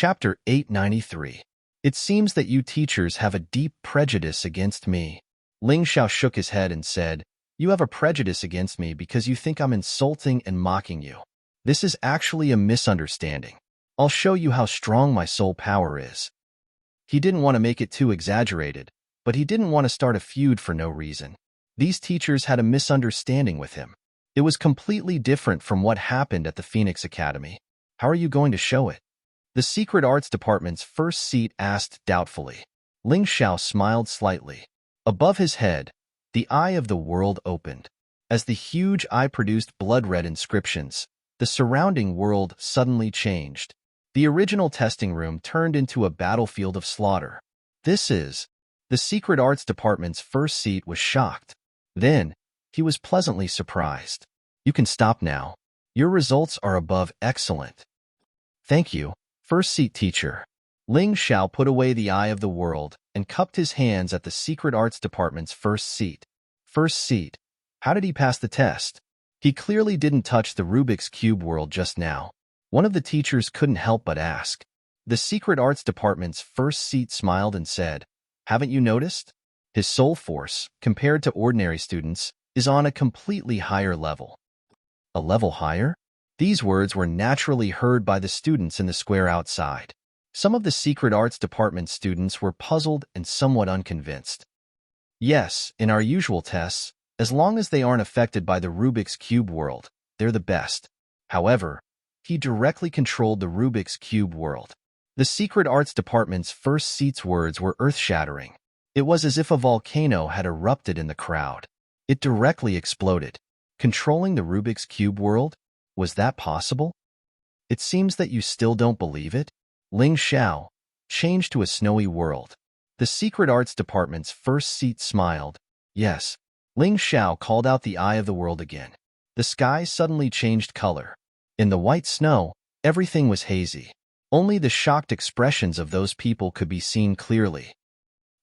Chapter 893. It seems that you teachers have a deep prejudice against me. Ling Xiao shook his head and said, You have a prejudice against me because you think I'm insulting and mocking you. This is actually a misunderstanding. I'll show you how strong my soul power is. He didn't want to make it too exaggerated, but he didn't want to start a feud for no reason. These teachers had a misunderstanding with him. It was completely different from what happened at the Phoenix Academy. How are you going to show it? The Secret Arts Department's first seat asked doubtfully. Ling Xiao smiled slightly. Above his head, the eye of the world opened. As the huge eye produced blood-red inscriptions, the surrounding world suddenly changed. The original testing room turned into a battlefield of slaughter. The Secret Arts Department's first seat was shocked. Then, he was pleasantly surprised. You can stop now. Your results are above excellent. Thank you, first seat teacher. Ling Xiao put away the eye of the world and cupped his hands at the Secret Arts Department's first seat. First seat. How did he pass the test? He clearly didn't touch the Rubik's Cube world just now. One of the teachers couldn't help but ask. The Secret Arts Department's first seat smiled and said, Haven't you noticed? His soul force, compared to ordinary students, is on a completely higher level. A level higher? These words were naturally heard by the students in the square outside. Some of the Secret Arts Department students were puzzled and somewhat unconvinced. Yes, in our usual tests, as long as they aren't affected by the Rubik's Cube world, they're the best. However, he directly controlled the Rubik's Cube world. The Secret Arts Department's first seat's words were earth-shattering. It was as if a volcano had erupted in the crowd. It directly exploded. Controlling the Rubik's Cube world? Was that possible? It seems that you still don't believe it? Ling Xiao changed to a snowy world. The Secret Arts Department's first seat smiled. Yes. Ling Xiao called out the eye of the world again. The sky suddenly changed color. In the white snow, everything was hazy. Only the shocked expressions of those people could be seen clearly.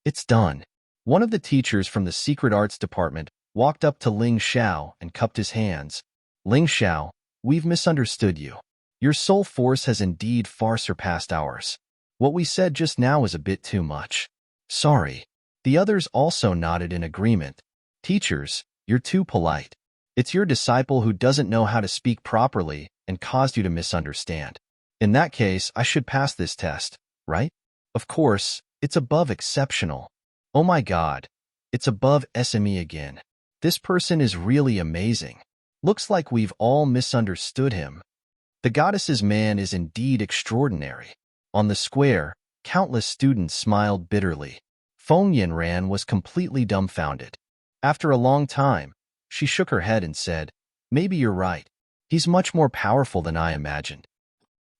It's done. One of the teachers from the Secret Arts Department walked up to Ling Xiao and cupped his hands. Ling Xiao, we've misunderstood you. Your soul force has indeed far surpassed ours. What we said just now is a bit too much. Sorry. The others also nodded in agreement. Teachers, you're too polite. It's your disciple who doesn't know how to speak properly and caused you to misunderstand. In that case, I should pass this test, right? Of course, it's above exceptional. Oh my God, it's above SME again. This person is really amazing. Looks like we've all misunderstood him. The goddess's man is indeed extraordinary. On the square, countless students smiled bitterly. Feng Yanran was completely dumbfounded. After a long time, she shook her head and said, Maybe you're right. He's much more powerful than I imagined.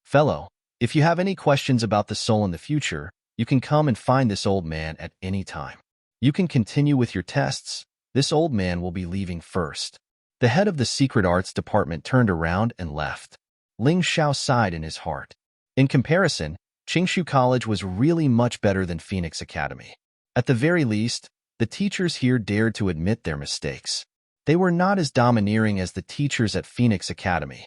Fellow, if you have any questions about the soul in the future, you can come and find this old man at any time. You can continue with your tests. This old man will be leaving first. The head of the Secret Arts Department turned around and left. Ling Xiao sighed in his heart. In comparison, Qingshu College was really much better than Phoenix Academy. At the very least, the teachers here dared to admit their mistakes. They were not as domineering as the teachers at Phoenix Academy.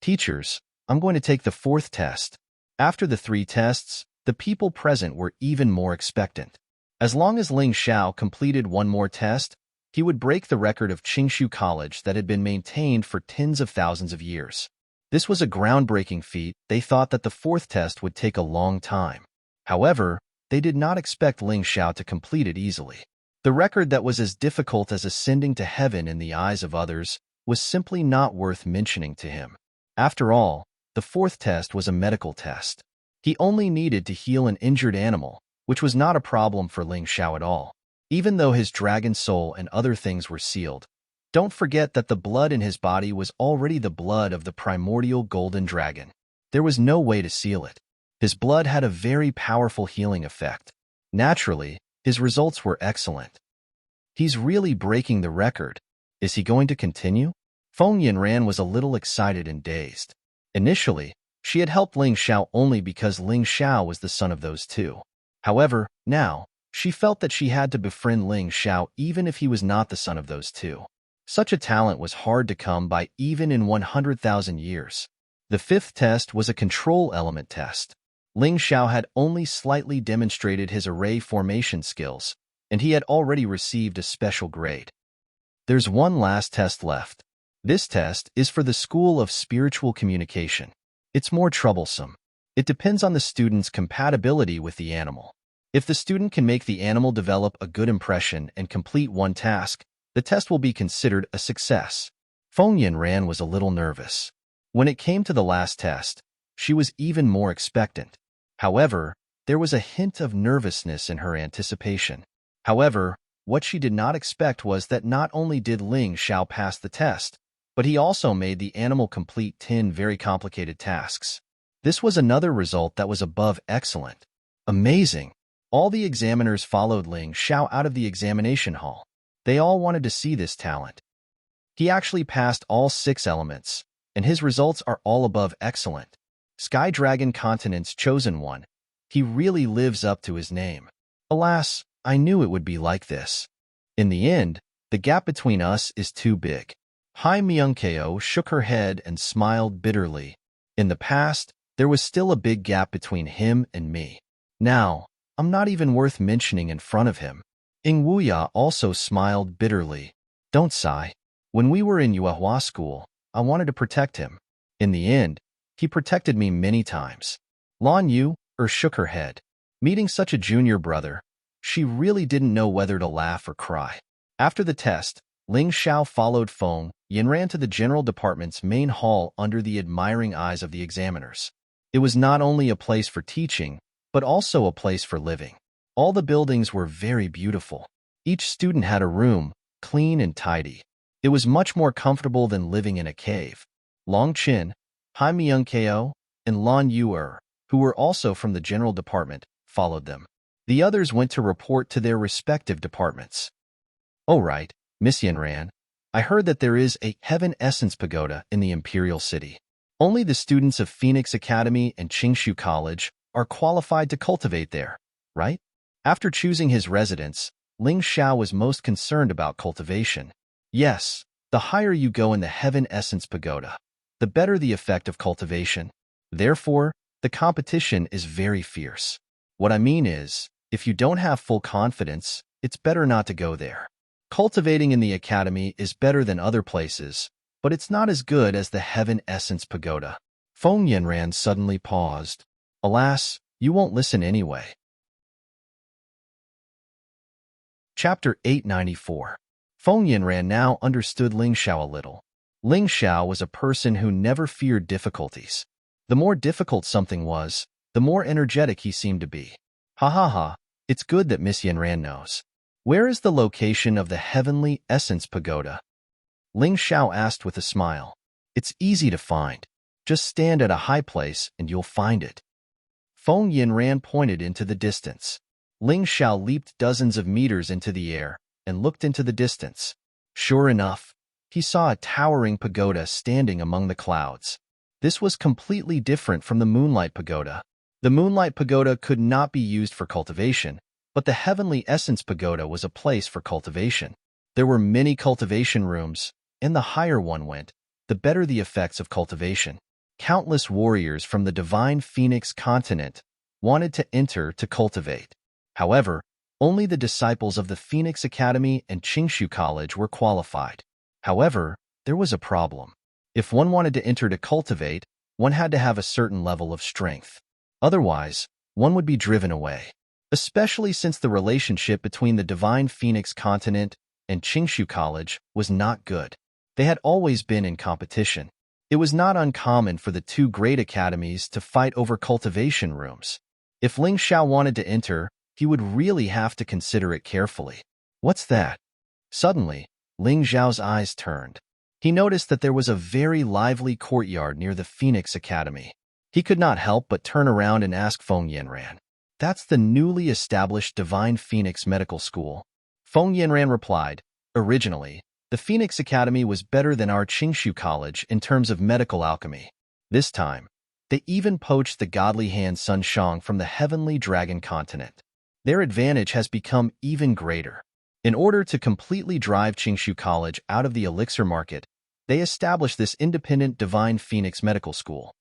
Teachers, I'm going to take the fourth test. After the 3 tests, the people present were even more expectant. As long as Ling Xiao completed one more test, he would break the record of Qingshu College that had been maintained for tens of thousands of years. This was a groundbreaking feat. They thought that the 4th test would take a long time. However, they did not expect Ling Xiao to complete it easily. The record that was as difficult as ascending to heaven in the eyes of others was simply not worth mentioning to him. After all, the 4th test was a medical test. He only needed to heal an injured animal, which was not a problem for Ling Xiao at all. Even though his dragon soul and other things were sealed, don't forget that the blood in his body was already the blood of the primordial golden dragon. There was no way to seal it. His blood had a very powerful healing effect. Naturally, his results were excellent. He's really breaking the record. Is he going to continue? Feng Yanran was a little excited and dazed. Initially, she had helped Ling Xiao only because Ling Xiao was the son of those two. However, now, she felt that she had to befriend Ling Xiao even if he was not the son of those two. Such a talent was hard to come by even in 100,000 years. The 5th test was a control element test. Ling Xiao had only slightly demonstrated his array formation skills, and he had already received a special grade. There's one last test left. This test is for the School of Spiritual Communication. It's more troublesome. It depends on the student's compatibility with the animal. If the student can make the animal develop a good impression and complete one task, the test will be considered a success. Feng Yanran was a little nervous. When it came to the last test, she was even more expectant. However, there was a hint of nervousness in her anticipation. However, what she did not expect was that not only did Ling Xiao pass the test, but he also made the animal complete 10 very complicated tasks. This was another result that was above excellent. Amazing! All the examiners followed Ling Xiao out of the examination hall. They all wanted to see this talent. He actually passed all 6 elements, and his results are all above excellent. Sky Dragon Continent's chosen one. He really lives up to his name. Alas, I knew it would be like this. In the end, the gap between us is too big. Hai Myungkeo shook her head and smiled bitterly. In the past, there was still a big gap between him and me. Now, I'm not even worth mentioning in front of him. Ing Wuya also smiled bitterly. Don't sigh. When we were in Yuehua school, I wanted to protect him. In the end, he protected me many times. Lan Yu shook her head. Meeting such a junior brother, she really didn't know whether to laugh or cry. After the test, Ling Xiao followed Feng Yanran to the general department's main hall under the admiring eyes of the examiners. It was not only a place for teaching, but also a place for living. All the buildings were very beautiful. Each student had a room, clean and tidy. It was much more comfortable than living in a cave. Long Qin, Hai Myungkeo, and Lan Yu, who were also from the general department, followed them. The others went to report to their respective departments. Oh right, Miss Yanran, I heard that there is a Heaven Essence Pagoda in the Imperial City. Only the students of Phoenix Academy and Qingshu College are qualified to cultivate there, right? After choosing his residence, Ling Xiao was most concerned about cultivation. Yes, the higher you go in the Heaven Essence Pagoda, the better the effect of cultivation. Therefore, the competition is very fierce. What I mean is, if you don't have full confidence, it's better not to go there. Cultivating in the academy is better than other places, but it's not as good as the Heaven Essence Pagoda. Feng Yanran suddenly paused. Alas, you won't listen anyway. Chapter 894. Feng Yanran now understood Ling Xiao a little. Ling Xiao was a person who never feared difficulties. The more difficult something was, the more energetic he seemed to be. Ha ha ha, it's good that Miss Yanran knows. Where is the location of the Heavenly Essence Pagoda? Ling Xiao asked with a smile. It's easy to find. Just stand at a high place and you'll find it. Feng Yanran pointed into the distance. Ling Xiao leaped dozens of meters into the air and looked into the distance. Sure enough, he saw a towering pagoda standing among the clouds. This was completely different from the Moonlight Pagoda. The Moonlight Pagoda could not be used for cultivation, but the Heavenly Essence Pagoda was a place for cultivation. There were many cultivation rooms, and the higher one went, the better the effects of cultivation. Countless warriors from the Divine Phoenix continent wanted to enter to cultivate. However, only the disciples of the Phoenix Academy and Qingshu College were qualified. However, there was a problem. If one wanted to enter to cultivate, one had to have a certain level of strength. Otherwise, one would be driven away. Especially since the relationship between the Divine Phoenix continent and Qingshu College was not good. They had always been in competition. It was not uncommon for the two great academies to fight over cultivation rooms. If Ling Xiao wanted to enter, he would really have to consider it carefully. What's that? Suddenly, Ling Xiao's eyes turned. He noticed that there was a very lively courtyard near the Phoenix Academy. He could not help but turn around and ask Feng Yanran. That's the newly established Divine Phoenix Medical School. Feng Yanran replied, originally, the Phoenix Academy was better than our Qingshu College in terms of medical alchemy. This time, they even poached the godly hand Sun Shang from the Heavenly Dragon continent. Their advantage has become even greater. In order to completely drive Qingshu College out of the elixir market, they established this independent Divine Phoenix Medical School.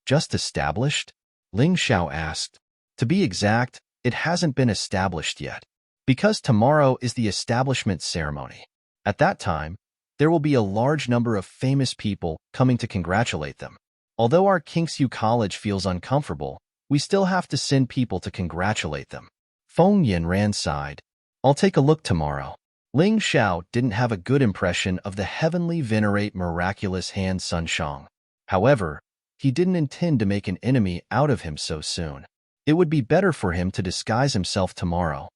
Just established? Ling Xiao asked. To be exact, it hasn't been established yet, because tomorrow is the establishment ceremony. At that time, there will be a large number of famous people coming to congratulate them. Although our Kingshu College feels uncomfortable, we still have to send people to congratulate them. Feng Yanran sighed. I'll take a look tomorrow. Ling Xiao didn't have a good impression of the heavenly venerate miraculous hand Sun Shang. However, he didn't intend to make an enemy out of him so soon. It would be better for him to disguise himself tomorrow.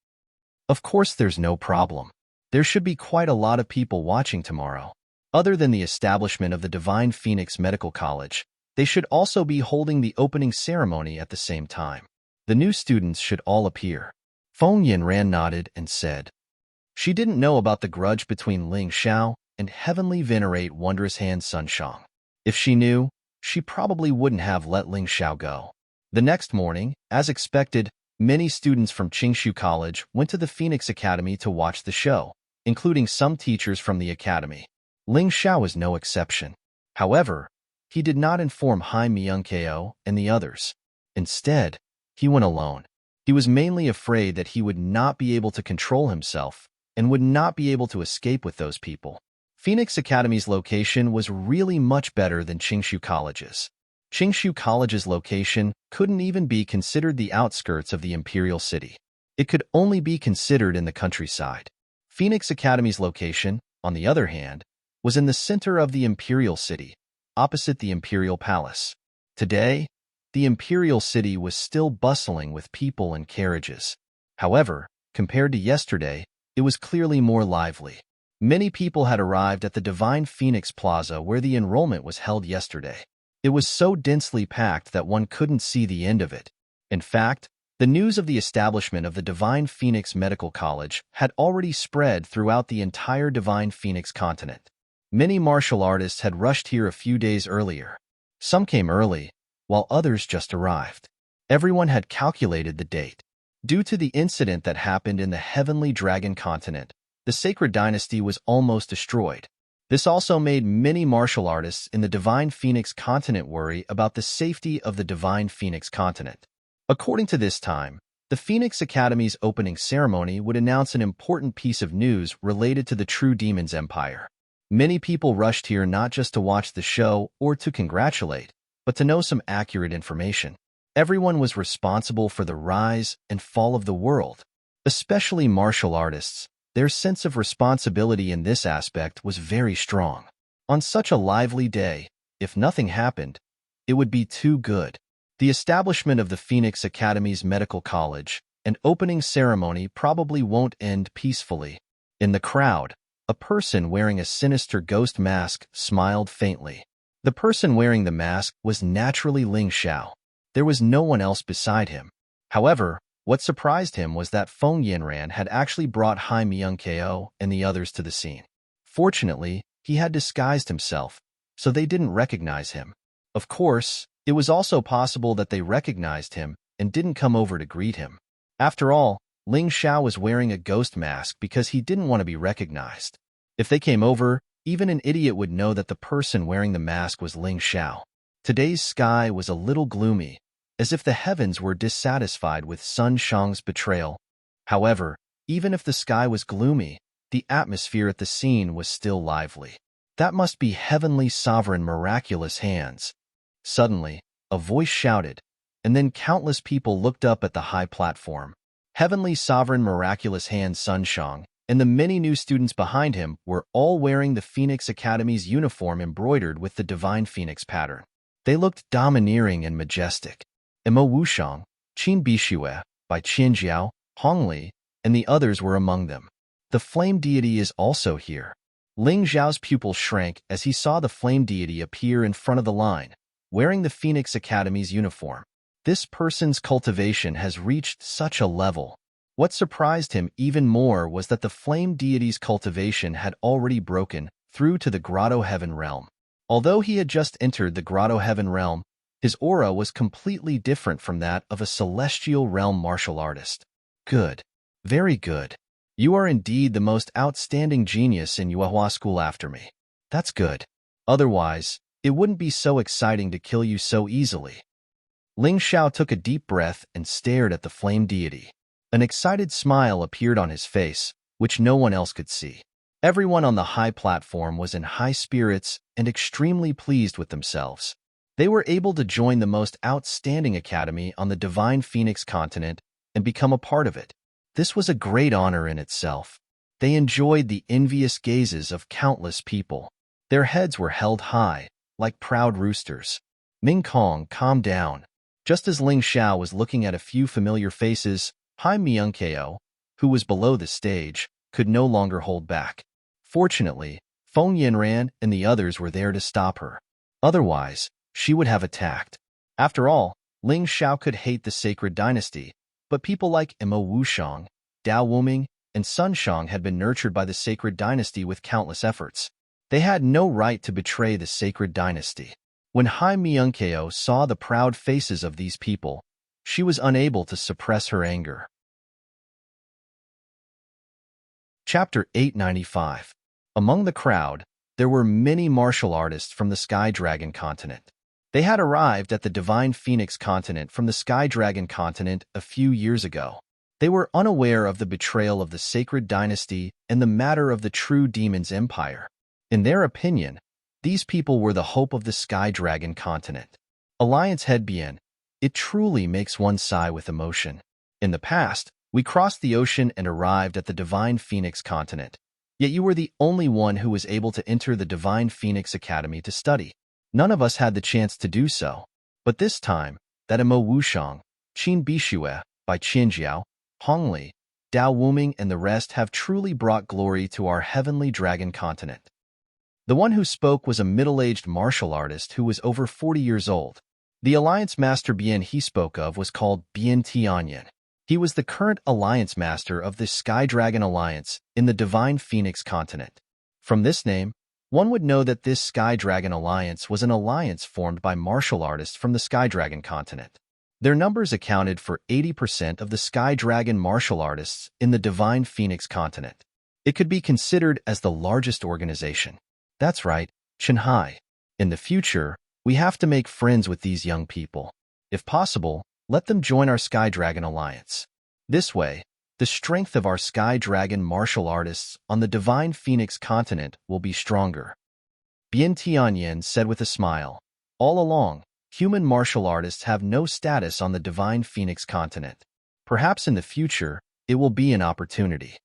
Of course, there's no problem. There should be quite a lot of people watching tomorrow. Other than the establishment of the Divine Phoenix Medical College, they should also be holding the opening ceremony at the same time. The new students should all appear. Feng Yanran nodded and said. She didn't know about the grudge between Ling Xiao and Heavenly Venerate Wondrous Hand Sun Shang. If she knew, she probably wouldn't have let Ling Xiao go. The next morning, as expected, many students from Qingshu College went to the Phoenix Academy to watch the show, including some teachers from the academy. Ling Xiao was no exception. However, he did not inform Hai Myung-ko and the others. Instead, he went alone. He was mainly afraid that he would not be able to control himself and would not be able to escape with those people. Phoenix Academy's location was really much better than Qingshu College's. Qingshu College's location couldn't even be considered the outskirts of the imperial city. It could only be considered in the countryside. Phoenix Academy's location, on the other hand, was in the center of the imperial city, opposite the imperial palace. Today, the imperial city was still bustling with people and carriages. However, compared to yesterday, it was clearly more lively. Many people had arrived at the Divine Phoenix Plaza where the enrollment was held yesterday. It was so densely packed that one couldn't see the end of it. In fact, the news of the establishment of the Divine Phoenix Medical College had already spread throughout the entire Divine Phoenix continent. Many martial artists had rushed here a few days earlier. Some came early, while others just arrived. Everyone had calculated the date. Due to the incident that happened in the Heavenly Dragon continent, the Sacred Dynasty was almost destroyed. This also made many martial artists in the Divine Phoenix continent worry about the safety of the Divine Phoenix continent. According to this time, the Phoenix Academy's opening ceremony would announce an important piece of news related to the True Demon's Empire. Many people rushed here not just to watch the show or to congratulate, but to know some accurate information. Everyone was responsible for the rise and fall of the world, especially martial artists. Their sense of responsibility in this aspect was very strong. On such a lively day, if nothing happened, it would be too good. The establishment of the Phoenix Academy's medical college and opening ceremony probably won't end peacefully. In the crowd, a person wearing a sinister ghost mask smiled faintly. The person wearing the mask was naturally Ling Xiao. There was no one else beside him. However, what surprised him was that Feng Yanran had actually brought Hai Myung-ko and the others to the scene. Fortunately, he had disguised himself, so they didn't recognize him. Of course, it was also possible that they recognized him and didn't come over to greet him. After all, Ling Xiao was wearing a ghost mask because he didn't want to be recognized. If they came over, even an idiot would know that the person wearing the mask was Ling Xiao. Today's sky was a little gloomy, as if the heavens were dissatisfied with Sun Shang's betrayal. However, even if the sky was gloomy, the atmosphere at the scene was still lively. That must be Heavenly Sovereign Miraculous Hands. Suddenly, a voice shouted, and then countless people looked up at the high platform. Heavenly Sovereign Miraculous Hands Sun Shang and the many new students behind him were all wearing the Phoenix Academy's uniform embroidered with the Divine Phoenix pattern. They looked domineering and majestic. Emo Wushang, Qin Bishue, Bai Qianjiao, Hongli, and the others were among them. The flame deity is also here. Ling Zhao's pupil shrank as he saw the flame deity appear in front of the line, wearing the Phoenix Academy's uniform. This person's cultivation has reached such a level. What surprised him even more was that the flame deity's cultivation had already broken through to the Grotto Heaven realm. Although he had just entered the Grotto Heaven realm, his aura was completely different from that of a celestial realm martial artist. Good. Very good. You are indeed the most outstanding genius in Yuehua school after me. That's good. Otherwise, it wouldn't be so exciting to kill you so easily. Ling Xiao took a deep breath and stared at the flame deity. An excited smile appeared on his face, which no one else could see. Everyone on the high platform was in high spirits and extremely pleased with themselves. They were able to join the most outstanding academy on the Divine Phoenix continent and become a part of it. This was a great honor in itself. They enjoyed the envious gazes of countless people. Their heads were held high, like proud roosters. Ming Kong calmed down. Just as Ling Xiao was looking at a few familiar faces, Hai Myunkeo, who was below the stage, could no longer hold back. Fortunately, Feng Yinran and the others were there to stop her. Otherwise, she would have attacked. After all, Ling Xiao could hate the sacred dynasty, but people like Imo Wushang, Dao Wuming, and Sun Shang had been nurtured by the sacred dynasty with countless efforts. They had no right to betray the sacred dynasty. When Hai Myunkeo saw the proud faces of these people, she was unable to suppress her anger. Chapter 895. Among the crowd, there were many martial artists from the Sky Dragon continent. They had arrived at the Divine Phoenix continent from the Sky Dragon continent a few years ago. They were unaware of the betrayal of the sacred dynasty and the matter of the true demon's empire. In their opinion, these people were the hope of the Sky Dragon continent. Alliance Head Bien, it truly makes one sigh with emotion. In the past, we crossed the ocean and arrived at the Divine Phoenix continent. Yet you were the only one who was able to enter the Divine Phoenix Academy to study. None of us had the chance to do so. But this time, that Imo Wushang, Qin Bishue, Bai Qinjiao, Hongli, Dao Wuming and the rest have truly brought glory to our heavenly dragon continent. The one who spoke was a middle-aged martial artist who was over 40 years old. The Alliance Master Bien he spoke of was called Bien Tianyan. He was the current Alliance Master of the Sky Dragon Alliance in the Divine Phoenix continent. From this name, one would know that this Sky Dragon Alliance was an alliance formed by martial artists from the Sky Dragon continent. Their numbers accounted for 80% of the Sky Dragon martial artists in the Divine Phoenix continent. It could be considered as the largest organization. That's right, Chenhai. In the future, we have to make friends with these young people. If possible, let them join our Sky Dragon Alliance. This way, the strength of our Sky Dragon martial artists on the Divine Phoenix continent will be stronger. Bien Tianyan said with a smile. All along, human martial artists have no status on the Divine Phoenix continent. Perhaps in the future, it will be an opportunity.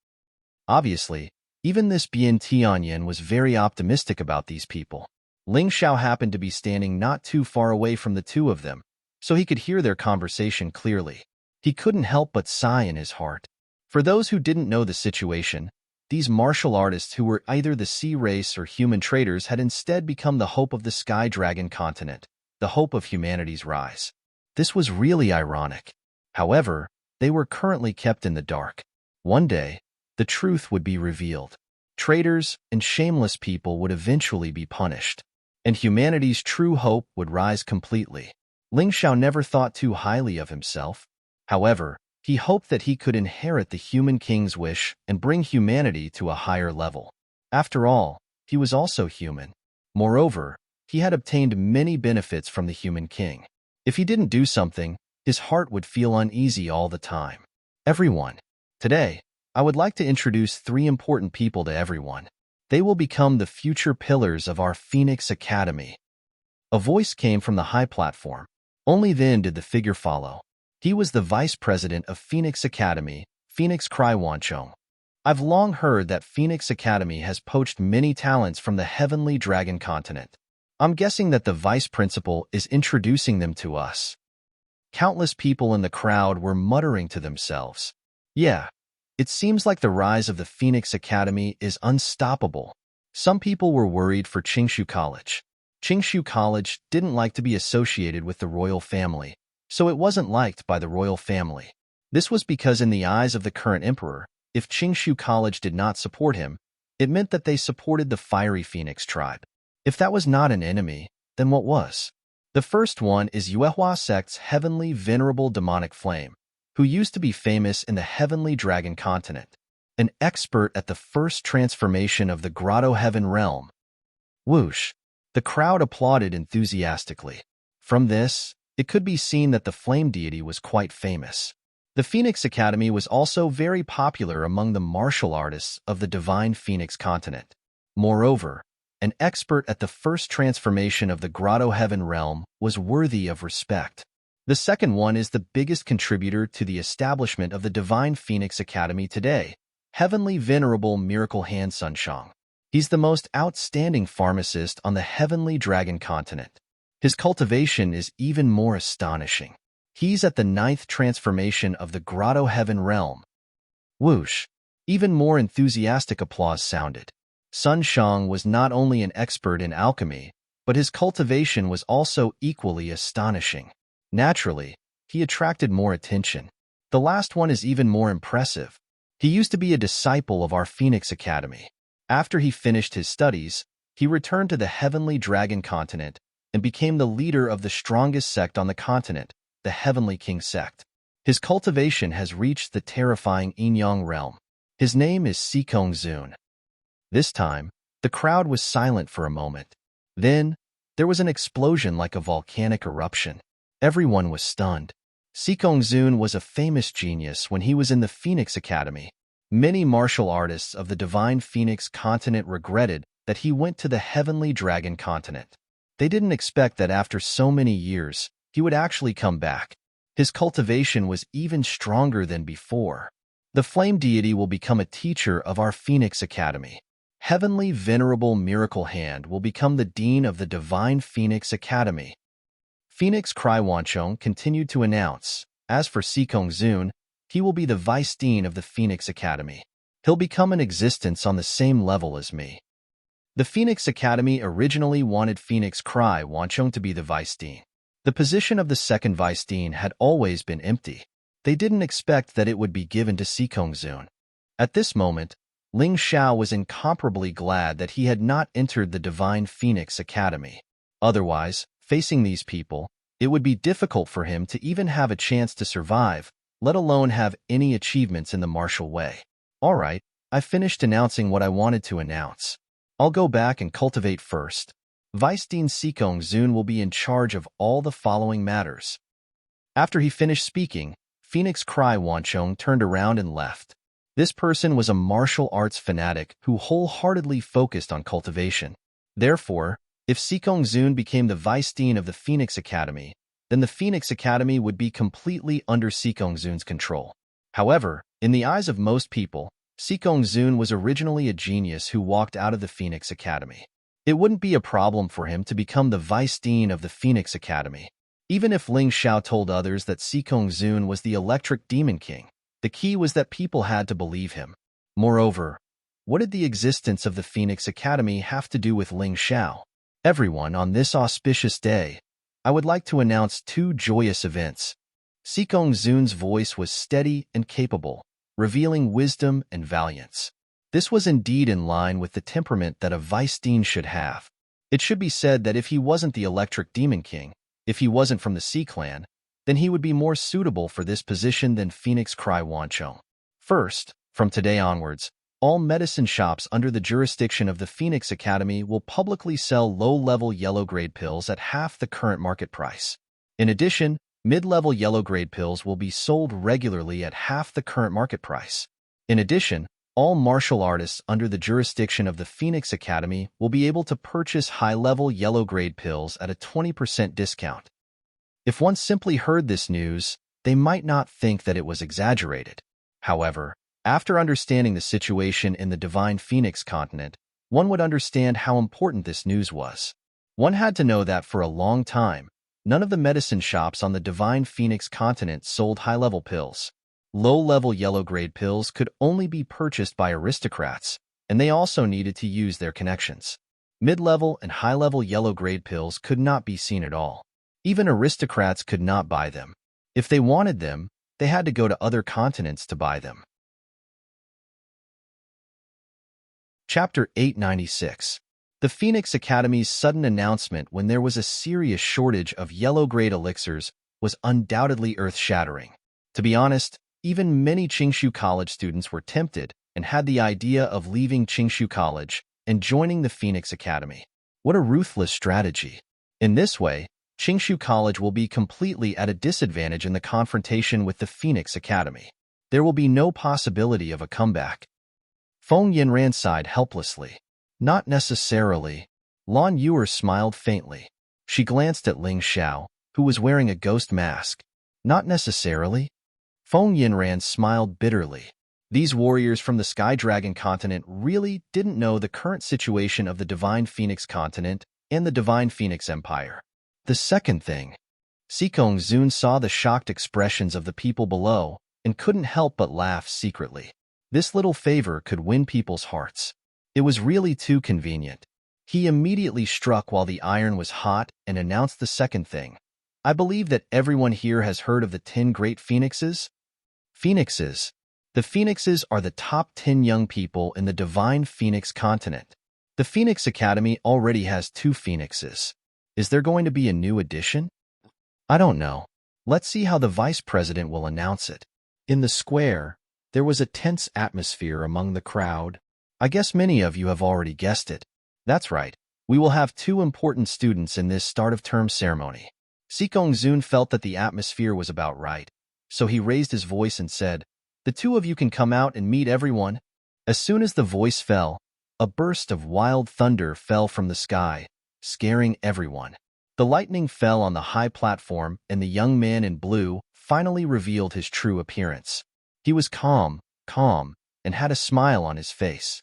Obviously, even this Bien Tianyan was very optimistic about these people. Ling Xiao happened to be standing not too far away from the two of them, so he could hear their conversation clearly. He couldn't help but sigh in his heart. For those who didn't know the situation, these martial artists who were either the sea race or human traders had instead become the hope of the Sky Dragon continent, the hope of humanity's rise. This was really ironic. However, they were currently kept in the dark. One day, the truth would be revealed. Traitors and shameless people would eventually be punished, and humanity's true hope would rise completely. Ling Xiao never thought too highly of himself. However, he hoped that he could inherit the human king's wish and bring humanity to a higher level. After all, he was also human. Moreover, he had obtained many benefits from the human king. If he didn't do something, his heart would feel uneasy all the time. Everyone. Today, I would like to introduce 3 important people to everyone. They will become the future pillars of our Phoenix Academy. A voice came from the high platform. Only then did the figure follow. He was the vice president of Phoenix Academy, Phoenix Wanchong. I've long heard that Phoenix Academy has poached many talents from the heavenly dragon continent. I'm guessing that the vice principal is introducing them to us. Countless people in the crowd were muttering to themselves. Yeah. It seems like the rise of the Phoenix Academy is unstoppable. Some people were worried for Qingshu College. Qingshu College didn't like to be associated with the royal family, so it wasn't liked by the royal family. This was because in the eyes of the current emperor, if Qingshu College did not support him, it meant that they supported the fiery Phoenix tribe. If that was not an enemy, then what was? The first one is Yuehua sect's heavenly venerable demonic flame, who used to be famous in the heavenly dragon continent, an expert at the first transformation of the grotto heaven realm. Whoosh! The crowd applauded enthusiastically. From this, it could be seen that the flame deity was quite famous. The Phoenix Academy was also very popular among the martial artists of the divine Phoenix continent. Moreover, an expert at the first transformation of the Grotto Heaven realm was worthy of respect. The second one is the biggest contributor to the establishment of the divine Phoenix Academy today, Heavenly Venerable Miracle Hand Sunshang. He's the most outstanding pharmacist on the Heavenly Dragon continent. His cultivation is even more astonishing. He's at the 9th transformation of the Grotto Heaven realm. Whoosh! Even more enthusiastic applause sounded. Sun Shang was not only an expert in alchemy, but his cultivation was also equally astonishing. Naturally, he attracted more attention. The last one is even more impressive. He used to be a disciple of our Phoenix Academy. After he finished his studies, he returned to the Heavenly Dragon continent and became the leader of the strongest sect on the continent, the Heavenly King sect. His cultivation has reached the terrifying Yinyang realm. His name is Sikong Zun. This time, the crowd was silent for a moment. Then, there was an explosion like a volcanic eruption. Everyone was stunned. Sikong Zun was a famous genius when he was in the Phoenix Academy. Many martial artists of the Divine Phoenix continent regretted that he went to the Heavenly Dragon continent. They didn't expect that after so many years, he would actually come back. His cultivation was even stronger than before. The flame deity will become a teacher of our Phoenix Academy. Heavenly Venerable Miracle Hand will become the dean of the Divine Phoenix Academy. Phoenix Cry Wanchong continued to announce, as for Sikong Zun, he will be the vice dean of the Phoenix Academy. He'll become an existence on the same level as me. The Phoenix Academy originally wanted Phoenix Cry Wanchong to be the vice dean. The position of the second vice dean had always been empty. They didn't expect that it would be given to Sikong Zun. At this moment, Ling Xiao was incomparably glad that he had not entered the Divine Phoenix Academy. Otherwise, facing these people, it would be difficult for him to even have a chance to survive, let alone have any achievements in the martial way. All right, I finished announcing what I wanted to announce. I'll go back and cultivate first. Vice Dean Sikong Zun will be in charge of all the following matters. After he finished speaking, Phoenix Cry Wanchong turned around and left. This person was a martial arts fanatic who wholeheartedly focused on cultivation. Therefore, if Sikong Zun became the vice dean of the Phoenix Academy, then the Phoenix Academy would be completely under Sikong Zun's control. However, in the eyes of most people, Sikong Zun was originally a genius who walked out of the Phoenix Academy. It wouldn't be a problem for him to become the vice dean of the Phoenix Academy. Even if Ling Xiao told others that Sikong Zun was the Electric Demon King, the key was that people had to believe him. Moreover, what did the existence of the Phoenix Academy have to do with Ling Xiao? Everyone, on this auspicious day, I would like to announce two joyous events. Sikong Zun's voice was steady and capable, revealing wisdom and valiance. This was indeed in line with the temperament that a vice dean should have. It should be said that if he wasn't the Electric Demon King, if he wasn't from the Sea Clan, then he would be more suitable for this position than Phoenix Cry Wanchong. First, from today onwards, all medicine shops under the jurisdiction of the Phoenix Academy will publicly sell low-level yellow-grade pills at half the current market price. In addition, mid-level yellow-grade pills will be sold regularly at half the current market price. In addition, all martial artists under the jurisdiction of the Phoenix Academy will be able to purchase high-level yellow-grade pills at a 20% discount. If one simply heard this news, they might not think that it was exaggerated. However, after understanding the situation in the Divine Phoenix continent, one would understand how important this news was. One had to know that for a long time, none of the medicine shops on the Divine Phoenix continent sold high-level pills. Low-level yellow-grade pills could only be purchased by aristocrats, and they also needed to use their connections. Mid-level and high-level yellow-grade pills could not be seen at all. Even aristocrats could not buy them. If they wanted them, they had to go to other continents to buy them. Chapter 896. The Phoenix Academy's sudden announcement when there was a serious shortage of yellow-grade elixirs was undoubtedly earth-shattering. To be honest, even many Qingshu College students were tempted and had the idea of leaving Qingshu College and joining the Phoenix Academy. What a ruthless strategy. In this way, Qingshu College will be completely at a disadvantage in the confrontation with the Phoenix Academy. There will be no possibility of a comeback. Feng Yinran sighed helplessly. Not necessarily. Lan Yuer smiled faintly. She glanced at Ling Xiao, who was wearing a ghost mask. Not necessarily. Feng Yinran smiled bitterly. These warriors from the Sky Dragon continent really didn't know the current situation of the Divine Phoenix continent and the Divine Phoenix Empire. The second thing. Sikong Zun saw the shocked expressions of the people below and couldn't help but laugh secretly. This little favor could win people's hearts. It was really too convenient. He immediately struck while the iron was hot and announced the second thing. I believe that everyone here has heard of the 10 Great Phoenixes. Phoenixes. The Phoenixes are the top 10 young people in the Divine Phoenix continent. The Phoenix Academy already has 2 Phoenixes. Is there going to be a new addition? I don't know. Let's see how the vice president will announce it. In the square, there was a tense atmosphere among the crowd. I guess many of you have already guessed it. That's right. We will have 2 important students in this start-of-term ceremony. Sikong Zun felt that the atmosphere was about right, so he raised his voice and said, "The 2 of you can come out and meet everyone." As soon as the voice fell, a burst of wild thunder fell from the sky, scaring everyone. The lightning fell on the high platform, and the young man in blue finally revealed his true appearance. He was calm, and had a smile on his face.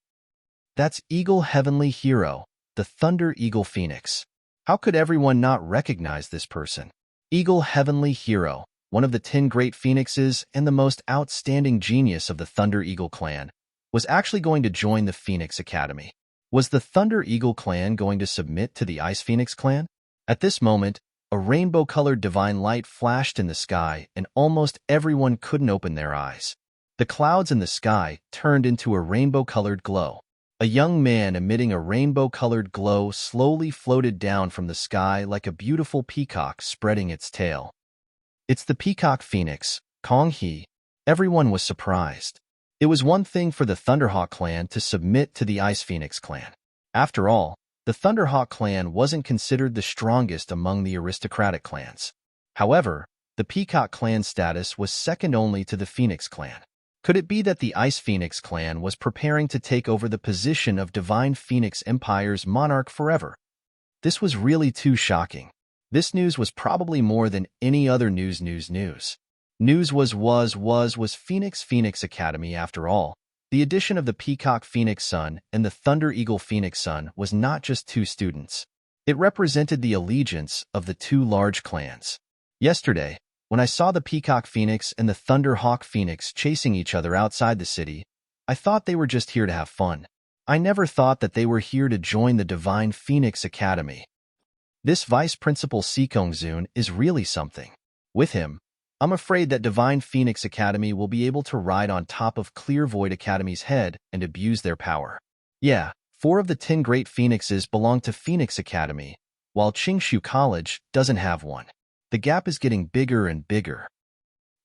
That's Eagle Heavenly Hero, the Thunder Eagle Phoenix. How could everyone not recognize this person? Eagle Heavenly Hero, one of the 10 Great Phoenixes and the most outstanding genius of the Thunder Eagle clan, was actually going to join the Phoenix Academy. Was the Thunder Eagle clan going to submit to the Ice Phoenix clan? At this moment, a rainbow-colored divine light flashed in the sky, and almost everyone couldn't open their eyes. The clouds in the sky turned into a rainbow-colored glow. A young man emitting a rainbow-colored glow slowly floated down from the sky like a beautiful peacock spreading its tail. It's the Peacock Phoenix, Kong He. Everyone was surprised. It was one thing for the Thunderhawk clan to submit to the Ice Phoenix clan. After all, the Thunderhawk clan wasn't considered the strongest among the aristocratic clans. However, the Peacock clan's status was second only to the Phoenix clan. Could it be that the Ice Phoenix clan was preparing to take over the position of Divine Phoenix Empire's monarch forever? This was really too shocking. This news was probably more than any other news. News was Phoenix Academy after all. The addition of the Peacock Phoenix Sun and the Thunder Eagle Phoenix Sun was not just 2 students. It represented the allegiance of the 2 large clans. Yesterday, when I saw the Peacock Phoenix and the Thunder Hawk Phoenix chasing each other outside the city, I thought they were just here to have fun. I never thought that they were here to join the Divine Phoenix Academy. This Vice Principal Sikong Zun is really something. With him, I'm afraid that Divine Phoenix Academy will be able to ride on top of Clear Void Academy's head and abuse their power. Yeah, 4 of the 10 Great Phoenixes belong to Phoenix Academy, while Qingshu College doesn't have one. The gap is getting bigger and bigger.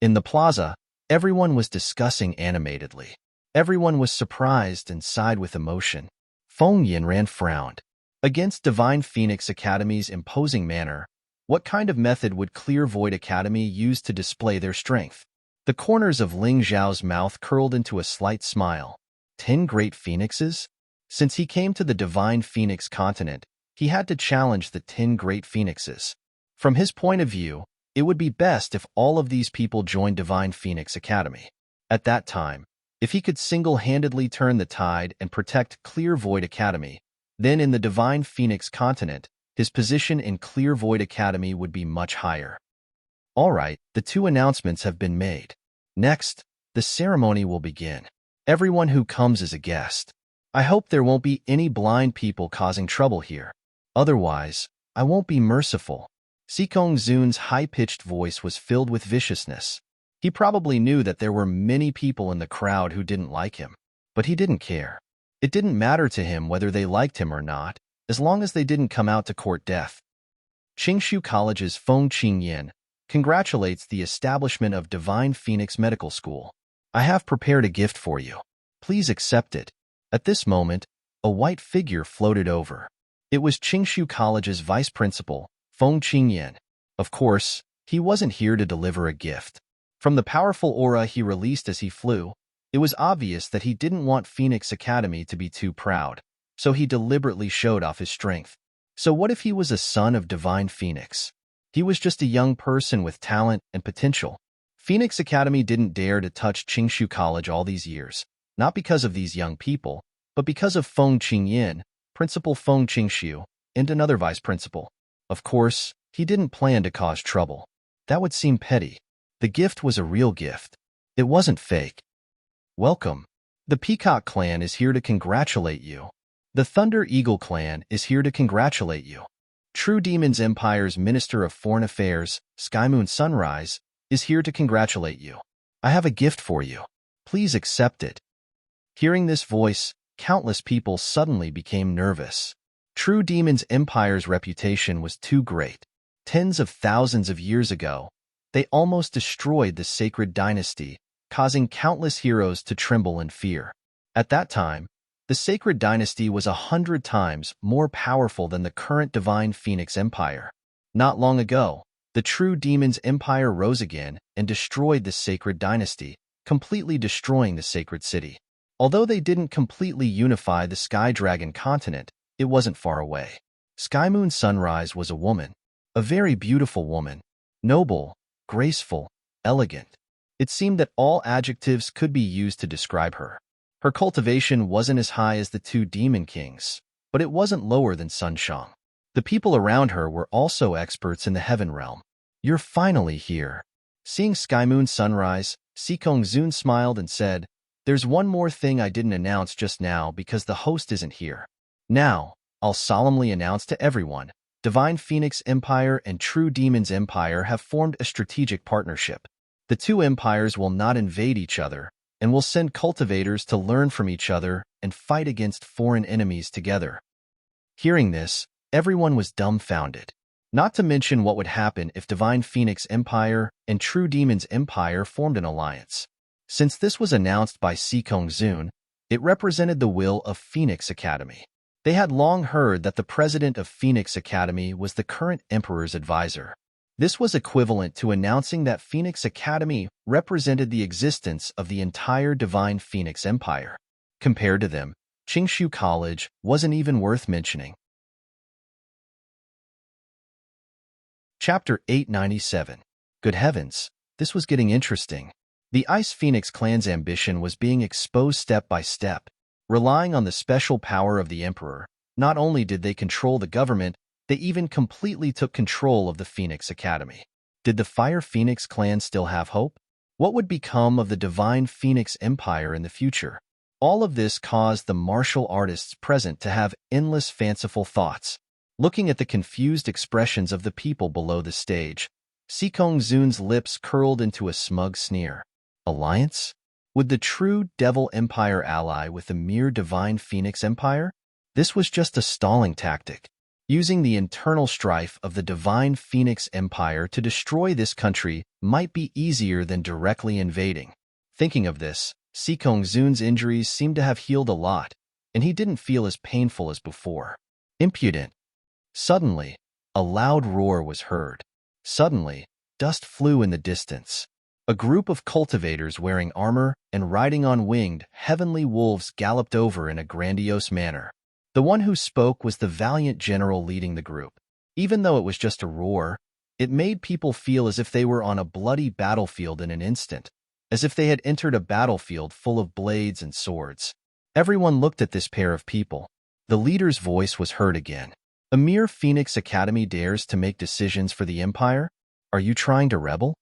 In the plaza, everyone was discussing animatedly. Everyone was surprised and sighed with emotion. Feng Yinran frowned. Against Divine Phoenix Academy's imposing manner, what kind of method would Clear Void Academy use to display their strength? The corners of Ling Zhao's mouth curled into a slight smile. 10 Great Phoenixes? Since he came to the Divine Phoenix continent, he had to challenge the 10 Great Phoenixes. From his point of view, it would be best if all of these people joined Divine Phoenix Academy. At that time, if he could single-handedly turn the tide and protect Clear Void Academy, then in the Divine Phoenix continent, his position in Clear Void Academy would be much higher. All right, the 2 announcements have been made. Next, the ceremony will begin. Everyone who comes is a guest. I hope there won't be any blind people causing trouble here. Otherwise, I won't be merciful. Sikong Zun's high-pitched voice was filled with viciousness. He probably knew that there were many people in the crowd who didn't like him, but he didn't care. It didn't matter to him whether they liked him or not, as long as they didn't come out to court death. Qingshu College's Feng Qingyan congratulates the establishment of Divine Phoenix Medical School. I have prepared a gift for you. Please accept it. At this moment, a white figure floated over. It was Qingshu College's vice principal, Feng Qingyan. Of course, he wasn't here to deliver a gift. From the powerful aura he released as he flew, it was obvious that he didn't want Phoenix Academy to be too proud, so he deliberately showed off his strength. So what if he was a son of Divine Phoenix? He was just a young person with talent and potential. Phoenix Academy didn't dare to touch Qingshu College all these years, not because of these young people, but because of Feng Qingyan, Principal Feng Qingshu, and another vice principal. Of course, he didn't plan to cause trouble. That would seem petty. The gift was a real gift. It wasn't fake. Welcome. The Peacock Clan is here to congratulate you. The Thunder Eagle Clan is here to congratulate you. True Demons Empire's Minister of Foreign Affairs, Skymoon Sunrise, is here to congratulate you. I have a gift for you. Please accept it. Hearing this voice, countless people suddenly became nervous. True Demons Empire's reputation was too great. Tens of thousands of years ago, they almost destroyed the sacred dynasty, causing countless heroes to tremble in fear. At that time, the sacred dynasty was 100 times more powerful than the current Divine Phoenix Empire. Not long ago, the True Demons Empire rose again and destroyed the sacred dynasty, completely destroying the sacred city. Although they didn't completely unify the Sky Dragon continent, it wasn't far away. Skymoon Sunrise was a woman, a very beautiful woman, noble, graceful, elegant. It seemed that all adjectives could be used to describe her. Her cultivation wasn't as high as the two demon kings, but it wasn't lower than Sunshang. The people around her were also experts in the heaven realm. You're finally here. Seeing Skymoon Sunrise, Sikong Zun smiled and said, There's one more thing I didn't announce just now because the host isn't here. Now, I'll solemnly announce to everyone, Divine Phoenix Empire and True Demons Empire have formed a strategic partnership. The two empires will not invade each other, and will send cultivators to learn from each other and fight against foreign enemies together. Hearing this, everyone was dumbfounded. Not to mention what would happen if Divine Phoenix Empire and True Demons Empire formed an alliance. Since this was announced by Sikong Zun, it represented the will of Phoenix Academy. They had long heard that the president of Phoenix Academy was the current emperor's advisor. This was equivalent to announcing that Phoenix Academy represented the existence of the entire Divine Phoenix Empire. Compared to them, Qingshu College wasn't even worth mentioning. Chapter 897. Good heavens, this was getting interesting. The Ice Phoenix clan's ambition was being exposed step by step. Relying on the special power of the Emperor, not only did they control the government, they even completely took control of the Phoenix Academy. Did the Fire Phoenix clan still have hope? What would become of the Divine Phoenix Empire in the future? All of this caused the martial artists present to have endless fanciful thoughts. Looking at the confused expressions of the people below the stage, Sikong Zun's lips curled into a smug sneer. Alliance? Would the true Devil Empire ally with the mere Divine Phoenix Empire? This was just a stalling tactic, using the internal strife of the Divine Phoenix Empire to destroy this country might be easier than directly invading. Thinking of this, Sikong Zun's injuries seemed to have healed a lot, and he didn't feel as painful as before. Impudent. Suddenly, a loud roar was heard. Suddenly, dust flew in the distance. A group of cultivators wearing armor and riding on winged, heavenly wolves galloped over in a grandiose manner. The one who spoke was the valiant general leading the group. Even though it was just a roar, it made people feel as if they were on a bloody battlefield in an instant, as if they had entered a battlefield full of blades and swords. Everyone looked at this pair of people. The leader's voice was heard again. A mere Phoenix Academy dares to make decisions for the Empire? Are you trying to rebel?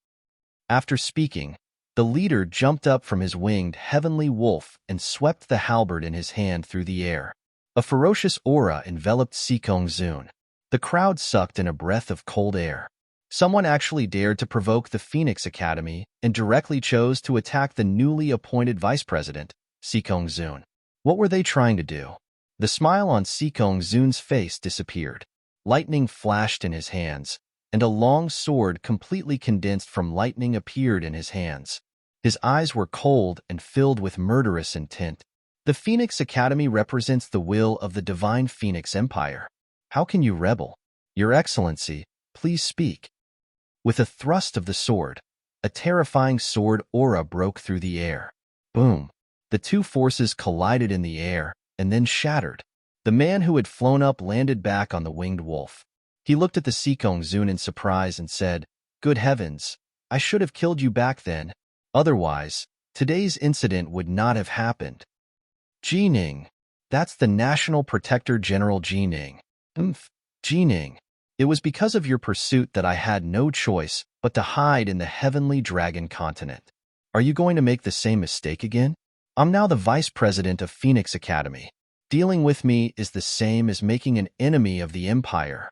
After speaking, the leader jumped up from his winged heavenly wolf and swept the halberd in his hand through the air. A ferocious aura enveloped Sikong Zun. The crowd sucked in a breath of cold air. Someone actually dared to provoke the Phoenix Academy and directly chose to attack the newly appointed vice president, Sikong Zun. What were they trying to do? The smile on Sikong Zun's face disappeared. Lightning flashed in his hands, and a long sword completely condensed from lightning appeared in his hands. His eyes were cold and filled with murderous intent. The Phoenix Academy represents the will of the Divine Phoenix Empire. How can you rebel? Your Excellency, Please speak. With a thrust of the sword, a terrifying sword aura broke through the air. Boom! The two forces collided in the air and then shattered. The man who had flown up landed back on the winged wolf. He looked at the Sikong Zun in surprise and said, "Good heavens, I should have killed you back then. Otherwise, today's incident would not have happened." Jining. That's the National Protector General Jining. Jining. It was because of your pursuit that I had no choice but to hide in the Heavenly Dragon continent. Are you going to make the same mistake again? I'm now the Vice President of Phoenix Academy. Dealing with me is the same as making an enemy of the Empire.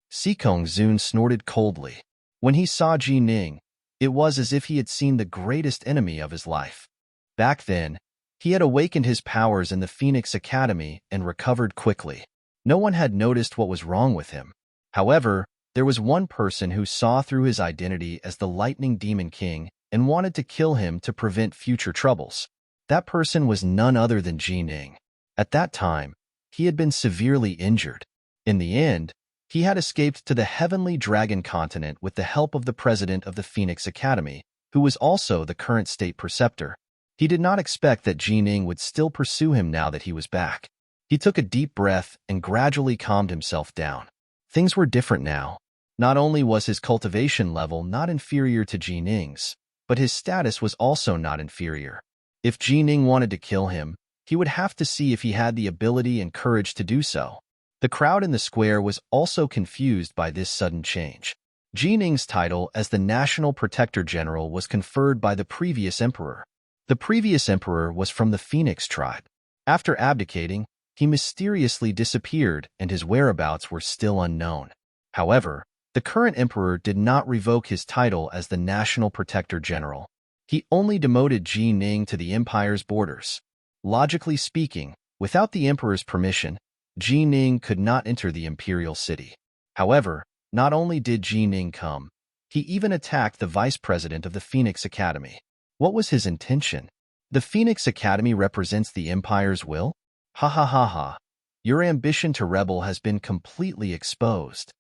Sikong Zun snorted coldly. When he saw Jining, it was as if he had seen the greatest enemy of his life. Back then, he had awakened his powers in the Phoenix Academy and recovered quickly. No one had noticed what was wrong with him. However, there was one person who saw through his identity as the Lightning Demon King and wanted to kill him to prevent future troubles. That person was none other than Jining. At that time, he had been severely injured. In the end, he had escaped to the Heavenly Dragon continent with the help of the president of the Phoenix Academy, who was also the current state preceptor. He did not expect that Jining would still pursue him now that he was back. He took a deep breath and gradually calmed himself down. Things were different now. Not only was his cultivation level not inferior to Jining's, but his status was also not inferior. If Jining wanted to kill him, he would have to see if he had the ability and courage to do so. The crowd in the square was also confused by this sudden change. Jining's title as the National Protector General was conferred by the previous emperor. The previous emperor was from the Phoenix tribe. After abdicating, he mysteriously disappeared and his whereabouts were still unknown. However, the current emperor did not revoke his title as the National Protector General. He only demoted Jining to the empire's borders. Logically speaking, without the emperor's permission, Jining could not enter the imperial city. However, not only did Jining come, he even attacked the vice president of the Phoenix Academy. What was his intention? The Phoenix Academy represents the empire's will? Ha ha ha ha. Your ambition to rebel has been completely exposed.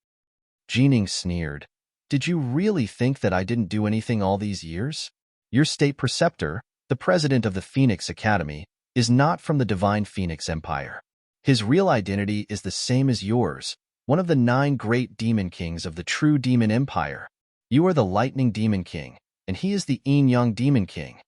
Jining sneered. Did you really think that I didn't do anything all these years? Your state preceptor, the president of the Phoenix Academy, is not from the Divine Phoenix Empire. His real identity is the same as yours, one of the 9 great demon kings of the true demon empire. You are the Lightning Demon King, and he is the Yin-Yang Demon King.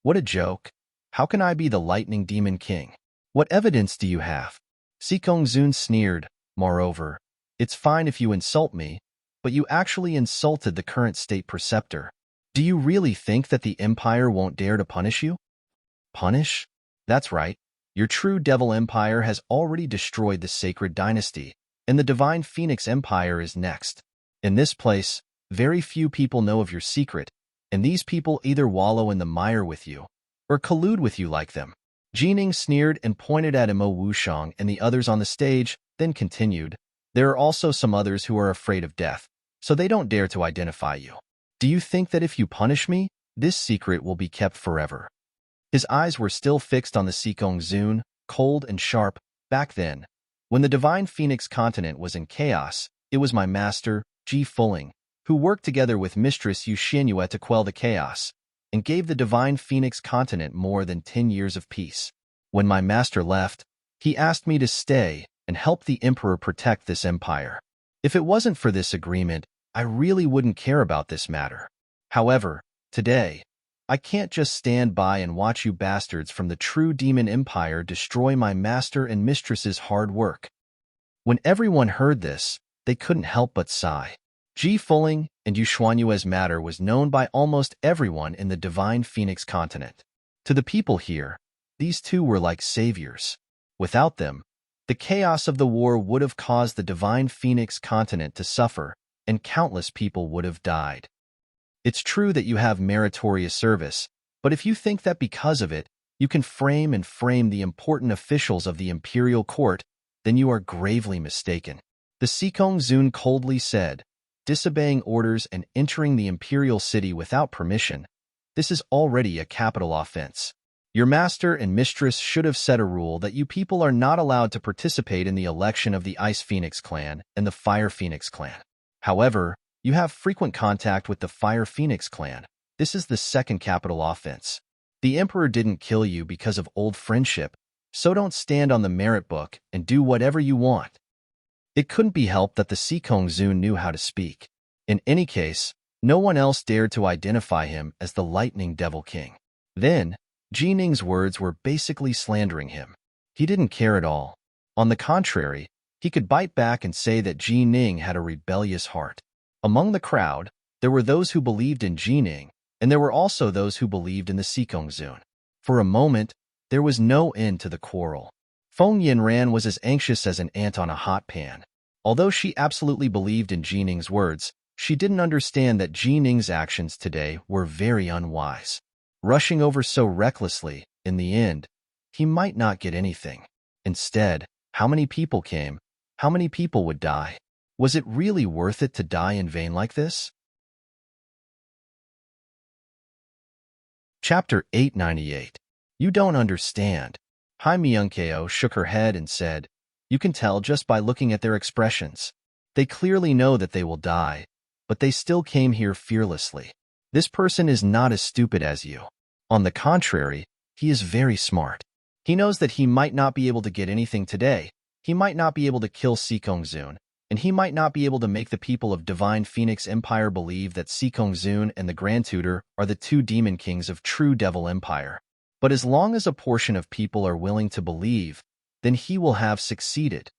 What a joke. How can I be the Lightning Demon King? What evidence do you have? Sikong Zun sneered. Moreover, it's fine if you insult me, but you actually insulted the current state preceptor. Do you really think that the empire won't dare to punish you? Punish? That's right. Your true devil empire has already destroyed the sacred dynasty, and the Divine Phoenix Empire is next. In this place, very few people know of your secret, and these people either wallow in the mire with you, or collude with you like them. Jining sneered and pointed at Imo Wushang and the others on the stage, then continued, there are also some others who are afraid of death, so they don't dare to identify you. Do you think that if you punish me, this secret will be kept forever? His eyes were still fixed on the Sikong Zun, cold and sharp. Back then, when the Divine Phoenix continent was in chaos, it was my master, Ji Fuling, who worked together with Mistress Yu Xinyue to quell the chaos, and gave the Divine Phoenix continent more than 10 years of peace. When my master left, he asked me to stay and help the Emperor protect this empire. If it wasn't for this agreement, I really wouldn't care about this matter. However, today, I can't just stand by and watch you bastards from the true demon empire destroy my master and mistress's hard work. When everyone heard this, they couldn't help but sigh. Ji Fuling and Yu Xuanyue's matter was known by almost everyone in the Divine Phoenix continent. To the people here, these two were like saviors. Without them, the chaos of the war would have caused the Divine Phoenix continent to suffer, and countless people would have died. It's true that you have meritorious service, but if you think that because of it, you can frame the important officials of the imperial court, then you are gravely mistaken. The Sikong Zun coldly said, disobeying orders and entering the imperial city without permission, this is already a capital offense. Your master and mistress should have set a rule that you people are not allowed to participate in the election of the Ice Phoenix clan and the Fire Phoenix clan. However, you have frequent contact with the Fire Phoenix clan. This is the second capital offense. The Emperor didn't kill you because of old friendship, so don't stand on the merit book and do whatever you want. It couldn't be helped that the Sikong Zun knew how to speak. In any case, no one else dared to identify him as the Lightning Devil King. Then, Ji Ning's words were basically slandering him. He didn't care at all. On the contrary, he could bite back and say that Ji Ning had a rebellious heart. Among the crowd, there were those who believed in Ji Ning, and there were also those who believed in the Sikong Zun. For a moment, there was no end to the quarrel. Feng Yinran was as anxious as an ant on a hot pan. Although she absolutely believed in Ji Ning's words, she didn't understand that Ji Ning's actions today were very unwise. Rushing over so recklessly, in the end, he might not get anything. Instead, how many people came? How many people would die? Was it really worth it to die in vain like this? Chapter 898. You don't understand. Hai Myunkeo shook her head and said, You can tell just by looking at their expressions. They clearly know that they will die, but they still came here fearlessly. This person is not as stupid as you. On the contrary, he is very smart. He knows that he might not be able to get anything today. He might not be able to kill Sikong Zun, and he might not be able to make the people of Divine Phoenix Empire believe that Sikong Zun and the Grand Tutor are the two demon kings of true Devil Empire. But as long as a portion of people are willing to believe, then he will have succeeded.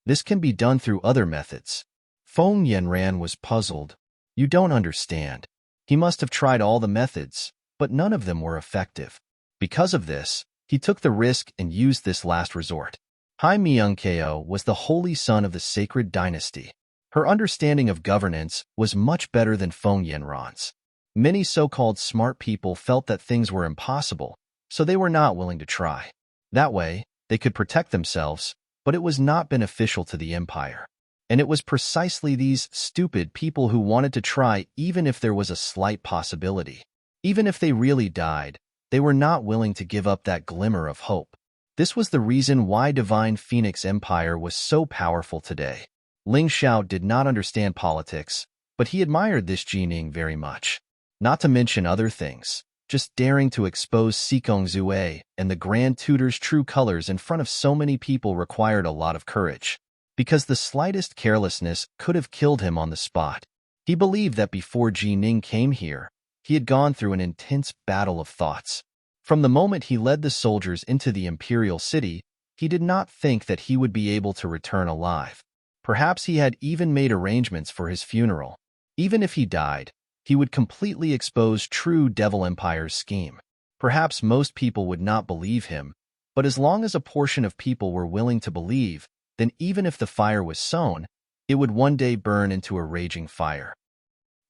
This can be done through other methods. Feng Yanran was puzzled. You don't understand. He must have tried all the methods, but none of them were effective. Because of this, he took the risk and used this last resort. Hai Myunkeo was the holy son of the sacred dynasty. Her understanding of governance was much better than Feng Yanran's. Many so-called smart people felt that things were impossible, so they were not willing to try. That way, they could protect themselves, but it was not beneficial to the empire. And it was precisely these stupid people who wanted to try even if there was a slight possibility. Even if they really died, they were not willing to give up that glimmer of hope. This was the reason why Divine Phoenix Empire was so powerful today. Ling Xiao did not understand politics, but he admired this Ji Ning very much. Not to mention other things. Just daring to expose Sikong Zue and the Grand Tutor's true colors in front of so many people required a lot of courage, because the slightest carelessness could have killed him on the spot. He believed that before Ji Ning came here, he had gone through an intense battle of thoughts. From the moment he led the soldiers into the imperial city, he did not think that he would be able to return alive. Perhaps he had even made arrangements for his funeral. Even if he died, he would completely expose true Devil Empire's scheme. Perhaps most people would not believe him, but as long as a portion of people were willing to believe, then even if the fire was sown, it would one day burn into a raging fire.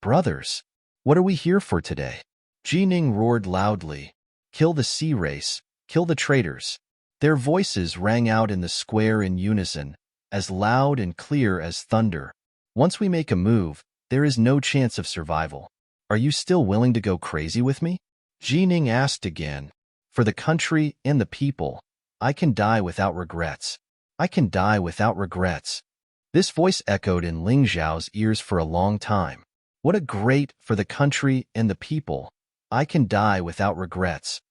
Brothers, what are we here for today? Ji Ning roared loudly. Kill the sea race, kill the traitors. Their voices rang out in the square in unison, as loud and clear as thunder. Once we make a move, there is no chance of survival. Are you still willing to go crazy with me? Ji Ning asked again. For the country and the people, I can die without regrets. I can die without regrets. This voice echoed in Ling Xiao's ears for a long time. What a great for the country and the people. I can die without regrets.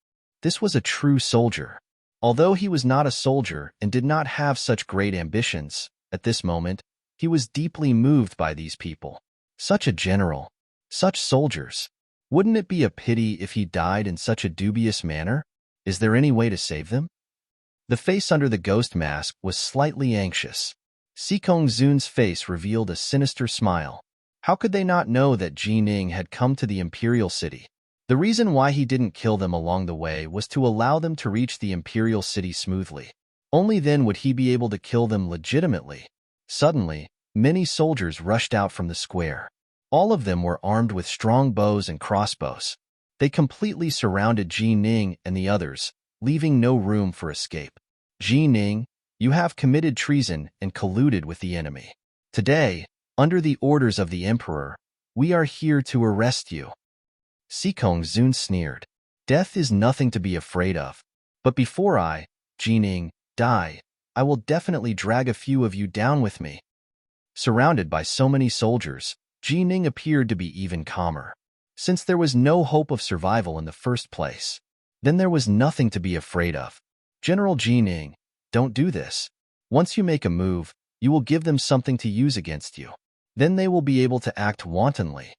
This was a true soldier. Although he was not a soldier and did not have such great ambitions, at this moment, he was deeply moved by these people. Such a general. Such soldiers. Wouldn't it be a pity if he died in such a dubious manner? Is there any way to save them? The face under the ghost mask was slightly anxious. Sikong Zun's face revealed a sinister smile. How could they not know that Ji Ning had come to the imperial city? The reason why he didn't kill them along the way was to allow them to reach the imperial city smoothly. Only then would he be able to kill them legitimately. Suddenly, many soldiers rushed out from the square. All of them were armed with strong bows and crossbows. They completely surrounded Ji Ning and the others, leaving no room for escape. Ji Ning, you have committed treason and colluded with the enemy. Today, under the orders of the Emperor, we are here to arrest you. Sikong Zun sneered. Death is nothing to be afraid of. But before I, Ji Ning, die, I will definitely drag a few of you down with me. Surrounded by so many soldiers, Ji Ning appeared to be even calmer. Since there was no hope of survival in the first place, then there was nothing to be afraid of. General Ji Ning, don't do this. Once you make a move, you will give them something to use against you. Then they will be able to act wantonly.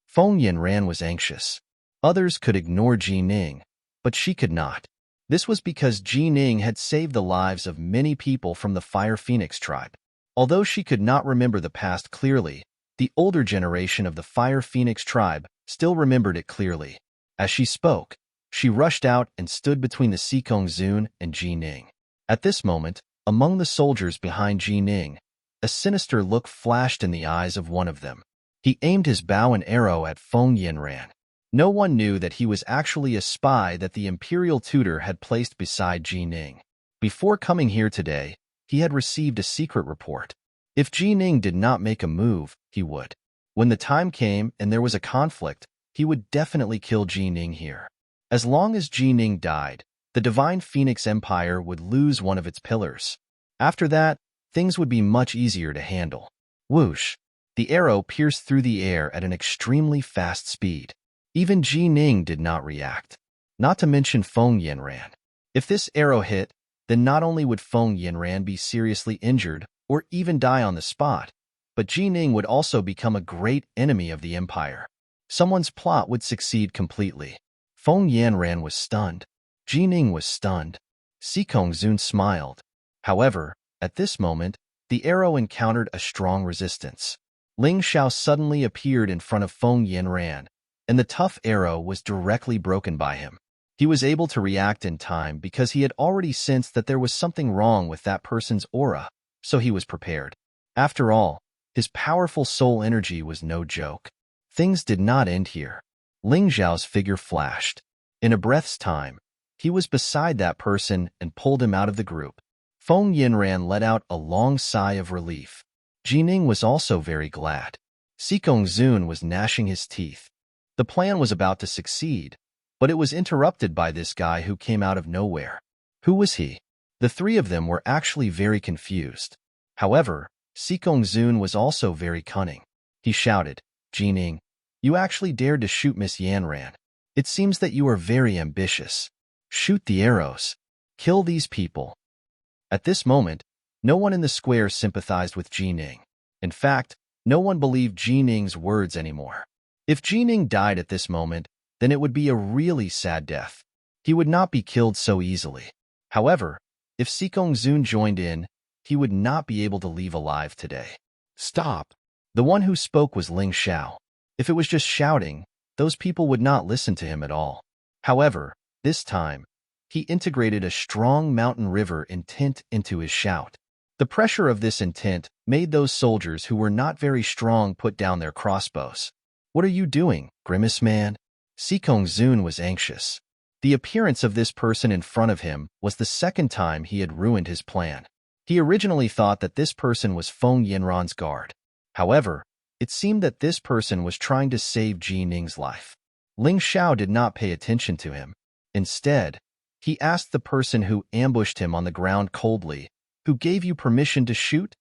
Feng Yanran was anxious. Others could ignore Ji Ning, but she could not. This was because Ji Ning had saved the lives of many people from the Fire Phoenix tribe. Although she could not remember the past clearly, the older generation of the Fire Phoenix tribe still remembered it clearly. As she spoke, she rushed out and stood between the Sikong Zun and Ji Ning. At this moment, among the soldiers behind Ji Ning, a sinister look flashed in the eyes of one of them. He aimed his bow and arrow at Feng Yanran. No one knew that he was actually a spy that the imperial tutor had placed beside Ji Ning. Before coming here today, he had received a secret report. If Ji Ning did not make a move, he would. When the time came and there was a conflict, he would definitely kill Ji Ning here. As long as Ji Ning died, the Divine Phoenix Empire would lose one of its pillars. After that, things would be much easier to handle. Whoosh! The arrow pierced through the air at an extremely fast speed. Even Ji Ning did not react. Not to mention Feng Yanran. If this arrow hit, then not only would Feng Yanran be seriously injured or even die on the spot, but Ji Ning would also become a great enemy of the Empire. Someone's plot would succeed completely. Feng Yanran was stunned. Ji Ning was stunned. Sikong Zun smiled. However, at this moment, the arrow encountered a strong resistance. Ling Xiao suddenly appeared in front of Feng Yanran, and the tough arrow was directly broken by him. He was able to react in time because he had already sensed that there was something wrong with that person's aura, so he was prepared. After all, his powerful soul energy was no joke. Things did not end here. Ling Xiao's figure flashed. In a breath's time, he was beside that person and pulled him out of the group. Feng Yanran let out a long sigh of relief. Ji Ning was also very glad. Sikong Zun was gnashing his teeth. The plan was about to succeed, but it was interrupted by this guy who came out of nowhere. Who was he? The three of them were actually very confused. However, Sikong Zun was also very cunning. He shouted, Ji Ning, you actually dared to shoot Miss Yanran. It seems that you are very ambitious. Shoot the arrows. Kill these people. At this moment, no one in the square sympathized with Ji Ning. In fact, no one believed Ji Ning's words anymore. If Ji Ning died at this moment, then it would be a really sad death. He would not be killed so easily. However, if Sikong Zun joined in, he would not be able to leave alive today. Stop! The one who spoke was Ling Xiao. If it was just shouting, those people would not listen to him at all. However, this time, he integrated a strong mountain river intent into his shout. The pressure of this intent made those soldiers who were not very strong put down their crossbows. What are you doing, Grimace Man? Sikong Zun was anxious. The appearance of this person in front of him was the second time he had ruined his plan. He originally thought that this person was Feng Yanran's guard. However, it seemed that this person was trying to save Ji Ning's life. Ling Xiao did not pay attention to him. Instead, he asked the person who ambushed him on the ground coldly, who gave you permission to shoot?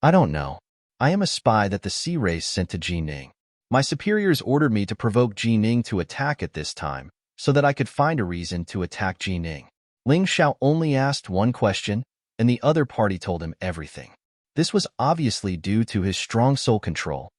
I don't know. I am a spy that the Sea Race sent to Ji Ning. My superiors ordered me to provoke Ji Ning to attack at this time, so that I could find a reason to attack Ji Ning. Ling Xiao only asked one question, and the other party told him everything. This was obviously due to his strong soul control.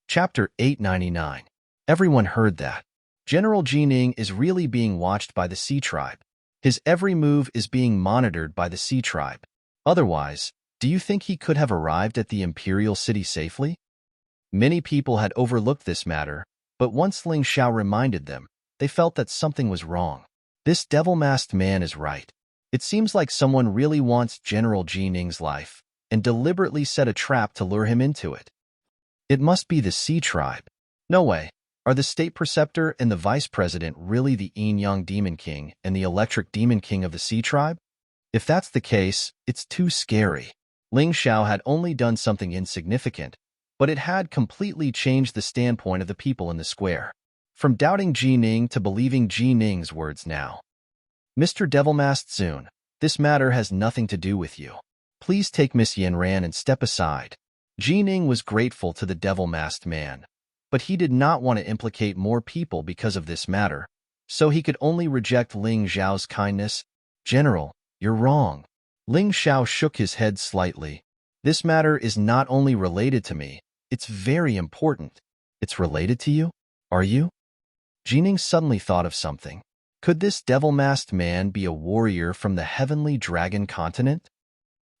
Chapter 899. Everyone heard that. General Ji Ning is really being watched by the Sea Tribe. His every move is being monitored by the Sea Tribe. Otherwise, do you think he could have arrived at the Imperial City safely? Many people had overlooked this matter, but once Ling Xiao reminded them, they felt that something was wrong. This devil-masked man is right. It seems like someone really wants General Ji Ning's life and deliberately set a trap to lure him into it. It must be the Sea Tribe. No way. Are the State Preceptor and the Vice President really the Yin-Yang Demon King and the Electric Demon King of the Sea Tribe? If that's the case, it's too scary. Ling Xiao had only done something insignificant, but it had completely changed the standpoint of the people in the square. From doubting Ji Ning to believing Ji Ning's words now. Mr. Devilmasked Zun, This matter has nothing to do with you. Please take Miss Yanran and step aside. Jining was grateful to the devil-masked man, but he did not want to implicate more people because of this matter, so he could only reject Ling Xiao's kindness. General, you're wrong. Ling Xiao shook his head slightly. This matter is not only related to me, it's very important. It's related to you? Are you? Jining suddenly thought of something. Could this devil-masked man be a warrior from the heavenly dragon continent?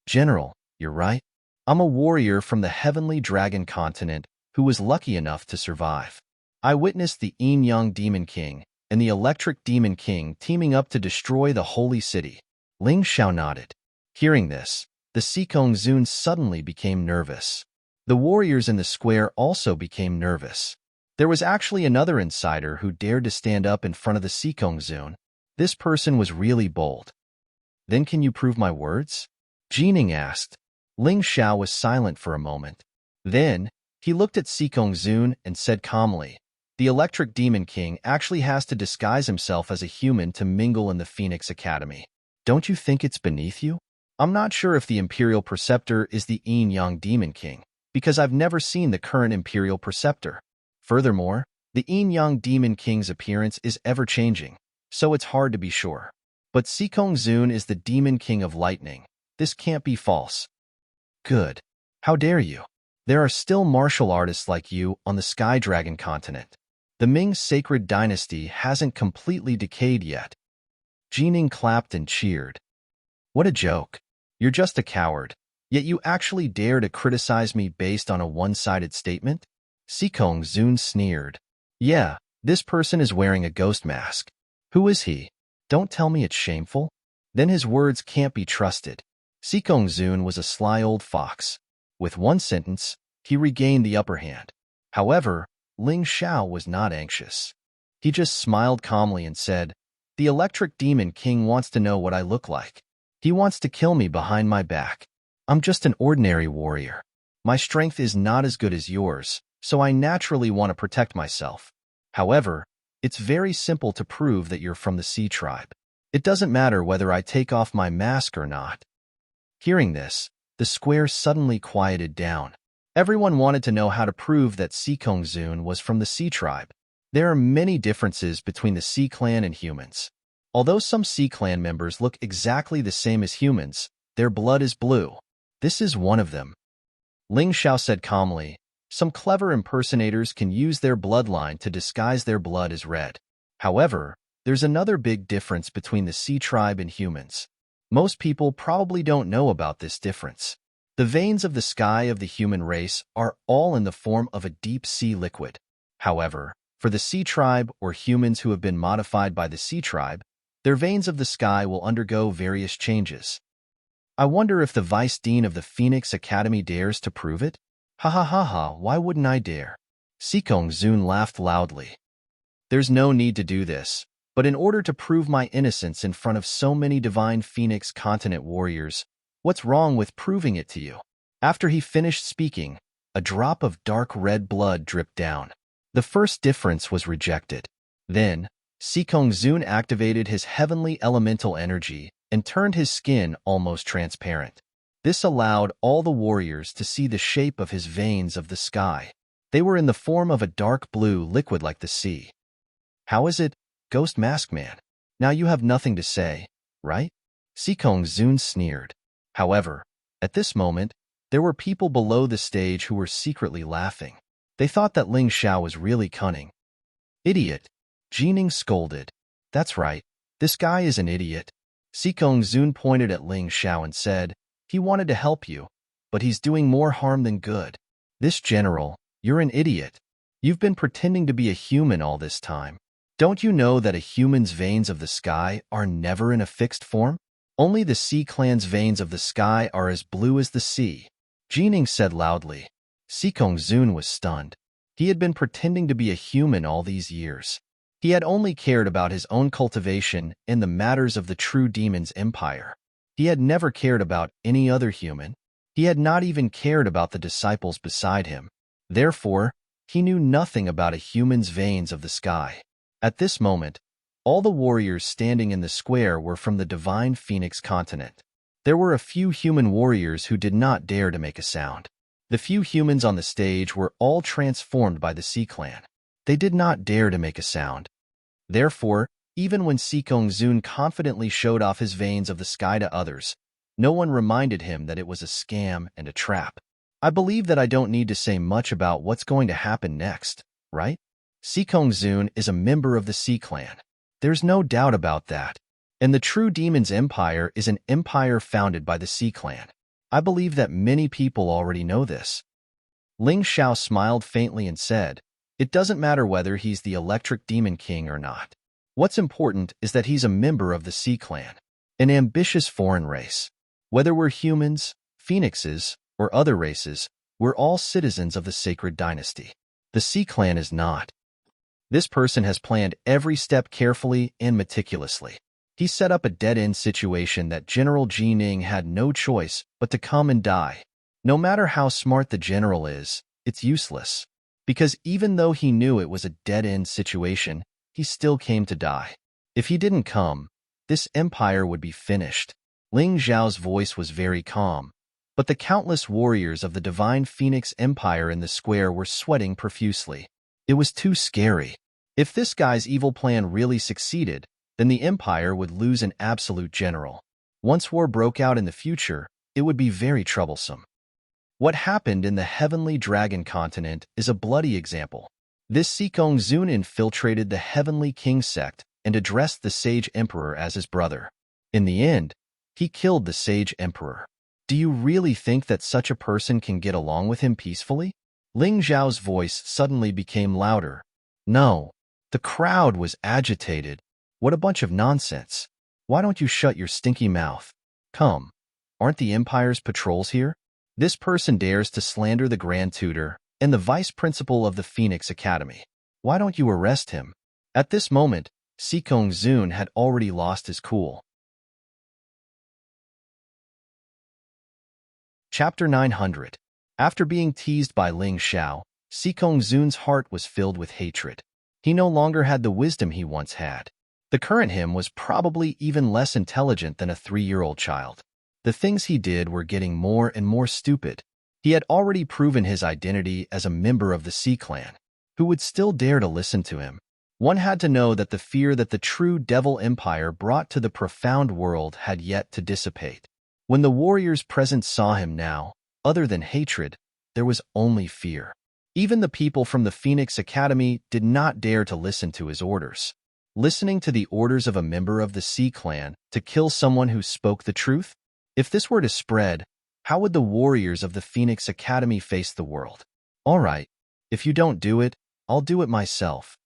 General, you're right. I'm a warrior from the heavenly dragon continent who was lucky enough to survive. I witnessed the Yin-Yang Demon King and the Electric Demon King teaming up to destroy the holy city. Ling Xiao nodded. Hearing this, the Sikong Zun suddenly became nervous. The warriors in the square also became nervous. There was actually another insider who dared to stand up in front of the Sikong Zun. This person was really bold. Then can you prove my words? Jining asked. Ling Xiao was silent for a moment. Then, he looked at Sikong Zun and said calmly, the Electric Demon King actually has to disguise himself as a human to mingle in the Phoenix Academy. Don't you think it's beneath you? I'm not sure if the Imperial Preceptor is the Yin-Yang Demon King, because I've never seen the current Imperial Preceptor. Furthermore, the Yin-Yang Demon King's appearance is ever-changing, so it's hard to be sure. But Sikong Zun is the Demon King of Lightning. This can't be false. Good. How dare you? There are still martial artists like you on the Sky Dragon continent. The Ming sacred dynasty hasn't completely decayed yet. Jining clapped and cheered. What a joke. You're just a coward, yet you actually dare to criticize me based on a one-sided statement? Sikong Zun sneered. Yeah, this person is wearing a ghost mask. Who is he? Don't tell me it's shameful. Then his words can't be trusted. Sikong Zun was a sly old fox. With one sentence, he regained the upper hand. However, Ling Xiao was not anxious. He just smiled calmly and said, the Electric Demon King wants to know what I look like. He wants to kill me behind my back. I'm just an ordinary warrior. My strength is not as good as yours, so I naturally want to protect myself. However, it's very simple to prove that you're from the Sea Tribe. It doesn't matter whether I take off my mask or not. Hearing this, the square suddenly quieted down. Everyone wanted to know how to prove that Sikong Zun was from the Sea Tribe. There are many differences between the Sea Clan and humans. Although some Sea Clan members look exactly the same as humans, their blood is blue. This is one of them. Ling Xiao said calmly, some clever impersonators can use their bloodline to disguise their blood as red. However, there's another big difference between the Sea Tribe and humans. Most people probably don't know about this difference. The veins of the sky of the human race are all in the form of a deep sea liquid. However, for the Sea Tribe or humans who have been modified by the Sea Tribe, their veins of the sky will undergo various changes. I wonder if the Vice Dean of the Phoenix Academy dares to prove it? Ha ha ha ha, why wouldn't I dare? Sikong Zun laughed loudly. There's no need to do this, but in order to prove my innocence in front of so many divine Phoenix continent warriors, what's wrong with proving it to you? After he finished speaking, a drop of dark red blood dripped down. The first difference was rejected. Then, Sikong Zun activated his heavenly elemental energy and turned his skin almost transparent. This allowed all the warriors to see the shape of his veins of the sky. They were in the form of a dark blue liquid like the sea. How is it, Ghost Mask Man? Now you have nothing to say, right? Sikong Zun sneered. However, at this moment, there were people below the stage who were secretly laughing. They thought that Ling Xiao was really cunning. Idiot! Jining scolded. That's right, this guy is an idiot. Sikong Zun pointed at Ling Xiao and said, he wanted to help you, but he's doing more harm than good. This general, you're an idiot. You've been pretending to be a human all this time. Don't you know that a human's veins of the sky are never in a fixed form? Only the Sea Clan's veins of the sky are as blue as the sea. Jining said loudly. Sikong Zun was stunned. He had been pretending to be a human all these years. He had only cared about his own cultivation and the matters of the true demon's empire. He had never cared about any other human. He had not even cared about the disciples beside him. Therefore, he knew nothing about a human's veins of the sky. At this moment, All the warriors standing in the square were from the divine Phoenix continent. There were a few human warriors who did not dare to make a sound. The few humans on the stage were all transformed by the Sea Clan. They did not dare to make a sound. Therefore, even when Zun confidently showed off his veins of the sky to others, no one reminded him that it was a scam and a trap. I believe that I don't need to say much about what's going to happen next, right? Zun is a member of the Sea Clan. There's no doubt about that. And the True Demon's Empire is an empire founded by the Sea Clan. I believe that many people already know this. Ling Xiao smiled faintly and said, "It doesn't matter whether he's the Electric Demon King or not. What's important is that he's a member of the Sea Clan, an ambitious foreign race. Whether we're humans, phoenixes, or other races, we're all citizens of the sacred dynasty. The Sea Clan is not. This person has planned every step carefully and meticulously. He set up a dead-end situation that General Ji Ning had no choice but to come and die. No matter how smart the general is, it's useless. Because even though he knew it was a dead-end situation, he still came to die. If he didn't come, this empire would be finished." Ling Zhao's voice was very calm, but the countless warriors of the Divine Phoenix Empire in the square were sweating profusely. It was too scary. If this guy's evil plan really succeeded, then the empire would lose an absolute general. Once war broke out in the future, it would be very troublesome. What happened in the Heavenly Dragon continent is a bloody example. This Zun infiltrated the Heavenly King sect and addressed the Sage Emperor as his brother. In the end, he killed the Sage Emperor. Do you really think that such a person can get along with him peacefully? Ling Zhao's voice suddenly became louder. No. The crowd was agitated. What a bunch of nonsense. Why don't you shut your stinky mouth? Come. Aren't the Empire's patrols here? This person dares to slander the Grand Tutor and the Vice Principal of the Phoenix Academy. Why don't you arrest him? At this moment, Zun had already lost his cool. Chapter 900. After being teased by Ling Xiao, Zun's heart was filled with hatred. He no longer had the wisdom he once had. The current him was probably even less intelligent than a 3-year-old child. The things he did were getting more and more stupid. He had already proven his identity as a member of the Sea Clan. Who would still dare to listen to him? One had to know that the fear that the true Devil Empire brought to the profound world had yet to dissipate. When the warriors present saw him now, other than hatred, there was only fear. Even the people from the Phoenix Academy did not dare to listen to his orders. Listening to the orders of a member of the Sea Clan to kill someone who spoke the truth? If this were to spread, how would the warriors of the Phoenix Academy face the world? All right, if you don't do it, I'll do it myself.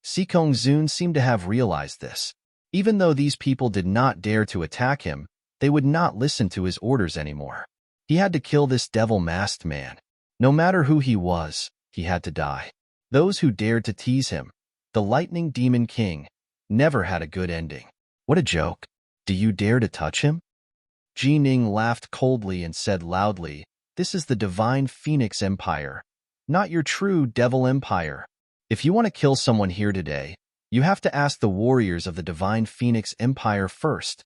Zun seemed to have realized this. Even though these people did not dare to attack him, they would not listen to his orders anymore. He had to kill this devil-masked man. No matter who he was, he had to die. Those who dared to tease him, the Lightning Demon King, never had a good ending. What a joke. Do you dare to touch him? Ji Ning laughed coldly and said loudly, "This is the Divine Phoenix Empire, not your true Devil Empire. If you want to kill someone here today, you have to ask the warriors of the Divine Phoenix Empire first."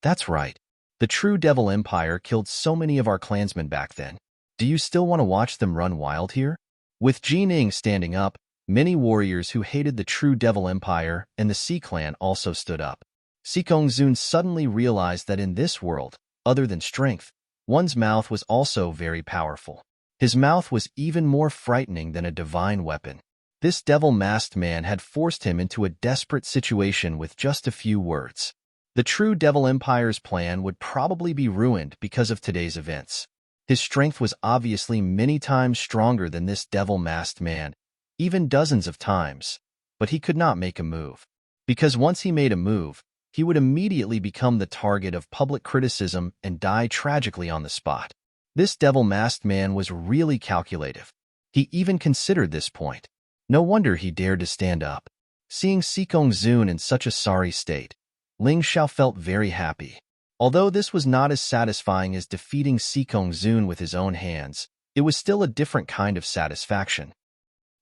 That's right. The true Devil Empire killed so many of our clansmen back then. Do you still want to watch them run wild here? With Ji Ning standing up, many warriors who hated the true Devil Empire and the Sea Clan also stood up. Zun suddenly realized that in this world, other than strength, one's mouth was also very powerful. His mouth was even more frightening than a divine weapon. This devil-masked man had forced him into a desperate situation with just a few words. The true Devil Empire's plan would probably be ruined because of today's events. His strength was obviously many times stronger than this devil-masked man, even dozens of times, but he could not make a move. Because once he made a move, he would immediately become the target of public criticism and die tragically on the spot. This devil-masked man was really calculative. He even considered this point. No wonder he dared to stand up. Seeing Zun in such a sorry state, Ling Xiao felt very happy. Although this was not as satisfying as defeating Zun with his own hands, it was still a different kind of satisfaction.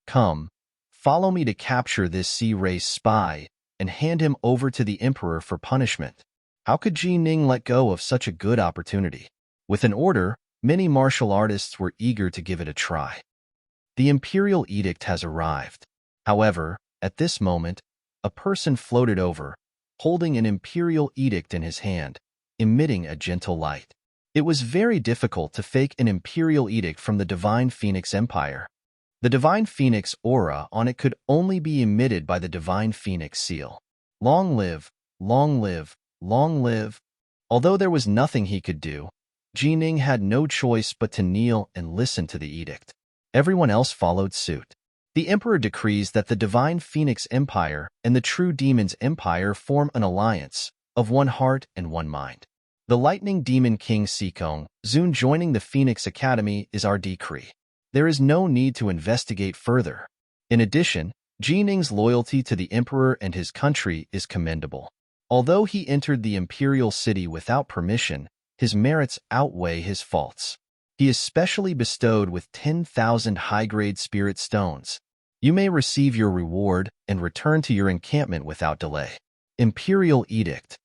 Come, follow me to capture this sea race spy and hand him over to the emperor for punishment. How could Ji Ning let go of such a good opportunity? With an order, many martial artists were eager to give it a try. The imperial edict has arrived. However, at this moment, a person floated over, holding an imperial edict in his hand, emitting a gentle light. It was very difficult to fake an imperial edict from the Divine Phoenix Empire. The Divine Phoenix aura on it could only be emitted by the Divine Phoenix seal. Long live, long live, long live. Although there was nothing he could do, Ji Ning had no choice but to kneel and listen to the edict. Everyone else followed suit. The emperor decrees that the Divine Phoenix Empire and the True Demon's Empire form an alliance of one heart and one mind. The Lightning Demon King Sikong Zun joining the Phoenix Academy is our decree. There is no need to investigate further. In addition, Ji Ning's loyalty to the emperor and his country is commendable. Although he entered the imperial city without permission, his merits outweigh his faults. He is specially bestowed with 10,000 high-grade spirit stones. You may receive your reward and return to your encampment without delay. Imperial Edict.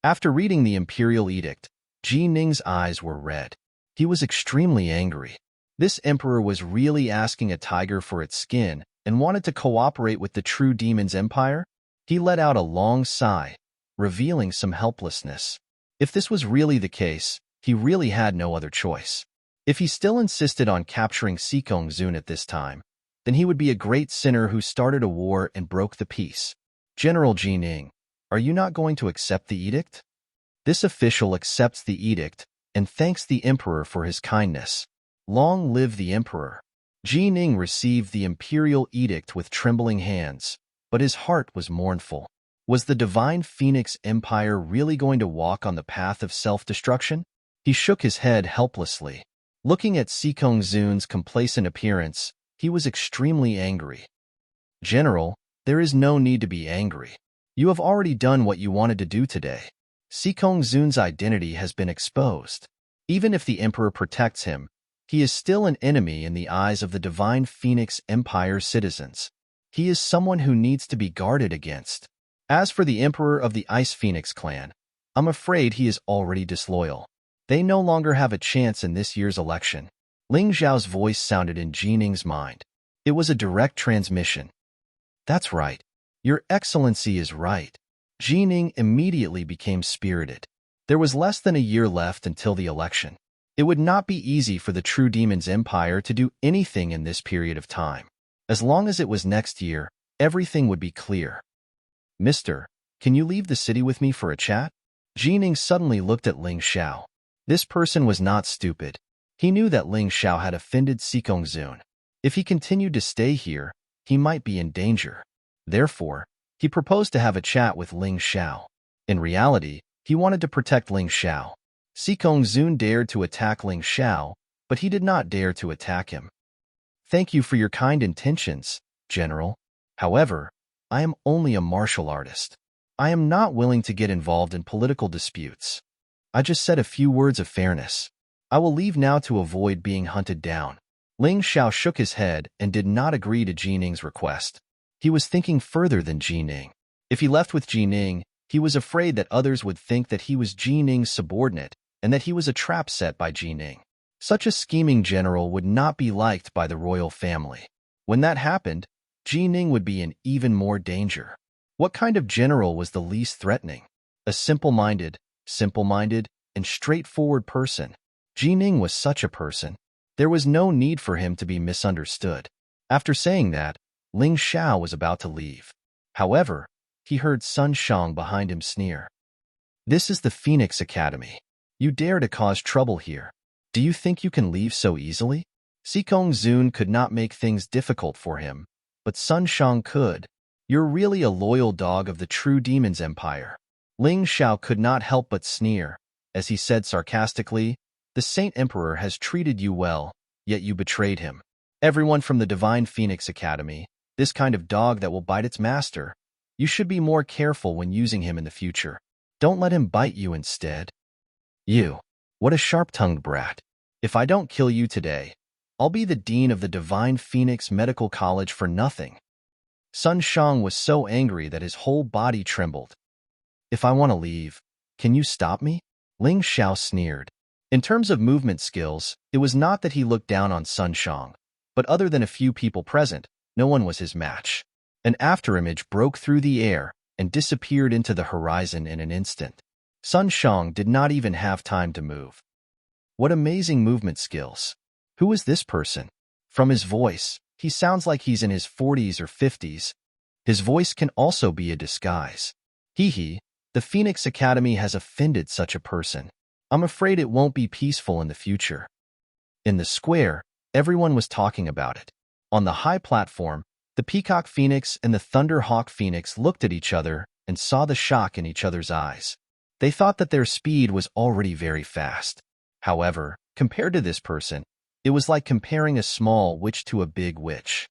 After reading the Imperial Edict, Ji Ning's eyes were red. He was extremely angry. This emperor was really asking a tiger for its skin and wanted to cooperate with the True Demon's Empire? He let out a long sigh, revealing some helplessness. If this was really the case, he really had no other choice. If he still insisted on capturing Sikong Zun at this time, then he would be a great sinner who started a war and broke the peace. General Ji Ning, are you not going to accept the edict? This official accepts the edict and thanks the emperor for his kindness. Long live the emperor. Ji Ning received the imperial edict with trembling hands, but his heart was mournful. Was the Divine Phoenix Empire really going to walk on the path of self-destruction? He shook his head helplessly. Looking at Sikong Zun's complacent appearance, he was extremely angry. General, there is no need to be angry. You have already done what you wanted to do today. Sikong Zun's identity has been exposed. Even if the emperor protects him, he is still an enemy in the eyes of the Divine Phoenix Empire citizens. He is someone who needs to be guarded against. As for the emperor of the Ice Phoenix clan, I'm afraid he is already disloyal. They no longer have a chance in this year's election. Ling Zhao's voice sounded in Ji Ning's mind. It was a direct transmission. That's right. Your Excellency is right. Ji Ning immediately became spirited. There was less than a year left until the election. It would not be easy for the True Demon's Empire to do anything in this period of time. As long as it was next year, everything would be clear. Mister, can you leave the city with me for a chat? Ji Ning suddenly looked at Ling Xiao. This person was not stupid. He knew that Ling Xiao had offended Sikong Zun. If he continued to stay here, he might be in danger. Therefore, he proposed to have a chat with Ling Xiao. In reality, he wanted to protect Ling Xiao. Sikong Zun dared to attack Ling Xiao, but he did not dare to attack him. Thank you for your kind intentions, General. However, I am only a martial artist. I am not willing to get involved in political disputes. I just said a few words of fairness. I will leave now to avoid being hunted down. Ling Xiao shook his head and did not agree to Ji Ning's request. He was thinking further than Ji Ning. If he left with Ji Ning, he was afraid that others would think that he was Ji Ning's subordinate and that he was a trap set by Ji Ning. Such a scheming general would not be liked by the royal family. When that happened, Ji Ning would be in even more danger. What kind of general was the least threatening? A simple-minded, and straightforward person. Ji Ning was such a person. There was no need for him to be misunderstood. After saying that, Ling Xiao was about to leave. However, he heard Sun Shang behind him sneer. This is the Phoenix Academy. You dare to cause trouble here. Do you think you can leave so easily? Sikong Zun could not make things difficult for him, but Sun Shang could. You're really a loyal dog of the True Demon's Empire. Ling Xiao could not help but sneer, as he said sarcastically, the Saint Emperor has treated you well, yet you betrayed him. Everyone from the Divine Phoenix Academy, this kind of dog that will bite its master, you should be more careful when using him in the future. Don't let him bite you instead. You, what a sharp-tongued brat. If I don't kill you today, I'll be the dean of the Divine Phoenix Medical College for nothing. Sun Shang was so angry that his whole body trembled. If I want to leave, can you stop me? Ling Xiao sneered. In terms of movement skills, it was not that he looked down on Sun Shang, but other than a few people present, no one was his match. An afterimage broke through the air and disappeared into the horizon in an instant. Sun Shang did not even have time to move. What amazing movement skills. Who is this person? From his voice, he sounds like he's in his 40s or 50s. His voice can also be a disguise. The Phoenix Academy has offended such a person. I'm afraid it won't be peaceful in the future. In the square, everyone was talking about it. On the high platform, the Peacock Phoenix and the Thunder Hawk Phoenix looked at each other and saw the shock in each other's eyes. They thought that their speed was already very fast. However, compared to this person, it was like comparing a small witch to a big witch.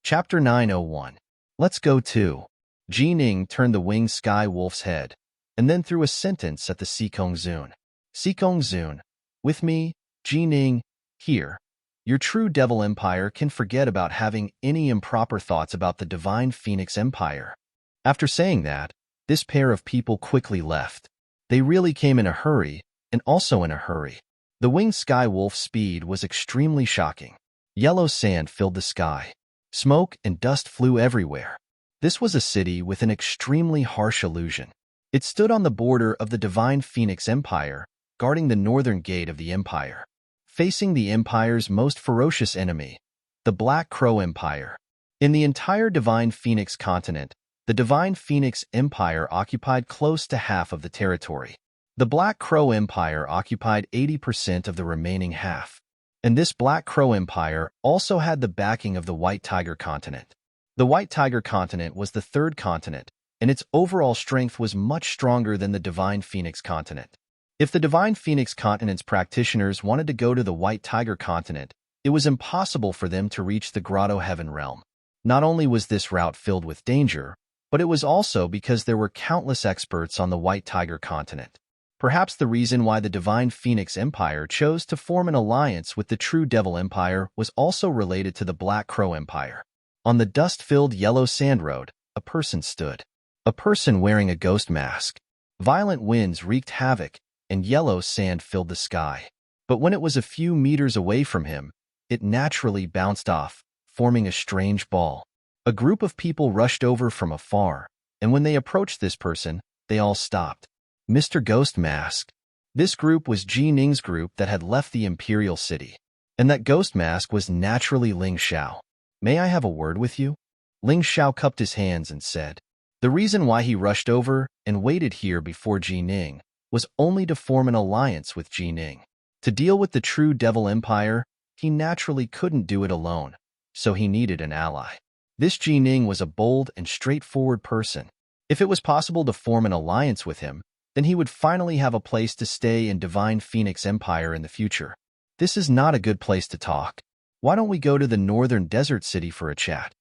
Chapter 901. Let's go too. Ji Ning turned the winged sky wolf's head, and then threw a sentence at the Sikong Zun. Sikong Zun, with me, Ji Ning, here. Your true devil empire can forget about having any improper thoughts about the divine Phoenix Empire. After saying that, this pair of people quickly left. They really came in a hurry, and also in a hurry. The winged sky wolf's speed was extremely shocking. Yellow sand filled the sky. Smoke and dust flew everywhere. This was a city with an extremely harsh illusion. It stood on the border of the divine Phoenix Empire, guarding the northern gate of the empire. Facing the empire's most ferocious enemy, the Black Crow Empire. In the entire divine Phoenix continent, the divine Phoenix Empire occupied close to half of the territory. The Black Crow Empire occupied 80% of the remaining half. And this Black Crow Empire also had the backing of the White Tiger continent. The White Tiger continent was the third continent, and its overall strength was much stronger than the divine Phoenix continent. If the divine Phoenix continent's practitioners wanted to go to the White Tiger continent, it was impossible for them to reach the Grotto Heaven realm. Not only was this route filled with danger, but it was also because there were countless experts on the White Tiger continent. Perhaps the reason why the divine Phoenix Empire chose to form an alliance with the True Devil Empire was also related to the Black Crow Empire. On the dust-filled yellow sand road, a person stood. A person wearing a ghost mask. Violent winds wreaked havoc, and yellow sand filled the sky. But when it was a few meters away from him, it naturally bounced off, forming a strange ball. A group of people rushed over from afar, and when they approached this person, they all stopped. Mr. Ghost Mask. This group was Ji Ning's group that had left the Imperial City. And that ghost mask was naturally Ling Xiao. May I have a word with you? Ling Xiao cupped his hands and said. The reason why he rushed over and waited here before Ji Ning was only to form an alliance with Ji Ning. To deal with the True Devil Empire, he naturally couldn't do it alone, so he needed an ally. This Ji Ning was a bold and straightforward person. If it was possible to form an alliance with him, then he would finally have a place to stay in Divine Phoenix Empire in the future. This is not a good place to talk. Why don't we go to the northern desert city for a chat?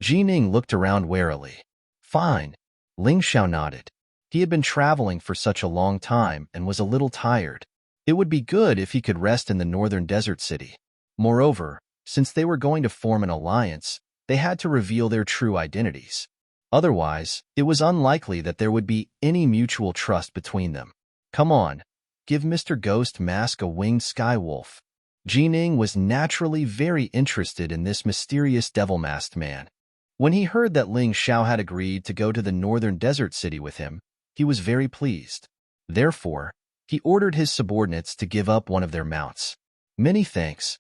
Ji Ning looked around warily. Fine. Ling Xiao nodded. He had been traveling for such a long time and was a little tired. It would be good if he could rest in the northern desert city. Moreover, since they were going to form an alliance, they had to reveal their true identities. Otherwise, it was unlikely that there would be any mutual trust between them. Come on, give Mr. Ghost Mask a winged sky wolf. Ji Ning was naturally very interested in this mysterious devil-masked man. When he heard that Ling Xiao had agreed to go to the northern desert city with him, he was very pleased. Therefore, he ordered his subordinates to give up one of their mounts. Many thanks.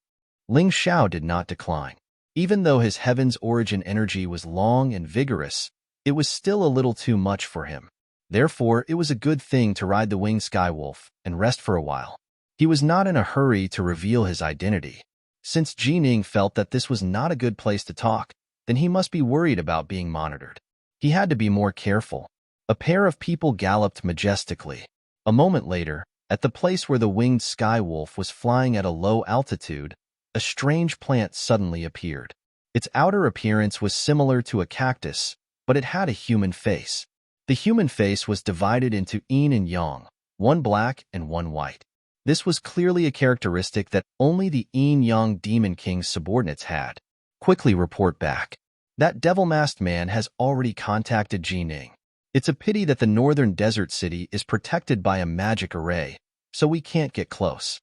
Ling Xiao did not decline. Even though his heaven's origin energy was long and vigorous, it was still a little too much for him. Therefore, it was a good thing to ride the winged skywolf and rest for a while. He was not in a hurry to reveal his identity. Since Ji Ning felt that this was not a good place to talk, then he must be worried about being monitored. He had to be more careful. A pair of people galloped majestically. A moment later, at the place where the winged skywolf was flying at a low altitude, a strange plant suddenly appeared. Its outer appearance was similar to a cactus, but it had a human face. The human face was divided into yin and yang, one black and one white. This was clearly a characteristic that only the Yin-Yang Demon King's subordinates had. Quickly report back. That devil-masked man has already contacted Jining. It's a pity that the northern desert city is protected by a magic array, so we can't get close.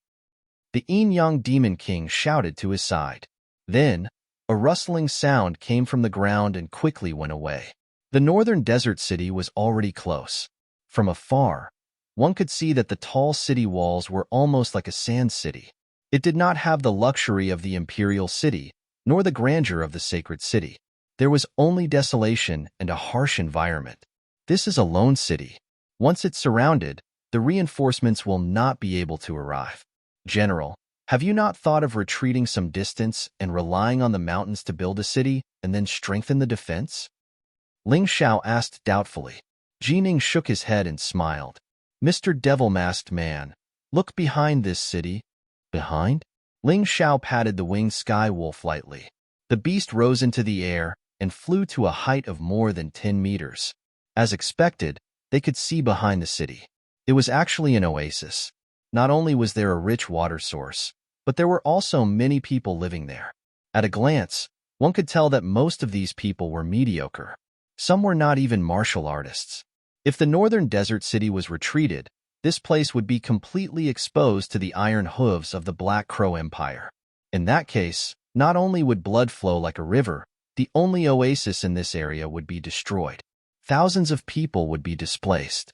The Yin-Yang Demon King shouted to his side. Then, a rustling sound came from the ground and quickly went away. The northern desert city was already close. From afar, one could see that the tall city walls were almost like a sand city. It did not have the luxury of the imperial city, nor the grandeur of the sacred city. There was only desolation and a harsh environment. This is a lone city. Once it's surrounded, the reinforcements will not be able to arrive. General, have you not thought of retreating some distance and relying on the mountains to build a city and then strengthen the defense? Ling Xiao asked doubtfully. Jining shook his head and smiled. Mr. Devil-Masked Man, look behind this city. Behind? Ling Xiao patted the winged sky wolf lightly. The beast rose into the air and flew to a height of more than 10 meters. As expected, they could see behind the city. It was actually an oasis. Not only was there a rich water source, but there were also many people living there. At a glance, one could tell that most of these people were mediocre. Some were not even martial artists. If the northern desert city was retreated, this place would be completely exposed to the iron hooves of the Black Crow Empire. In that case, not only would blood flow like a river, the only oasis in this area would be destroyed. Thousands of people would be displaced.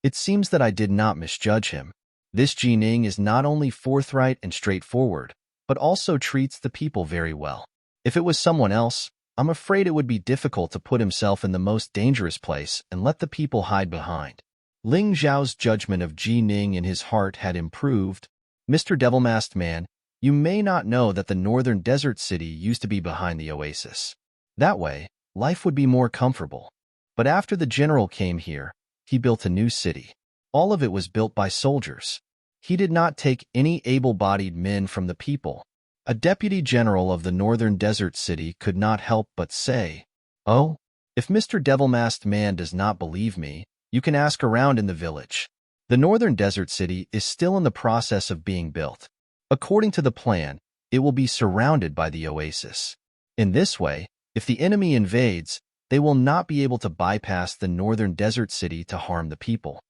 It seems that I did not misjudge him. This Jining is not only forthright and straightforward, but also treats the people very well. If it was someone else, I'm afraid it would be difficult to put himself in the most dangerous place and let the people hide behind. Ling Zhao's judgment of Jining in his heart had improved. Mr. Devil-Masked Man, you may not know that the northern desert city used to be behind the oasis. That way, life would be more comfortable. But after the general came here, he built a new city. All of it was built by soldiers. He did not take any able-bodied men from the people. A deputy general of the northern desert city could not help but say, "Oh, if Mr. Devil-Masked Man does not believe me, you can ask around in the village. The northern desert city is still in the process of being built. According to the plan, it will be surrounded by the oasis. In this way, if the enemy invades, they will not be able to bypass the northern desert city to harm the people."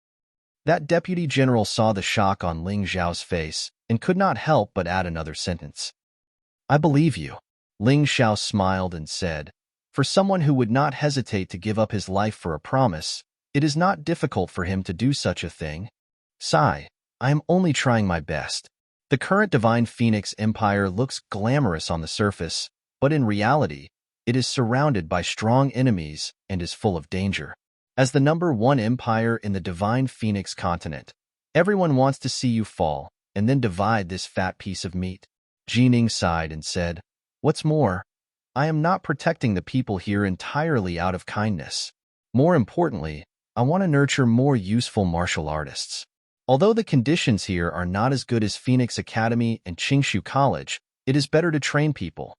That deputy general saw the shock on Ling Zhao's face and could not help but add another sentence. "I believe you." Ling Xiao smiled and said, "For someone who would not hesitate to give up his life for a promise, it is not difficult for him to do such a thing. Sigh, I am only trying my best. The current Divine Phoenix Empire looks glamorous on the surface, but in reality, it is surrounded by strong enemies and is full of danger. As the #1 empire in the Divine Phoenix continent, everyone wants to see you fall and then divide this fat piece of meat." Jining sighed and said, "What's more, I am not protecting the people here entirely out of kindness. More importantly, I want to nurture more useful martial artists. Although the conditions here are not as good as Phoenix Academy and Qingshu College, it is better to train people."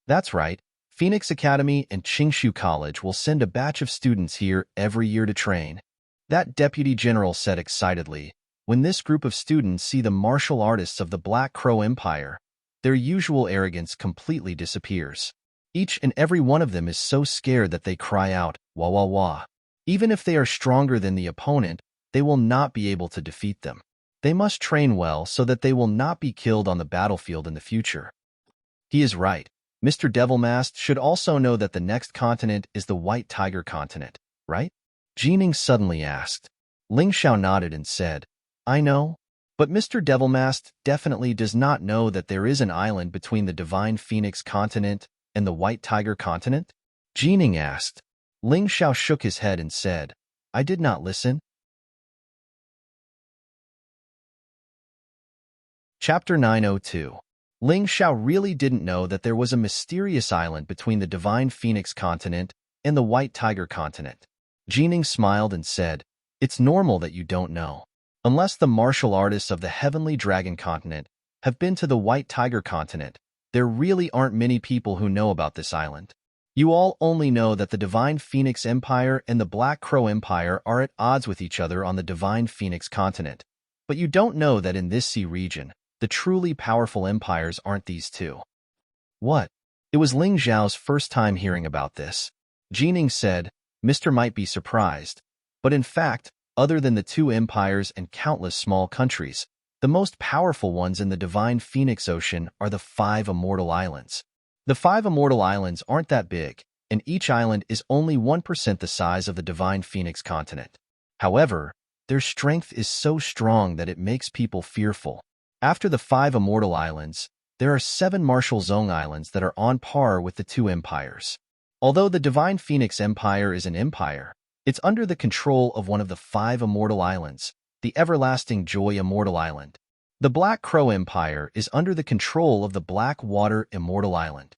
"That's right. Phoenix Academy and Qingshu College will send a batch of students here every year to train," that deputy general said excitedly. "When this group of students see the martial artists of the Black Crow Empire, their usual arrogance completely disappears. Each and every one of them is so scared that they cry out, 'Wah wah wah.' Even if they are stronger than the opponent, they will not be able to defeat them. They must train well so that they will not be killed on the battlefield in the future." He is right. Mr. Devilmasked should also know that the next continent is the White Tiger continent, right? Jining suddenly asked. Ling Xiao nodded and said, "I know. But Mr. Devilmasked definitely does not know that there is an island between the Divine Phoenix continent and the White Tiger continent?" Jining asked. Ling Xiao shook his head and said, "I did not listen." Chapter 902. Ling Xiao really didn't know that there was a mysterious island between the Divine Phoenix continent and the White Tiger continent. Jining smiled and said, "It's normal that you don't know. Unless the martial artists of the Heavenly Dragon continent have been to the White Tiger continent, there really aren't many people who know about this island. You all only know that the Divine Phoenix Empire and the Black Crow Empire are at odds with each other on the Divine Phoenix continent, But you don't know that in this sea region, the truly powerful empires aren't these two. What? It was Ling Zhao's first time hearing about this. Jining said, Mr. might be surprised, but in fact, other than the two empires and countless small countries, the most powerful ones in the Divine Phoenix Ocean are the 5 Immortal Islands. The 5 Immortal Islands aren't that big, and each island is only 1% the size of the Divine Phoenix continent. However, their strength is so strong that it makes people fearful. After the 5 Immortal Islands, there are 7 Martial Zone Islands that are on par with the two empires. Although the Divine Phoenix Empire is an empire, it's under the control of one of the 5 Immortal Islands, the Everlasting Joy Immortal Island. The Black Crow Empire is under the control of the Black Water Immortal Island.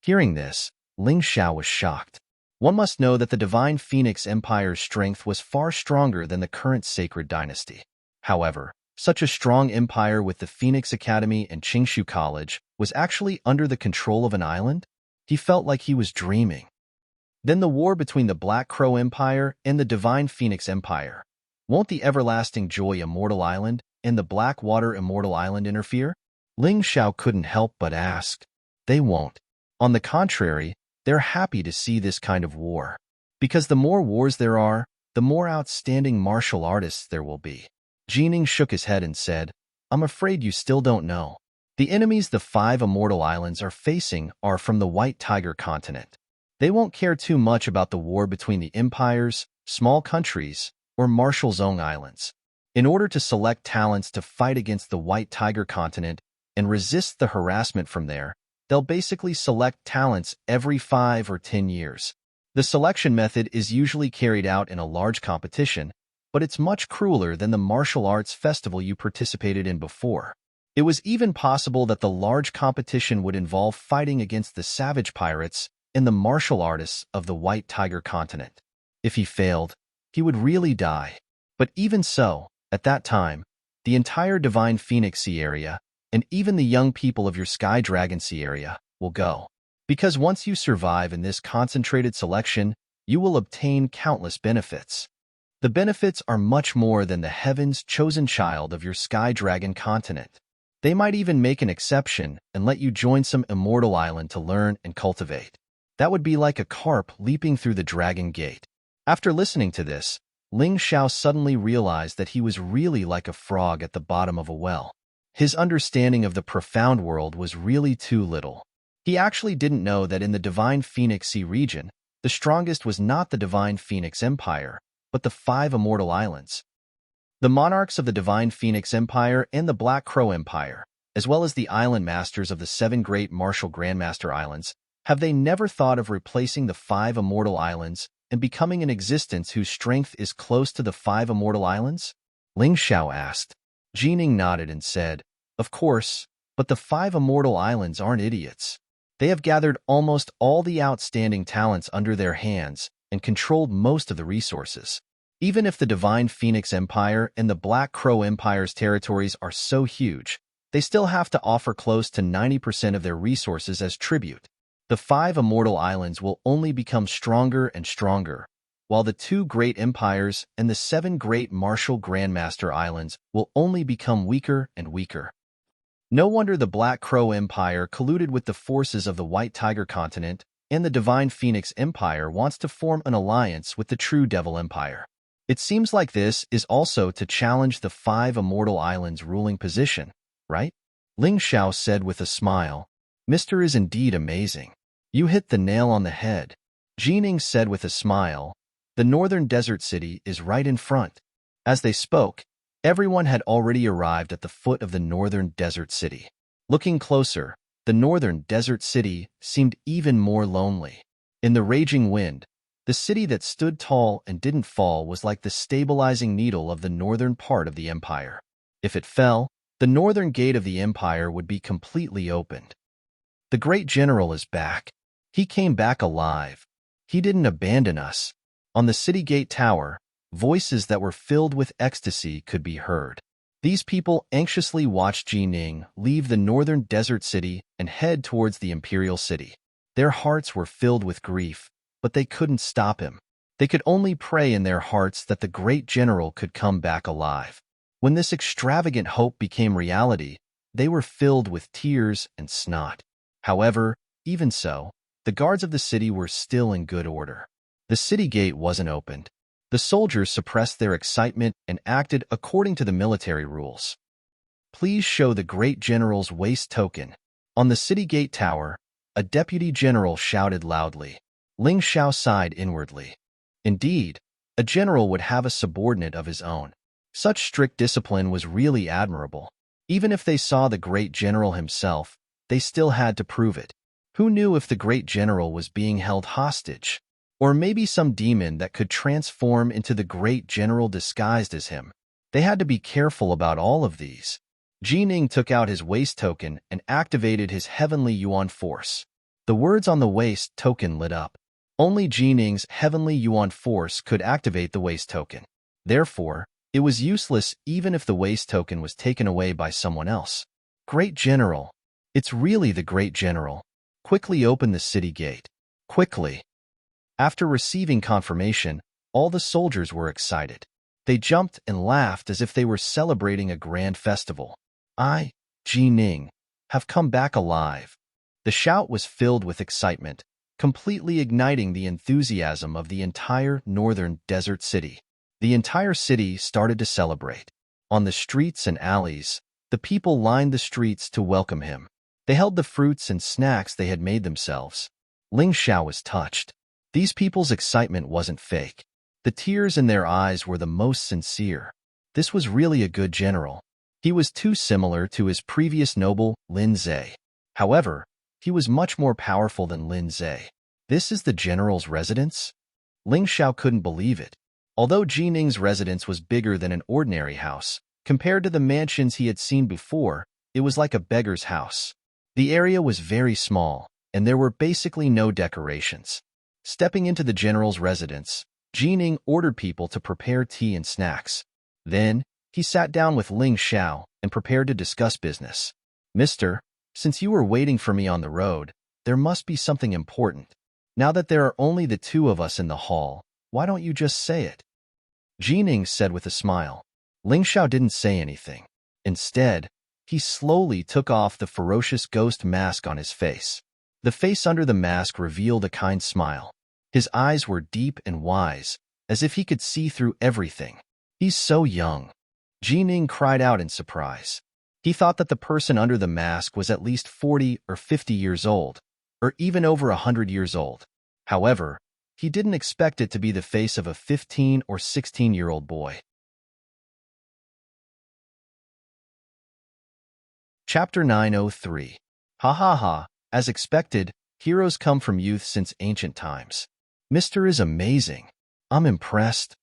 Hearing this, Ling Xiao was shocked. One must know that the Divine Phoenix Empire's strength was far stronger than the current Sacred Dynasty. However, such a strong empire with the Phoenix Academy and Qingshu College was actually under the control of an island? He felt like he was dreaming. Then the war between the Black Crow Empire and the Divine Phoenix Empire. Won't the Everlasting Joy Immortal Island and the Black Water Immortal Island interfere? Ling Xiao couldn't help but ask. They won't. On the contrary, they're happy to see this kind of war. Because the more wars there are, the more outstanding martial artists there will be. Jining shook his head and said, I'm afraid you still don't know. The enemies the 5 Immortal Islands are facing are from the White Tiger continent. They won't care too much about the war between the empires, small countries, or Martial Zone Islands. In order to select talents to fight against the White Tiger continent and resist the harassment from there, they'll basically select talents every 5 or 10 years. The selection method is usually carried out in a large competition, but it's much crueler than the martial arts festival you participated in before. It was even possible that the large competition would involve fighting against the savage pirates and the martial artists of the White Tiger continent. If he failed, he would really die. But even so, at that time, the entire Divine Phoenix Sea area, and even the young people of your Sky Dragon Sea area, will go. Because once you survive in this concentrated selection, you will obtain countless benefits. The benefits are much more than the heaven's chosen child of your Sky Dragon continent. They might even make an exception and let you join some immortal island to learn and cultivate. That would be like a carp leaping through the dragon gate. After listening to this, Ling Xiao suddenly realized that he was really like a frog at the bottom of a well. His understanding of the profound world was really too little. He actually didn't know that in the Divine Phoenix Sea region, the strongest was not the Divine Phoenix Empire, but the 5 Immortal Islands. The monarchs of the Divine Phoenix Empire and the Black Crow Empire, as well as the island masters of the 7 great martial Grandmaster Islands, have they never thought of replacing the 5 Immortal Islands and becoming an existence whose strength is close to the 5 Immortal Islands? Ling Xiao asked. Jining nodded and said, Of course, but the 5 Immortal Islands aren't idiots. They have gathered almost all the outstanding talents under their hands and controlled most of the resources. Even if the Divine Phoenix Empire and the Black Crow Empire's territories are so huge, they still have to offer close to 90% of their resources as tribute. The 5 Immortal Islands will only become stronger and stronger, while the 2 great empires and the 7 great martial Grandmaster Islands will only become weaker and weaker. No wonder the Black Crow Empire colluded with the forces of the White Tiger continent, and the Divine Phoenix Empire wants to form an alliance with the True Devil Empire. It seems like this is also to challenge the 5 Immortal Islands' ruling position, right? Ling Xiao said with a smile. Mr. is indeed amazing. You hit the nail on the head. Jining said with a smile. The northern desert city is right in front. As they spoke, everyone had already arrived at the foot of the northern desert city. Looking closer, the northern desert city seemed even more lonely. In the raging wind, the city that stood tall and didn't fall was like the stabilizing needle of the northern part of the empire. If it fell, the northern gate of the empire would be completely opened. The great general is back. He came back alive. He didn't abandon us. On the city gate tower, voices that were filled with ecstasy could be heard. These people anxiously watched Jining leave the northern desert city and head towards the imperial city. Their hearts were filled with grief, but they couldn't stop him. They could only pray in their hearts that the great general could come back alive. When this extravagant hope became reality, they were filled with tears and snot. However, even so, the guards of the city were still in good order. The city gate wasn't opened. The soldiers suppressed their excitement and acted according to the military rules. Please show the great general's waist token. On the city gate tower, a deputy general shouted loudly. Ling Xiao sighed inwardly. Indeed, a general would have a subordinate of his own. Such strict discipline was really admirable. Even if they saw the great general himself, they still had to prove it. Who knew if the great general was being held hostage? Or maybe some demon that could transform into the great general disguised as him. They had to be careful about all of these. Jining took out his waist token and activated his heavenly yuan force. The words on the waist token lit up. Only Jining's heavenly yuan force could activate the waist token. Therefore, it was useless even if the waist token was taken away by someone else. Great General. It's really the Great General. Quickly open the city gate. Quickly. After receiving confirmation, all the soldiers were excited. They jumped and laughed as if they were celebrating a grand festival. I, Jining, have come back alive. The shout was filled with excitement, completely igniting the enthusiasm of the entire northern desert city. The entire city started to celebrate. On the streets and alleys, the people lined the streets to welcome him. They held the fruits and snacks they had made themselves. Ling Xiao was touched. These people's excitement wasn't fake. The tears in their eyes were the most sincere. This was really a good general. He was too similar to his previous noble, Lin Zhe. However, he was much more powerful than Lin Zhe. This is the general's residence? Ling Xiao couldn't believe it. Although Jining's residence was bigger than an ordinary house, compared to the mansions he had seen before, it was like a beggar's house. The area was very small, and there were basically no decorations. Stepping into the general's residence, Jining ordered people to prepare tea and snacks. Then, he sat down with Ling Xiao and prepared to discuss business. Mister, since you were waiting for me on the road, there must be something important. Now that there are only the two of us in the hall, why don't you just say it? Jining said with a smile. Ling Xiao didn't say anything. Instead, he slowly took off the ferocious ghost mask on his face. The face under the mask revealed a kind smile. His eyes were deep and wise, as if he could see through everything. He's so young. Jining cried out in surprise. He thought that the person under the mask was at least 40 or 50 years old, or even over 100 years old. However, he didn't expect it to be the face of a 15 or 16-year-old boy. Chapter 903. Ha ha ha. As expected, heroes come from youth since ancient times. Mr. is amazing. I'm impressed.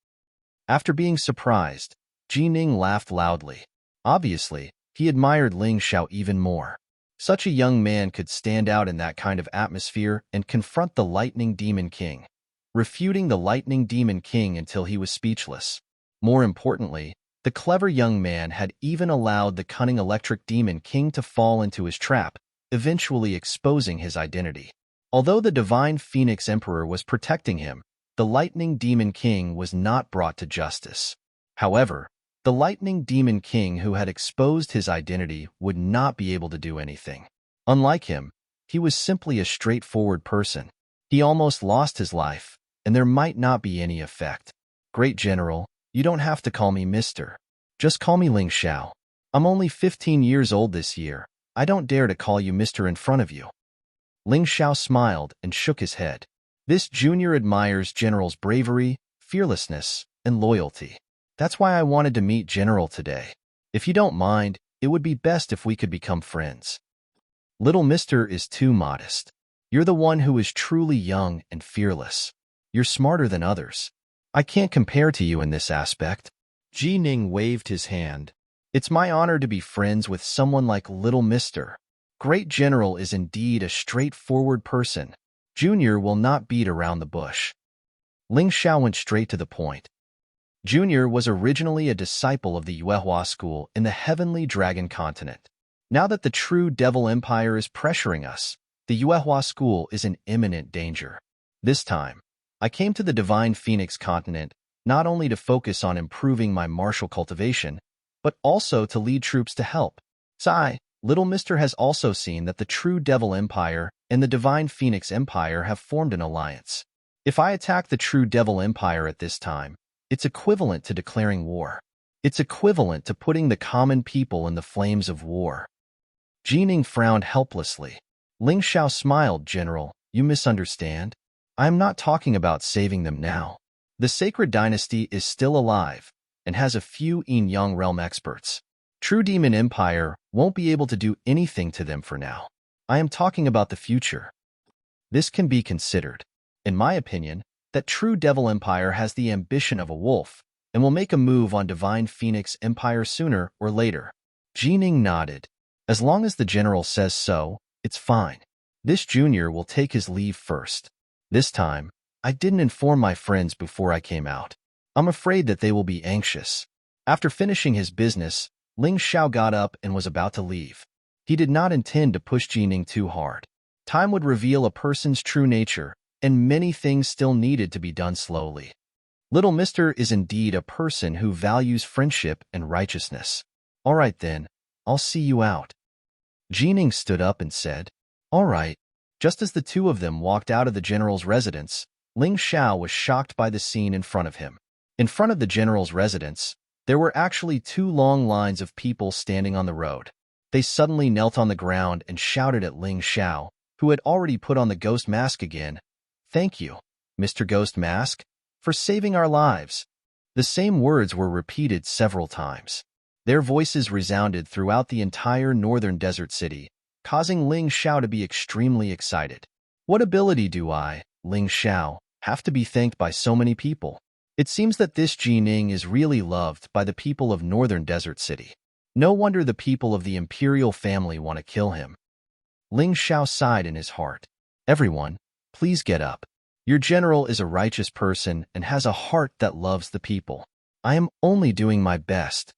After being surprised, Jining laughed loudly. Obviously, he admired Ling Xiao even more. Such a young man could stand out in that kind of atmosphere and confront the Lightning Demon King, refuting the Lightning Demon King until he was speechless. More importantly, the clever young man had even allowed the cunning Electric Demon King to fall into his trap, eventually exposing his identity. Although the Divine Phoenix Emperor was protecting him, the Lightning Demon King was not brought to justice. However, the Lightning Demon King who had exposed his identity would not be able to do anything. Unlike him, he was simply a straightforward person. He almost lost his life, and there might not be any effect. Great General, you don't have to call me Mister. Just call me Ling Xiao. I'm only 15 years old this year. I don't dare to call you Mister in front of you. Ling Xiao smiled and shook his head. This junior admires General's bravery, fearlessness, and loyalty. That's why I wanted to meet General today. If you don't mind, it would be best if we could become friends. Little Mister is too modest. You're the one who is truly young and fearless. You're smarter than others. I can't compare to you in this aspect. Jining waved his hand. It's my honor to be friends with someone like Little Mister. Great General is indeed a straightforward person. Junior will not beat around the bush. Ling Xiao went straight to the point. Junior was originally a disciple of the Yuehua school in the Heavenly Dragon Continent. Now that the true Devil Empire is pressuring us, the Yuehua school is in imminent danger. This time, I came to the Divine Phoenix Continent not only to focus on improving my martial cultivation, but also to lead troops to help. Sigh, Little Mister has also seen that the true Devil Empire and the Divine Phoenix Empire have formed an alliance. If I attack the true Devil Empire at this time, it's equivalent to declaring war. It's equivalent to putting the common people in the flames of war. Jining frowned helplessly. Ling Xiao smiled. General, you misunderstand. I am not talking about saving them now. The sacred dynasty is still alive and has a few Yin-Yang realm experts. True Demon Empire won't be able to do anything to them for now. I am talking about the future. This can be considered, in my opinion, that True Devil Empire has the ambition of a wolf and will make a move on Divine Phoenix Empire sooner or later. Jining nodded. As long as the general says so, it's fine. This junior will take his leave first. This time, I didn't inform my friends before I came out. I'm afraid that they will be anxious. After finishing his business, Ling Xiao got up and was about to leave. He did not intend to push Jining too hard. Time would reveal a person's true nature, and many things still needed to be done slowly. Little Mister is indeed a person who values friendship and righteousness. All right then, I'll see you out. Jining stood up and said, all right. Just as the two of them walked out of the general's residence, Ling Xiao was shocked by the scene in front of him. In front of the general's residence, there were actually 2 long lines of people standing on the road. They suddenly knelt on the ground and shouted at Ling Xiao, who had already put on the ghost mask again. Thank you, Mr. Ghost Mask, for saving our lives. The same words were repeated several times. Their voices resounded throughout the entire northern desert city, causing Ling Xiao to be extremely excited. What ability do I, Ling Xiao, have to be thanked by so many people? It seems that this Jining is really loved by the people of northern desert city. No wonder the people of the imperial family want to kill him. Ling Xiao sighed in his heart. Everyone, please get up. Your general is a righteous person and has a heart that loves the people. I am only doing my best.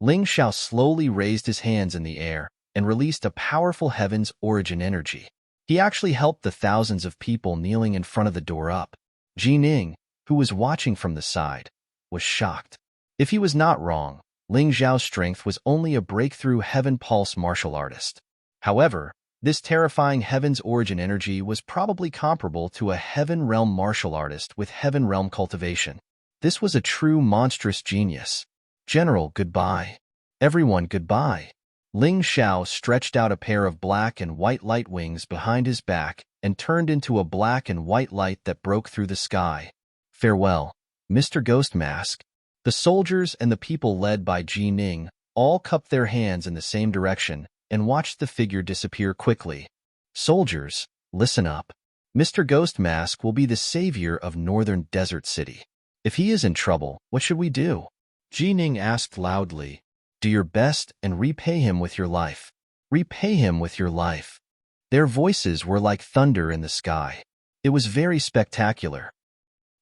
Ling Xiao slowly raised his hands in the air and released a powerful heaven's origin energy. He actually helped the thousands of people kneeling in front of the door up. Jining, who was watching from the side, was shocked. If he was not wrong, Ling Xiao's strength was only a breakthrough heaven pulse martial artist. However, this terrifying heaven's origin energy was probably comparable to a heaven realm martial artist with heaven realm cultivation. This was a true monstrous genius. General, goodbye. Everyone, goodbye. Ling Xiao stretched out a pair of black and white light wings behind his back and turned into a black and white light that broke through the sky. Farewell, Mr. Ghost Mask. The soldiers and the people led by Jining all cupped their hands in the same direction and watched the figure disappear quickly. Soldiers, listen up. Mr. Ghost Mask will be the savior of Northern Desert City. If he is in trouble, what should we do? Jining asked loudly. Do your best and repay him with your life. Repay him with your life. Their voices were like thunder in the sky. It was very spectacular.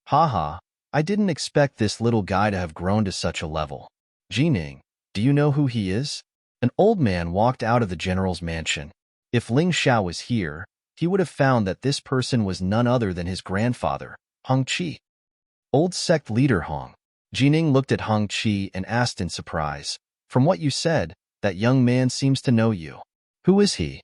Haha, I didn't expect this little guy to have grown to such a level. Jining, do you know who he is? An old man walked out of the general's mansion. If Ling Xiao was here, he would have found that this person was none other than his grandfather, Hong Qi. Old sect leader Hong. Jining looked at Hong Qi and asked in surprise, from what you said, that young man seems to know you. Who is he?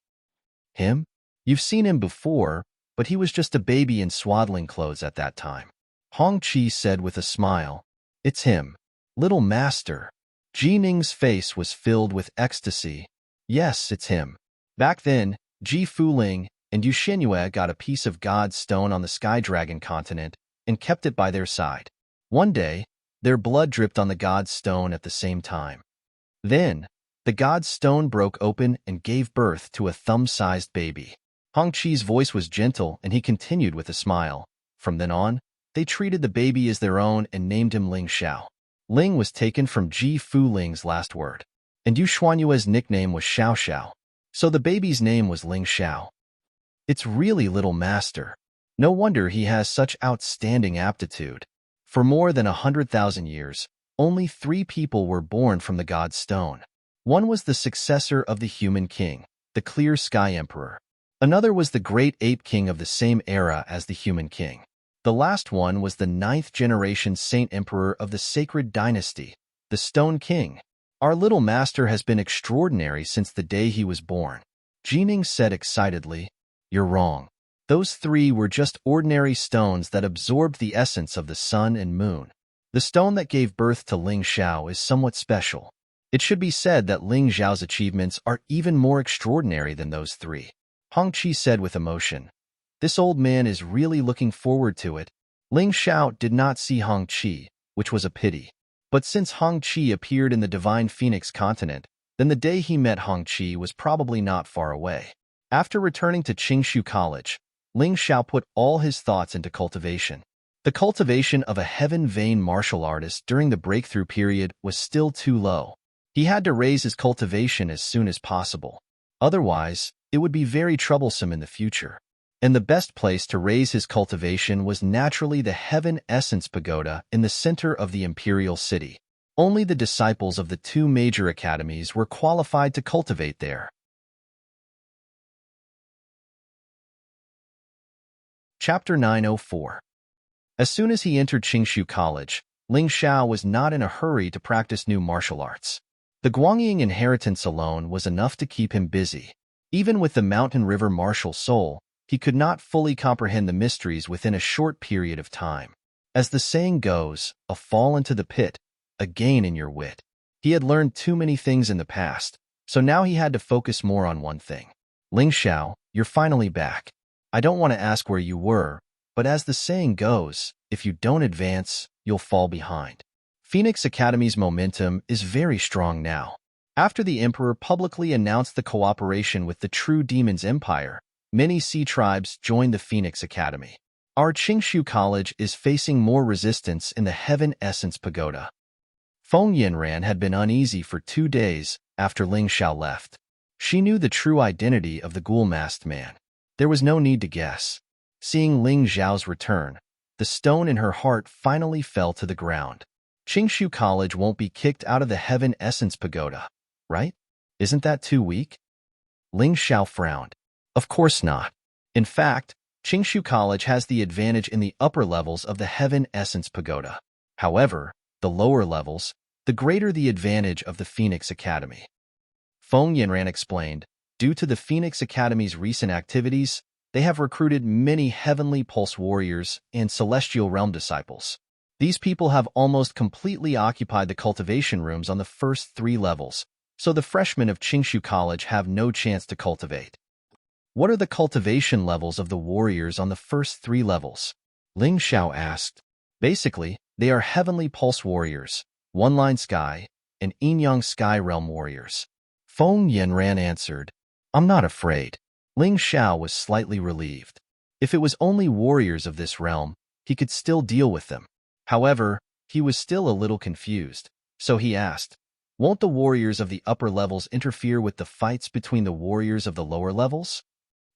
Him? You've seen him before, but he was just a baby in swaddling clothes at that time. Hong Qi said with a smile, It's him, little master. Jining's face was filled with ecstasy. Yes, it's him. Back then, Ji Fuling and Yu Xinyue got a piece of God's stone on the Sky Dragon continent and kept it by their side. One day, their blood dripped on the God's stone at the same time. Then, the God's stone broke open and gave birth to a thumb-sized baby. Hong Qi's voice was gentle and he continued with a smile. From then on, they treated the baby as their own and named him Ling Xiao. Ling was taken from Ji Fuling's last word, and Yu Xuanyue's nickname was Xiao Xiao, so the baby's name was Ling Xiao. It's really little master. No wonder he has such outstanding aptitude. For more than 100,000 years, only 3 people were born from the God's Stone. One was the successor of the Human King, the Clear Sky Emperor. Another was the Great Ape King of the same era as the Human King. The last one was the 9th generation Saint Emperor of the Sacred Dynasty, the Stone King. Our little master has been extraordinary since the day he was born. Jining said excitedly. You're wrong. Those three were just ordinary stones that absorbed the essence of the sun and moon. The stone that gave birth to Ling Xiao is somewhat special. It should be said that Ling Xiao's achievements are even more extraordinary than those three. Hong Qi said with emotion. This old man is really looking forward to it. Ling Xiao did not see Hong Qi, which was a pity. But since Hong Qi appeared in the Divine Phoenix continent, then the day he met Hong Qi was probably not far away. After returning to Qingshu College, Ling Xiao put all his thoughts into cultivation. The cultivation of a heaven-vein martial artist during the breakthrough period was still too low. He had to raise his cultivation as soon as possible. Otherwise, it would be very troublesome in the future. And the best place to raise his cultivation was naturally the Heaven Essence Pagoda in the center of the imperial city. Only the disciples of the two major academies were qualified to cultivate there. Chapter 904. As soon as he entered Qingshu College, Ling Xiao was not in a hurry to practice new martial arts. The Guangying inheritance alone was enough to keep him busy. Even with the Mountain River martial soul, he could not fully comprehend the mysteries within a short period of time. As the saying goes, a fall into the pit, a gain in your wit. He had learned too many things in the past, so now he had to focus more on one thing. Ling Xiao, you're finally back. I don't want to ask where you were, but as the saying goes, if you don't advance, you'll fall behind. Phoenix Academy's momentum is very strong now. After the Emperor publicly announced the cooperation with the True Demon's Empire, many sea tribes joined the Phoenix Academy. Our Qingshu College is facing more resistance in the Heaven Essence Pagoda. Feng Yinran had been uneasy for 2 days after Ling Xiao left. She knew the true identity of the ghoul-masked man. There was no need to guess. Seeing Ling Xiao's return, the stone in her heart finally fell to the ground. Qingshu College won't be kicked out of the Heaven Essence Pagoda, right? Isn't that too weak? Ling Xiao frowned. Of course not. In fact, Qingshu College has the advantage in the upper levels of the Heaven Essence Pagoda. However, the lower levels, the greater the advantage of the Phoenix Academy. Feng Yinran explained, due to the Phoenix Academy's recent activities, they have recruited many Heavenly Pulse warriors and Celestial Realm disciples. These people have almost completely occupied the cultivation rooms on the first 3 levels, so the freshmen of Qingshu College have no chance to cultivate. What are the cultivation levels of the warriors on the first 3 levels? Ling Xiao asked. Basically, they are Heavenly Pulse warriors, One Line Sky, and Yin-Yang Sky Realm warriors. Feng Yinran answered, I'm not afraid. Ling Xiao was slightly relieved. If it was only warriors of this realm, he could still deal with them. However, he was still a little confused, so he asked, won't the warriors of the upper levels interfere with the fights between the warriors of the lower levels?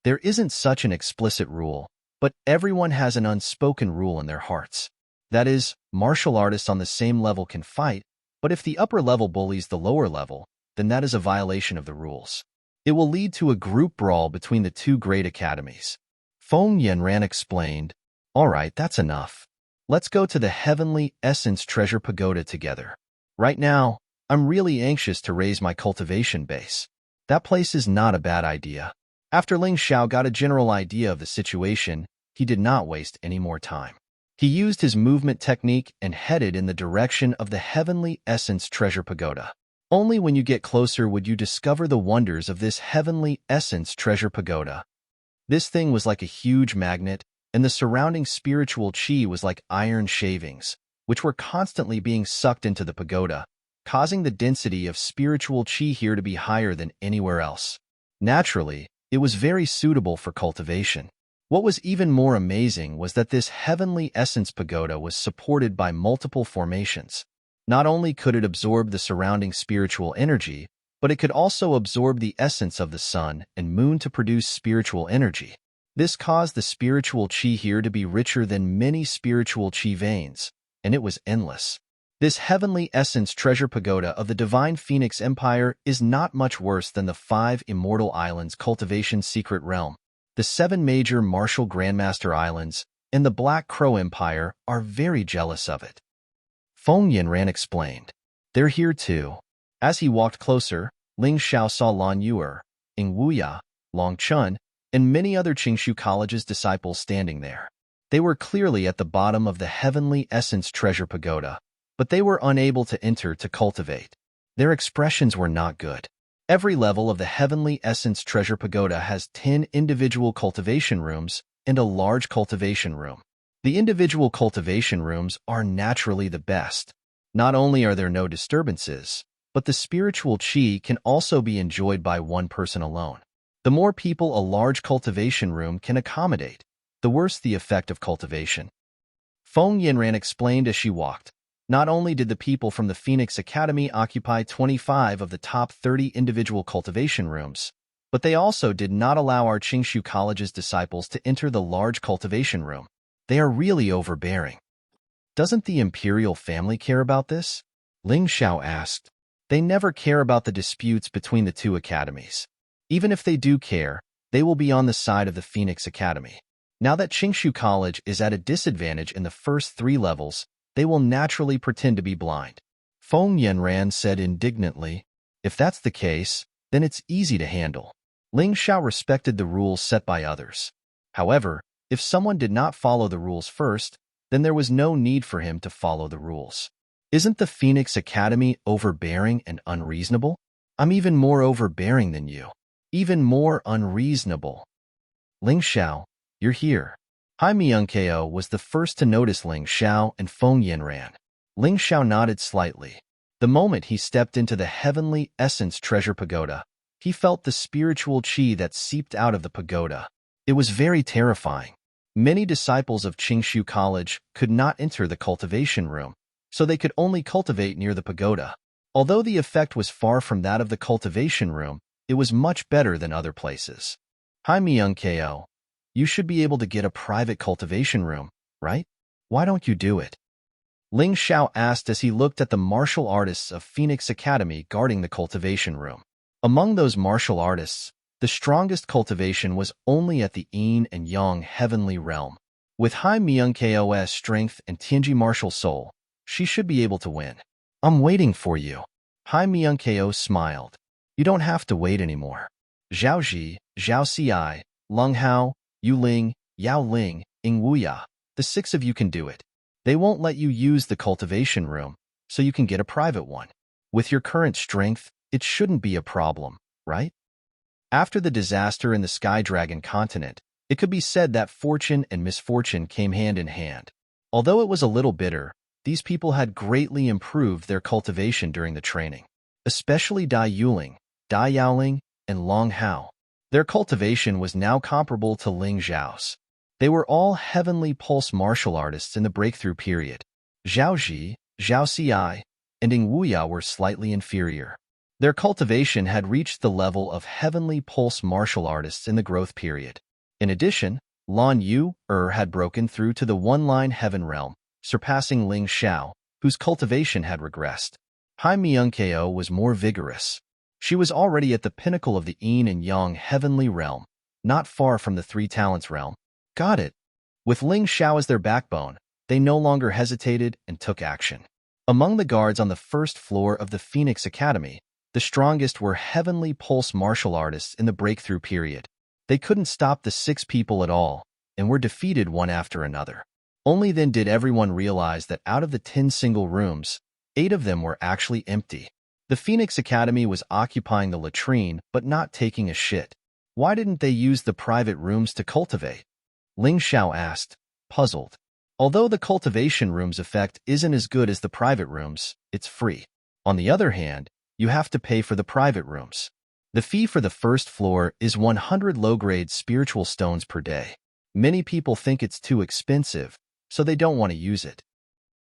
There isn't such an explicit rule, but everyone has an unspoken rule in their hearts. That is, martial artists on the same level can fight, but if the upper level bullies the lower level, then that is a violation of the rules. It will lead to a group brawl between the 2 great academies. Feng Yinran explained, all right, that's enough. Let's go to the Heavenly Essence Treasure Pagoda together. Right now, I'm really anxious to raise my cultivation base. That place is not a bad idea. After Ling Xiao got a general idea of the situation, he did not waste any more time. He used his movement technique and headed in the direction of the Heavenly Essence Treasure Pagoda. Only when you get closer would you discover the wonders of this Heavenly Essence Treasure Pagoda. This thing was like a huge magnet, and the surrounding spiritual chi was like iron shavings, which were constantly being sucked into the pagoda, causing the density of spiritual chi here to be higher than anywhere else. Naturally, it was very suitable for cultivation. What was even more amazing was that this Heavenly Essence Pagoda was supported by multiple formations. Not only could it absorb the surrounding spiritual energy, but it could also absorb the essence of the sun and moon to produce spiritual energy. This caused the spiritual chi here to be richer than many spiritual chi veins, and it was endless. This Heavenly Essence Treasure Pagoda of the Divine Phoenix Empire is not much worse than the 5 Immortal Islands Cultivation Secret Realm. The 7 major Martial Grandmaster Islands and the Black Crow Empire are very jealous of it. Feng Yinran explained. They're here too. As he walked closer, Ling Xiao saw Lan Yuer, Ing Wuya, Long Chun, and many other Qingshu College's disciples standing there. They were clearly at the bottom of the Heavenly Essence Treasure Pagoda, but they were unable to enter to cultivate. Their expressions were not good. Every level of the Heavenly Essence Treasure Pagoda has 10 individual cultivation rooms and a large cultivation room. The individual cultivation rooms are naturally the best. Not only are there no disturbances, but the spiritual qi can also be enjoyed by one person alone. The more people a large cultivation room can accommodate, the worse the effect of cultivation. Feng Yinran explained as she walked. Not only did the people from the Phoenix Academy occupy 25 of the top 30 individual cultivation rooms, but they also did not allow our Qingshu College's disciples to enter the large cultivation room. They are really overbearing. Doesn't the imperial family care about this? Ling Xiao asked. They never care about the disputes between the two academies. Even if they do care, they will be on the side of the Phoenix Academy. Now that Qingshu College is at a disadvantage in the first 3 levels, they will naturally pretend to be blind. Feng Yanran said indignantly, if that's the case, then it's easy to handle. Ling Xiao respected the rules set by others. However, if someone did not follow the rules first, then there was no need for him to follow the rules. Isn't the Phoenix Academy overbearing and unreasonable? I'm even more overbearing than you. Even more unreasonable. Ling Xiao, you're here. Hai Myung-ko was the first to notice Ling Xiao and Feng Yinran. Ling Xiao nodded slightly. The moment he stepped into the Heavenly Essence Treasure Pagoda, he felt the spiritual qi that seeped out of the pagoda. It was very terrifying. Many disciples of Qingshu College could not enter the cultivation room, so they could only cultivate near the pagoda. Although the effect was far from that of the cultivation room, it was much better than other places. Hai Myung-ko, you should be able to get a private cultivation room, right? Why don't you do it? Ling Xiao asked as he looked at the martial artists of Phoenix Academy guarding the cultivation room. Among those martial artists, the strongest cultivation was only at the Yin and Yang heavenly realm. With Hai Myung-ko's strength and Tianji martial soul, she should be able to win. I'm waiting for you. Hai Myung-ko smiled. You don't have to wait anymore. Zhao Ji, Zhao Xi, Lung Hao, Yu Ling, Yao Ling, Ing Wuya, the 6 of you can do it. They won't let you use the cultivation room, so you can get a private one. With your current strength, it shouldn't be a problem, right? After the disaster in the Sky Dragon continent, it could be said that fortune and misfortune came hand in hand. Although it was a little bitter, these people had greatly improved their cultivation during the training, especially Dai Yuling, Dai Yaoling, and Long Hao. Their cultivation was now comparable to Ling Zhao's. They were all heavenly pulse martial artists in the breakthrough period. Zhao Ji, Zhao Xi, and Ing Wuya were slightly inferior. Their cultivation had reached the level of heavenly pulse martial artists in the growth period. In addition, Lan Yu had broken through to the one-line heaven realm, surpassing Ling Xiao, whose cultivation had regressed. Hai Myung-ko was more vigorous. She was already at the pinnacle of the Yin and Yang heavenly realm, not far from the 3 talents realm. Got it. With Ling Xiao as their backbone, they no longer hesitated and took action. Among the guards on the first floor of the Phoenix Academy, the strongest were heavenly pulse martial artists in the breakthrough period. They couldn't stop the 6 people at all, and were defeated one after another. Only then did everyone realize that out of the 10 single rooms, 8 of them were actually empty. The Phoenix Academy was occupying the latrine but not taking a shit. Why didn't they use the private rooms to cultivate? Ling Xiao asked, puzzled. Although the cultivation room's effect isn't as good as the private rooms, it's free. On the other hand, you have to pay for the private rooms. The fee for the first floor is 100 low-grade spiritual stones per day. Many people think it's too expensive, so they don't want to use it.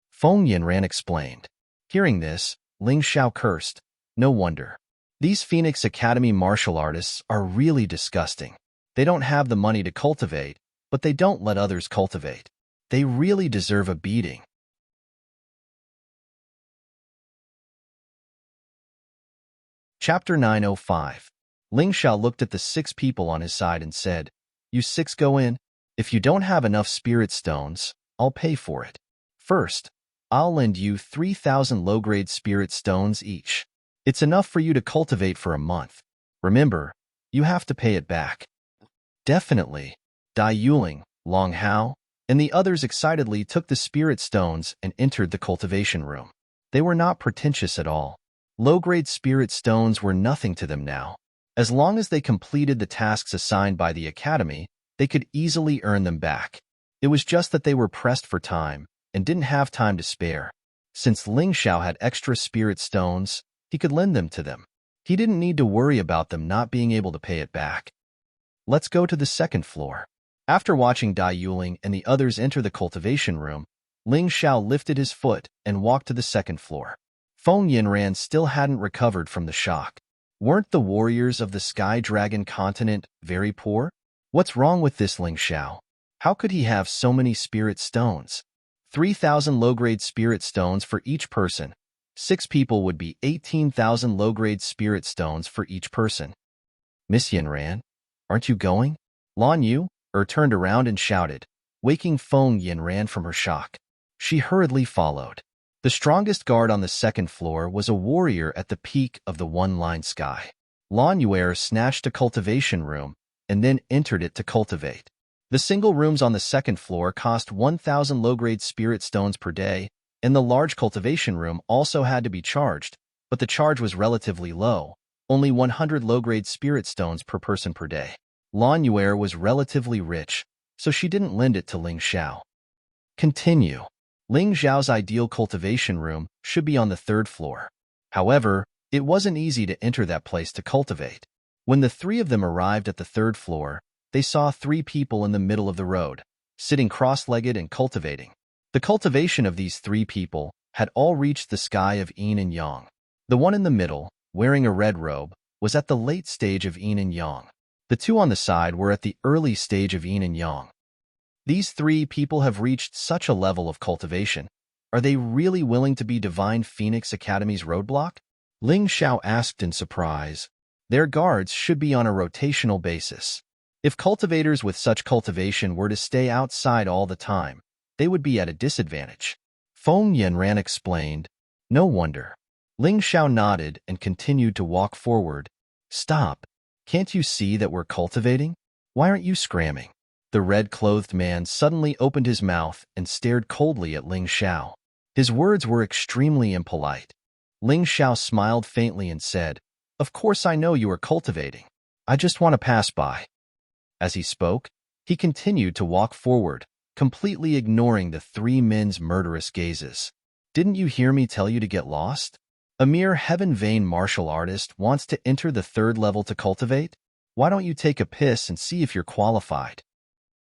Feng Yinran explained. Hearing this, Ling Xiao cursed. No wonder. These Phoenix Academy martial artists are really disgusting. They don't have the money to cultivate, but they don't let others cultivate. They really deserve a beating. Chapter 905. Ling Xiao looked at the 6 people on his side and said, You 6 go in. If you don't have enough spirit stones, I'll pay for it. First, I'll lend you 3,000 low-grade spirit stones each. It's enough for you to cultivate for a month. Remember, you have to pay it back. Definitely. Dai Yuling, Long Hao, and the others excitedly took the spirit stones and entered the cultivation room. They were not pretentious at all. Low-grade spirit stones were nothing to them now. As long as they completed the tasks assigned by the academy, they could easily earn them back. It was just that they were pressed for time and didn't have time to spare. Since Ling Xiao had extra spirit stones, he could lend them to them. He didn't need to worry about them not being able to pay it back. Let's go to the second floor. After watching Dai Yuling and the others enter the cultivation room, Ling Xiao lifted his foot and walked to the second floor. Feng Yinran still hadn't recovered from the shock. Weren't the warriors of the Sky Dragon continent very poor? What's wrong with this Ling Xiao? How could he have so many spirit stones? 3,000 low-grade spirit stones for each person. 6 people would be 18,000 low-grade spirit stones for each person. Miss Yinran, aren't you going? Lan Yu turned around and shouted, waking Feng Yinran from her shock. She hurriedly followed. The strongest guard on the second floor was a warrior at the peak of the one-line sky. Lan Yuer snatched a cultivation room and then entered it to cultivate. The single rooms on the second floor cost 1,000 low-grade spirit stones per day, and the large cultivation room also had to be charged, but the charge was relatively low, only 100 low-grade spirit stones per person per day. Lan Yuer was relatively rich, so she didn't lend it to Ling Xiao. Continue. Ling Xiao's ideal cultivation room should be on the third floor. However, it wasn't easy to enter that place to cultivate. When the 3 of them arrived at the third floor, they saw 3 people in the middle of the road, sitting cross-legged and cultivating. The cultivation of these 3 people had all reached the sky of yin and yang. The one in the middle, wearing a red robe, was at the late stage of yin and yang. The 2 on the side were at the early stage of yin and yang. These 3 people have reached such a level of cultivation. Are they really willing to be Divine Phoenix Academy's roadblock? Ling Xiao asked in surprise. Their guards should be on a rotational basis. If cultivators with such cultivation were to stay outside all the time, they would be at a disadvantage. Feng Yanran explained. No wonder. Ling Xiao nodded and continued to walk forward. Stop. Can't you see that we're cultivating? Why aren't you scramming? The red-clothed man suddenly opened his mouth and stared coldly at Ling Xiao. His words were extremely impolite. Ling Xiao smiled faintly and said, Of course I know you are cultivating. I just want to pass by. As he spoke, he continued to walk forward, completely ignoring the 3 men's murderous gazes. Didn't you hear me tell you to get lost? A mere heaven-vain martial artist wants to enter the 3rd level to cultivate? Why don't you take a piss and see if you're qualified?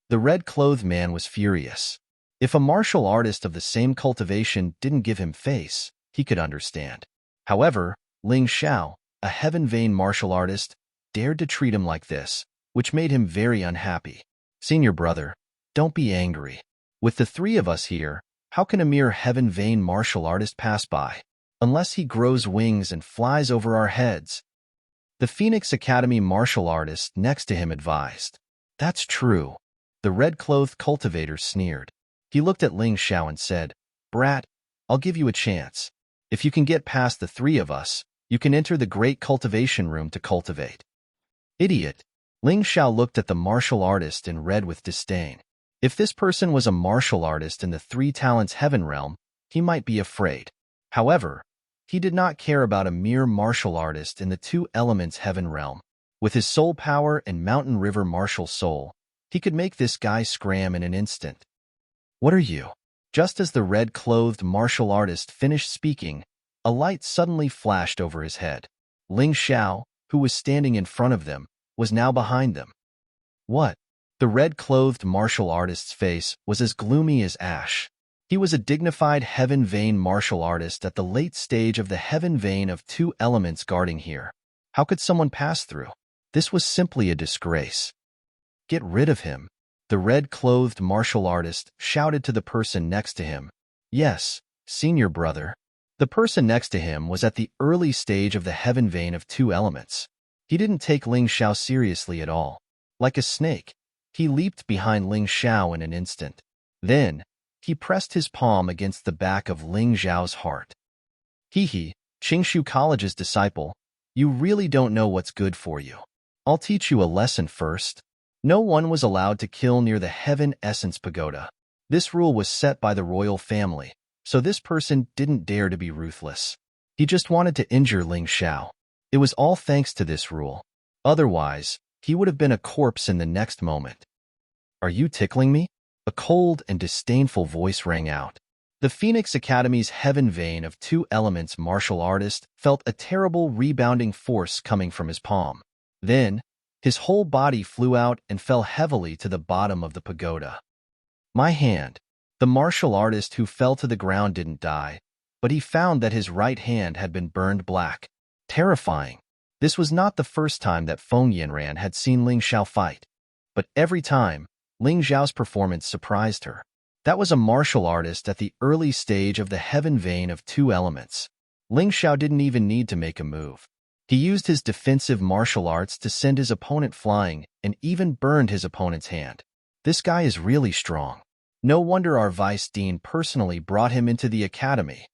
The red-clothed man was furious. If a martial artist of the same cultivation didn't give him face, he could understand. However, Ling Xiao, a heaven-vain martial artist, dared to treat him like this, which made him very unhappy. Senior brother, don't be angry. With the 3 of us here, how can a mere heaven-vain martial artist pass by? Unless he grows wings and flies over our heads. The Phoenix Academy martial artist next to him advised. That's true. The red-clothed cultivator sneered. He looked at Ling Xiao and said, Brat, I'll give you a chance. If you can get past the 3 of us, you can enter the great cultivation room to cultivate. Idiot. Ling Xiao looked at the martial artist in red with disdain. If this person was a martial artist in the 3 talents heaven realm, he might be afraid. However, he did not care about a mere martial artist in the 2 elements heaven realm. With his soul power and mountain river martial soul, he could make this guy scram in an instant. What are you? Just as the red-clothed martial artist finished speaking, a light suddenly flashed over his head. Ling Xiao, who was standing in front of them, was now behind them. What? The red-clothed martial artist's face was as gloomy as ash. He was a dignified heaven vein martial artist at the late stage of the heaven vein of 2 elements guarding here. How could someone pass through? This was simply a disgrace. Get rid of him. The red-clothed martial artist shouted to the person next to him. Yes, senior brother. The person next to him was at the early stage of the heaven vein of 2 elements. He didn't take Ling Xiao seriously at all. Like a snake, he leaped behind Ling Xiao in an instant. Then, he pressed his palm against the back of Ling Xiao's heart. Hee hee, Qingshu College's disciple, you really don't know what's good for you. I'll teach you a lesson first. No one was allowed to kill near the Heaven Essence Pagoda. This rule was set by the royal family, so this person didn't dare to be ruthless. He just wanted to injure Ling Xiao. It was all thanks to this rule. Otherwise, he would have been a corpse in the next moment. Are you tickling me? A cold and disdainful voice rang out. The Phoenix Academy's heaven vein of 2 elements martial artist felt a terrible rebounding force coming from his palm. Then, his whole body flew out and fell heavily to the bottom of the pagoda. My hand. The martial artist who fell to the ground didn't die, but he found that his right hand had been burned black. Terrifying. This was not the first time that Feng Yanran had seen Ling Xiao fight, but every time, Ling Xiao's performance surprised her. That was a martial artist at the early stage of the heaven vein of 2 elements. Ling Xiao didn't even need to make a move. He used his defensive martial arts to send his opponent flying and even burned his opponent's hand. This guy is really strong. No wonder our vice dean personally brought him into the academy.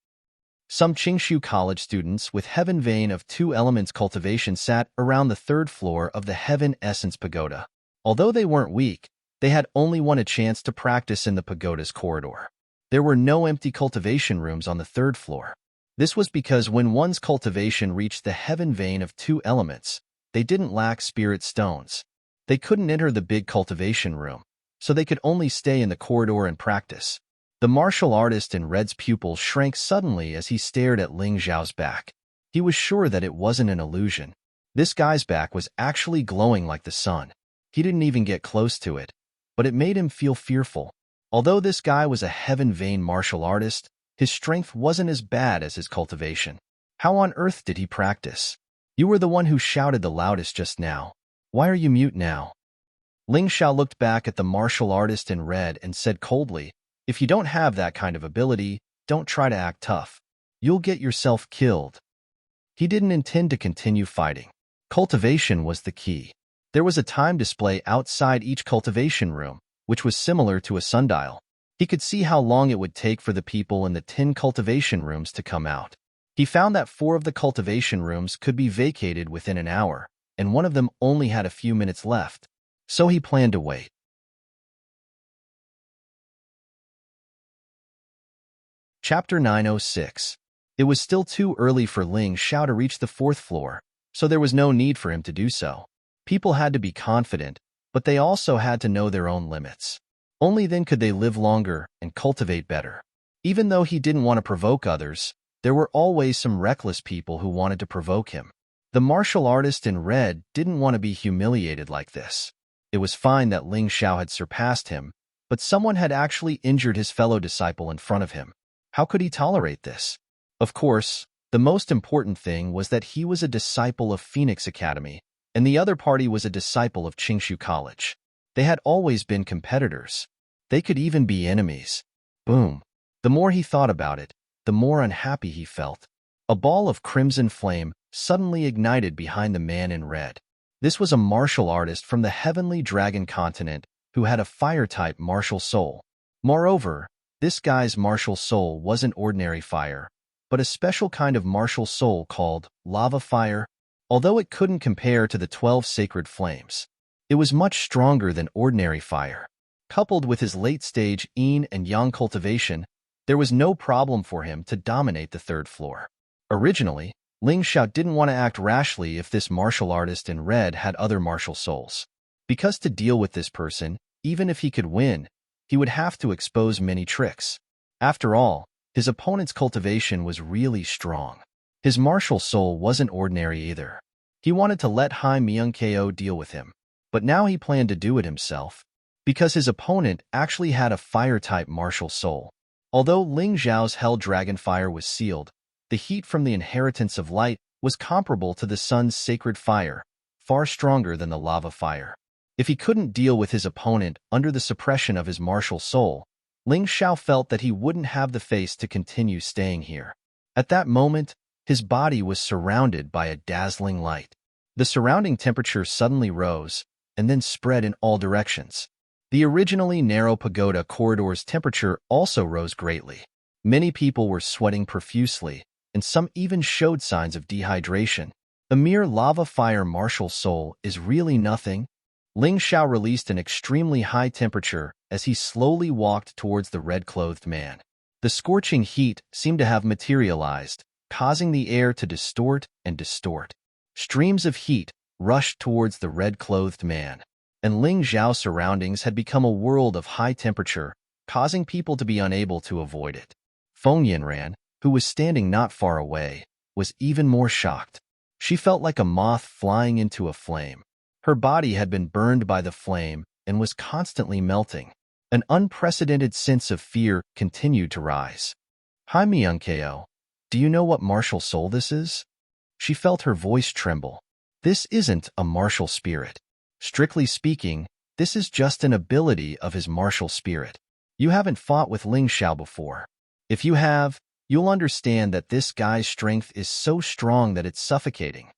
Some Qingshu College students with heaven vein of 2 elements cultivation sat around the 3rd floor of the Heaven Essence Pagoda. Although they weren't weak, they had only a chance to practice in the pagoda's corridor. There were no empty cultivation rooms on the 3rd floor. This was because when one's cultivation reached the heaven vein of 2 elements, they didn't lack spirit stones. They couldn't enter the big cultivation room, so they could only stay in the corridor and practice. The martial artist in red's pupils shrank suddenly as he stared at Ling Xiao's back. He was sure that it wasn't an illusion. This guy's back was actually glowing like the sun. He didn't even get close to it, but it made him feel fearful. Although this guy was a heaven vein martial artist, his strength wasn't as bad as his cultivation. How on earth did he practice? You were the one who shouted the loudest just now. Why are you mute now? Ling Xiao looked back at the martial artist in red and said coldly, if you don't have that kind of ability, don't try to act tough. You'll get yourself killed. He didn't intend to continue fighting. Cultivation was the key. There was a time display outside each cultivation room, which was similar to a sundial. He could see how long it would take for the people in the 10 cultivation rooms to come out. He found that 4 of the cultivation rooms could be vacated within an hour, and one of them only had a few minutes left. So he planned to wait. Chapter 906. It was still too early for Ling Xiao to reach the 4th floor, so there was no need for him to do so. People had to be confident, but they also had to know their own limits. Only then could they live longer and cultivate better. Even though he didn't want to provoke others, there were always some reckless people who wanted to provoke him. The martial artist in red didn't want to be humiliated like this. It was fine that Ling Xiao had surpassed him, but someone had actually injured his fellow disciple in front of him. How could he tolerate this? Of course, the most important thing was that he was a disciple of Phoenix Academy, and the other party was a disciple of Qingshu College. They had always been competitors. They could even be enemies. Boom. The more he thought about it, the more unhappy he felt. A ball of crimson flame suddenly ignited behind the man in red. This was a martial artist from the Heavenly Dragon continent who had a fire-type martial soul. Moreover, this guy's martial soul wasn't ordinary fire, but a special kind of martial soul called lava fire. Although it couldn't compare to the 12 sacred flames, it was much stronger than ordinary fire. Coupled with his late-stage yin and yang cultivation, there was no problem for him to dominate the 3rd floor. Originally, Ling Xiao didn't want to act rashly if this martial artist in red had other martial souls. Because to deal with this person, even if he could win, he would have to expose many tricks. After all, his opponent's cultivation was really strong. His martial soul wasn't ordinary either. He wanted to let Hai Myung-ko deal with him, but now he planned to do it himself, because his opponent actually had a fire-type martial soul. Although Ling Xiao's Hell Dragon Fire was sealed, the heat from the inheritance of light was comparable to the sun's sacred fire, far stronger than the lava fire. If he couldn't deal with his opponent under the suppression of his martial soul, Ling Xiao felt that he wouldn't have the face to continue staying here. At that moment, his body was surrounded by a dazzling light. The surrounding temperature suddenly rose, and then spread in all directions. The originally narrow pagoda corridor's temperature also rose greatly. Many people were sweating profusely, and some even showed signs of dehydration. A mere lava fire martial soul is really nothing. Ling Xiao released an extremely high temperature as he slowly walked towards the red-clothed man. The scorching heat seemed to have materialized, causing the air to distort and distort. Streams of heat rushed towards the red-clothed man, and Ling Xiao's surroundings had become a world of high temperature, causing people to be unable to avoid it. Feng Yinran, who was standing not far away, was even more shocked. She felt like a moth flying into a flame. Her body had been burned by the flame and was constantly melting. An unprecedented sense of fear continued to rise. Hi Miunkeo, do you know what martial soul this is? She felt her voice tremble. This isn't a martial spirit. Strictly speaking, this is just an ability of his martial spirit. You haven't fought with Ling Xiao before. If you have, you'll understand that this guy's strength is so strong that it's suffocating.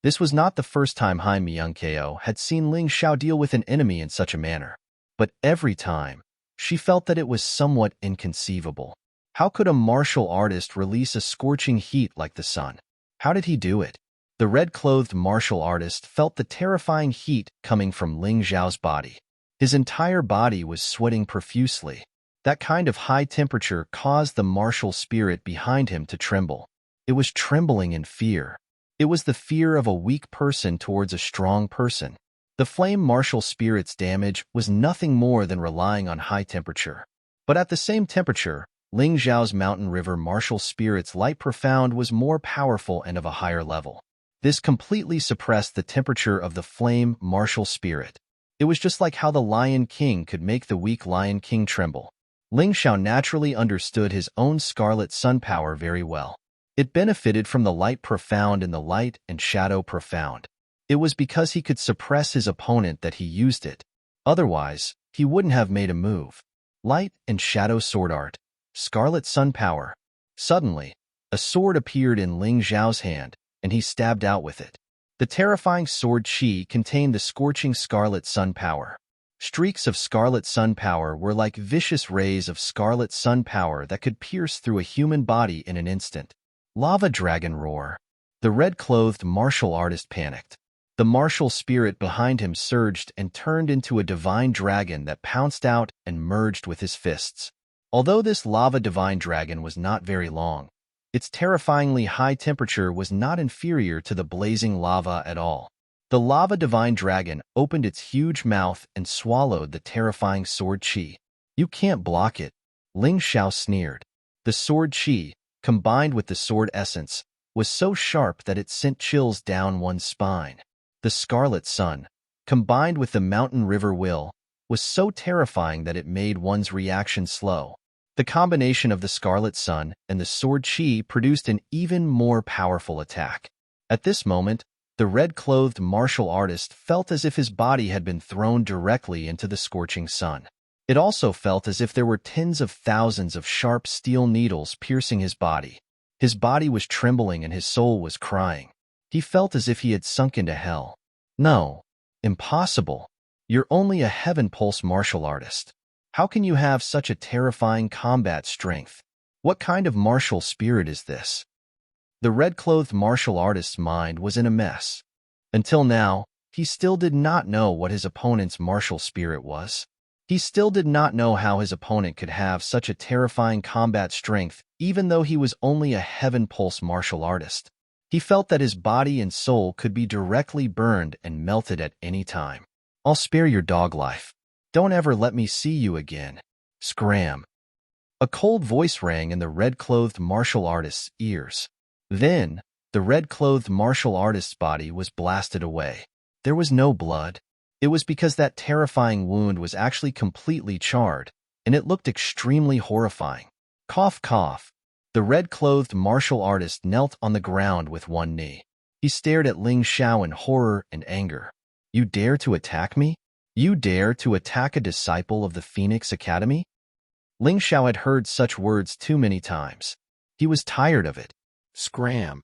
This was not the first time Hai Miunkeo had seen Ling Xiao deal with an enemy in such a manner, but every time, she felt that it was somewhat inconceivable. How could a martial artist release a scorching heat like the sun? How did he do it? The red-clothed martial artist felt the terrifying heat coming from Ling Xiao's body. His entire body was sweating profusely. That kind of high temperature caused the martial spirit behind him to tremble. It was trembling in fear. It was the fear of a weak person towards a strong person. The flame martial spirit's damage was nothing more than relying on high temperature. But at the same temperature, Ling Xiao's mountain river martial spirit's light profound was more powerful and of a higher level. This completely suppressed the temperature of the flame martial spirit. It was just like how the Lion King could make the weak Lion King tremble. Ling Xiao naturally understood his own scarlet sun power very well. It benefited from the light profound and the light and shadow profound. It was because he could suppress his opponent that he used it. Otherwise, he wouldn't have made a move. Light and shadow sword art. Scarlet sun power. Suddenly, a sword appeared in Ling Xiao's hand, and he stabbed out with it. The terrifying sword Qi contained the scorching scarlet sun power. Streaks of scarlet sun power were like vicious rays of scarlet sun power that could pierce through a human body in an instant. Lava dragon roar. The red-clothed martial artist panicked. The martial spirit behind him surged and turned into a divine dragon that pounced out and merged with his fists. Although this lava divine dragon was not very long, its terrifyingly high temperature was not inferior to the blazing lava at all. The lava divine dragon opened its huge mouth and swallowed the terrifying sword Qi. You can't block it, Ling Xiao sneered. The sword Qi, combined with the sword essence, was so sharp that it sent chills down one's spine. The scarlet sun, combined with the mountain river will, was so terrifying that it made one's reaction slow. The combination of the scarlet sun and the sword Qi produced an even more powerful attack. At this moment, the red-clothed martial artist felt as if his body had been thrown directly into the scorching sun. It also felt as if there were tens of thousands of sharp steel needles piercing his body. His body was trembling and his soul was crying. He felt as if he had sunk into hell. No, impossible. You're only a heaven pulse martial artist. How can you have such a terrifying combat strength? What kind of martial spirit is this? The red-clothed martial artist's mind was in a mess. Until now, he still did not know what his opponent's martial spirit was. He still did not know how his opponent could have such a terrifying combat strength, even though he was only a heaven pulse martial artist. He felt that his body and soul could be directly burned and melted at any time. I'll spare your dog life. Don't ever let me see you again. Scram. A cold voice rang in the red-clothed martial artist's ears. Then, the red-clothed martial artist's body was blasted away. There was no blood. It was because that terrifying wound was actually completely charred, and it looked extremely horrifying. Cough, cough. The red-clothed martial artist knelt on the ground with one knee. He stared at Ling Xiao in horror and anger. You dare to attack me? You dare to attack a disciple of the Phoenix Academy? Ling Xiao had heard such words too many times. He was tired of it. Scram.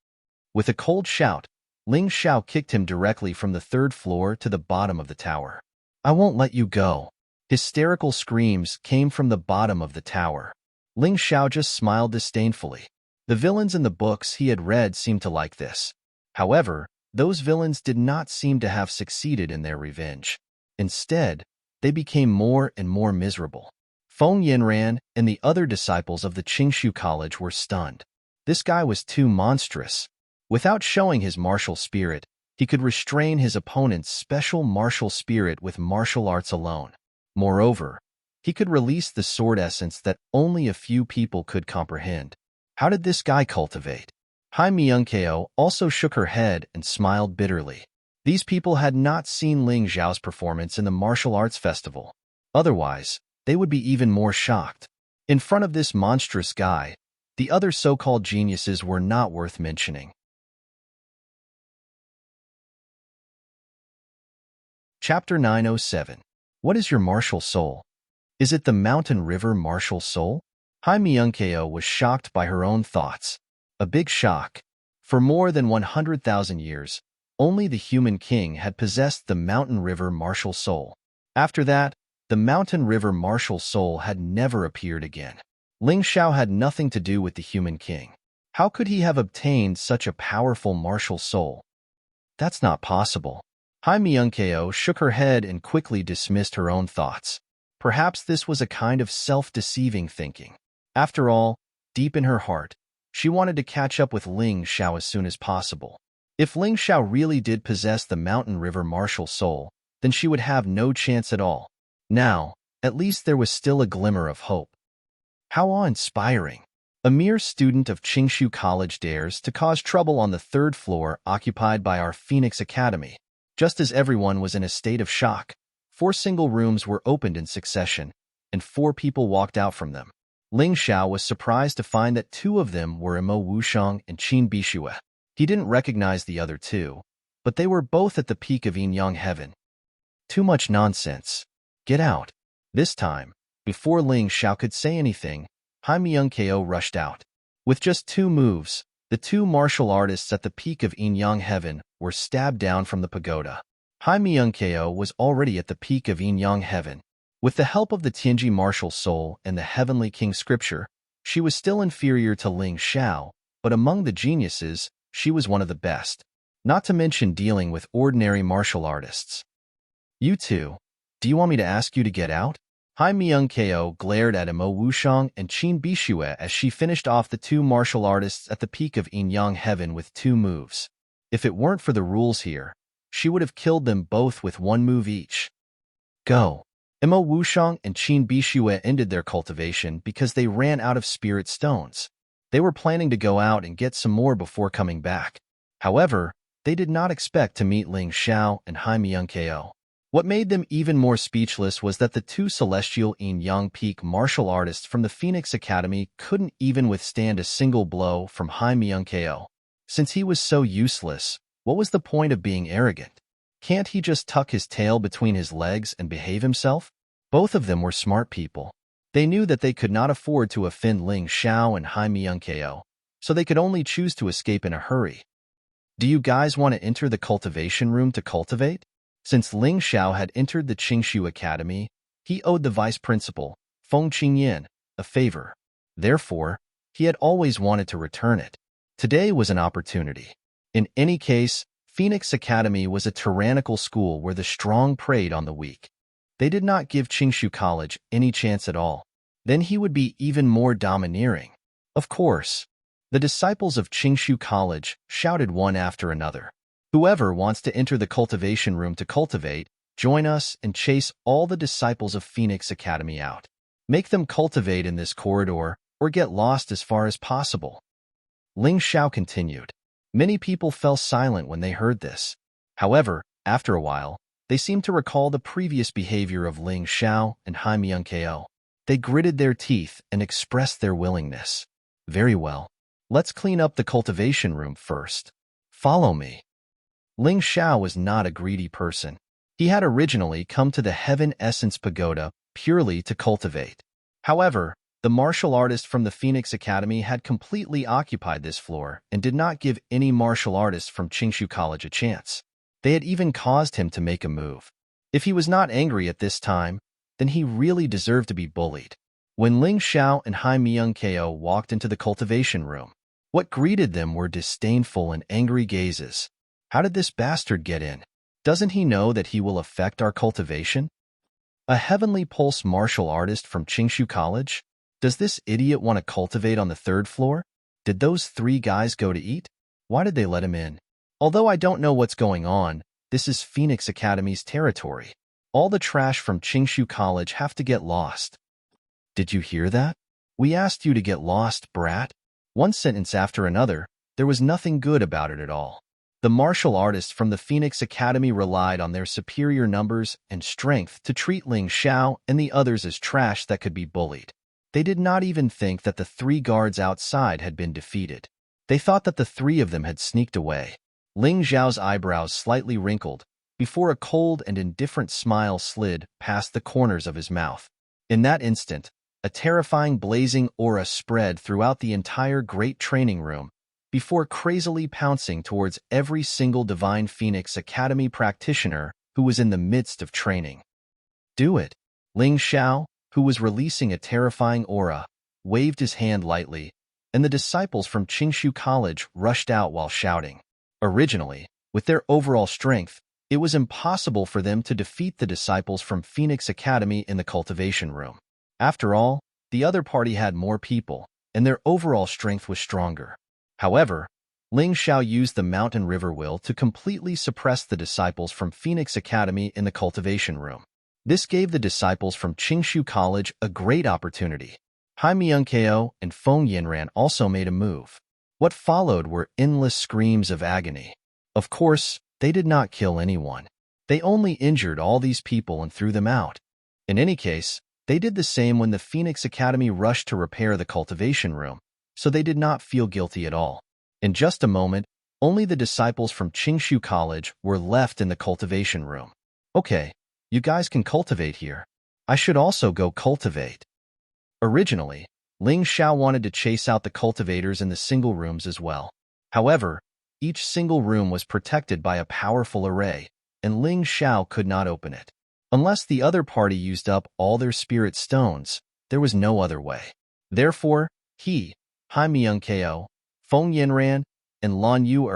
With a cold shout, Ling Xiao kicked him directly from the third floor to the bottom of the tower. I won't let you go. Hysterical screams came from the bottom of the tower. Ling Xiao just smiled disdainfully. The villains in the books he had read seemed to like this. However, those villains did not seem to have succeeded in their revenge. Instead, they became more and more miserable. Feng Yinran and the other disciples of the Qingshu College were stunned. This guy was too monstrous. Without showing his martial spirit, he could restrain his opponent's special martial spirit with martial arts alone. Moreover, he could release the sword essence that only a few people could comprehend. How did this guy cultivate? Hai Myungkeo also shook her head and smiled bitterly. These people had not seen Ling Zhao's performance in the martial arts festival. Otherwise, they would be even more shocked. In front of this monstrous guy, the other so-called geniuses were not worth mentioning. Chapter 907. What is your martial soul? Is it the mountain river martial soul? Hai Myungkeo was shocked by her own thoughts. A big shock. For more than 100,000 years, only the human king had possessed the mountain river martial soul. After that, the mountain river martial soul had never appeared again. Ling Xiao had nothing to do with the human king. How could he have obtained such a powerful martial soul? That's not possible. Hai Myungkeo shook her head and quickly dismissed her own thoughts. Perhaps this was a kind of self-deceiving thinking. After all, deep in her heart, she wanted to catch up with Ling Xiao as soon as possible. If Ling Xiao really did possess the mountain river martial soul, then she would have no chance at all. Now, at least there was still a glimmer of hope. How awe-inspiring! A mere student of Qingshu College dares to cause trouble on the third floor occupied by our Phoenix Academy. Just as everyone was in a state of shock, 4 single rooms were opened in succession, and 4 people walked out from them. Ling Xiao was surprised to find that 2 of them were Imo Wushang and Qin Bishue. He didn't recognize the other 2, but they were both at the peak of yin-yang heaven. Too much nonsense. Get out. This time, before Ling Xiao could say anything, Hai Myungkeo rushed out. With just 2 moves, the 2 martial artists at the peak of yin-yang heaven were stabbed down from the pagoda. Hai Myungkeo was already at the peak of yin-yang heaven. With the help of the Tianji martial soul and the Heavenly King scripture, she was still inferior to Ling Xiao, but among the geniuses, she was one of the best, not to mention dealing with ordinary martial artists. You two, do you want me to ask you to get out? Hai Myungkeo glared at Imo Wushang and Qin Bishue as she finished off the 2 martial artists at the peak of yin-yang heaven with 2 moves. If it weren't for the rules here, she would have killed them both with 1 move each. Go. Imo Wushang and Qin Bishue ended their cultivation because they ran out of spirit stones. They were planning to go out and get some more before coming back. However, they did not expect to meet Ling Xiao and Hai Myungkeo. What made them even more speechless was that the 2 celestial yin-yang peak martial artists from the Phoenix Academy couldn't even withstand a single blow from Hai Myungkeo. Since he was so useless, what was the point of being arrogant? Can't he just tuck his tail between his legs and behave himself? Both of them were smart people. They knew that they could not afford to offend Ling Xiao and Hai Myungkeo, so they could only choose to escape in a hurry. Do you guys want to enter the cultivation room to cultivate? Since Ling Xiao had entered the Qingshu Academy, he owed the vice principal, Feng Qingyan, a favor. Therefore, he had always wanted to return it. Today was an opportunity. In any case, Phoenix Academy was a tyrannical school where the strong preyed on the weak. They did not give Qingshu College any chance at all. Then he would be even more domineering. Of course, the disciples of Qingshu College shouted one after another. Whoever wants to enter the cultivation room to cultivate, join us and chase all the disciples of Phoenix Academy out. Make them cultivate in this corridor or get lost as far as possible. Ling Xiao continued. Many people fell silent when they heard this. However, after a while, they seemed to recall the previous behavior of Ling Xiao and Hai Myungkeo. They gritted their teeth and expressed their willingness. Very well. Let's clean up the cultivation room first. Follow me. Ling Xiao was not a greedy person. He had originally come to the Heaven Essence Pagoda purely to cultivate. However, the martial artist from the Phoenix Academy had completely occupied this floor and did not give any martial artist from Qingshu College a chance. They had even caused him to make a move. If he was not angry at this time, then he really deserved to be bullied. When Ling Xiao and Hai Myungkeo walked into the cultivation room, What greeted them were disdainful and angry gazes. How did this bastard get in? Doesn't he know that he will affect our cultivation? A heavenly pulse martial artist from Qingshu College? Does this idiot want to cultivate on the third floor? Did those three guys go to eat? Why did they let him in? Although I don't know what's going on, this is Phoenix Academy's territory. All the trash from Qingshu College have to get lost. Did you hear that? We asked you to get lost, brat. One sentence after another, there was nothing good about it at all. The martial artists from the Phoenix Academy relied on their superior numbers and strength to treat Ling Xiao and the others as trash that could be bullied. They did not even think that the three guards outside had been defeated. They thought that the three of them had sneaked away. Ling Xiao's eyebrows slightly wrinkled before a cold and indifferent smile slid past the corners of his mouth. In that instant, a terrifying blazing aura spread throughout the entire great training room, before crazily pouncing towards every single Divine Phoenix Academy practitioner who was in the midst of training. Do it. Ling Xiao, who was releasing a terrifying aura, waved his hand lightly, and the disciples from Qingshu College rushed out while shouting. Originally, with their overall strength, it was impossible for them to defeat the disciples from Phoenix Academy in the cultivation room. After all, the other party had more people, and their overall strength was stronger. However, Ling Xiao used the Mountain River Will to completely suppress the disciples from Phoenix Academy in the cultivation room. This gave the disciples from Qingshu College a great opportunity. Hai Myungkeo and Feng Yinran also made a move. What followed were endless screams of agony. Of course, they did not kill anyone. They only injured all these people and threw them out. In any case, they did the same when the Phoenix Academy rushed to repair the cultivation room, so they did not feel guilty at all. In just a moment, only the disciples from Qingshu College were left in the cultivation room. Okay, you guys can cultivate here. I should also go cultivate. Originally, Ling Xiao wanted to chase out the cultivators in the single rooms as well. However, each single room was protected by a powerful array, and Ling Xiao could not open it. Unless the other party used up all their spirit stones, there was no other way. Therefore, he, Hai Myungkeo, Feng Yinran, and Lan Yu,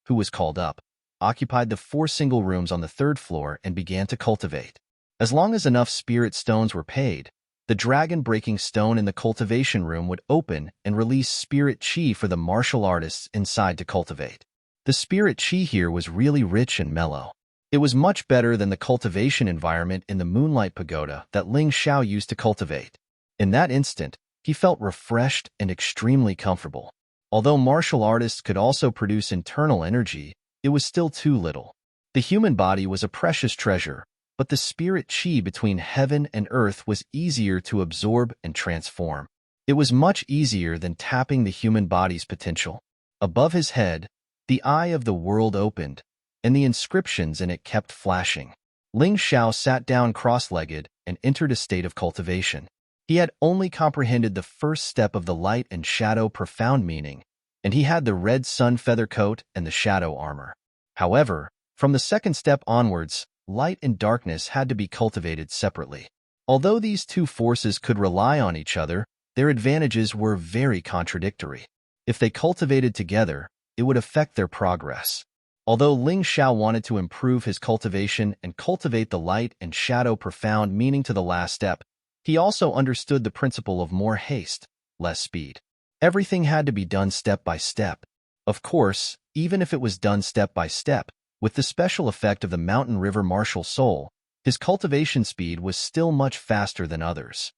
who was called up, occupied the 4 single rooms on the 3rd floor and began to cultivate. As long as enough spirit stones were paid, the dragon-breaking stone in the cultivation room would open and release spirit chi for the martial artists inside to cultivate. The spirit chi here was really rich and mellow. It was much better than the cultivation environment in the Moonlight Pagoda that Ling Xiao used to cultivate. In that instant, he felt refreshed and extremely comfortable. Although martial artists could also produce internal energy, it was still too little. The human body was a precious treasure, but the spirit chi between heaven and earth was easier to absorb and transform. It was much easier than tapping the human body's potential. Above his head, the eye of the world opened, and the inscriptions in it kept flashing. Ling Xiao sat down cross-legged and entered a state of cultivation. He had only comprehended the first step of the light and shadow profound meaning, and he had the red sun feather coat and the shadow armor. However, from the second step onwards, light and darkness had to be cultivated separately. Although these two forces could rely on each other, their advantages were very contradictory. If they cultivated together, it would affect their progress. Although Ling Xiao wanted to improve his cultivation and cultivate the light and shadow profound meaning to the last step, he also understood the principle of more haste, less speed. Everything had to be done step by step. Of course, even if it was done step by step, with the special effect of the Mountain River Martial Soul, his cultivation speed was still much faster than others.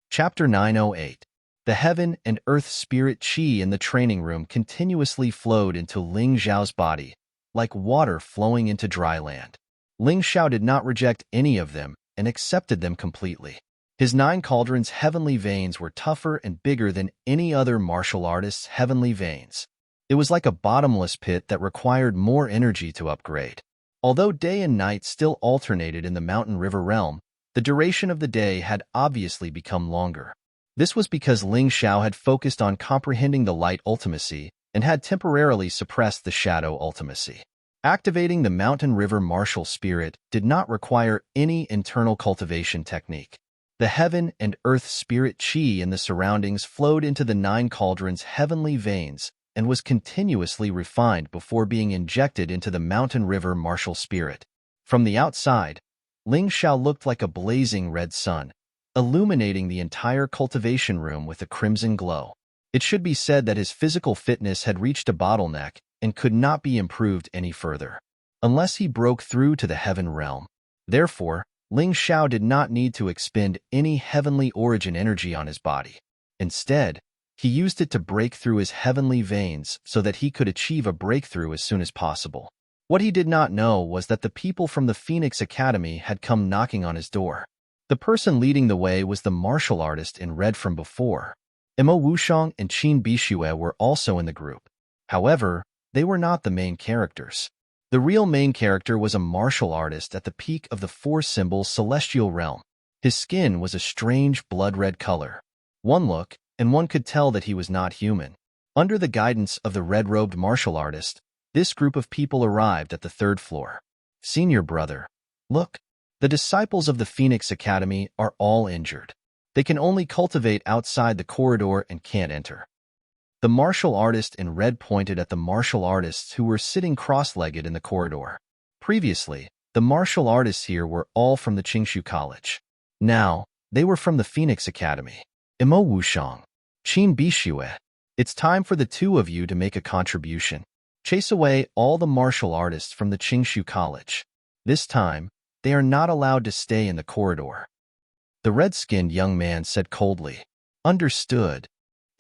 Chapter 908. The heaven and earth spirit chi in the training room continuously flowed into Ling Xiao's body, like water flowing into dry land. Ling Xiao did not reject any of them and accepted them completely. His 9 cauldrons' heavenly veins were tougher and bigger than any other martial artist's heavenly veins. It was like a bottomless pit that required more energy to upgrade. Although day and night still alternated in the Mountain River realm, the duration of the day had obviously become longer. This was because Ling Xiao had focused on comprehending the light ultimacy and had temporarily suppressed the shadow ultimacy. Activating the Mountain River martial spirit did not require any internal cultivation technique. The heaven and earth spirit chi in the surroundings flowed into the 9 cauldrons' heavenly veins and was continuously refined before being injected into the mountain river martial spirit. From the outside, Ling Xiao looked like a blazing red sun, illuminating the entire cultivation room with a crimson glow. It should be said that his physical fitness had reached a bottleneck and could not be improved any further, unless he broke through to the heaven realm. Therefore, Ling Xiao did not need to expend any heavenly origin energy on his body. Instead, he used it to break through his heavenly veins so that he could achieve a breakthrough as soon as possible. What he did not know was that the people from the Phoenix Academy had come knocking on his door. The person leading the way was the martial artist in red from before. Mo Wushang and Qin Bishue were also in the group. However, they were not the main characters. The real main character was a martial artist at the peak of the 4-symbol celestial realm. His skin was a strange blood-red color. One look, and one could tell that he was not human. Under the guidance of the red-robed martial artist, this group of people arrived at the 3rd floor. Senior brother, look. The disciples of the Phoenix Academy are all injured. They can only cultivate outside the corridor and can't enter. The martial artist in red pointed at the martial artists who were sitting cross-legged in the corridor. Previously, the martial artists here were all from the Qingshu College. Now, they were from the Phoenix Academy. Mo Wushang, Qin Bishue, it's time for the 2 of you to make a contribution. Chase away all the martial artists from the Qingshu College. This time, they are not allowed to stay in the corridor. The red-skinned young man said coldly. Understood.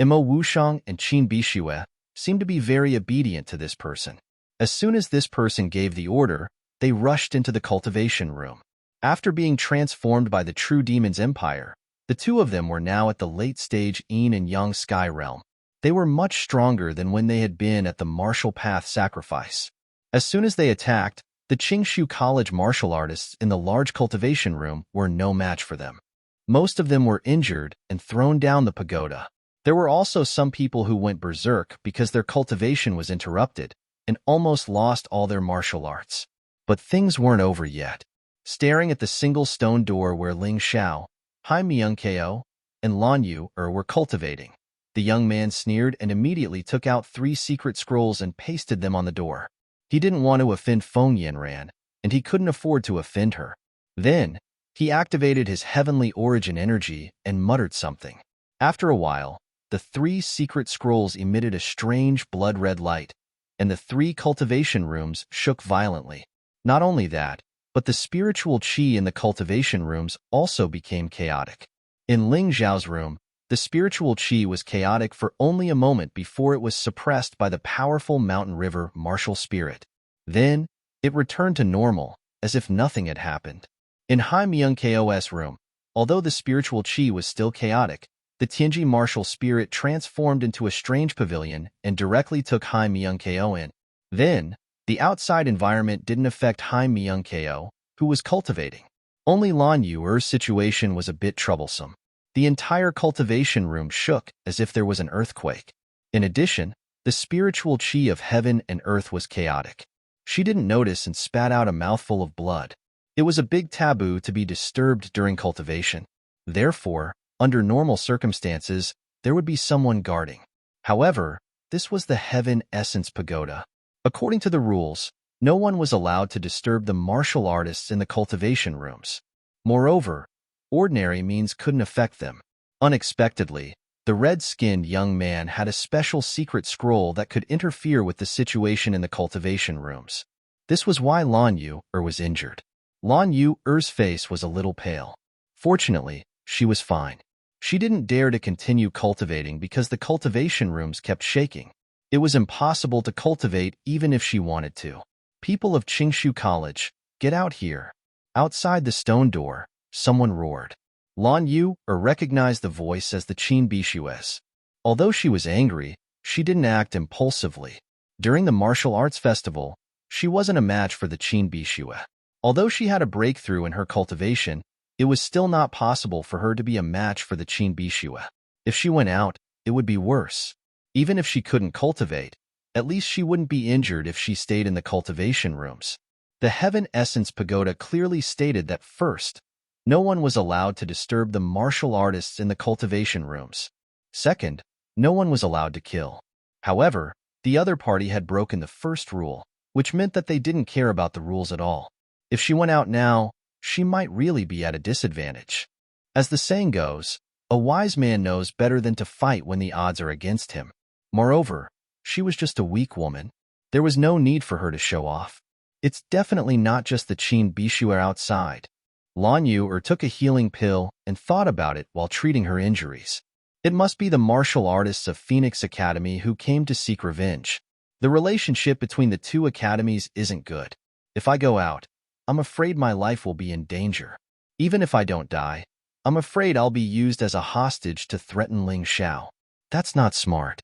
Mo Wushang and Qin Bishue seemed to be very obedient to this person. As soon as this person gave the order, they rushed into the cultivation room. After being transformed by the True Demon's Empire, the 2 of them were now at the late-stage Yin and Yang Sky Realm. They were much stronger than when they had been at the Martial Path Sacrifice. As soon as they attacked, the Qingshu College martial artists in the large cultivation room were no match for them. Most of them were injured and thrown down the pagoda. There were also some people who went berserk because their cultivation was interrupted and almost lost all their martial arts. But things weren't over yet. Staring at the single stone door where Ling Xiao, Hai Myung-ko, and Lan Yu were cultivating, the young man sneered and immediately took out 3 secret scrolls and pasted them on the door. He didn't want to offend Feng Yanran, and he couldn't afford to offend her. Then, he activated his heavenly origin energy and muttered something. After a while, the 3 secret scrolls emitted a strange blood-red light, and the 3 cultivation rooms shook violently. Not only that, but the spiritual qi in the cultivation rooms also became chaotic. In Ling Zhao's room, the spiritual qi was chaotic for only a moment before it was suppressed by the powerful mountain river martial spirit. Then, it returned to normal, as if nothing had happened. In Hai Myung-ko's room, although the spiritual qi was still chaotic, the Tianji martial spirit transformed into a strange pavilion and directly took Hai Myung-ko in. Then, the outside environment didn't affect Hai Myung-ko, who was cultivating. Only Lan Yu's situation was a bit troublesome. The entire cultivation room shook as if there was an earthquake. In addition, the spiritual qi of heaven and earth was chaotic. She didn't notice and spat out a mouthful of blood. It was a big taboo to be disturbed during cultivation. Therefore, under normal circumstances, there would be someone guarding. However, this was the Heaven Essence Pagoda. According to the rules, no one was allowed to disturb the martial artists in the cultivation rooms. Moreover, ordinary means couldn't affect them. Unexpectedly, the red-skinned young man had a special secret scroll that could interfere with the situation in the cultivation rooms. This was why Lan Yu was injured. Lan Yu's face was a little pale. Fortunately, she was fine. She didn't dare to continue cultivating because the cultivation rooms kept shaking. It was impossible to cultivate even if she wanted to. People of Qingshu College, get out here. Outside the stone door, someone roared. Lan Yu recognized the voice as the Qin Bishue's. Although she was angry, she didn't act impulsively. During the martial arts festival, she wasn't a match for the Qin Bishue. Although she had a breakthrough in her cultivation, it was still not possible for her to be a match for the Qin Bishue. If she went out, it would be worse. Even if she couldn't cultivate, at least she wouldn't be injured if she stayed in the cultivation rooms. The Heaven Essence Pagoda clearly stated that first, No one was allowed to disturb the martial artists in the cultivation rooms. Second, no one was allowed to kill. However, the other party had broken the first rule, which meant that they didn't care about the rules at all. If she went out now, she might really be at a disadvantage. As the saying goes, a wise man knows better than to fight when the odds are against him. Moreover, she was just a weak woman. There was no need for her to show off. It's definitely not just the Qin Bishue outside. Lan Yu took a healing pill and thought about it while treating her injuries. It must be the martial artists of Phoenix Academy who came to seek revenge. The relationship between the two academies isn't good. If I go out, I'm afraid my life will be in danger. Even if I don't die, I'm afraid I'll be used as a hostage to threaten Ling Xiao. That's not smart.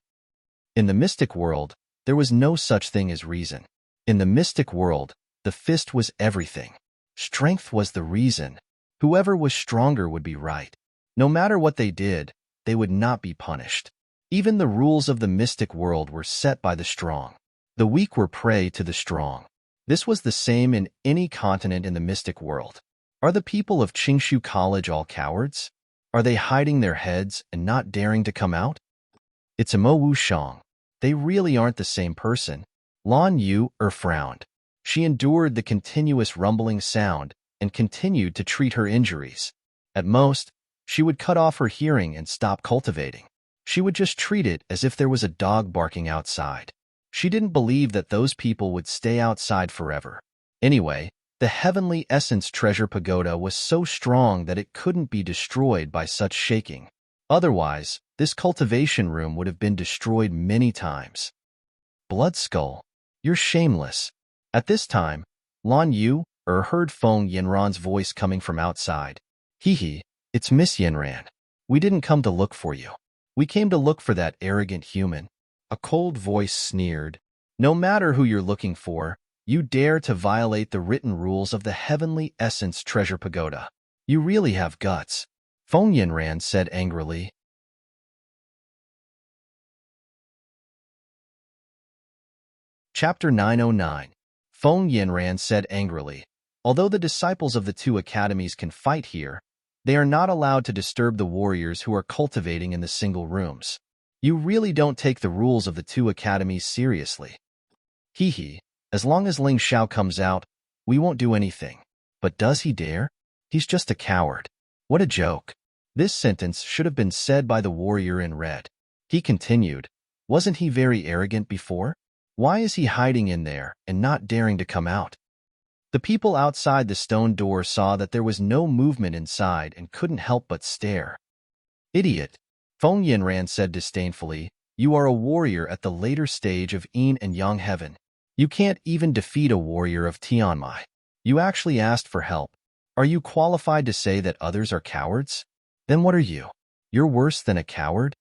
In the mystic world, there was no such thing as reason. In the mystic world, the fist was everything. Strength was the reason. Whoever was stronger would be right. No matter what they did, they would not be punished. Even the rules of the mystic world were set by the strong. The weak were prey to the strong. This was the same in any continent in the mystic world. Are the people of Qingshu College all cowards? Are they hiding their heads and not daring to come out? It's a Mo Wushang. They really aren't the same person. Lan Yu frowned. She endured the continuous rumbling sound and continued to treat her injuries. At most, she would cut off her hearing and stop cultivating. She would just treat it as if there was a dog barking outside. She didn't believe that those people would stay outside forever. Anyway, the Heavenly Essence Treasure Pagoda was so strong that it couldn't be destroyed by such shaking. Otherwise, this cultivation room would have been destroyed many times. Blood Skull, you're shameless. At this time, Lan Yu heard Feng Yanran's voice coming from outside. Hee, it's Miss Yanran. We didn't come to look for you. We came to look for that arrogant human. A cold voice sneered. No matter who you're looking for, you dare to violate the written rules of the Heavenly Essence Treasure Pagoda. You really have guts. Feng Yanran said angrily. Chapter 909. Feng Yanran said angrily. Although the disciples of the two academies can fight here, they are not allowed to disturb the warriors who are cultivating in the single rooms. You really don't take the rules of the two academies seriously. Hee, as long as Ling Xiao comes out, we won't do anything. But does he dare? He's just a coward. What a joke. This sentence should have been said by the warrior in red. He continued, wasn't he very arrogant before? Why is he hiding in there and not daring to come out? The people outside the stone door saw that there was no movement inside and couldn't help but stare. Idiot, Feng Yanran said disdainfully, you are a warrior at the later stage of Yin and Yang Heaven. You can't even defeat a warrior of Tianmai. You actually asked for help. Are you qualified to say that others are cowards? Then what are you? You're worse than a coward?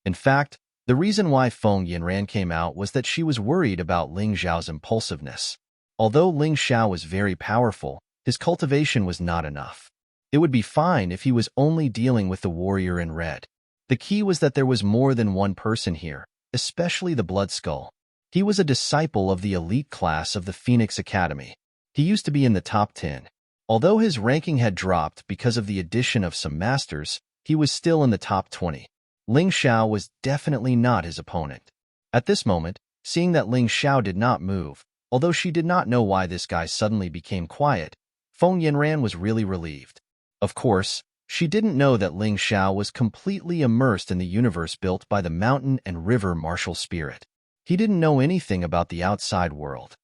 In fact, the reason why Feng Yanran came out was that she was worried about Ling Xiao's impulsiveness. Although Ling Xiao was very powerful, his cultivation was not enough. It would be fine if he was only dealing with the warrior in red. The key was that there was more than one person here, especially the Blood Skull. He was a disciple of the elite class of the Phoenix Academy. He used to be in the top 10. Although his ranking had dropped because of the addition of some masters, he was still in the top 20. Ling Xiao was definitely not his opponent. At this moment, seeing that Ling Xiao did not move, although she did not know why this guy suddenly became quiet, Feng Yanran was really relieved. Of course, she didn't know that Ling Xiao was completely immersed in the universe built by the mountain and river martial spirit. He didn't know anything about the outside world.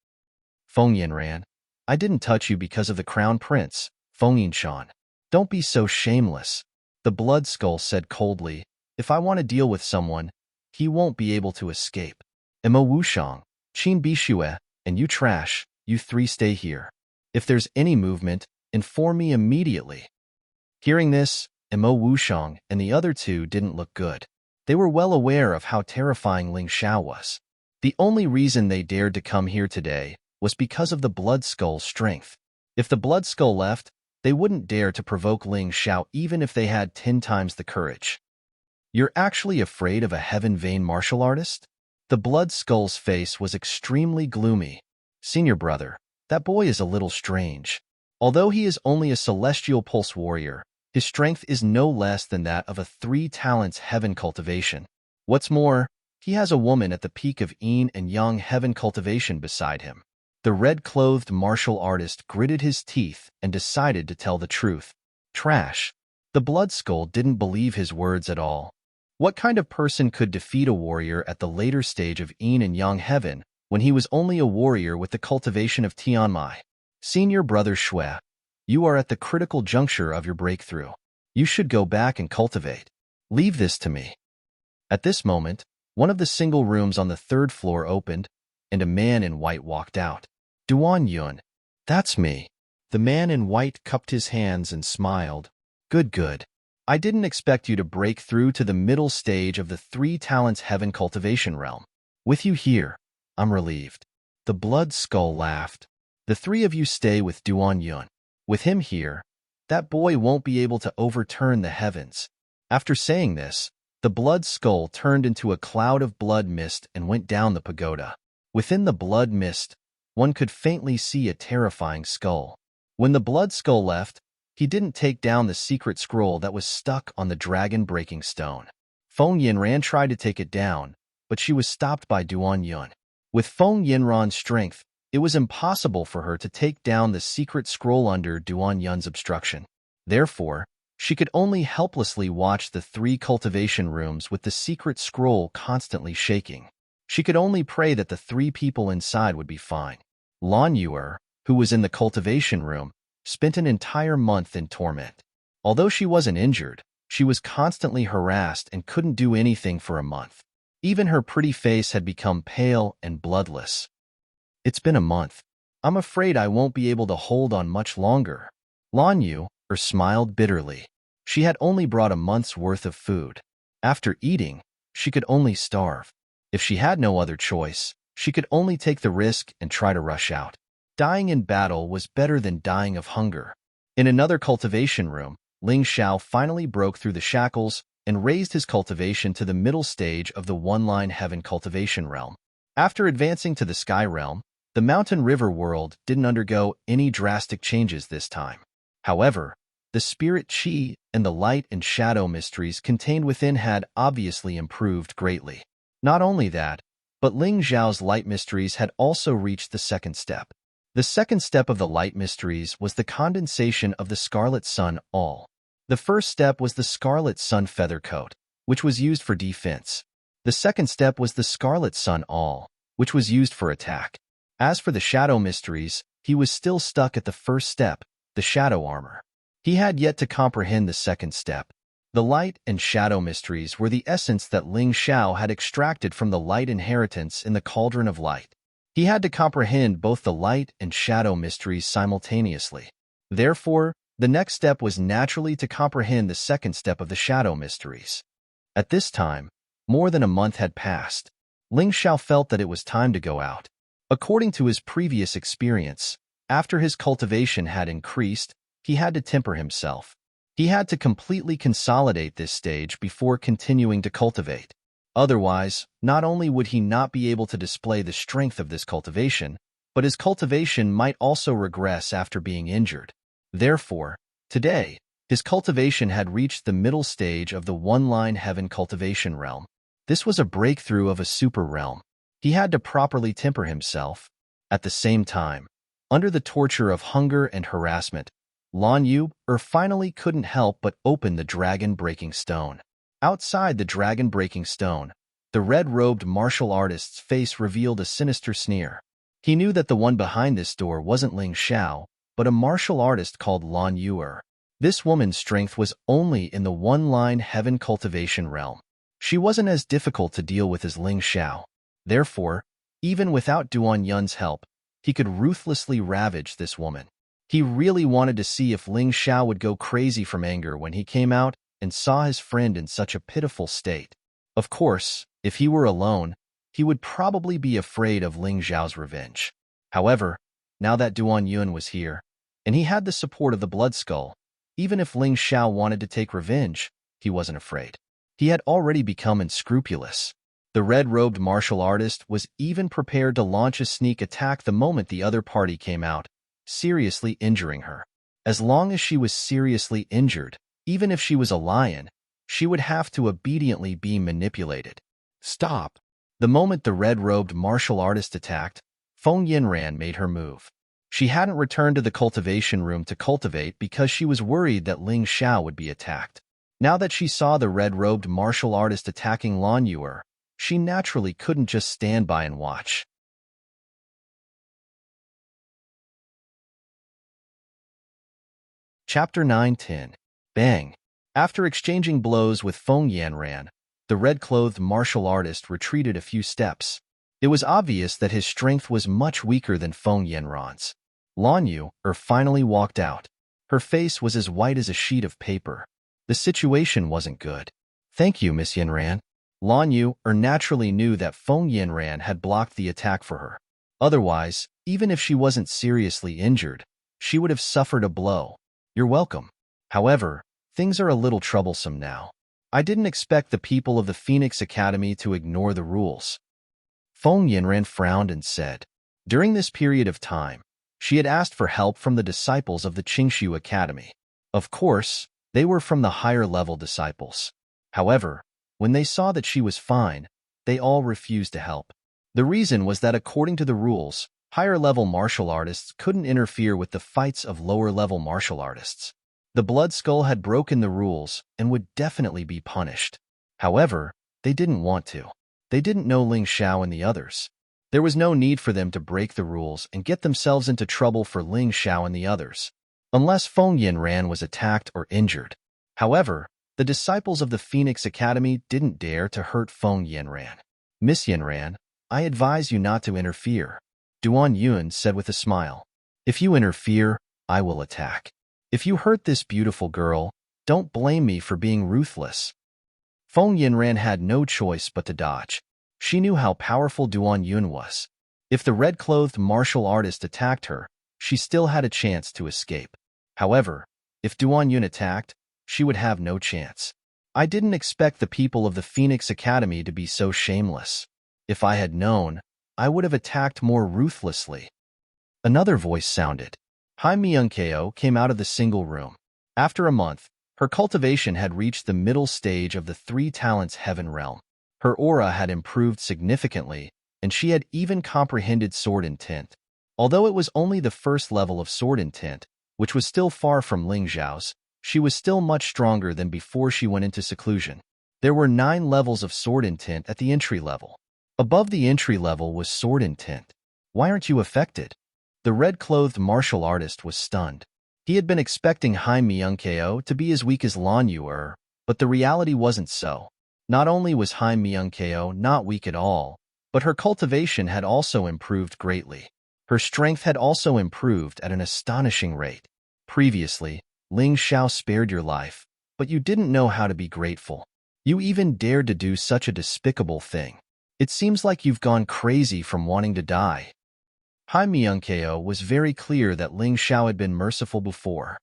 Feng Yanran, I didn't touch you because of the crown prince, Feng Yinshan. Don't be so shameless. The Blood Skull said coldly, if I want to deal with someone, he won't be able to escape. Emo Wushang, Qin Bishue, and you trash, you three stay here. If there's any movement, inform me immediately. Hearing this, Emo Wushang and the other two didn't look good. They were well aware of how terrifying Ling Xiao was. The only reason they dared to come here today was because of the Blood Skull's strength. If the Blood Skull left, they wouldn't dare to provoke Ling Xiao even if they had 10 times the courage. You're actually afraid of a heaven vein martial artist? The Blood Skull's face was extremely gloomy. Senior brother, that boy is a little strange. Although he is only a celestial pulse warrior, his strength is no less than that of a 3 talents heaven cultivation. What's more, he has a woman at the peak of yin and yang heaven cultivation beside him. The red-clothed martial artist gritted his teeth and decided to tell the truth. Trash. The blood skull didn't believe his words at all. What kind of person could defeat a warrior at the later stage of yin and yang heaven when he was only a warrior with the cultivation of Tianmai? Senior brother Shui, you are at the critical juncture of your breakthrough. You should go back and cultivate. Leave this to me. At this moment, one of the single rooms on the 3rd floor opened, and a man in white walked out. Duan Yun. That's me. The man in white cupped his hands and smiled. Good. I didn't expect you to break through to the middle stage of the 3 talents heaven cultivation realm. With you here, I'm relieved. The blood skull laughed. The 3 of you stay with Duan Yun. With him here, that boy won't be able to overturn the heavens. After saying this, the blood skull turned into a cloud of blood mist and went down the pagoda. Within the blood mist, one could faintly see a terrifying skull. When the blood skull left, he didn't take down the secret scroll that was stuck on the dragon-breaking stone. Feng Yinran tried to take it down, but she was stopped by Duan Yun. With Feng Yinran's strength, it was impossible for her to take down the secret scroll under Duan Yun's obstruction. Therefore, she could only helplessly watch the 3 cultivation rooms with the secret scroll constantly shaking. She could only pray that the 3 people inside would be fine. Lan Yuer, who was in the cultivation room, spent an entire month in torment. Although she wasn't injured, she was constantly harassed and couldn't do anything for a month. Even her pretty face had become pale and bloodless. It's been a month. I'm afraid I won't be able to hold on much longer. Lan Yuer smiled bitterly. She had only brought a month's worth of food. After eating, she could only starve. If she had no other choice, she could only take the risk and try to rush out. Dying in battle was better than dying of hunger. In another cultivation room, Ling Xiao finally broke through the shackles and raised his cultivation to the middle stage of the one-line heaven cultivation realm. After advancing to the sky realm, the mountain river world didn't undergo any drastic changes this time. However, the spirit chi and the light and shadow mysteries contained within had obviously improved greatly. Not only that, but Ling Xiao's light mysteries had also reached the 2nd step. The 2nd step of the light mysteries was the condensation of the Scarlet Sun All. The 1st step was the Scarlet Sun Feather Coat, which was used for defense. The 2nd step was the Scarlet Sun All, which was used for attack. As for the shadow mysteries, he was still stuck at the 1st step, the shadow armor. He had yet to comprehend the 2nd step. The light and shadow mysteries were the essence that Ling Xiao had extracted from the light inheritance in the cauldron of light. He had to comprehend both the light and shadow mysteries simultaneously. Therefore, the next step was naturally to comprehend the 2nd step of the shadow mysteries. At this time, more than a month had passed. Ling Xiao felt that it was time to go out. According to his previous experience, after his cultivation had increased, he had to temper himself. He had to completely consolidate this stage before continuing to cultivate. Otherwise, not only would he not be able to display the strength of this cultivation, but his cultivation might also regress after being injured. Therefore, today, his cultivation had reached the middle stage of the one-line heaven cultivation realm. This was a breakthrough of a super realm. He had to properly temper himself. At the same time, under the torture of hunger and harassment, Lan Yuer finally couldn't help but open the dragon-breaking stone. Outside the dragon-breaking stone, the red-robed martial artist's face revealed a sinister sneer. He knew that the one behind this door wasn't Ling Xiao, but a martial artist called Lan Yuer. This woman's strength was only in the one-line heaven cultivation realm. She wasn't as difficult to deal with as Ling Xiao. Therefore, even without Duan Yun's help, he could ruthlessly ravage this woman. He really wanted to see if Ling Xiao would go crazy from anger when he came out and saw his friend in such a pitiful state. Of course, if he were alone, he would probably be afraid of Ling Xiao's revenge. However, now that Duan Yun was here, and he had the support of the Blood Skull, even if Ling Xiao wanted to take revenge, he wasn't afraid. He had already become unscrupulous. The red-robed martial artist was even prepared to launch a sneak attack the moment the other party came out, seriously injuring her. As long as she was seriously injured, even if she was a lion, she would have to obediently be manipulated. Stop! The moment the red-robed martial artist attacked, Feng Yinran made her move. She hadn't returned to the cultivation room to cultivate because she was worried that Ling Xiao would be attacked. Now that she saw the red-robed martial artist attacking Lan Yuer, she naturally couldn't just stand by and watch. Chapter 9-10. Bang! After exchanging blows with Feng Yanran, the red-clothed martial artist retreated a few steps. It was obvious that his strength was much weaker than Feng Yanran's. Lan Yuer finally walked out. Her face was as white as a sheet of paper. The situation wasn't good. Thank you, Miss Yanran. Lan Yuer naturally knew that Feng Yanran had blocked the attack for her. Otherwise, even if she wasn't seriously injured, she would have suffered a blow. You're welcome. However, things are a little troublesome now. I didn't expect the people of the Phoenix Academy to ignore the rules. Feng Yinran frowned and said, during this period of time, she had asked for help from the disciples of the Qingshu Academy. Of course, they were from the higher-level disciples. However, when they saw that she was fine, they all refused to help. The reason was that according to the rules, higher-level martial artists couldn't interfere with the fights of lower-level martial artists. The Blood Skull had broken the rules and would definitely be punished. However, they didn't want to. They didn't know Ling Xiao and the others. There was no need for them to break the rules and get themselves into trouble for Ling Xiao and the others, unless Feng Yinran was attacked or injured. However, the disciples of the Phoenix Academy didn't dare to hurt Feng Yinran. Miss Yinran, I advise you not to interfere, Duan Yun said with a smile. If you interfere, I will attack. If you hurt this beautiful girl, don't blame me for being ruthless. Feng Yinran had no choice but to dodge. She knew how powerful Duan Yun was. If the red-clothed martial artist attacked her, she still had a chance to escape. However, if Duan Yun attacked, she would have no chance. I didn't expect the people of the Phoenix Academy to be so shameless. If I had known, I would have attacked more ruthlessly. Another voice sounded. Hai Myung-keo came out of the single room. After a month, her cultivation had reached the middle stage of the 3 talents heaven realm. Her aura had improved significantly, and she had even comprehended sword intent. Although it was only the first level of sword intent, which was still far from Ling Xiao's, she was still much stronger than before she went into seclusion. There were 9 levels of sword intent at the entry level. Above the entry level was sword intent. Why aren't you affected? The red-clothed martial artist was stunned. He had been expecting Hai Myung-keo to be as weak as Lan Yuer, but the reality wasn't so. Not only was Hai Myung-keo not weak at all, but her cultivation had also improved greatly. Her strength had also improved at an astonishing rate. Previously, Ling Xiao spared your life, but you didn't know how to be grateful. You even dared to do such a despicable thing. It seems like you've gone crazy from wanting to die. Hai Myung-keo was very clear that Ling Xiao had been merciful before.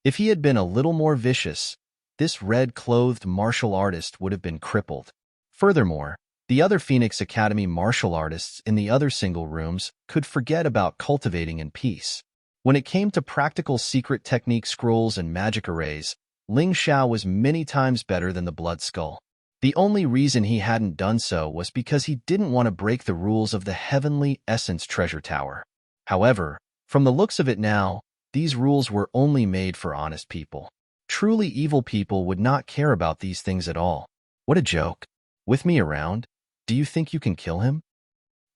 If he had been a little more vicious, this red-clothed martial artist would have been crippled. Furthermore, the other Phoenix Academy martial artists in the other single rooms could forget about cultivating in peace. When it came to practical secret technique scrolls and magic arrays, Ling Xiao was many times better than the Blood Skull. The only reason he hadn't done so was because he didn't want to break the rules of the Heavenly Essence Treasure Tower. However, from the looks of it now, these rules were only made for honest people. Truly evil people would not care about these things at all. What a joke. With me around, do you think you can kill him?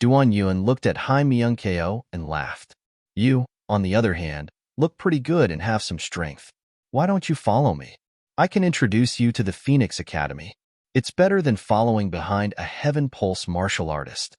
Duan Yun looked at Hai Myung-keo and laughed. You, on the other hand, look pretty good and have some strength. Why don't you follow me? I can introduce you to the Phoenix Academy. It's better than following behind a Heaven Pulse martial artist.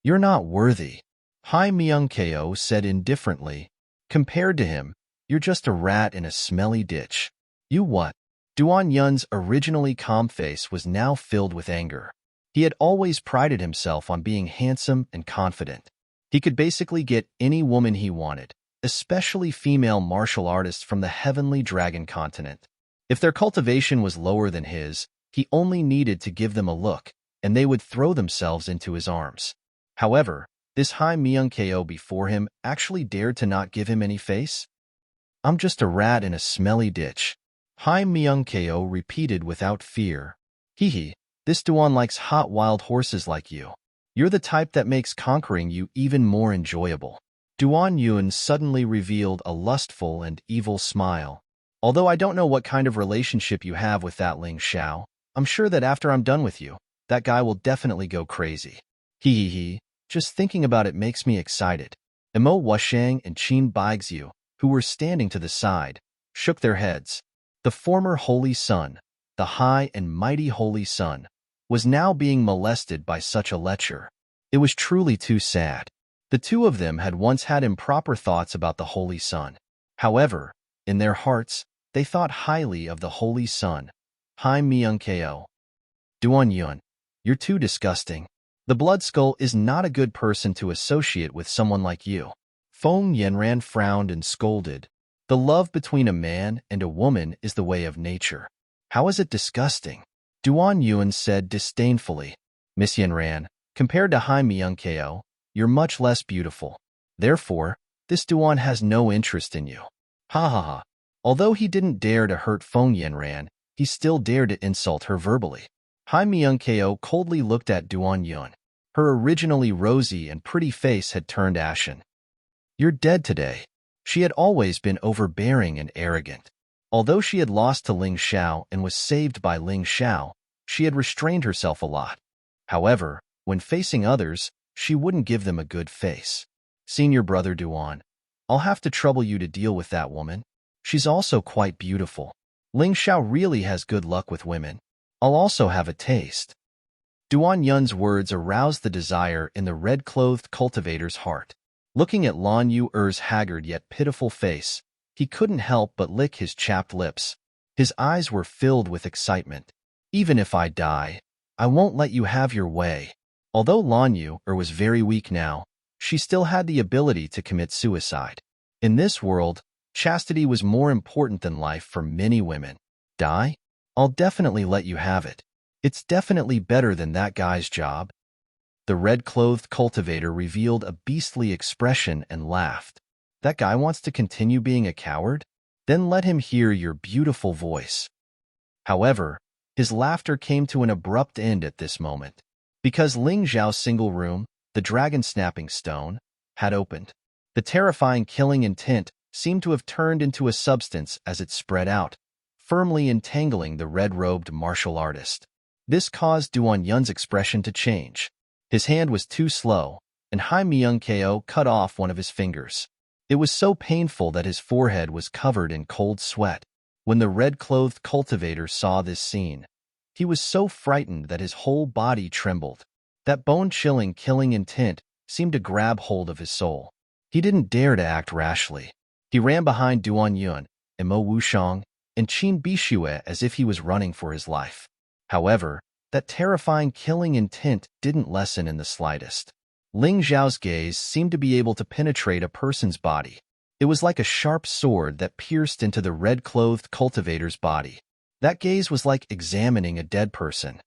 You're not worthy, Hai Myung-keo said indifferently. Compared to him, you're just a rat in a smelly ditch. You what? Duan Yun's originally calm face was now filled with anger. He had always prided himself on being handsome and confident. He could basically get any woman he wanted, especially female martial artists from the Heavenly Dragon continent. If their cultivation was lower than his, he only needed to give them a look, and they would throw themselves into his arms. However, This high Myung-ko before him actually dared to not give him any face? I'm just a rat in a smelly ditch. Hai Myung-ko repeated without fear. Hee hee, this Duan likes hot wild horses like you. You're the type that makes conquering you even more enjoyable. Duan Yun suddenly revealed a lustful and evil smile. Although I don't know what kind of relationship you have with that Ling Xiao, I'm sure that after I'm done with you, that guy will definitely go crazy. Hee hee hee, just thinking about it makes me excited. Emo Wushang and Qin Baixu, who were standing to the side, shook their heads. The former Holy Sun, the high and mighty Holy Sun, was now being molested by such a lecher. It was truly too sad. The two of them had once had improper thoughts about the Holy Sun. However, in their hearts, they thought highly of the Holy Sun. Hai Myung-ko. Duan Yun, you're too disgusting. The Blood Skull is not a good person to associate with someone like you. Feng Yanran frowned and scolded. The love between a man and a woman is the way of nature. How is it disgusting? Duan Yun said disdainfully. Miss Yanran, compared to Hai Myung-ko, you're much less beautiful. Therefore, this Duan has no interest in you. Ha ha ha. Although he didn't dare to hurt Feng Yanran, he still dared to insult her verbally. Hai Myung-ko coldly looked at Duan Yun. Her originally rosy and pretty face had turned ashen. You're dead today. She had always been overbearing and arrogant. Although she had lost to Ling Xiao and was saved by Ling Xiao, she had restrained herself a lot. However, when facing others, she wouldn't give them a good face. Senior brother Duan, I'll have to trouble you to deal with that woman. She's also quite beautiful. Ling Xiao really has good luck with women. I'll also have a taste. Duan Yun's words aroused the desire in the red-clothed cultivator's heart. Looking at Lan Yu-er's haggard yet pitiful face, he couldn't help but lick his chapped lips. His eyes were filled with excitement. Even if I die, I won't let you have your way. Although Lan Yu-er was very weak now, she still had the ability to commit suicide. In this world, chastity was more important than life for many women. Die? I'll definitely let you have it. It's definitely better than that guy's job. The red-clothed cultivator revealed a beastly expression and laughed. That guy wants to continue being a coward? Then let him hear your beautiful voice. However, his laughter came to an abrupt end at this moment. Because Ling Zhao's single room, the dragon-snapping stone, had opened. The terrifying killing intent seemed to have turned into a substance as it spread out, firmly entangling the red-robed martial artist. This caused Duan Yun's expression to change. His hand was too slow, and Hai Myung-ko cut off one of his fingers. It was so painful that his forehead was covered in cold sweat. When the red-clothed cultivator saw this scene, he was so frightened that his whole body trembled. That bone-chilling killing intent seemed to grab hold of his soul. He didn't dare to act rashly. He ran behind Duan Yun, and Mo Wushang, and Qin Bishue as if he was running for his life. However, that terrifying killing intent didn't lessen in the slightest. Ling Zhao's gaze seemed to be able to penetrate a person's body. It was like a sharp sword that pierced into the red-clothed cultivator's body. That gaze was like examining a dead person.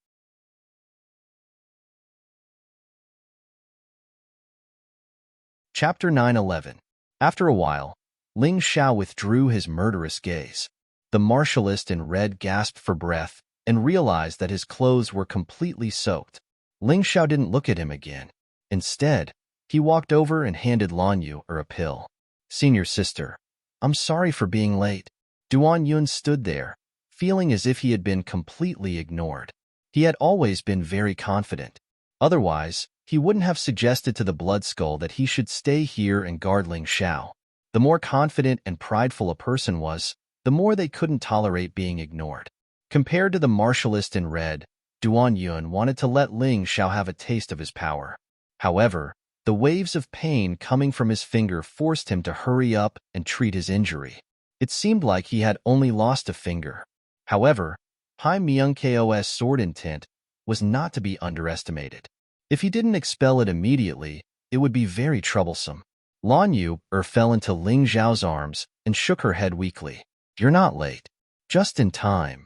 Chapter 9:11. After a while, Ling Xiao withdrew his murderous gaze. The martialist in red gasped for breath and realized that his clothes were completely soaked. Ling Xiao didn't look at him again. Instead, he walked over and handed Lan Yu-er a pill. Senior sister, I'm sorry for being late. Duan Yun stood there, feeling as if he had been completely ignored. He had always been very confident. Otherwise, he wouldn't have suggested to the Blood Skull that he should stay here and guard Ling Xiao. The more confident and prideful a person was, the more they couldn't tolerate being ignored. Compared to the martialist in red, Duan Yun wanted to let Ling Xiao have a taste of his power. However, the waves of pain coming from his finger forced him to hurry up and treat his injury. It seemed like he had only lost a finger. However, Hai Myung-ko's sword intent was not to be underestimated. If he didn't expel it immediately, it would be very troublesome. Lan Yu-er fell into Ling Zhao's arms and shook her head weakly. You're not late. Just in time.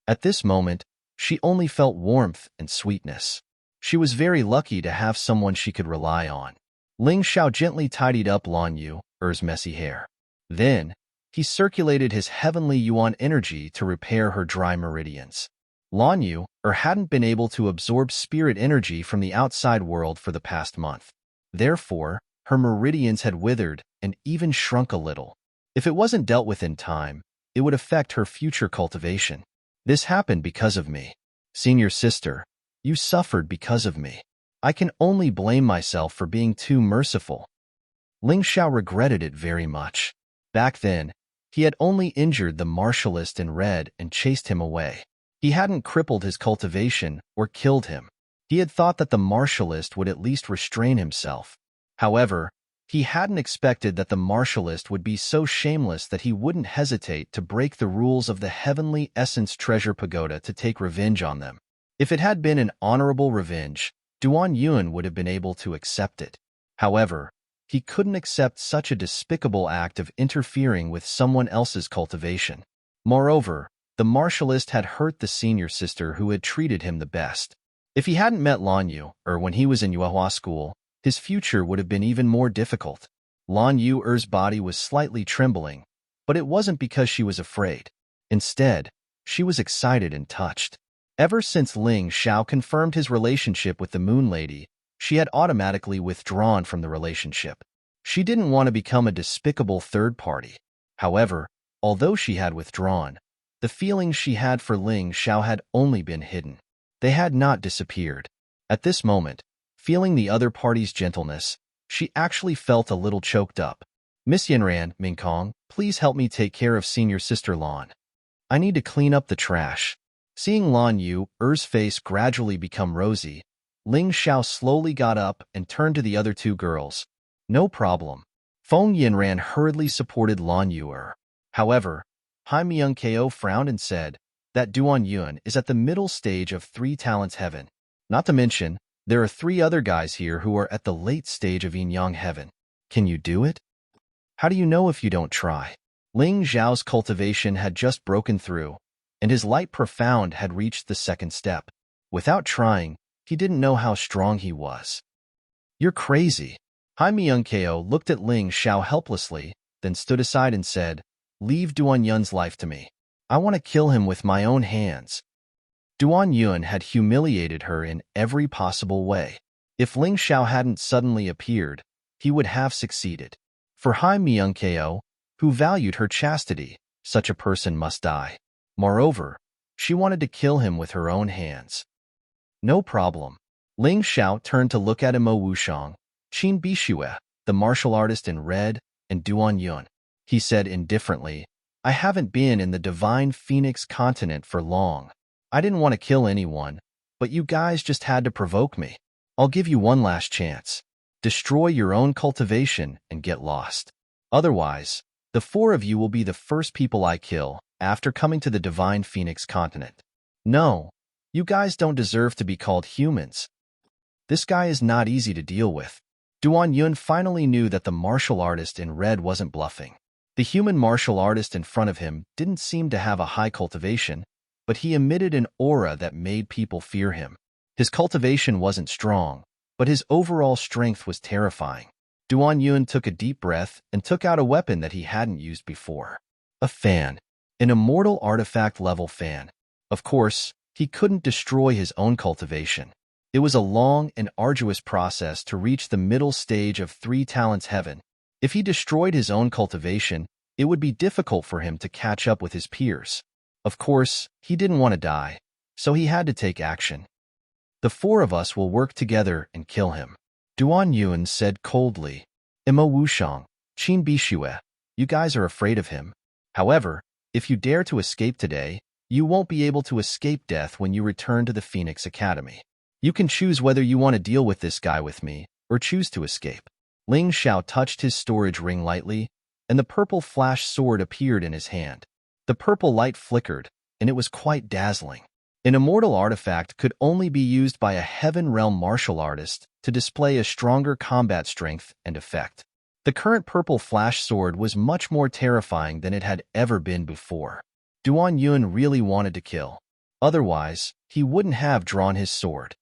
At this moment, she only felt warmth and sweetness. She was very lucky to have someone she could rely on. Ling Xiao gently tidied up Lan Yu's messy hair. Then, he circulated his heavenly yuan energy to repair her dry meridians. Lan Yu hadn't been able to absorb spirit energy from the outside world for the past month. Therefore, her meridians had withered and even shrunk a little. If it wasn't dealt with in time, it would affect her future cultivation. This happened because of me. Senior sister, you suffered because of me. I can only blame myself for being too merciful. Ling Xiao regretted it very much. Back then, he had only injured the martialist in red and chased him away. He hadn't crippled his cultivation or killed him. He had thought that the martialist would at least restrain himself. However, he hadn't expected that the martialist would be so shameless that he wouldn't hesitate to break the rules of the Heavenly Essence Treasure Pagoda to take revenge on them. If it had been an honorable revenge, Duan Yuan would have been able to accept it. However, he couldn't accept such a despicable act of interfering with someone else's cultivation. Moreover, the martialist had hurt the senior sister who had treated him the best. If he hadn't met Lan Yu, or when he was in Yuehua school, his future would have been even more difficult. Lan Yu's body was slightly trembling, but it wasn't because she was afraid. Instead, she was excited and touched. Ever since Ling Xiao confirmed his relationship with the Moon Lady, she had automatically withdrawn from the relationship. She didn't want to become a despicable third party. However, although she had withdrawn, the feelings she had for Ling Xiao had only been hidden. They had not disappeared. At this moment, feeling the other party's gentleness, she actually felt a little choked up. Miss Yanran, Mingkong, please help me take care of senior sister Lan. I need to clean up the trash. Seeing Lan Yu's face gradually become rosy, Ling Xiao slowly got up and turned to the other two girls. No problem. Feng Yanran hurriedly supported Lan Yu. However, Hai Myung-ko frowned and said that Duan Yuan is at the middle stage of 3 talents heaven. Not to mention, there are 3 other guys here who are at the late stage of yin-yang heaven. Can you do it? How do you know if you don't try? Ling Xiao's cultivation had just broken through, and his light profound had reached the 2nd step. Without trying, he didn't know how strong he was. You're crazy. Hai Myung-ko looked at Ling Xiao helplessly, then stood aside and said, leave Duan Yun's life to me. I want to kill him with my own hands. Duan Yuan had humiliated her in every possible way. If Ling Xiao hadn't suddenly appeared, he would have succeeded. For Hai Myung-ko, who valued her chastity, such a person must die. Moreover, she wanted to kill him with her own hands. No problem. Ling Xiao turned to look at Mo Wushang, Qin Bishue, the martial artist in red, and Duan Yuan. He said indifferently, I haven't been in the Divine Phoenix continent for long. I didn't want to kill anyone, but you guys just had to provoke me. I'll give you one last chance. Destroy your own cultivation and get lost. Otherwise, the 4 of you will be the first people I kill after coming to the Divine Phoenix continent. No, you guys don't deserve to be called humans. This guy is not easy to deal with. Duan Yuan finally knew that the martial artist in red wasn't bluffing. The human martial artist in front of him didn't seem to have a high cultivation, but he emitted an aura that made people fear him. His cultivation wasn't strong, but his overall strength was terrifying. Duan Yuan took a deep breath and took out a weapon that he hadn't used before. A fan. An immortal artifact-level fan. Of course, he couldn't destroy his own cultivation. It was a long and arduous process to reach the middle stage of 3 talents heaven. If he destroyed his own cultivation, it would be difficult for him to catch up with his peers. Of course, he didn't want to die, so he had to take action. The 4 of us will work together and kill him. Duan Yuan said coldly. Mo Wushang, Qin Bishue, you guys are afraid of him. However, if you dare to escape today, you won't be able to escape death when you return to the Phoenix Academy. You can choose whether you want to deal with this guy with me, or choose to escape. Ling Xiao touched his storage ring lightly, and the purple flash sword appeared in his hand. The purple light flickered, and it was quite dazzling. An immortal artifact could only be used by a Heaven Realm martial artist to display a stronger combat strength and effect. The current purple flash sword was much more terrifying than it had ever been before. Duan Yuan really wanted to kill. Otherwise, he wouldn't have drawn his sword.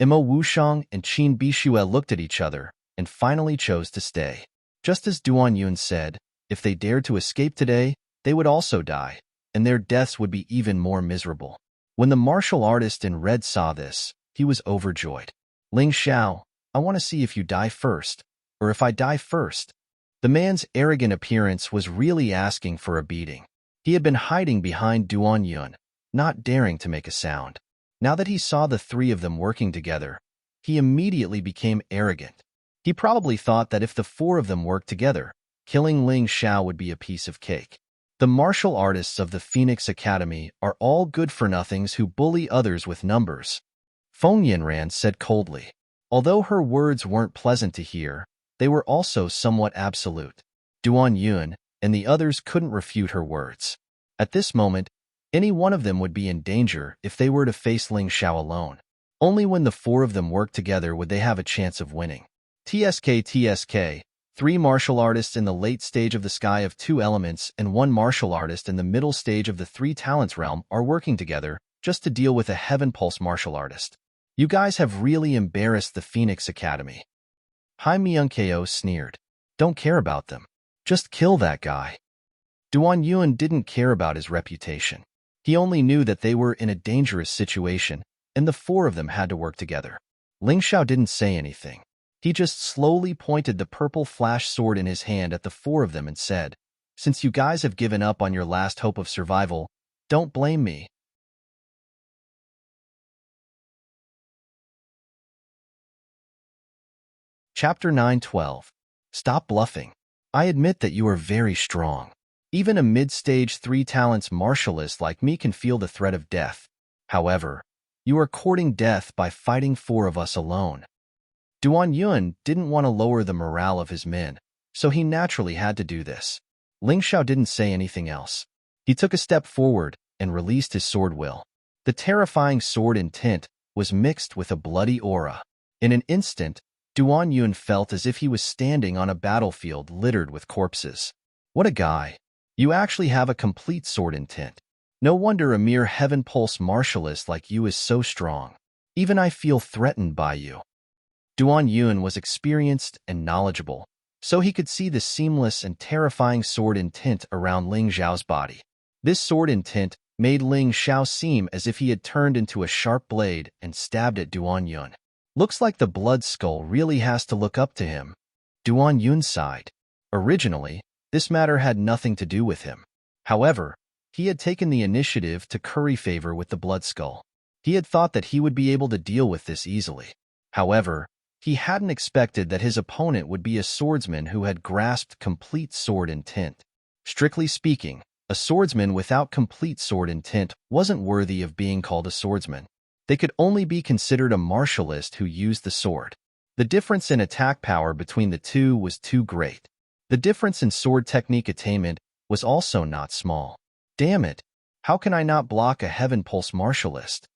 Mo Wushang and Qin Bishue looked at each other, and finally chose to stay. Just as Duan Yun said, if they dared to escape today, they would also die, and their deaths would be even more miserable. When the martial artist in red saw this, he was overjoyed. Ling Xiao, I want to see if you die first, or if I die first. The man's arrogant appearance was really asking for a beating. He had been hiding behind Duan Yun, not daring to make a sound. Now that he saw the three of them working together, he immediately became arrogant. He probably thought that if the four of them worked together, killing Ling Xiao would be a piece of cake. The martial artists of the Phoenix Academy are all good-for-nothings who bully others with numbers, Feng Yinran said coldly. Although her words weren't pleasant to hear, they were also somewhat absolute. Duan Yun and the others couldn't refute her words. At this moment, any one of them would be in danger if they were to face Ling Xiao alone. Only when the four of them worked together would they have a chance of winning. TSK, three martial artists in the late stage of the sky of two elements and one martial artist in the middle stage of the three talents realm are working together just to deal with a Heaven Pulse martial artist. You guys have really embarrassed the Phoenix Academy. Hai Myung-ko sneered. Don't care about them. Just kill that guy. Duan Yun didn't care about his reputation. He only knew that they were in a dangerous situation, and the four of them had to work together. Ling Xiao didn't say anything. He just slowly pointed the purple flash sword in his hand at the four of them and said, Since you guys have given up on your last hope of survival, don't blame me. Chapter 9:12. Stop bluffing. I admit that you are very strong. Even a mid-stage 3 talents martialist like me can feel the threat of death. However, you are courting death by fighting four of us alone. Duan Yun didn't want to lower the morale of his men, so he naturally had to do this. Ling Xiao didn't say anything else. He took a step forward and released his sword will. The terrifying sword intent was mixed with a bloody aura. In an instant, Duan Yun felt as if he was standing on a battlefield littered with corpses. What a guy. You actually have a complete sword intent. No wonder a mere Heaven Pulse martialist like you is so strong. Even I feel threatened by you. Duan Yun was experienced and knowledgeable, so he could see the seamless and terrifying sword intent around Ling Xiao's body. This sword intent made Ling Xiao seem as if he had turned into a sharp blade and stabbed at Duan Yun. Looks like the blood skull really has to look up to him. Duan Yun sighed. Originally, this matter had nothing to do with him. However, he had taken the initiative to curry favor with the blood skull. He had thought that he would be able to deal with this easily. However, he hadn't expected that his opponent would be a swordsman who had grasped complete sword intent. Strictly speaking, a swordsman without complete sword intent wasn't worthy of being called a swordsman. They could only be considered a martialist who used the sword. The difference in attack power between the two was too great. The difference in sword technique attainment was also not small. Damn it! How can I not block a Heaven Pulse martialist?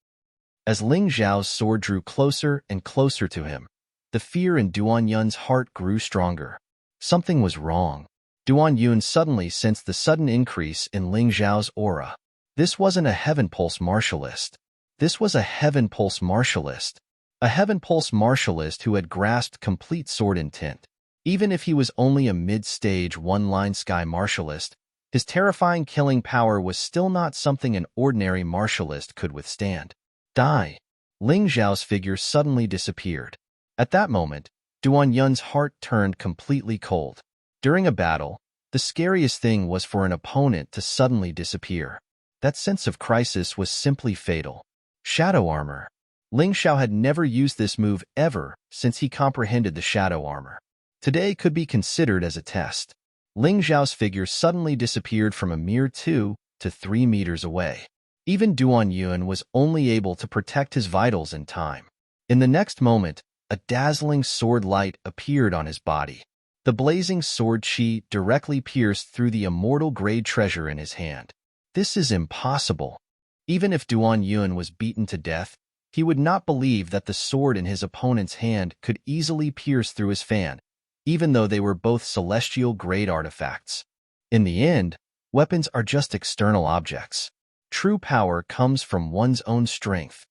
As Ling Xiao's sword drew closer and closer to him, the fear in Duan Yun's heart grew stronger. Something was wrong. Duan Yun suddenly sensed the sudden increase in Ling Xiao's aura. This wasn't a Heaven Pulse martialist. This was a Heaven Pulse martialist. A Heaven Pulse martialist who had grasped complete sword intent. Even if he was only a mid-stage one-line sky martialist, his terrifying killing power was still not something an ordinary martialist could withstand. Die! Ling Xiao's figure suddenly disappeared. At that moment, Duan Yun's heart turned completely cold. During a battle, the scariest thing was for an opponent to suddenly disappear. That sense of crisis was simply fatal. Shadow armor. Ling Xiao had never used this move ever since he comprehended the shadow armor. Today could be considered as a test. Ling Xiao's figure suddenly disappeared from a mere 2 to 3 meters away. Even Duan Yun was only able to protect his vitals in time. In the next moment, a dazzling sword light appeared on his body. The blazing sword chi directly pierced through the immortal grade treasure in his hand. This is impossible. Even if Duan Yun was beaten to death, he would not believe that the sword in his opponent's hand could easily pierce through his fan, even though they were both celestial-grade artifacts. In the end, weapons are just external objects. True power comes from one's own strength.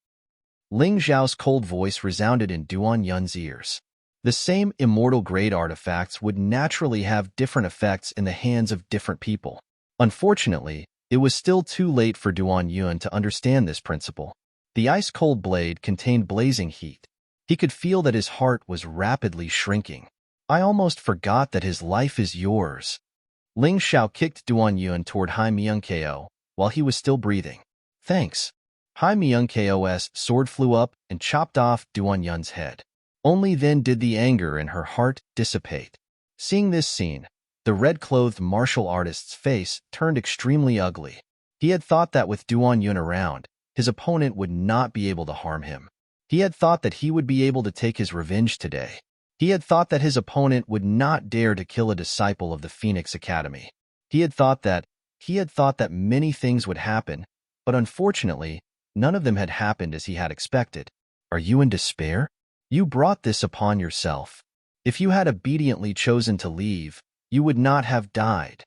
Ling Xiao's cold voice resounded in Duan Yun's ears. The same immortal grade artifacts would naturally have different effects in the hands of different people. Unfortunately, it was still too late for Duan Yun to understand this principle. The ice-cold blade contained blazing heat. He could feel that his heart was rapidly shrinking. I almost forgot that his life is yours. Ling Xiao kicked Duan Yun toward Hai Myung-ko while he was still breathing. Thanks. Hai Myung-ko's sword flew up and chopped off Duan Yun's head. Only then did the anger in her heart dissipate. Seeing this scene, the red-clothed martial artist's face turned extremely ugly. He had thought that with Duan Yun around, his opponent would not be able to harm him. He had thought that he would be able to take his revenge today. He had thought that his opponent would not dare to kill a disciple of the Phoenix Academy. He had thought that many things would happen, but unfortunately, none of them had happened as he had expected. Are you in despair? You brought this upon yourself. If you had obediently chosen to leave, you would not have died.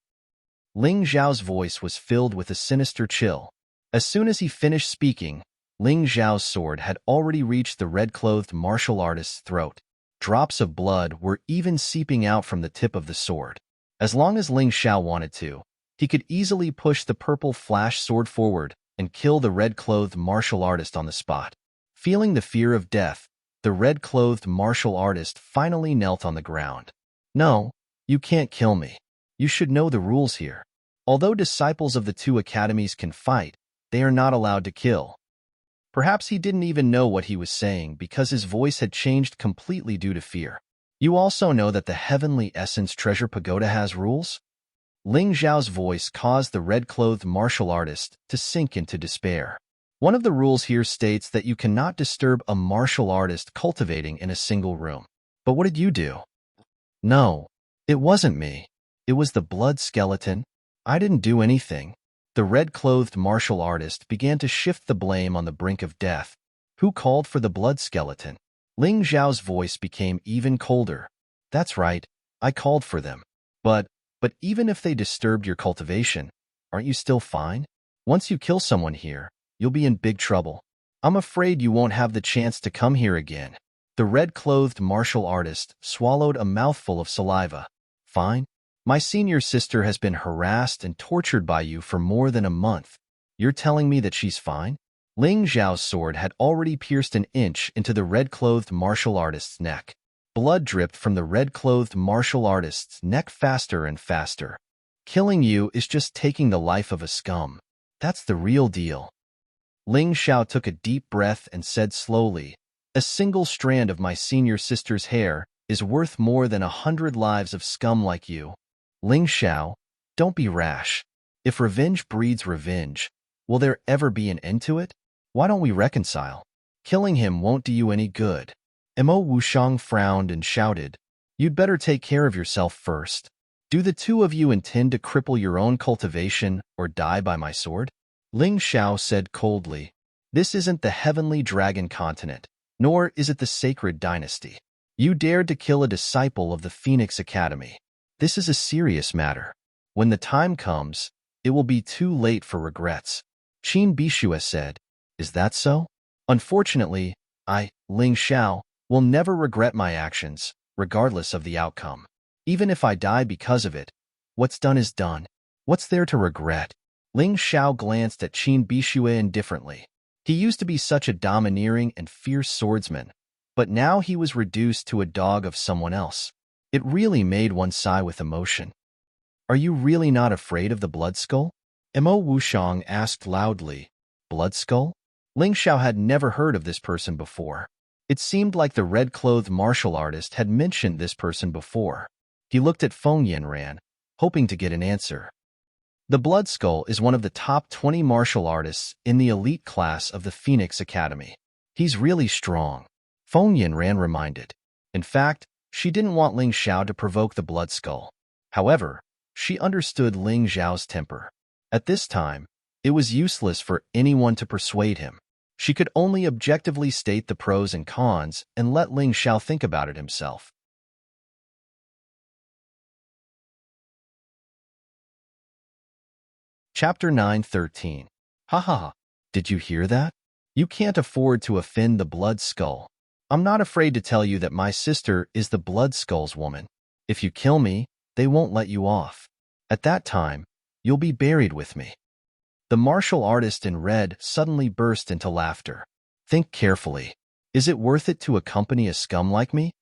Ling Zhao's voice was filled with a sinister chill. As soon as he finished speaking, Ling Zhao's sword had already reached the red-clothed martial artist's throat. Drops of blood were even seeping out from the tip of the sword. As long as Ling Xiao wanted to, he could easily push the purple flash sword forward and kill the red-clothed martial artist on the spot. Feeling the fear of death, the red-clothed martial artist finally knelt on the ground. No, you can't kill me. You should know the rules here. Although disciples of the two academies can fight, they are not allowed to kill. Perhaps he didn't even know what he was saying because his voice had changed completely due to fear. You also know that the Heavenly Essence Treasure Pagoda has rules? Ling Zhao's voice caused the red-clothed martial artist to sink into despair. One of the rules here states that you cannot disturb a martial artist cultivating in a single room. But what did you do? No, it wasn't me. It was the blood skeleton. I didn't do anything. The red-clothed martial artist began to shift the blame on the brink of death. Who called for the blood skeleton? Ling Zhao's voice became even colder. That's right, I called for them. But even if they disturbed your cultivation, aren't you still fine? Once you kill someone here, you'll be in big trouble. I'm afraid you won't have the chance to come here again. The red-clothed martial artist swallowed a mouthful of saliva. Fine. My senior sister has been harassed and tortured by you for more than a month. You're telling me that she's fine? Ling Zhao's sword had already pierced an inch into the red-clothed martial artist's neck. Blood dripped from the red-clothed martial artist's neck faster and faster. Killing you is just taking the life of a scum. That's the real deal. Ling Xiao took a deep breath and said slowly, a single strand of my senior sister's hair is worth more than 100 lives of scum like you. Ling Xiao, don't be rash. If revenge breeds revenge, will there ever be an end to it? Why don't we reconcile? Killing him won't do you any good. Mo Wushang frowned and shouted, you'd better take care of yourself first. Do the two of you intend to cripple your own cultivation or die by my sword? Ling Xiao said coldly, this isn't the heavenly dragon continent, nor is it the sacred dynasty. You dared to kill a disciple of the Phoenix Academy. This is a serious matter. When the time comes, it will be too late for regrets. Qin Bishue said, is that so? Unfortunately, I, Ling Xiao, will never regret my actions, regardless of the outcome. Even if I die because of it, what's done is done. What's there to regret? Ling Xiao glanced at Qin Bishue indifferently. He used to be such a domineering and fierce swordsman, but now he was reduced to a dog of someone else. It really made one sigh with emotion. Are you really not afraid of the blood skull? Mo Wushang asked loudly. Blood skull? Ling Xiao had never heard of this person before. It seemed like the red-clothed martial artist had mentioned this person before. He looked at Feng Yanran, hoping to get an answer. The blood skull is one of the top 20 martial artists in the elite class of the Phoenix Academy. He's really strong, Feng Yanran reminded. In fact, she didn't want Ling Xiao to provoke the blood skull. However, she understood Ling Zhao's temper. At this time, it was useless for anyone to persuade him. She could only objectively state the pros and cons and let Ling Xiao think about it himself. Chapter 9:13. Ha ha ha. Did you hear that? You can't afford to offend the blood skull. I'm not afraid to tell you that my sister is the Blood Skulls woman. If you kill me, they won't let you off. At that time, you'll be buried with me." The martial artist in red suddenly burst into laughter. "Think carefully. Is it worth it to accompany a scum like me?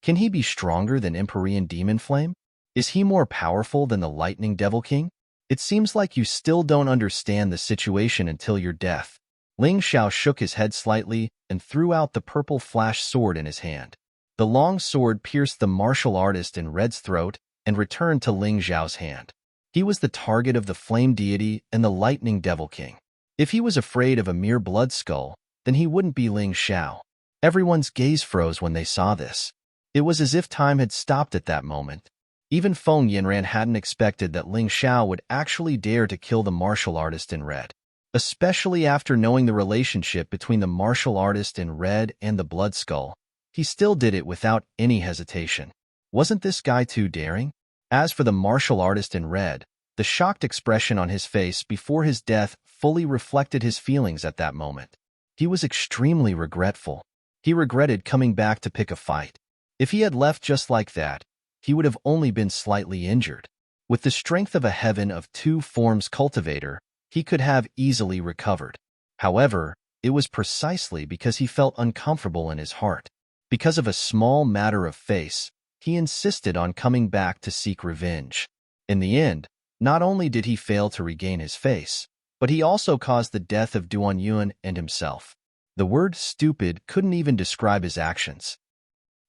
Can he be stronger than Empyrean Demon Flame? Is he more powerful than the Lightning Devil King? It seems like you still don't understand the situation until your death." Ling Xiao shook his head slightly and threw out the purple flash sword in his hand. The long sword pierced the martial artist in red's throat and returned to Ling Xiao's hand. He was the target of the Flame Deity and the Lightning Devil King. If he was afraid of a mere blood skull, then he wouldn't be Ling Xiao. Everyone's gaze froze when they saw this. It was as if time had stopped at that moment. Even Feng Yinran hadn't expected that Ling Xiao would actually dare to kill the martial artist in red. Especially after knowing the relationship between the martial artist in red and the blood skull, he still did it without any hesitation. Wasn't this guy too daring? As for the martial artist in red, the shocked expression on his face before his death fully reflected his feelings at that moment. He was extremely regretful. He regretted coming back to pick a fight. If he had left just like that, he would have only been slightly injured. With the strength of a Heaven of Two Forms cultivator, he could have easily recovered. However, it was precisely because he felt uncomfortable in his heart. Because of a small matter of face, he insisted on coming back to seek revenge. In the end, not only did he fail to regain his face, but he also caused the death of Duan Yuan and himself. The word stupid couldn't even describe his actions.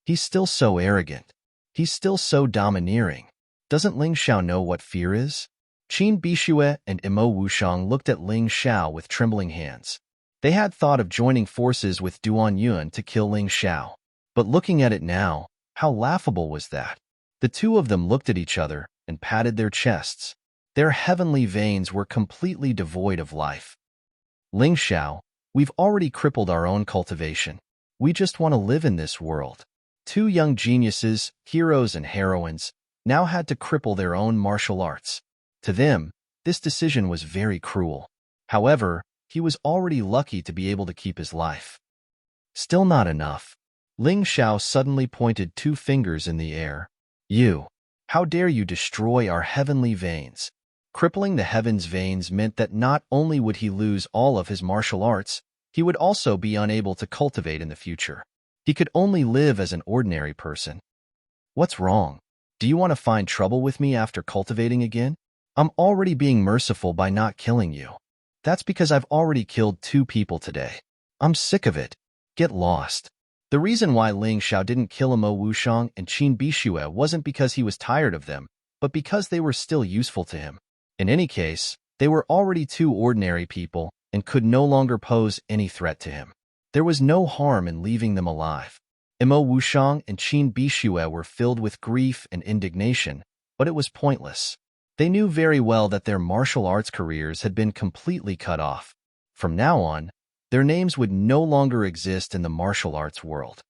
He's still so arrogant. He's still so domineering. Doesn't Ling Xiao know what fear is? Qin Bixue and Imo Wushang looked at Ling Xiao with trembling hands. They had thought of joining forces with Duan Yuan to kill Ling Xiao. But looking at it now, how laughable was that? The two of them looked at each other and patted their chests. Their heavenly veins were completely devoid of life. "Ling Xiao, we've already crippled our own cultivation. We just want to live in this world." Two young geniuses, heroes and heroines, now had to cripple their own martial arts. To them, this decision was very cruel. However, he was already lucky to be able to keep his life. Still not enough. Ling Xiao suddenly pointed two fingers in the air. "You! How dare you destroy our heavenly veins?" Crippling the heaven's veins meant that not only would he lose all of his martial arts, he would also be unable to cultivate in the future. He could only live as an ordinary person. "What's wrong? Do you want to find trouble with me after cultivating again? I'm already being merciful by not killing you. That's because I've already killed 2 people today. I'm sick of it. Get lost." The reason why Ling Xiao didn't kill Imo Wushang and Qin Bixue wasn't because he was tired of them, but because they were still useful to him. In any case, they were already 2 ordinary people and could no longer pose any threat to him. There was no harm in leaving them alive. Imo Wushang and Qin Bixue were filled with grief and indignation, but it was pointless. They knew very well that their martial arts careers had been completely cut off. From now on, their names would no longer exist in the martial arts world.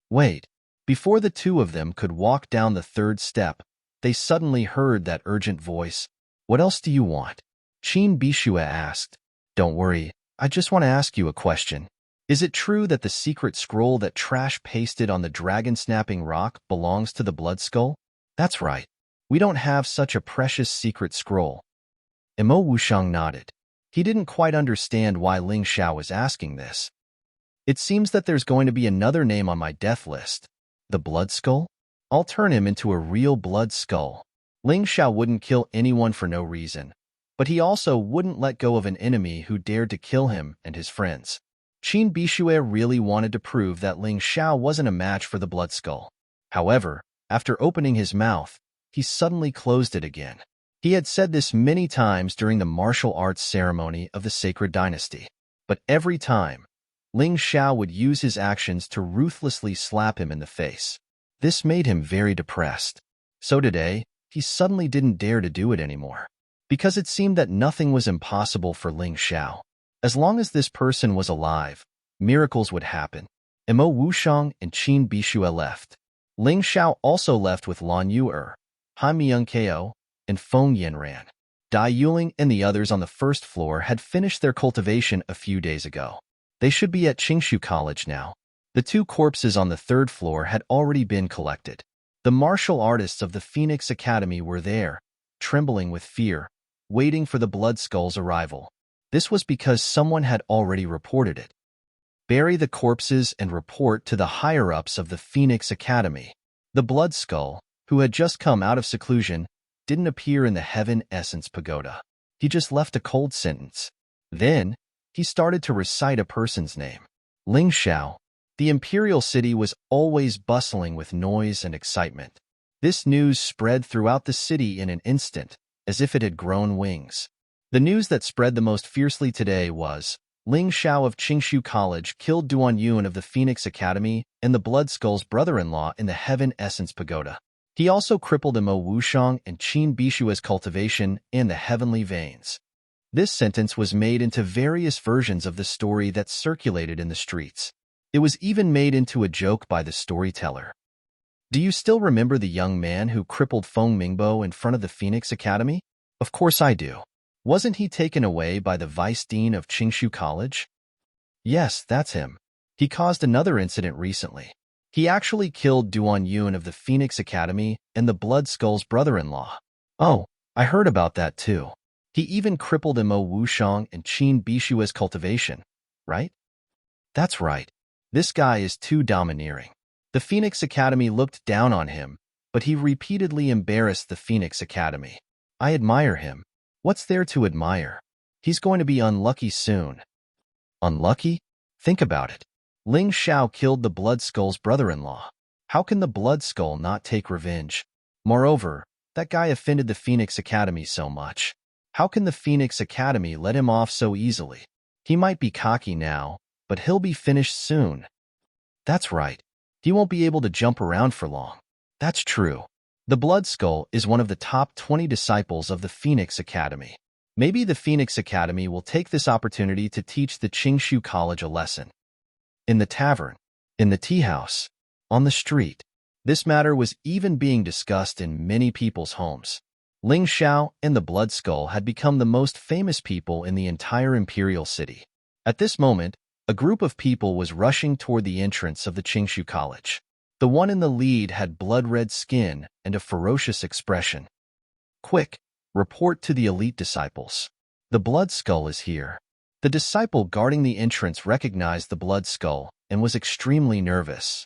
Wait, before the 2 of them could walk down the 3rd step, they suddenly heard that urgent voice. "What else do you want?" Qin Bixue asked. "Don't worry, I just want to ask you a question. Is it true that the secret scroll that Trash pasted on the dragon-snapping rock belongs to the Blood Skull?" "That's right. We don't have such a precious secret scroll." Imo Wushang nodded. He didn't quite understand why Ling Xiao was asking this. "It seems that there's going to be another name on my death list. The Blood Skull? I'll turn him into a real blood skull." Ling Xiao wouldn't kill anyone for no reason, but he also wouldn't let go of an enemy who dared to kill him and his friends. Qin Bixue really wanted to prove that Ling Xiao wasn't a match for the Blood Skull. However, after opening his mouth, he suddenly closed it again. He had said this many times during the martial arts ceremony of the Sacred Dynasty, but every time, Ling Xiao would use his actions to ruthlessly slap him in the face. This made him very depressed. So today, he suddenly didn't dare to do it anymore, because it seemed that nothing was impossible for Ling Xiao. As long as this person was alive, miracles would happen. Imo Wushang and Qin Bixue left. Ling Xiao also left with Lan Yu'er, Han Myung-keo, and Feng Yinran. Dai Yuling and the others on the 1st floor had finished their cultivation a few days ago. They should be at Qingshu College now. The two corpses on the third floor had already been collected. The martial artists of the Phoenix Academy were there, trembling with fear, waiting for the Blood Skull's arrival. This was because someone had already reported it. Bury the corpses and report to the higher-ups of the Phoenix Academy. The Blood Skull, who had just come out of seclusion, didn't appear in the Heaven Essence Pagoda. He just left a cold sentence. Then, he started to recite a person's name. Ling Xiao. The Imperial City was always bustling with noise and excitement. This news spread throughout the city in an instant, as if it had grown wings. The news that spread the most fiercely today was, Ling Xiao of Qingshu College killed Duan Yun of the Phoenix Academy and the Blood Skull's brother-in-law in the Heaven Essence Pagoda. He also crippled Mo Wushang and Qin Bishua's cultivation and the Heavenly Veins. This sentence was made into various versions of the story that circulated in the streets. It was even made into a joke by the storyteller. Do you still remember the young man who crippled Feng Mingbo in front of the Phoenix Academy? Of course I do. Wasn't he taken away by the vice dean of Qingshu College? Yes, that's him. He caused another incident recently. He actually killed Duan Yun of the Phoenix Academy and the Blood Skull's brother-in-law. Oh, I heard about that too. He even crippled Mo Wushang and Qin Bishua's cultivation, right? That's right. This guy is too domineering. The Phoenix Academy looked down on him, but he repeatedly embarrassed the Phoenix Academy. I admire him. What's there to admire? He's going to be unlucky soon. Unlucky? Think about it. Ling Xiao killed the Blood Skull's brother-in-law. How can the Blood Skull not take revenge? Moreover, that guy offended the Phoenix Academy so much. How can the Phoenix Academy let him off so easily? He might be cocky now, but he'll be finished soon. That's right. He won't be able to jump around for long. That's true. The Blood Skull is one of the top 20 disciples of the Phoenix Academy. Maybe the Phoenix Academy will take this opportunity to teach the Qingshu College a lesson. In the tavern, in the tea house, on the street, this matter was even being discussed in many people's homes. Ling Xiao and the Blood Skull had become the most famous people in the entire Imperial City. At this moment, a group of people was rushing toward the entrance of the Qingshu College. The one in the lead had blood-red skin and a ferocious expression. Quick, report to the elite disciples. The Blood Skull is here. The disciple guarding the entrance recognized the Blood Skull and was extremely nervous.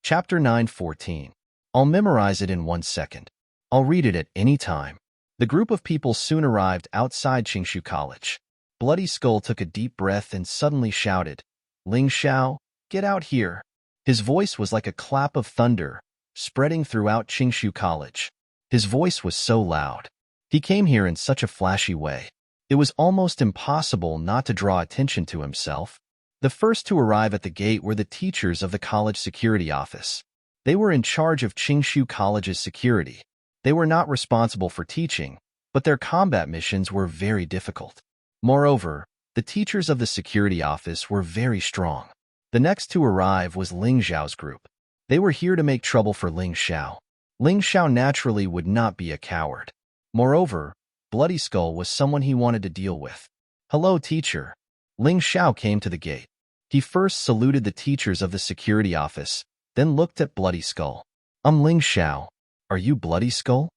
Chapter 9:14. I'll memorize it in 1 second. I'll read it at any time. The group of people soon arrived outside Qingshu College. Bloody Skull took a deep breath and suddenly shouted, Ling Xiao, get out here. His voice was like a clap of thunder, spreading throughout Qingshu College. His voice was so loud. He came here in such a flashy way. It was almost impossible not to draw attention to himself. The first to arrive at the gate were the teachers of the college security office. They were in charge of Qingshu College's security. They were not responsible for teaching, but their combat missions were very difficult. Moreover, the teachers of the security office were very strong. The next to arrive was Ling Xiao's group. They were here to make trouble for Ling Xiao. Ling Xiao naturally would not be a coward. Moreover, Bloody Skull was someone he wanted to deal with. Hello, teacher. Ling Xiao came to the gate. He first saluted the teachers of the security office, then looked at Bloody Skull. Ling Xiao. Are you Bloody Skull?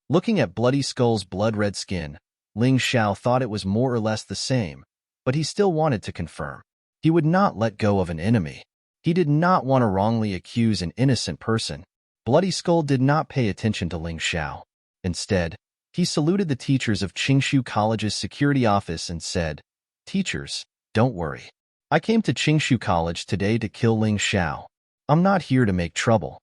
Looking at Bloody Skull's blood-red skin, Ling Xiao thought it was more or less the same, but he still wanted to confirm. He would not let go of an enemy. He did not want to wrongly accuse an innocent person. Bloody Skull did not pay attention to Ling Xiao. Instead, he saluted the teachers of Qingshu College's security office and said, Teachers, don't worry. I came to Qingshu College today to kill Ling Xiao. I'm not here to make trouble.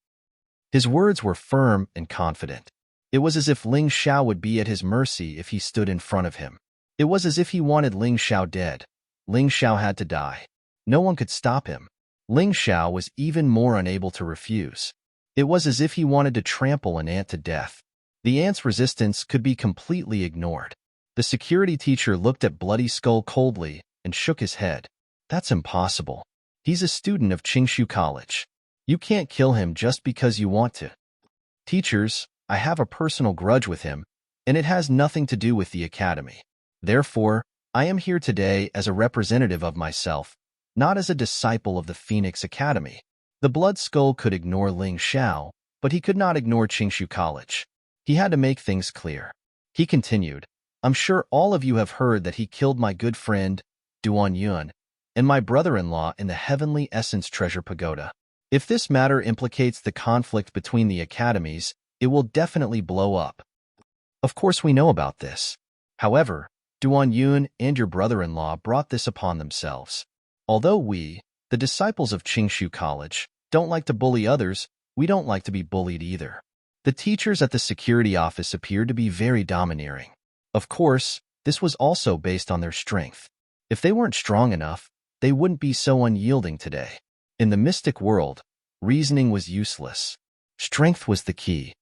His words were firm and confident. It was as if Ling Xiao would be at his mercy if he stood in front of him. It was as if he wanted Ling Xiao dead. Ling Xiao had to die. No one could stop him. Ling Xiao was even more unable to refuse. It was as if he wanted to trample an ant to death. The ant's resistance could be completely ignored. The security teacher looked at Bloody Skull coldly and shook his head. That's impossible. He's a student of Qingshu College. You can't kill him just because you want to. Teachers, I have a personal grudge with him, and it has nothing to do with the academy. Therefore, I am here today as a representative of myself, not as a disciple of the Phoenix Academy. The Blood Skull could ignore Ling Xiao, but he could not ignore Qingshu College. He had to make things clear. He continued, I'm sure all of you have heard that he killed my good friend, Duan Yun, and my brother-in-law in the Heavenly Essence Treasure Pagoda. If this matter implicates the conflict between the academies, it will definitely blow up. Of course we know about this. However, Duan Yun and your brother-in-law brought this upon themselves. Although we, the disciples of Qingshu College, don't like to bully others, we don't like to be bullied either. The teachers at the security office appeared to be very domineering. Of course, this was also based on their strength. If they weren't strong enough, they wouldn't be so unyielding today. In the mystic world, reasoning was useless. Strength was the key.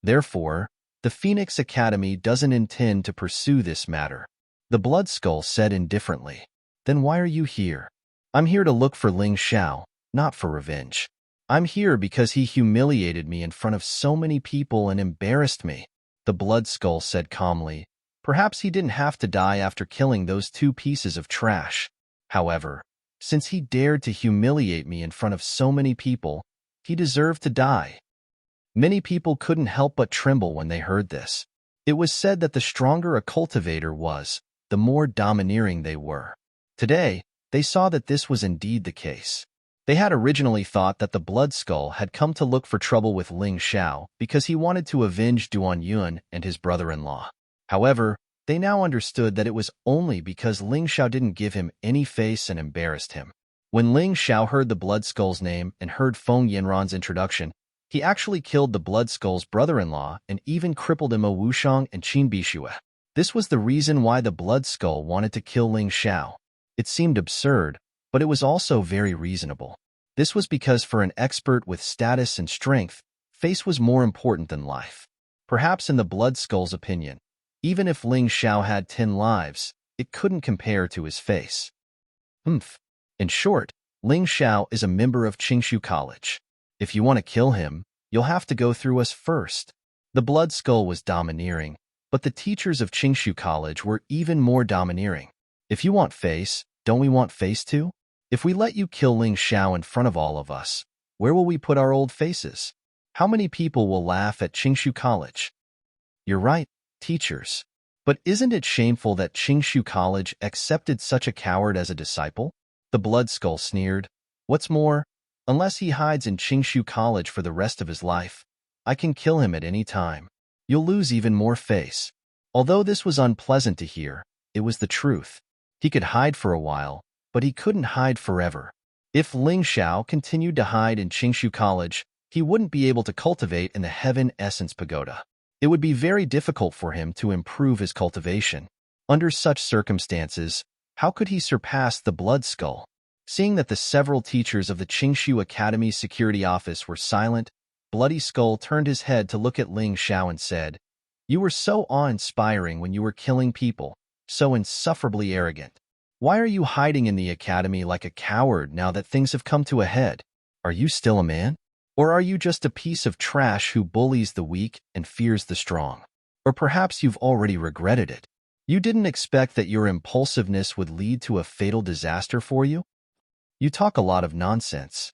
Therefore, the Phoenix Academy doesn't intend to pursue this matter. The Blood Skull said indifferently. Then why are you here? I'm here to look for Ling Xiao, not for revenge. I'm here because he humiliated me in front of so many people and embarrassed me. The Blood Skull said calmly. Perhaps he didn't have to die after killing those two pieces of trash. However, since he dared to humiliate me in front of so many people, he deserved to die. Many people couldn't help but tremble when they heard this. It was said that the stronger a cultivator was, the more domineering they were. Today, they saw that this was indeed the case. They had originally thought that the Blood Skull had come to look for trouble with Ling Xiao because he wanted to avenge Duan Yun and his brother-in-law. However, they now understood that it was only because Ling Xiao didn't give him any face and embarrassed him. When Ling Xiao heard the Blood Skull's name and heard Feng Yanran's introduction, he actually killed the Blood Skull's brother-in-law and even crippled Mo Wushang and Qin Bishue. This was the reason why the Blood Skull wanted to kill Ling Xiao. It seemed absurd, but it was also very reasonable. This was because for an expert with status and strength, face was more important than life. Perhaps in the Blood Skull's opinion, even if Ling Xiao had 10 lives, it couldn't compare to his face. In short, Ling Xiao is a member of Qingshu College. If you want to kill him, you'll have to go through us first. The Blood Skull was domineering, but the teachers of Qingshu College were even more domineering. If you want face, don't we want face too? If we let you kill Ling Xiao in front of all of us, where will we put our old faces? How many people will laugh at Qingshu College? You're right, teachers. But isn't it shameful that Qingshu College accepted such a coward as a disciple? The Blood Skull sneered. What's more, unless he hides in Qingshu College for the rest of his life, I can kill him at any time. You'll lose even more face. Although this was unpleasant to hear, it was the truth. He could hide for a while, but he couldn't hide forever. If Ling Xiao continued to hide in Qingshu College, he wouldn't be able to cultivate in the Heaven Essence Pagoda. It would be very difficult for him to improve his cultivation. Under such circumstances, how could he surpass the Blood Skull? Seeing that the several teachers of the Qingshu Academy's security office were silent, Bloody Skull turned his head to look at Ling Xiao and said, You were so awe-inspiring when you were killing people, so insufferably arrogant. Why are you hiding in the academy like a coward now that things have come to a head? Are you still a man? Or are you just a piece of trash who bullies the weak and fears the strong? Or perhaps you've already regretted it. You didn't expect that your impulsiveness would lead to a fatal disaster for you? You talk a lot of nonsense.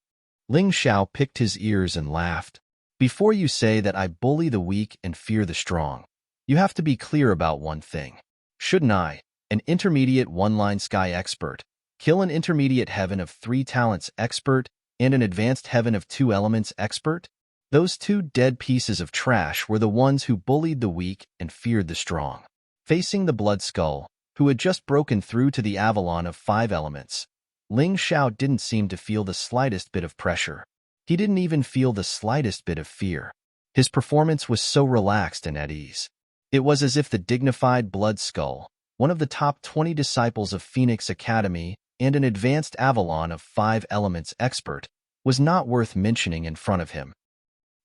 Ling Xiao picked his ears and laughed. Before you say that I bully the weak and fear the strong, you have to be clear about one thing. Shouldn't I, an intermediate one-line sky expert, kill an intermediate heaven of 3 talents expert and an advanced heaven of 2 elements expert? Those 2 dead pieces of trash were the ones who bullied the weak and feared the strong. Facing the Blood Skull, who had just broken through to the Avalon of 5 elements, Ling Xiao didn't seem to feel the slightest bit of pressure. He didn't even feel the slightest bit of fear. His performance was so relaxed and at ease. It was as if the dignified Blood Skull, one of the top 20 disciples of Phoenix Academy and an advanced Avalon of 5 elements expert, was not worth mentioning in front of him.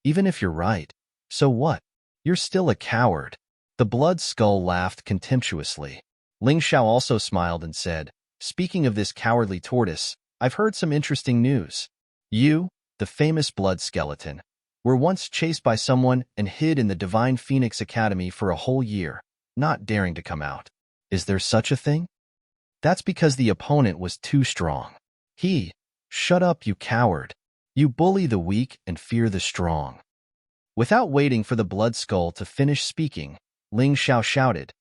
Even if you're right, so what? You're still a coward. The Blood Skull laughed contemptuously. Ling Xiao also smiled and said, Speaking of this cowardly tortoise, I've heard some interesting news. You, the famous blood skeleton, were once chased by someone and hid in the Divine Phoenix Academy for a whole year, not daring to come out. Is there such a thing? That's because the opponent was too strong. Shut up, you coward. You bully the weak and fear the strong. Without waiting for the blood skull to finish speaking, Ling Xiao shouted,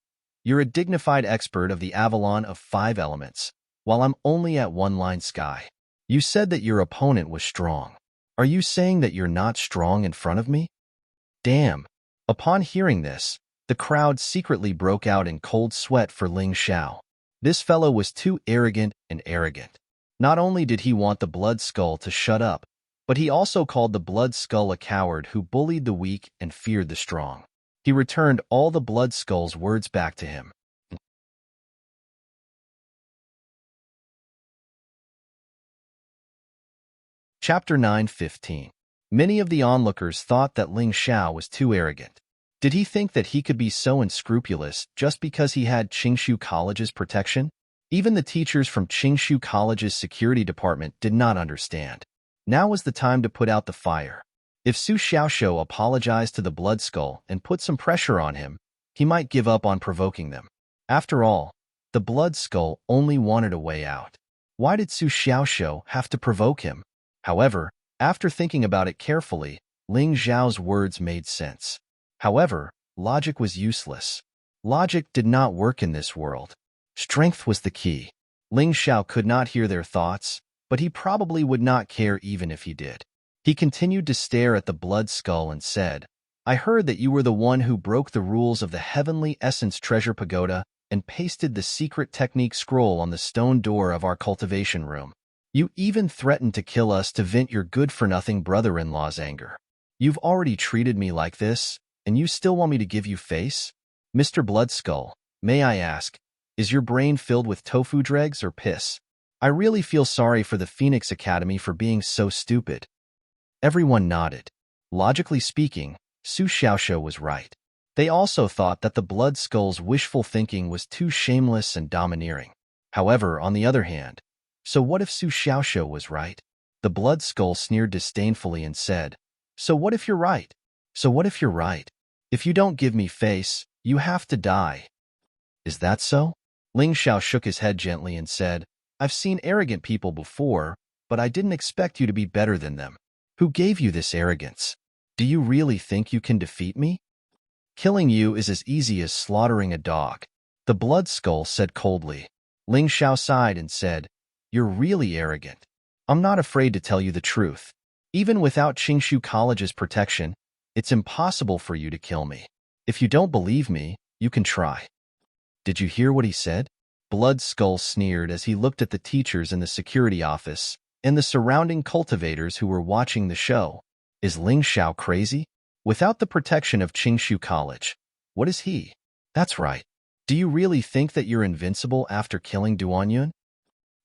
You're a dignified expert of the Avalon of 5 elements, while I'm only at 1-line sky. You said that your opponent was strong. Are you saying that you're not strong in front of me? Damn. Upon hearing this, the crowd secretly broke out in cold sweat for Ling Xiao. This fellow was too arrogant and arrogant. Not only did he want the blood skull to shut up, but he also called the blood skull a coward who bullied the weak and feared the strong. He returned all the blood skull's words back to him. Chapter 9:15. Many of the onlookers thought that Ling Xiao was too arrogant. Did he think that he could be so unscrupulous just because he had Qingshu College's protection? Even the teachers from Qingshu College's security department did not understand. Now was the time to put out the fire. If Su Xiaoshou apologized to the blood skull and put some pressure on him, he might give up on provoking them. After all, the blood skull only wanted a way out. Why did Su Xiaoshou have to provoke him? However, after thinking about it carefully, Ling Xiao's words made sense. However, logic was useless. Logic did not work in this world. Strength was the key. Ling Xiao could not hear their thoughts, but he probably would not care even if he did. He continued to stare at the blood skull and said, I heard that you were the one who broke the rules of the Heavenly Essence Treasure Pagoda and pasted the secret technique scroll on the stone door of our cultivation room. You even threatened to kill us to vent your good-for-nothing brother-in-law's anger. You've already treated me like this, and you still want me to give you face? Mr. Bloodskull, may I ask, is your brain filled with tofu dregs or piss? I really feel sorry for the Phoenix Academy for being so stupid. Everyone nodded. Logically speaking, Su Xiaoshou was right. They also thought that the blood skull's wishful thinking was too shameless and domineering. However, on the other hand, so what if Su Xiaoshou was right? The blood skull sneered disdainfully and said, So what if you're right? So what if you're right? If you don't give me face, you have to die. Is that so? Ling Xiao shook his head gently and said, I've seen arrogant people before, but I didn't expect you to be better than them. Who gave you this arrogance? Do you really think you can defeat me? Killing you is as easy as slaughtering a dog. The blood skull said coldly. Ling Xiao sighed and said, You're really arrogant. I'm not afraid to tell you the truth. Even without Qingshu College's protection, it's impossible for you to kill me. If you don't believe me, you can try. Did you hear what he said? Blood Skull sneered as he looked at the teachers in the security office and the surrounding cultivators who were watching the show. Is Ling Xiao crazy? Without the protection of Qingshu College, what is he? That's right. Do you really think that you're invincible after killing Duanyun?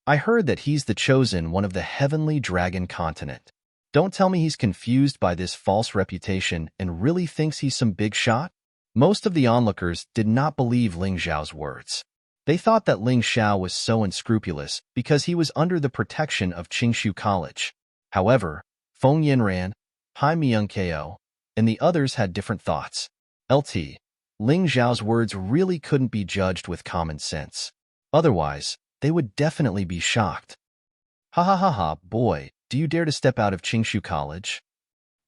I heard that he's the chosen one of the heavenly dragon continent. Don't tell me he's confused by this false reputation and really thinks he's some big shot? Most of the onlookers did not believe Ling Xiao's words. They thought that Ling Xiao was so unscrupulous because he was under the protection of Qingshu College. However, Feng Yinran, Hai Myung-ko, and the others had different thoughts. Lt. Ling Xiao's words really couldn't be judged with common sense. Otherwise, they would definitely be shocked. Ha ha ha ha, boy, do you dare to step out of Qingshu College?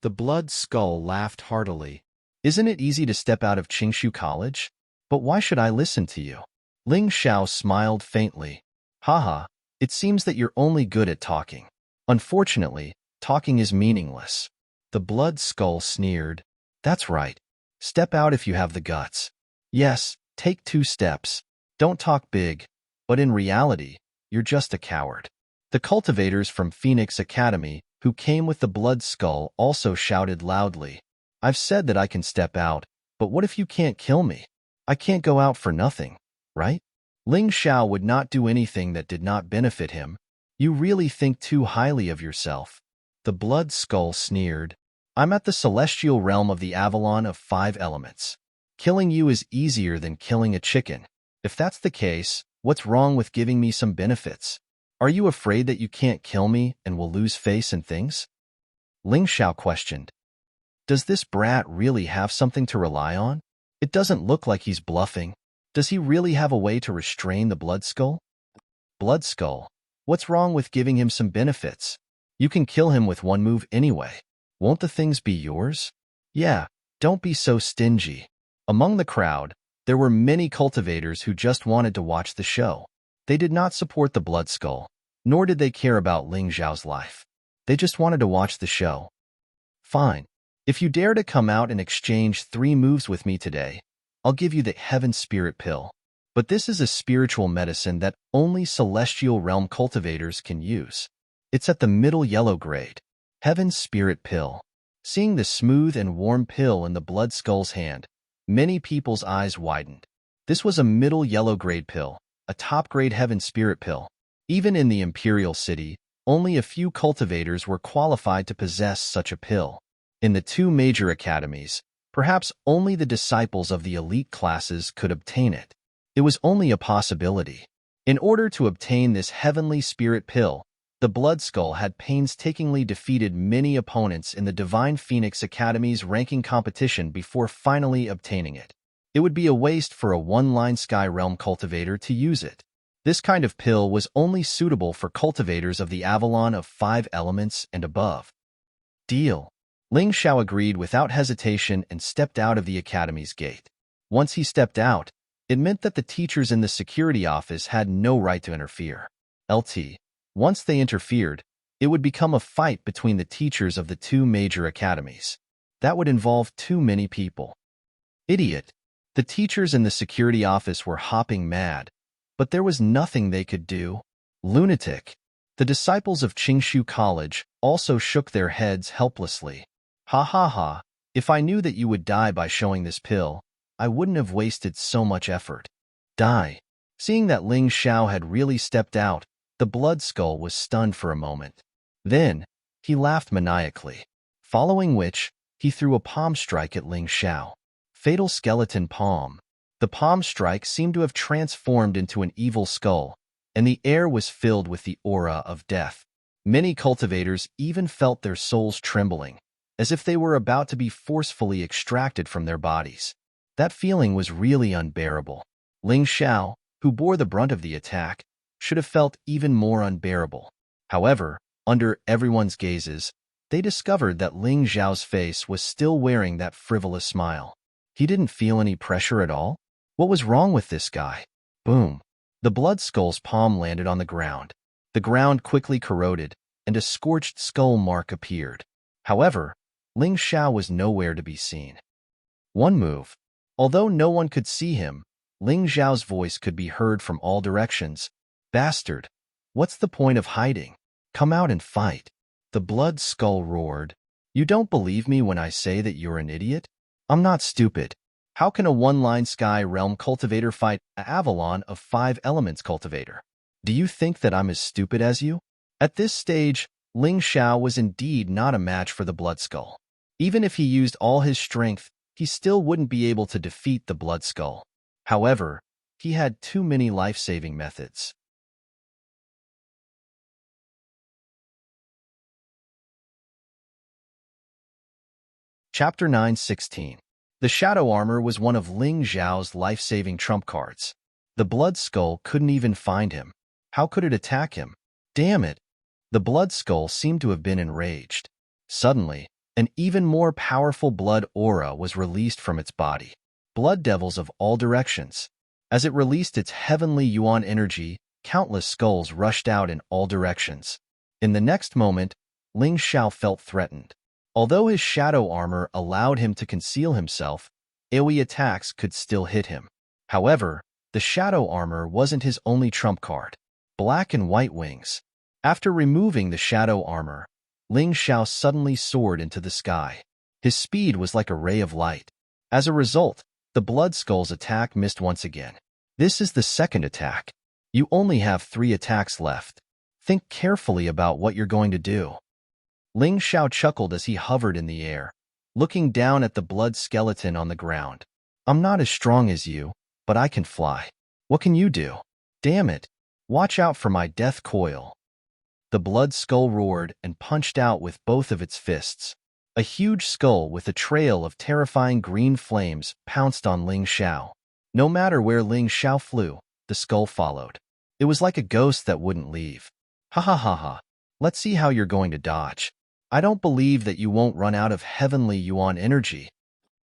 The blood skull laughed heartily. Isn't it easy to step out of Qingshu College? But why should I listen to you? Ling Xiao smiled faintly. Haha, it seems that you're only good at talking. Unfortunately, talking is meaningless. The blood skull sneered. That's right. Step out if you have the guts. Yes, take 2 steps. Don't talk big, but in reality, you're just a coward. The cultivators from Phoenix Academy, who came with the blood skull, also shouted loudly. I've said that I can step out, but what if you can't kill me? I can't go out for nothing, right? Ling Xiao would not do anything that did not benefit him. You really think too highly of yourself. The blood skull sneered. I'm at the celestial realm of the Avalon of 5 elements. Killing you is easier than killing a chicken. If that's the case, what's wrong with giving me some benefits? Are you afraid that you can't kill me and will lose face and things? Ling Xiao questioned. Does this brat really have something to rely on? It doesn't look like he's bluffing. Does he really have a way to restrain the blood skull? Blood skull, what's wrong with giving him some benefits? You can kill him with one move anyway. Won't the things be yours? Yeah, don't be so stingy. Among the crowd, there were many cultivators who just wanted to watch the show. They did not support the blood skull, nor did they care about Ling Xiao's life. They just wanted to watch the show. Fine. If you dare to come out and exchange 3 moves with me today, I'll give you the Heaven Spirit Pill. But this is a spiritual medicine that only Celestial Realm cultivators can use. It's at the middle yellow grade. Heaven Spirit Pill. Seeing the smooth and warm pill in the blood skull's hand, many people's eyes widened. This was a middle yellow grade pill, a top grade Heaven Spirit Pill. Even in the Imperial City, only a few cultivators were qualified to possess such a pill. In the 2 major academies, perhaps only the disciples of the elite classes could obtain it. It was only a possibility. In order to obtain this heavenly spirit pill, the Blood Skull had painstakingly defeated many opponents in the Divine Phoenix Academy's ranking competition before finally obtaining it. It would be a waste for a one-line Sky Realm cultivator to use it. This kind of pill was only suitable for cultivators of the Avalon of 5 elements and above. Deal. Ling Xiao agreed without hesitation and stepped out of the academy's gate. Once he stepped out, it meant that the teachers in the security office had no right to interfere. Once they interfered, it would become a fight between the teachers of the 2 major academies. That would involve too many people. Idiot. The teachers in the security office were hopping mad, but there was nothing they could do. Lunatic. The disciples of Qingshu College also shook their heads helplessly. Ha ha ha, if I knew that you would die by showing this pill, I wouldn't have wasted so much effort. Die. Seeing that Ling Xiao had really stepped out, the Blood Skull was stunned for a moment. Then, he laughed maniacally, following which, he threw a palm strike at Ling Xiao. Fatal Skeleton Palm. The palm strike seemed to have transformed into an evil skull, and the air was filled with the aura of death. Many cultivators even felt their souls trembling, as if they were about to be forcefully extracted from their bodies. That feeling was really unbearable. Ling Xiao, who bore the brunt of the attack, should have felt even more unbearable. However, under everyone's gazes, they discovered that Ling Xiao's face was still wearing that frivolous smile. He didn't feel any pressure at all? What was wrong with this guy? Boom. The Blood Skull's palm landed on the ground. The ground quickly corroded, and a scorched skull mark appeared. However, Ling Xiao was nowhere to be seen. One move. Although no one could see him, Ling Xiao's voice could be heard from all directions. Bastard! What's the point of hiding? Come out and fight. The Blood Skull roared. You don't believe me when I say that you're an idiot? I'm not stupid. How can a one-line Sky Realm cultivator fight an Avalon of 5 elements cultivator? Do you think that I'm as stupid as you? At this stage, Ling Xiao was indeed not a match for the Blood Skull. Even if he used all his strength, he still wouldn't be able to defeat the Blood Skull. However, he had too many life-saving methods. Chapter 9:16. The Shadow Armor was one of Ling Xiao's life-saving trump cards. The Blood Skull couldn't even find him. How could it attack him? Damn it! The Blood Skull seemed to have been enraged. Suddenly, an even more powerful blood aura was released from its body. Blood devils of all directions. As it released its heavenly yuan energy, countless skulls rushed out in all directions. In the next moment, Ling Xiao felt threatened. Although his shadow armor allowed him to conceal himself, AoE attacks could still hit him. However, the shadow armor wasn't his only trump card. Black and white wings. After removing the shadow armor, Ling Xiao suddenly soared into the sky. His speed was like a ray of light. As a result, the Blood Skull's attack missed once again. This is the second attack. You only have 3 attacks left. Think carefully about what you're going to do. Ling Xiao chuckled as he hovered in the air, looking down at the blood skeleton on the ground. I'm not as strong as you, but I can fly. What can you do? Damn it! Watch out for my death coil. The Blood Skull roared and punched out with both of its fists. A huge skull with a trail of terrifying green flames pounced on Ling Xiao. No matter where Ling Xiao flew, the skull followed. It was like a ghost that wouldn't leave. Ha ha ha ha. Let's see how you're going to dodge. I don't believe that you won't run out of heavenly yuan energy.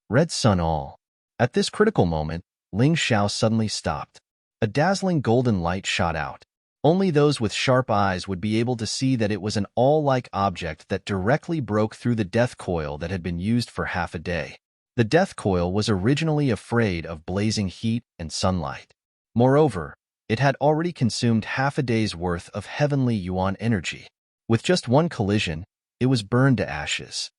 Red Sun all. At this critical moment, Ling Xiao suddenly stopped. A dazzling golden light shot out. Only those with sharp eyes would be able to see that it was an all-like object that directly broke through the death coil that had been used for half a day. The death coil was originally afraid of blazing heat and sunlight. Moreover, it had already consumed half a day's worth of heavenly yuan energy. With just one collision, it was burned to ashes.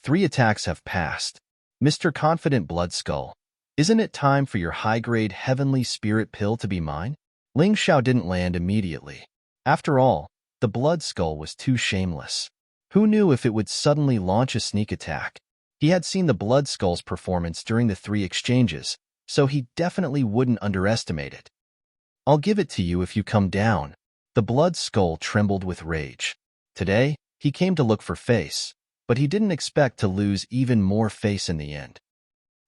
3 attacks have passed. Mr. Confident Blood Skull, isn't it time for your high-grade heavenly spirit pill to be mine? Ling Xiao didn't land immediately. After all, the Blood Skull was too shameless. Who knew if it would suddenly launch a sneak attack? He had seen the Blood Skull's performance during the 3 exchanges, so he definitely wouldn't underestimate it. I'll give it to you if you come down. The Blood Skull trembled with rage. Today, he came to look for face, but he didn't expect to lose even more face in the end.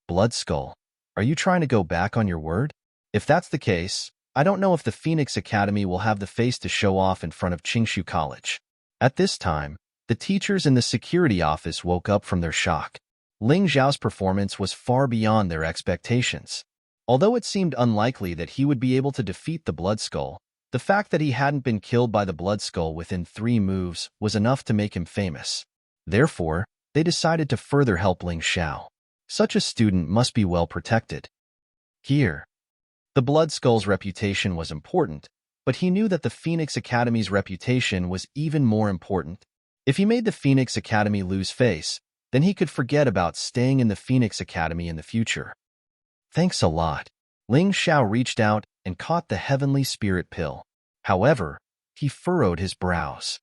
Blood Skull, are you trying to go back on your word? If that's the case, I don't know if the Phoenix Academy will have the face to show off in front of Qingshu College. At this time, the teachers in the security office woke up from their shock. Ling Xiao's performance was far beyond their expectations. Although it seemed unlikely that he would be able to defeat the Blood Skull, the fact that he hadn't been killed by the Blood Skull within 3 moves was enough to make him famous. Therefore, they decided to further help Ling Xiao. Such a student must be well protected. Here, the Blood Skull's reputation was important, but he knew that the Phoenix Academy's reputation was even more important. If he made the Phoenix Academy lose face, then he could forget about staying in the Phoenix Academy in the future. Thanks a lot. Ling Xiao reached out and caught the heavenly spirit pill. However, he furrowed his brows.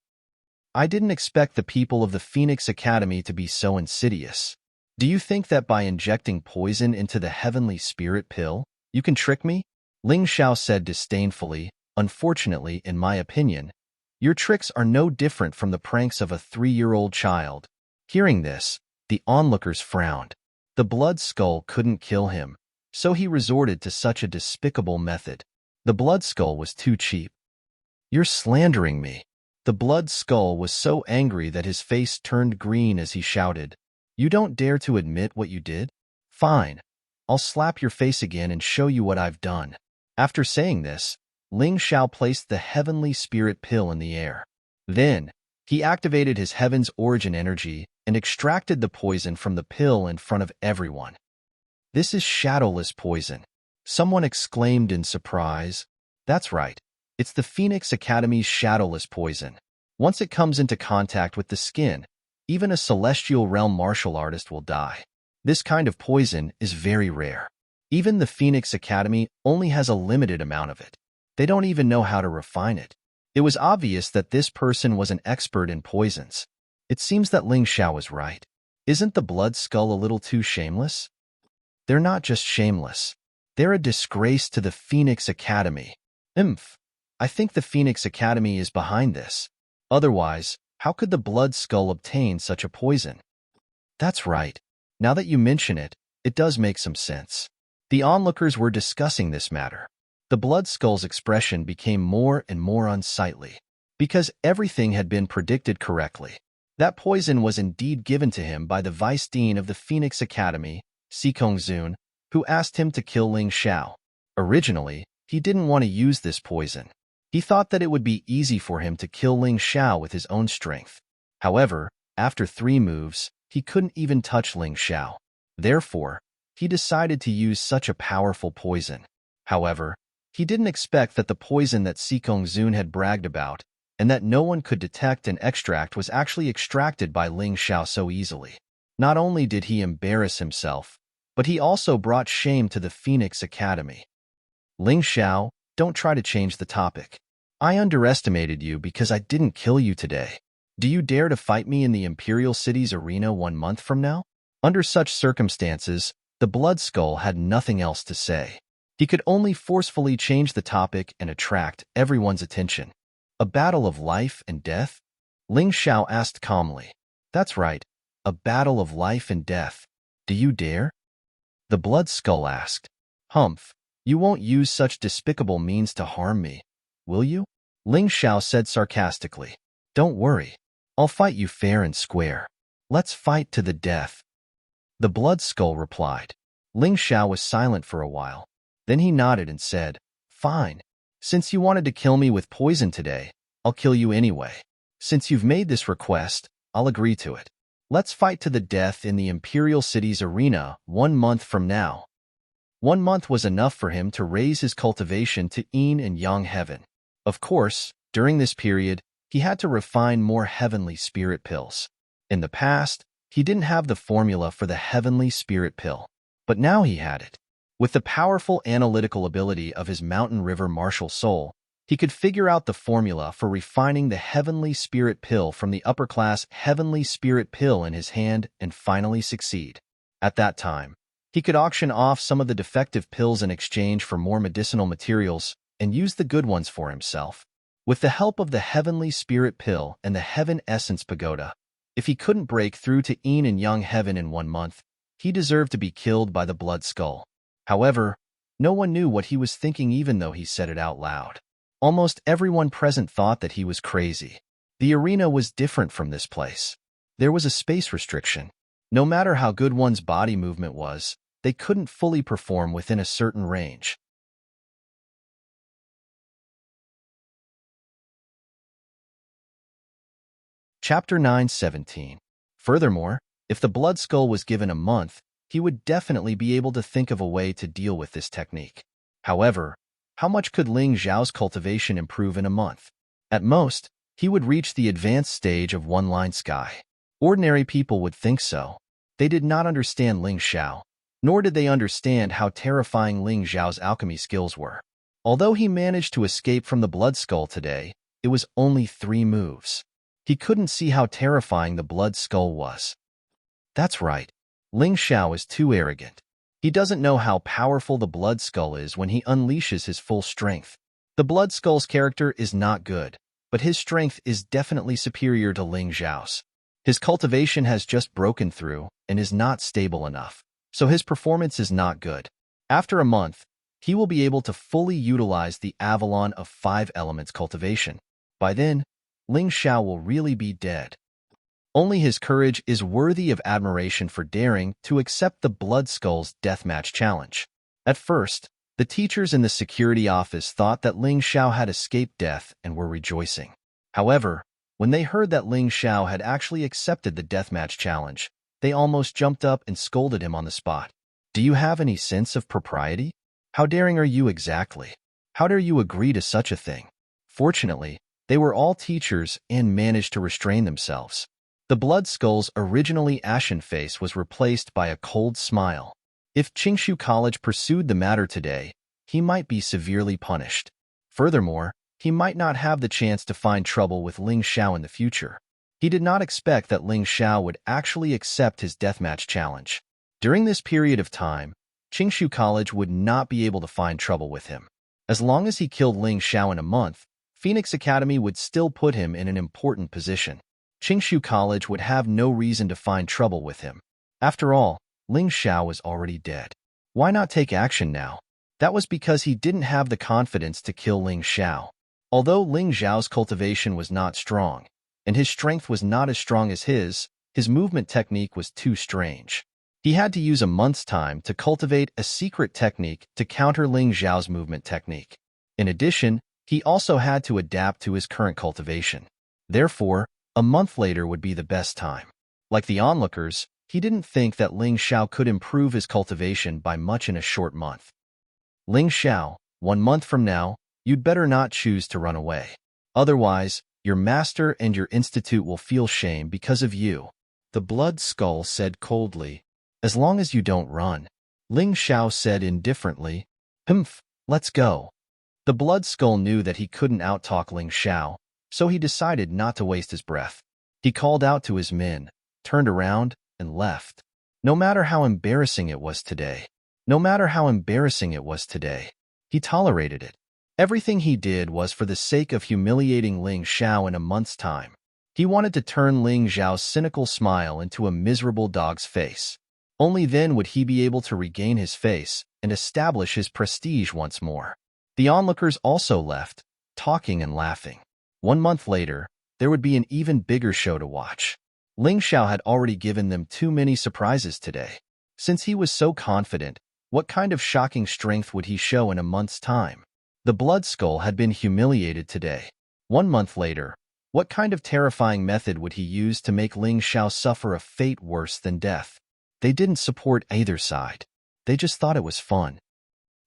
I didn't expect the people of the Phoenix Academy to be so insidious. Do you think that by injecting poison into the heavenly spirit pill, you can trick me? Ling Xiao said disdainfully. Unfortunately, in my opinion, your tricks are no different from the pranks of a 3-year-old child. Hearing this, the onlookers frowned. The Blood Skull couldn't kill him, so he resorted to such a despicable method. The Blood Skull was too cheap. You're slandering me. The Blood Skull was so angry that his face turned green as he shouted, You don't dare to admit what you did? Fine. I'll slap your face again and show you what I've done. After saying this, Ling Xiao placed the heavenly spirit pill in the air. Then, he activated his heaven's origin energy and extracted the poison from the pill in front of everyone. This is shadowless poison. Someone exclaimed in surprise. That's right. It's the Phoenix Academy's shadowless poison. Once it comes into contact with the skin, even a celestial realm martial artist will die. This kind of poison is very rare. Even the Phoenix Academy only has a limited amount of it. They don't even know how to refine it. It was obvious that this person was an expert in poisons. It seems that Ling Xiao was right. Isn't the Blood Skull a little too shameless? They're not just shameless. They're a disgrace to the Phoenix Academy. I think the Phoenix Academy is behind this. Otherwise, how could the Blood Skull obtain such a poison? That's right. Now that you mention it, it does make some sense. The onlookers were discussing this matter. The Blood Skull's expression became more and more unsightly, because everything had been predicted correctly. That poison was indeed given to him by the Vice Dean of the Phoenix Academy, Sikong Zun, who asked him to kill Ling Xiao. Originally, he didn't want to use this poison. He thought that it would be easy for him to kill Ling Xiao with his own strength. However, after 3 moves, he couldn't even touch Ling Xiao. Therefore, he decided to use such a powerful poison. However, he didn't expect that the poison that Sikong Zun had bragged about and that no one could detect and extract was actually extracted by Ling Xiao so easily. Not only did he embarrass himself, but he also brought shame to the Phoenix Academy. Ling Xiao, don't try to change the topic. I underestimated you because I didn't kill you today. Do you dare to fight me in the Imperial City's arena 1 month from now? Under such circumstances, the Blood Skull had nothing else to say. He could only forcefully change the topic and attract everyone's attention. A battle of life and death? Ling Xiao asked calmly. That's right, a battle of life and death. Do you dare? The Blood Skull asked. Humph, you won't use such despicable means to harm me, will you? Ling Xiao said sarcastically. Don't worry. I'll fight you fair and square. Let's fight to the death. The blood skull replied. Ling Xiao was silent for a while. Then he nodded and said, Fine. Since you wanted to kill me with poison today, I'll kill you anyway. Since you've made this request, I'll agree to it. Let's fight to the death in the Imperial City's arena 1 month from now. 1 month was enough for him to raise his cultivation to yin and yang heaven. Of course, during this period, he had to refine more heavenly spirit pills. In the past, he didn't have the formula for the heavenly spirit pill, but now he had it. With the powerful analytical ability of his mountain river martial soul, he could figure out the formula for refining the heavenly spirit pill from the upper-class heavenly spirit pill in his hand and finally succeed. At that time, he could auction off some of the defective pills in exchange for more medicinal materials and use the good ones for himself. With the help of the heavenly spirit pill and the heaven essence pagoda, if he couldn't break through to yin and yang heaven in 1 month, he deserved to be killed by the blood skull. However, no one knew what he was thinking even though he said it out loud. Almost everyone present thought that he was crazy. The arena was different from this place. There was a space restriction. No matter how good one's body movement was, they couldn't fully perform within a certain range. Chapter 9:17. Furthermore, if the blood skull was given a month, he would definitely be able to think of a way to deal with this technique. However, how much could Ling Xiao's cultivation improve in a month? At most, he would reach the advanced stage of one-line sky. Ordinary people would think so. They did not understand Ling Xiao, nor did they understand how terrifying Ling Xiao's alchemy skills were. Although he managed to escape from the blood skull today, it was only 3 moves. He couldn't see how terrifying the blood skull was. That's right. Ling Xiao is too arrogant. He doesn't know how powerful the blood skull is when he unleashes his full strength. The blood skull's character is not good, but his strength is definitely superior to Ling Xiao's. His cultivation has just broken through and is not stable enough, so his performance is not good. After a month, he will be able to fully utilize the Avalon of 5 elements cultivation. By then, Ling Xiao will really be dead. Only his courage is worthy of admiration for daring to accept the Blood Skull's deathmatch challenge. At first, the teachers in the security office thought that Ling Xiao had escaped death and were rejoicing. However, when they heard that Ling Xiao had actually accepted the deathmatch challenge, they almost jumped up and scolded him on the spot. Do you have any sense of propriety? How daring are you exactly? How dare you agree to such a thing? Fortunately, they were all teachers and managed to restrain themselves. The blood skull's originally ashen face was replaced by a cold smile. If Qingshu College pursued the matter today, he might be severely punished. Furthermore, he might not have the chance to find trouble with Ling Xiao in the future. He did not expect that Ling Xiao would actually accept his deathmatch challenge. During this period of time, Qingshu College would not be able to find trouble with him. As long as he killed Ling Xiao in a month, Phoenix Academy would still put him in an important position. Qingshu College would have no reason to find trouble with him. After all, Ling Xiao was already dead. Why not take action now? That was because he didn't have the confidence to kill Ling Xiao. Although Ling Xiao's cultivation was not strong, and his strength was not as strong as his movement technique was too strange. He had to use a month's time to cultivate a secret technique to counter Ling Xiao's movement technique. In addition, he also had to adapt to his current cultivation. Therefore, a month later would be the best time. Like the onlookers, he didn't think that Ling Xiao could improve his cultivation by much in a short month. Ling Xiao, 1 month from now, you'd better not choose to run away. Otherwise, your master and your institute will feel shame because of you. The blood skull said coldly. As long as you don't run. Ling Xiao said indifferently. Humph, let's go. The blood skull knew that he couldn't outtalk Ling Xiao, so he decided not to waste his breath. He called out to his men, turned around, and left. No matter how embarrassing it was today, he tolerated it. Everything he did was for the sake of humiliating Ling Xiao in a month's time. He wanted to turn Ling Xiao's cynical smile into a miserable dog's face. Only then would he be able to regain his face and establish his prestige once more. The onlookers also left, talking and laughing. 1 month later, there would be an even bigger show to watch. Ling Xiao had already given them too many surprises today. Since he was so confident, what kind of shocking strength would he show in a month's time? The blood skull had been humiliated today. 1 month later, what kind of terrifying method would he use to make Ling Xiao suffer a fate worse than death? They didn't support either side. They just thought it was fun.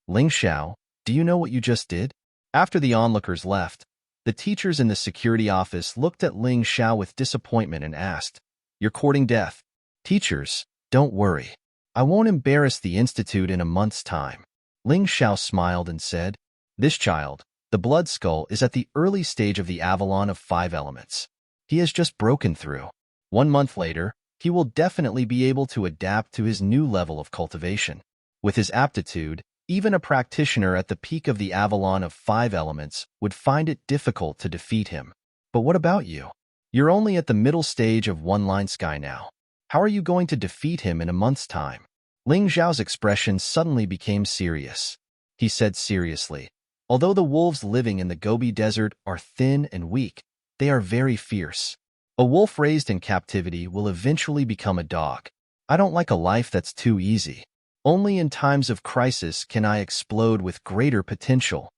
Ling Xiao, do you know what you just did? After the onlookers left, the teachers in the security office looked at Ling Xiao with disappointment and asked, "You're courting death." "Teachers, don't worry. I won't embarrass the institute in a month's time." Ling Xiao smiled and said, "This child, the blood skull, is at the early stage of the Avalon of 5 elements. He has just broken through. 1 month later, he will definitely be able to adapt to his new level of cultivation. With his aptitude, even a practitioner at the peak of the Avalon of 5 elements would find it difficult to defeat him. But what about you? You're only at the middle stage of one-line sky now. How are you going to defeat him in a month's time?" Ling Xiao's expression suddenly became serious. He said seriously, "Although the wolves living in the Gobi Desert are thin and weak, they are very fierce. A wolf raised in captivity will eventually become a dog. I don't like a life that's too easy. Only in times of crisis can I explode with greater potential."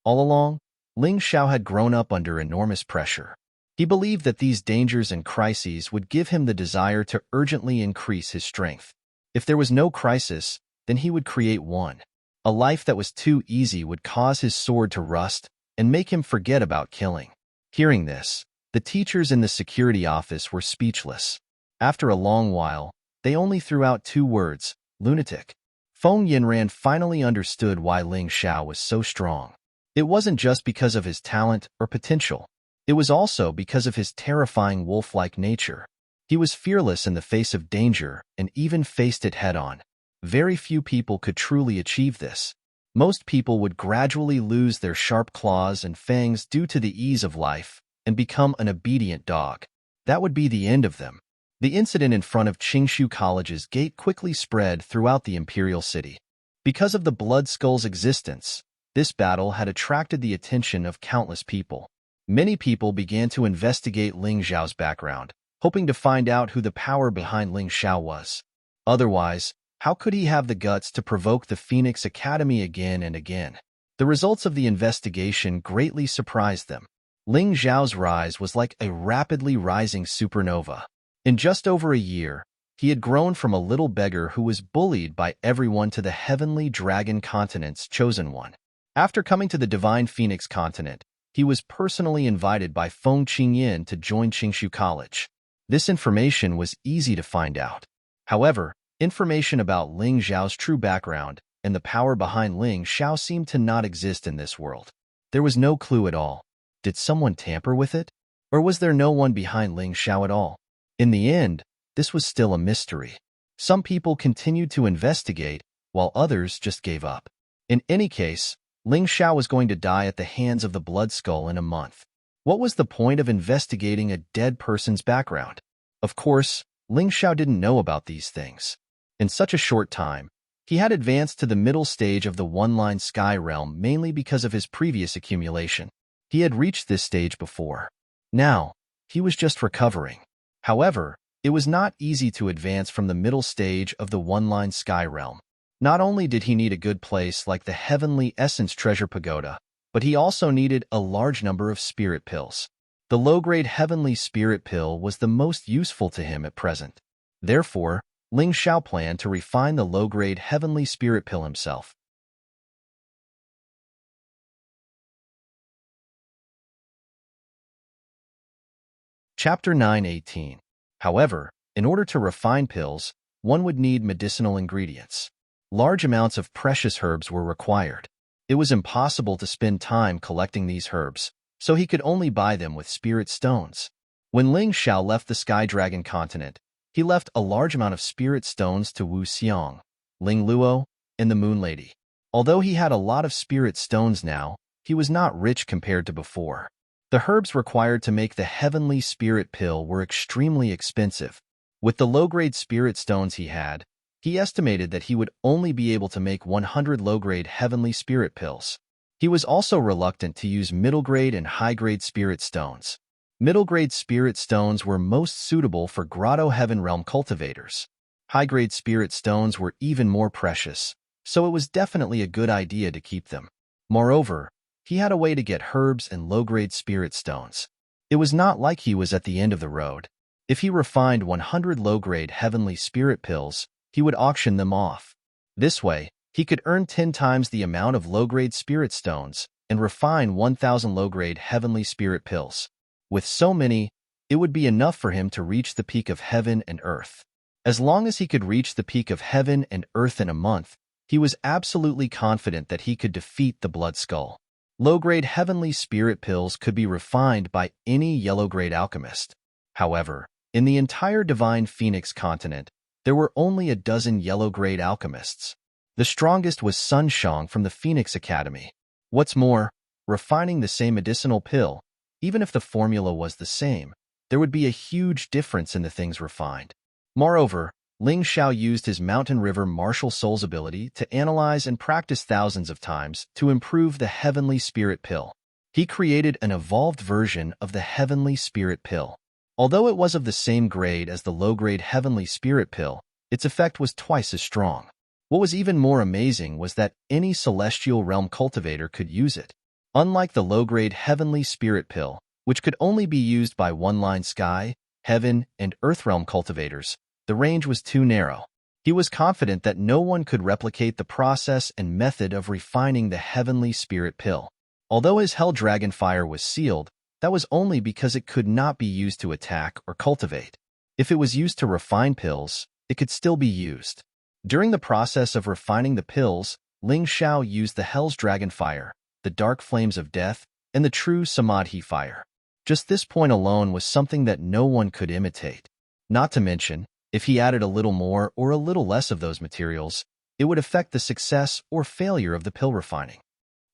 All along, Ling Xiao had grown up under enormous pressure. He believed that these dangers and crises would give him the desire to urgently increase his strength. If there was no crisis, then he would create one. A life that was too easy would cause his sword to rust and make him forget about killing. Hearing this, the teachers in the security office were speechless. After a long while, they only threw out 2 words, "lunatic." Feng Yinran finally understood why Ling Xiao was so strong. It wasn't just because of his talent or potential. It was also because of his terrifying wolf-like nature. He was fearless in the face of danger and even faced it head-on. Very few people could truly achieve this. Most people would gradually lose their sharp claws and fangs due to the ease of life and become an obedient dog. That would be the end of them. The incident in front of Qingshu College's gate quickly spread throughout the imperial city. Because of the blood skull's existence, this battle had attracted the attention of countless people. Many people began to investigate Ling Xiao's background, hoping to find out who the power behind Ling Xiao was. Otherwise, how could he have the guts to provoke the Phoenix Academy again and again? The results of the investigation greatly surprised them. Ling Xiao's rise was like a rapidly rising supernova. In just over a year, he had grown from a little beggar who was bullied by everyone to the heavenly dragon continent's chosen one. After coming to the divine Phoenix continent, he was personally invited by Feng Qingyan to join Qingshu College. This information was easy to find out. However, information about Ling Xiao's true background and the power behind Ling Xiao seemed to not exist in this world. There was no clue at all. Did someone tamper with it? Or was there no one behind Ling Xiao at all? In the end, this was still a mystery. Some people continued to investigate, while others just gave up. In any case, Ling Xiao was going to die at the hands of the blood skull in a month. What was the point of investigating a dead person's background? Of course, Ling Xiao didn't know about these things. In such a short time, he had advanced to the middle stage of the one-line sky realm mainly because of his previous accumulation. He had reached this stage before. Now, he was just recovering. However, it was not easy to advance from the middle stage of the one-line sky realm. Not only did he need a good place like the Heavenly Essence Treasure Pagoda, but he also needed a large number of spirit pills. The low-grade Heavenly Spirit Pill was the most useful to him at present. Therefore, Ling Xiao planned to refine the low-grade Heavenly Spirit Pill himself. Chapter 9:18. However, in order to refine pills, one would need medicinal ingredients. Large amounts of precious herbs were required. It was impossible to spend time collecting these herbs, so he could only buy them with spirit stones. When Ling Xiao left the Sky Dragon continent, he left a large amount of spirit stones to Wu Xiang, Ling Luo, and the Moon Lady. Although he had a lot of spirit stones now, he was not rich compared to before. The herbs required to make the Heavenly Spirit Pill were extremely expensive. With the low-grade spirit stones he had, He estimated that he would only be able to make 100 low-grade heavenly spirit pills. He was also reluctant to use middle-grade and high-grade spirit stones. Middle-grade spirit stones were most suitable for Grotto Heaven Realm cultivators. High-grade spirit stones were even more precious, so it was definitely a good idea to keep them. Moreover, he had a way to get herbs and low-grade spirit stones. It was not like he was at the end of the road. If he refined 100 low-grade heavenly spirit pills, he would auction them off. This way, he could earn 10 times the amount of low-grade spirit stones and refine 1,000 low-grade heavenly spirit pills. With so many, it would be enough for him to reach the peak of heaven and earth. As long as he could reach the peak of heaven and earth in a month, he was absolutely confident that he could defeat the Blood Skull. Low-grade heavenly spirit pills could be refined by any yellow-grade alchemist. However, in the entire Divine Phoenix continent, there were only a dozen yellow-grade alchemists. The strongest was Sun Shang from the Phoenix Academy. What's more, refining the same medicinal pill, even if the formula was the same, there would be a huge difference in the things refined. Moreover, Ling Xiao used his Mountain River Martial Souls ability to analyze and practice thousands of times to improve the Heavenly Spirit Pill. He created an evolved version of the Heavenly Spirit Pill. Although it was of the same grade as the low-grade Heavenly Spirit Pill, its effect was twice as strong. What was even more amazing was that any Celestial Realm cultivator could use it. Unlike the low-grade Heavenly Spirit Pill, which could only be used by one-line Sky, Heaven, and Earth Realm cultivators, the range was too narrow. He was confident that no one could replicate the process and method of refining the Heavenly Spirit Pill. Although his Hell Dragon Fire was sealed, that was only because it could not be used to attack or cultivate. If it was used to refine pills, it could still be used. During the process of refining the pills, Ling Xiao used the Hell's Dragon Fire, the Dark Flames of Death, and the True Samadhi Fire. Just this point alone was something that no one could imitate. Not to mention, if he added a little more or a little less of those materials, it would affect the success or failure of the pill refining.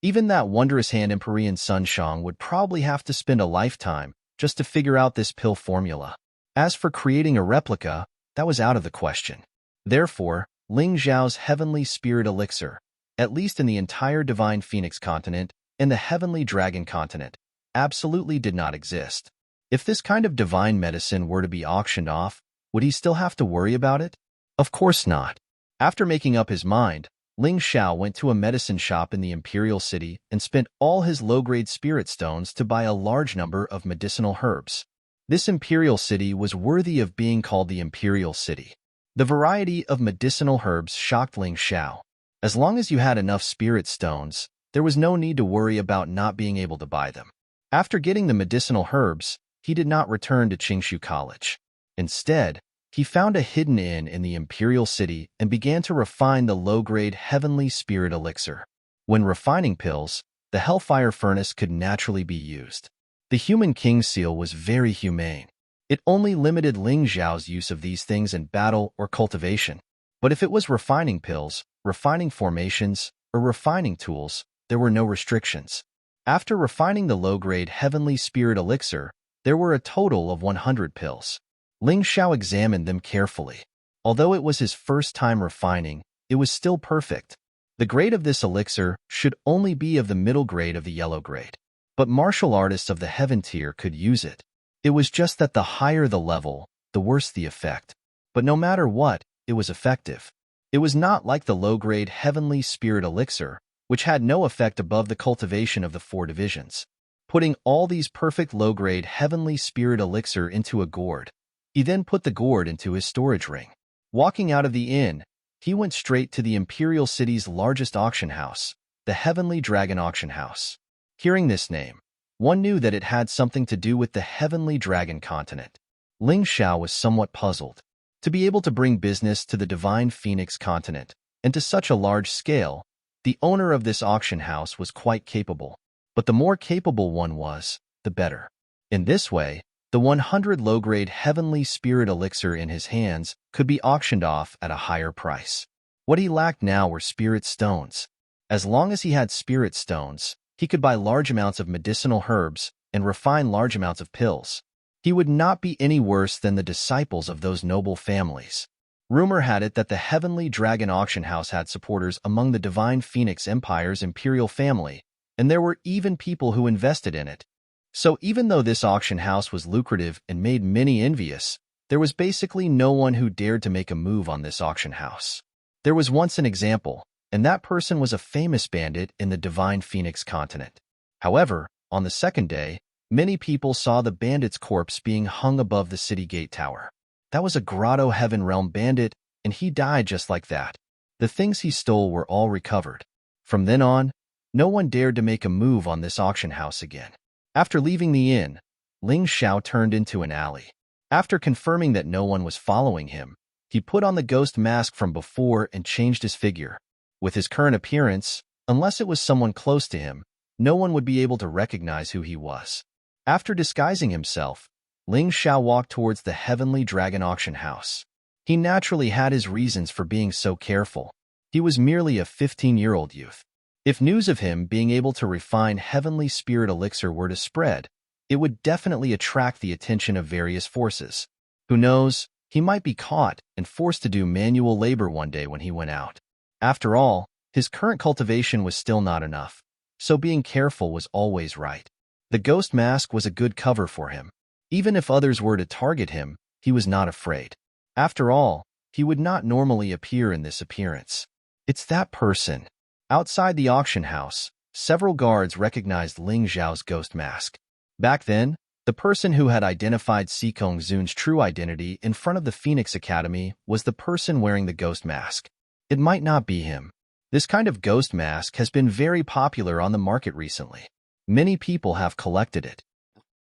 Even that wondrous hand Empyrean Sun Shang would probably have to spend a lifetime just to figure out this pill formula. As for creating a replica, that was out of the question. Therefore, Ling Xiao's Heavenly Spirit Elixir, at least in the entire Divine Phoenix continent and the Heavenly Dragon continent, absolutely did not exist. If this kind of divine medicine were to be auctioned off, would he still have to worry about it? Of course not. After making up his mind, Ling Xiao went to a medicine shop in the Imperial City and spent all his low-grade spirit stones to buy a large number of medicinal herbs. This Imperial City was worthy of being called the Imperial City. The variety of medicinal herbs shocked Ling Xiao. As long as you had enough spirit stones, there was no need to worry about not being able to buy them. After getting the medicinal herbs, he did not return to Qingshu College. Instead, he found a hidden inn in the Imperial City and began to refine the low-grade Heavenly Spirit Elixir. When refining pills, the Hellfire Furnace could naturally be used. The Human King Seal was very humane. It only limited Ling Xiao's use of these things in battle or cultivation. But if it was refining pills, refining formations, or refining tools, there were no restrictions. After refining the low-grade Heavenly Spirit Elixir, there were a total of 100 pills. Ling Xiao examined them carefully. Although it was his first time refining, it was still perfect. The grade of this elixir should only be of the middle grade of the yellow grade. But martial artists of the heaven tier could use it. It was just that the higher the level, the worse the effect. But no matter what, it was effective. It was not like the low-grade Heavenly Spirit Elixir, which had no effect above the cultivation of the 4 divisions. Putting all these perfect low-grade Heavenly Spirit Elixir into a gourd, he then put the gourd into his storage ring. Walking out of the inn, he went straight to the Imperial City's largest auction house, the Heavenly Dragon Auction House. Hearing this name, one knew that it had something to do with the Heavenly Dragon continent. Ling Xiao was somewhat puzzled. To be able to bring business to the Divine Phoenix continent, and to such a large scale, the owner of this auction house was quite capable. But the more capable one was, the better. In this way, the 100 low-grade Heavenly Spirit Elixir in his hands could be auctioned off at a higher price. What he lacked now were spirit stones. As long as he had spirit stones, he could buy large amounts of medicinal herbs and refine large amounts of pills. He would not be any worse than the disciples of those noble families. Rumor had it that the Heavenly Dragon auction house had supporters among the Divine Phoenix Empire's imperial family, and there were even people who invested in it. So even though this auction house was lucrative and made many envious, there was basically no one who dared to make a move on this auction house. There was once an example, and that person was a famous bandit in the Divine Phoenix continent. However, on the second day, many people saw the bandit's corpse being hung above the city gate tower. That was a Grotto Heaven Realm bandit, and he died just like that. The things he stole were all recovered. From then on, no one dared to make a move on this auction house again. After leaving the inn, Ling Xiao turned into an alley. After confirming that no one was following him, he put on the ghost mask from before and changed his figure. With his current appearance, unless it was someone close to him, no one would be able to recognize who he was. After disguising himself, Ling Xiao walked towards the Heavenly Dragon auction house. He naturally had his reasons for being so careful. He was merely a 15-year-old youth. If news of him being able to refine heavenly spirit elixir were to spread, it would definitely attract the attention of various forces. Who knows, he might be caught and forced to do manual labor one day when he went out. After all, his current cultivation was still not enough, so being careful was always right. The ghost mask was a good cover for him. Even if others were to target him, he was not afraid. After all, he would not normally appear in this appearance. It's that person. Outside the auction house, several guards recognized Ling Xiao's ghost mask. Back then, the person who had identified Sikong Zun's true identity in front of the Phoenix Academy was the person wearing the ghost mask. It might not be him. This kind of ghost mask has been very popular on the market recently. Many people have collected it.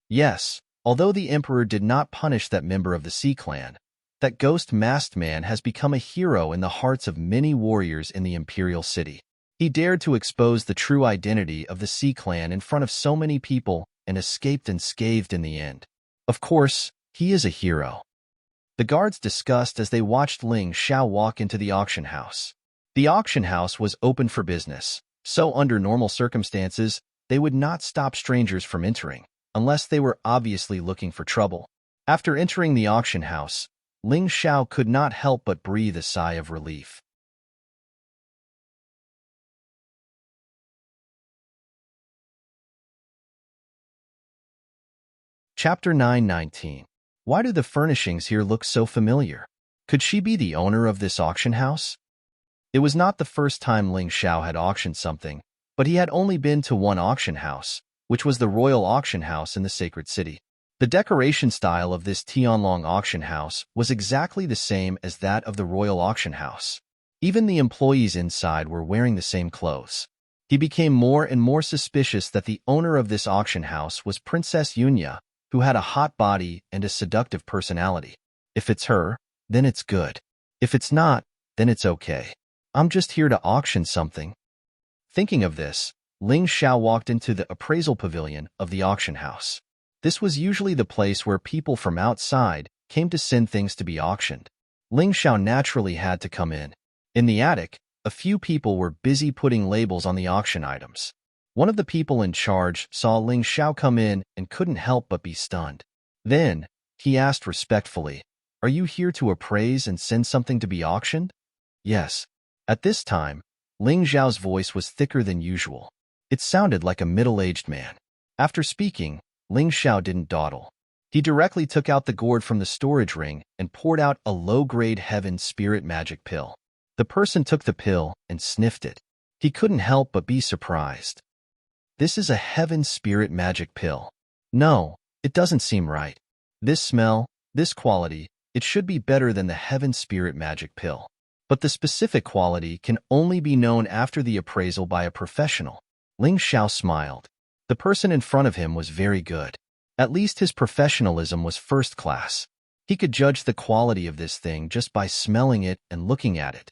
Yes, although the Emperor did not punish that member of the Sea Clan, that ghost-masked man has become a hero in the hearts of many warriors in the Imperial City. He dared to expose the true identity of the Sea Clan in front of so many people and escaped unscathed in the end. Of course, he is a hero. The guards discussed as they watched Ling Xiao walk into the auction house. The auction house was open for business, so under normal circumstances, they would not stop strangers from entering, unless they were obviously looking for trouble. After entering the auction house, Ling Xiao could not help but breathe a sigh of relief. Chapter 9:19. Why do the furnishings here look so familiar? Could she be the owner of this auction house? It was not the first time Ling Xiao had auctioned something, but he had only been to one auction house, which was the Royal Auction House in the Sacred City. The decoration style of this Tianlong auction house was exactly the same as that of the Royal Auction House. Even the employees inside were wearing the same clothes. He became more and more suspicious that the owner of this auction house was Princess Yunya, who had a hot body and a seductive personality. If it's her, then it's good. If it's not, then it's okay. I'm just here to auction something. Thinking of this, Ling Xiao walked into the appraisal pavilion of the auction house. This was usually the place where people from outside came to send things to be auctioned. Ling Xiao naturally had to come in. In the attic, a few people were busy putting labels on the auction items. One of the people in charge saw Ling Xiao come in and couldn't help but be stunned. Then, he asked respectfully, "Are you here to appraise and send something to be auctioned?" "Yes." At this time, Ling Xiao's voice was thicker than usual. It sounded like a middle-aged man. After speaking, Ling Xiao didn't dawdle. He directly took out the gourd from the storage ring and poured out a low-grade heaven spirit magic pill. The person took the pill and sniffed it. He couldn't help but be surprised. This is a heaven spirit magic pill. No, it doesn't seem right. This smell, this quality, it should be better than the heaven spirit magic pill. But the specific quality can only be known after the appraisal by a professional. Ling Xiao smiled. The person in front of him was very good. At least his professionalism was first class. He could judge the quality of this thing just by smelling it and looking at it.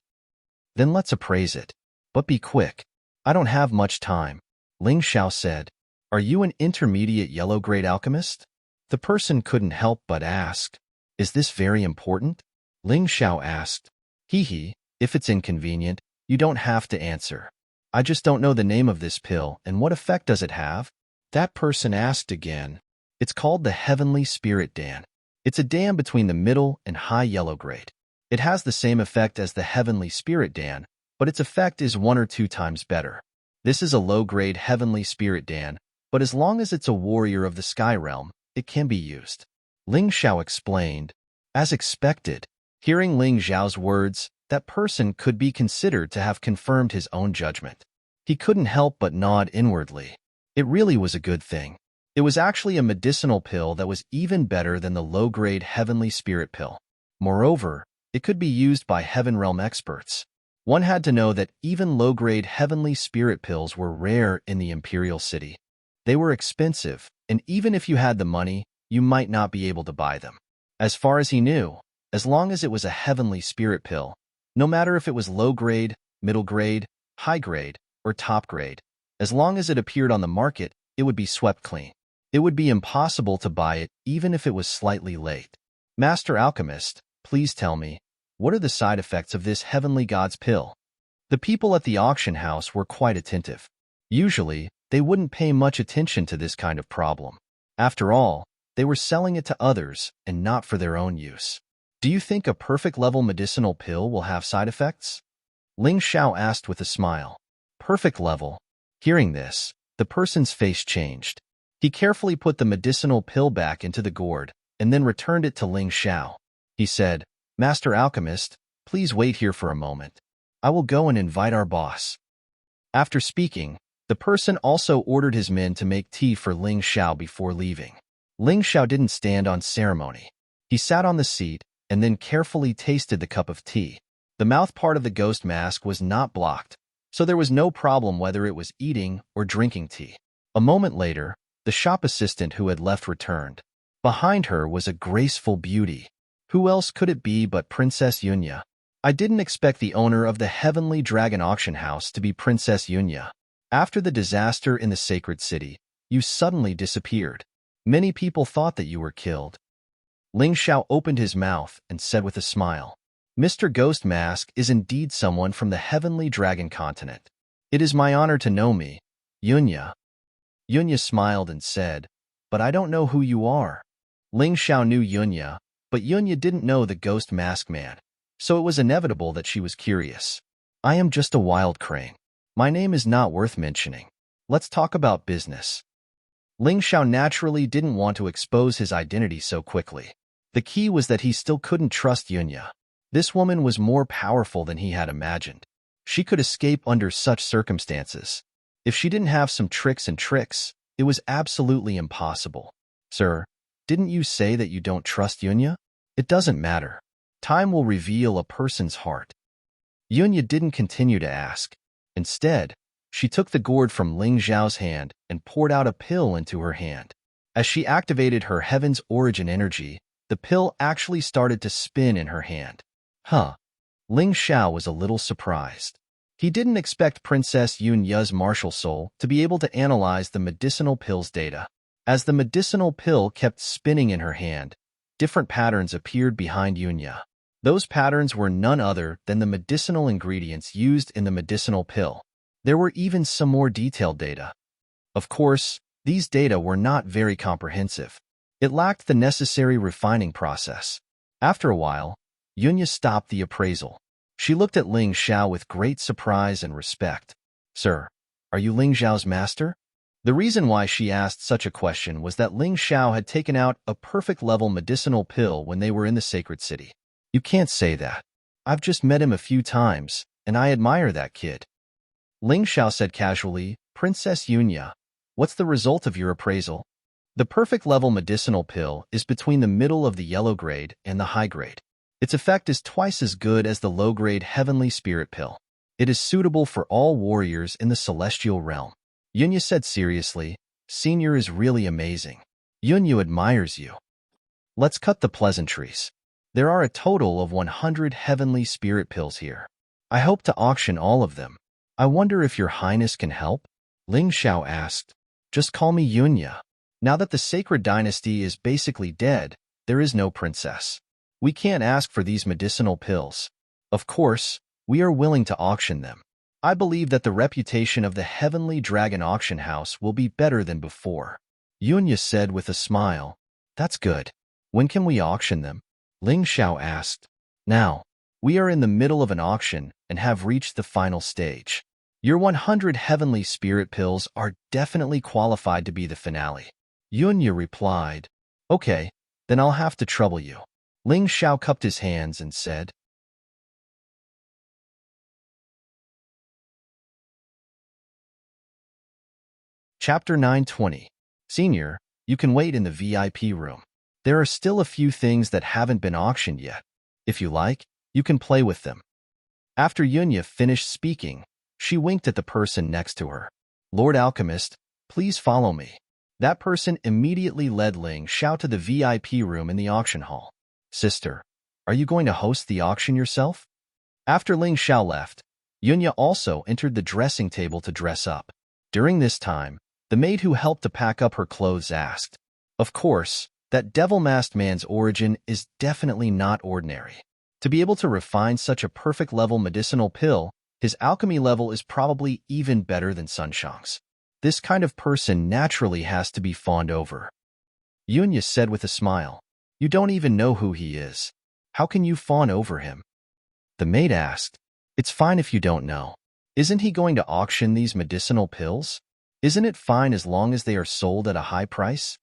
Then let's appraise it. But be quick. I don't have much time. Ling Xiao said. Are you an intermediate yellow-grade alchemist? The person couldn't help but ask. Is this very important? Ling Xiao asked. Hee, if it's inconvenient, you don't have to answer. I just don't know the name of this pill and what effect does it have? That person asked again. It's called the Heavenly Spirit Dan. It's a dam between the middle and high yellow grade. It has the same effect as the heavenly spirit Dan, but its effect is 1 or 2 times better. This is a low-grade heavenly spirit Dan, but as long as it's a warrior of the sky realm, it can be used. Ling Xiao explained. As expected, hearing Ling Xiao's words, that person could be considered to have confirmed his own judgment. He couldn't help but nod inwardly. It really was a good thing. It was actually a medicinal pill that was even better than the low-grade heavenly spirit pill. Moreover, it could be used by heaven realm experts. One had to know that even low-grade heavenly spirit pills were rare in the imperial city. They were expensive, and even if you had the money, you might not be able to buy them. As far as he knew, as long as it was a heavenly spirit pill, no matter if it was low grade, middle grade, high grade, or top grade, as long as it appeared on the market, it would be swept clean. It would be impossible to buy it even if it was slightly late. Master Alchemist, please tell me, what are the side effects of this heavenly god's pill? The people at the auction house were quite attentive. Usually, they wouldn't pay much attention to this kind of problem. After all, they were selling it to others and not for their own use. Do you think a perfect level medicinal pill will have side effects? Ling Xiao asked with a smile. Perfect level. Hearing this, the person's face changed. He carefully put the medicinal pill back into the gourd and then returned it to Ling Xiao. He said, Master Alchemist, please wait here for a moment. I will go and invite our boss. After speaking, the person also ordered his men to make tea for Ling Xiao before leaving. Ling Xiao didn't stand on ceremony. He sat on the seat and then carefully tasted the cup of tea. The mouth part of the ghost mask was not blocked, so there was no problem whether it was eating or drinking tea. A moment later, the shop assistant who had left returned. Behind her was a graceful beauty. Who else could it be but Princess Yunya? I didn't expect the owner of the Heavenly Dragon Auction House to be Princess Yunya. After the disaster in the Sacred City, you suddenly disappeared. Many people thought that you were killed. Ling Xiao opened his mouth and said with a smile, Mr. Ghost Mask is indeed someone from the Heavenly Dragon Continent. It is my honor to know me, Yunya. Yunya smiled and said, but I don't know who you are. Ling Xiao knew Yunya, but Yunya didn't know the Ghost Mask man, so it was inevitable that she was curious. I am just a wild crane. My name is not worth mentioning. Let's talk about business. Ling Xiao naturally didn't want to expose his identity so quickly. The key was that he still couldn't trust Yunya. This woman was more powerful than he had imagined. She could escape under such circumstances. If she didn't have some tricks, it was absolutely impossible. Sir, didn't you say that you don't trust Yunya? It doesn't matter. Time will reveal a person's heart. Yunya didn't continue to ask. Instead, she took the gourd from Ling Xiao's hand and poured out a pill into her hand. As she activated her Heaven's Origin energy, the pill actually started to spin in her hand. Ling Xiao was a little surprised. He didn't expect Princess Yunya's martial soul to be able to analyze the medicinal pill's data. As the medicinal pill kept spinning in her hand, different patterns appeared behind Yunya. Those patterns were none other than the medicinal ingredients used in the medicinal pill. There were even some more detailed data. Of course, these data were not very comprehensive. It lacked the necessary refining process. After a while, Yunya stopped the appraisal. She looked at Ling Xiao with great surprise and respect. Sir, are you Ling Xiao's master? The reason why she asked such a question was that Ling Xiao had taken out a perfect-level medicinal pill when they were in the Sacred City. You can't say that. I've just met him a few times, and I admire that kid. Ling Xiao said casually, Princess Yunya, what's the result of your appraisal? The perfect-level medicinal pill is between the middle of the yellow grade and the high grade. Its effect is twice as good as the low-grade heavenly spirit pill. It is suitable for all warriors in the celestial realm. Yunya said seriously, Senior is really amazing. Yunya admires you. Let's cut the pleasantries. There are a total of 100 heavenly spirit pills here. I hope to auction all of them. I wonder if your highness can help? Ling Xiao asked. Just call me Yunya. Now that the sacred dynasty is basically dead, there is no princess. We can't ask for these medicinal pills. Of course, we are willing to auction them. I believe that the reputation of the Heavenly Dragon Auction House will be better than before. Yunya said with a smile. That's good. When can we auction them? Ling Xiao asked. Now. We are in the middle of an auction and have reached the final stage. Your 100 heavenly spirit pills are definitely qualified to be the finale. Yunya replied, Okay, then I'll have to trouble you. Ling Xiao cupped his hands and said, Chapter 920. Senior, you can wait in the VIP room. There are still a few things that haven't been auctioned yet. If you like, you can play with them. After Yunya finished speaking, she winked at the person next to her. Lord Alchemist, please follow me. That person immediately led Ling Xiao to the VIP room in the auction hall. Sister, are you going to host the auction yourself? After Ling Xiao left, Yunya also entered the dressing table to dress up. During this time, the maid who helped to pack up her clothes asked, Of course, that devil-masked man's origin is definitely not ordinary. To be able to refine such a perfect level medicinal pill, his alchemy level is probably even better than Sun Shang's. This kind of person naturally has to be fawned over. Yunya said with a smile, You don't even know who he is. How can you fawn over him? The maid asked, It's fine if you don't know. Isn't he going to auction these medicinal pills? Isn't it fine as long as they are sold at a high price?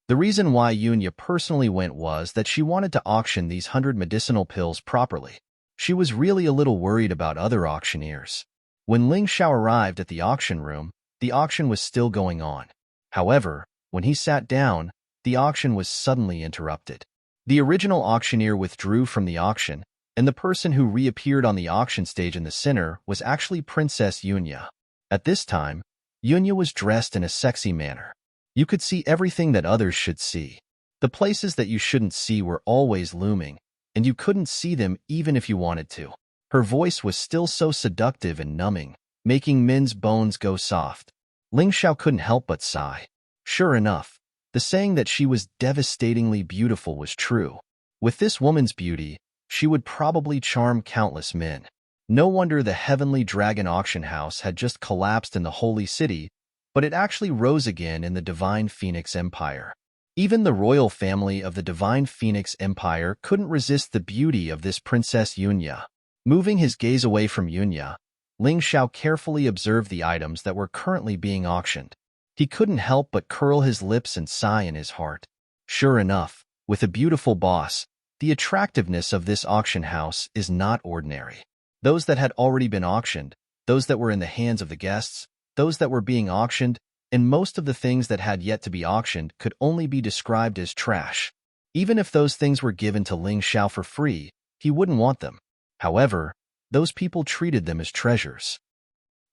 The reason why Yunya personally went was that she wanted to auction these 100 medicinal pills properly. She was really a little worried about other auctioneers. When Ling Xiao arrived at the auction room, the auction was still going on. However, when he sat down, the auction was suddenly interrupted. The original auctioneer withdrew from the auction, and the person who reappeared on the auction stage in the center was actually Princess Yunya. At this time, Yunya was dressed in a sexy manner. You could see everything that others should see. The places that you shouldn't see were always looming, and you couldn't see them even if you wanted to. Her voice was still so seductive and numbing, making men's bones go soft. Ling Xiao couldn't help but sigh. Sure enough, the saying that she was devastatingly beautiful was true. With this woman's beauty, she would probably charm countless men. No wonder the Heavenly Dragon Auction House had just collapsed in the Holy City, but it actually rose again in the Divine Phoenix Empire. Even the royal family of the Divine Phoenix Empire couldn't resist the beauty of this Princess Yunya. Moving his gaze away from Yunya, Ling Xiao carefully observed the items that were currently being auctioned. He couldn't help but curl his lips and sigh in his heart. Sure enough, with a beautiful boss, the attractiveness of this auction house is not ordinary. Those that had already been auctioned, those that were in the hands of the guests, those that were being auctioned, and most of the things that had yet to be auctioned could only be described as trash. Even if those things were given to Ling Xiao for free, he wouldn't want them. However, those people treated them as treasures.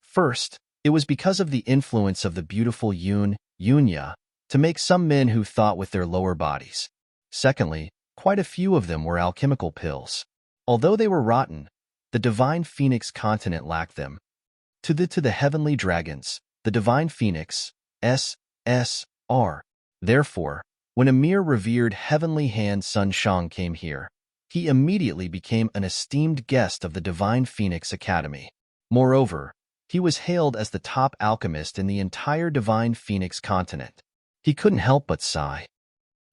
First, it was because of the influence of the beautiful Yunya, to make some men who thought with their lower bodies. Secondly, quite a few of them were alchemical pills. Although they were rotten, the Divine Phoenix continent lacked them. To the heavenly dragons, the Divine Phoenix, SSR. Therefore, when a mere revered heavenly hand Sun Shang came here, he immediately became an esteemed guest of the Divine Phoenix Academy. Moreover, he was hailed as the top alchemist in the entire Divine Phoenix continent. He couldn't help but sigh.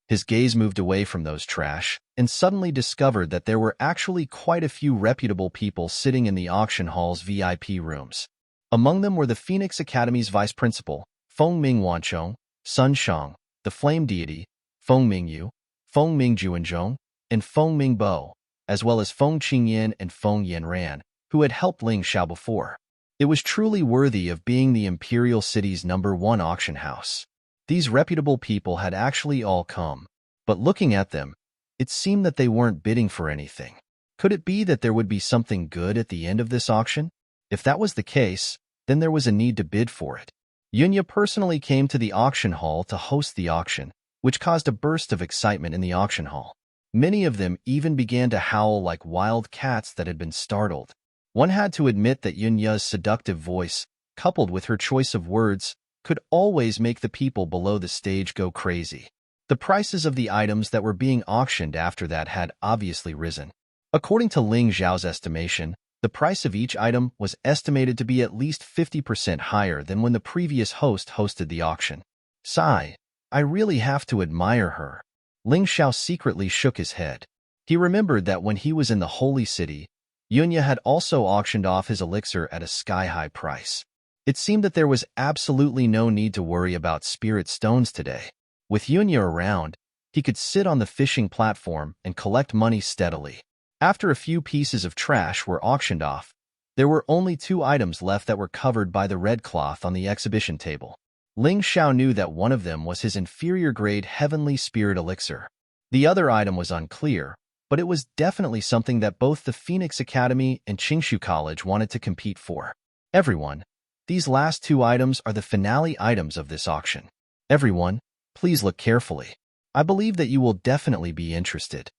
His gaze moved away from those trash and suddenly discovered that there were actually quite a few reputable people sitting in the auction hall's VIP rooms. Among them were the Phoenix Academy's vice principal, Feng Ming Wanchong, Sun Shang, the Flame Deity, Feng Mingyu, Feng Ming Juanzhong, and Feng Ming Bo, as well as Feng Qingyan and Feng Yanran, who had helped Ling Xiao before. It was truly worthy of being the Imperial City's #1 auction house. These reputable people had actually all come, but looking at them, it seemed that they weren't bidding for anything. Could it be that there would be something good at the end of this auction? If that was the case, then there was a need to bid for it. Yunya personally came to the auction hall to host the auction, which caused a burst of excitement in the auction hall. Many of them even began to howl like wild cats that had been startled. One had to admit that Yunya's seductive voice, coupled with her choice of words, could always make the people below the stage go crazy. The prices of the items that were being auctioned after that had obviously risen. According to Ling Xiao's estimation, the price of each item was estimated to be at least 50% higher than when the previous host hosted the auction. Sigh, I really have to admire her. Ling Xiao secretly shook his head. He remembered that when he was in the Holy City, Yunya had also auctioned off his elixir at a sky-high price. It seemed that there was absolutely no need to worry about spirit stones today. With Yunya around, he could sit on the fishing platform and collect money steadily. After a few pieces of trash were auctioned off, there were only 2 items left that were covered by the red cloth on the exhibition table. Ling Xiao knew that one of them was his inferior-grade heavenly spirit elixir. The other item was unclear, but it was definitely something that both the Phoenix Academy and Qingshu College wanted to compete for. Everyone, these last 2 items are the finale items of this auction. Everyone, please look carefully. I believe that you will definitely be interested.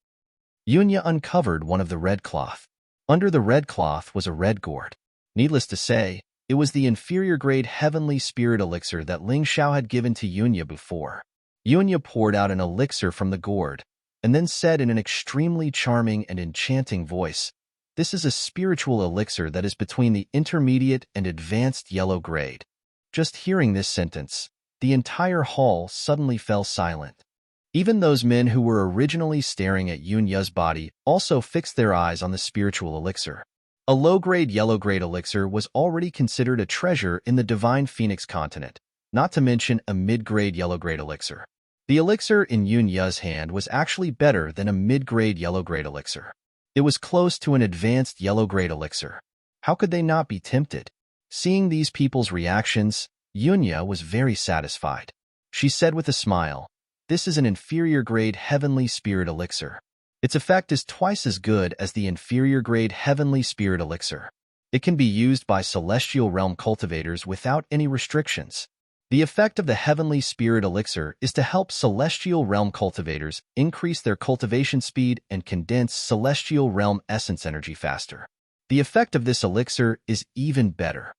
Yunya uncovered one of the red cloth. Under the red cloth was a red gourd. Needless to say, it was the inferior-grade heavenly spirit elixir that Ling Xiao had given to Yunya before. Yunya poured out an elixir from the gourd, and then said in an extremely charming and enchanting voice, "This is a spiritual elixir that is between the intermediate and advanced yellow grade." Just hearing this sentence, the entire hall suddenly fell silent. Even those men who were originally staring at Yunya's body also fixed their eyes on the spiritual elixir. A low-grade yellow-grade elixir was already considered a treasure in the Divine Phoenix continent, not to mention a mid-grade yellow-grade elixir. The elixir in Yunya's hand was actually better than a mid-grade yellow-grade elixir. It was close to an advanced yellow-grade elixir. How could they not be tempted? Seeing these people's reactions, Yunya was very satisfied. She said with a smile, "This is an inferior-grade heavenly spirit elixir. Its effect is twice as good as the inferior-grade heavenly spirit elixir. It can be used by celestial realm cultivators without any restrictions. The effect of the heavenly spirit elixir is to help celestial realm cultivators increase their cultivation speed and condense celestial realm essence energy faster. The effect of this elixir is even better."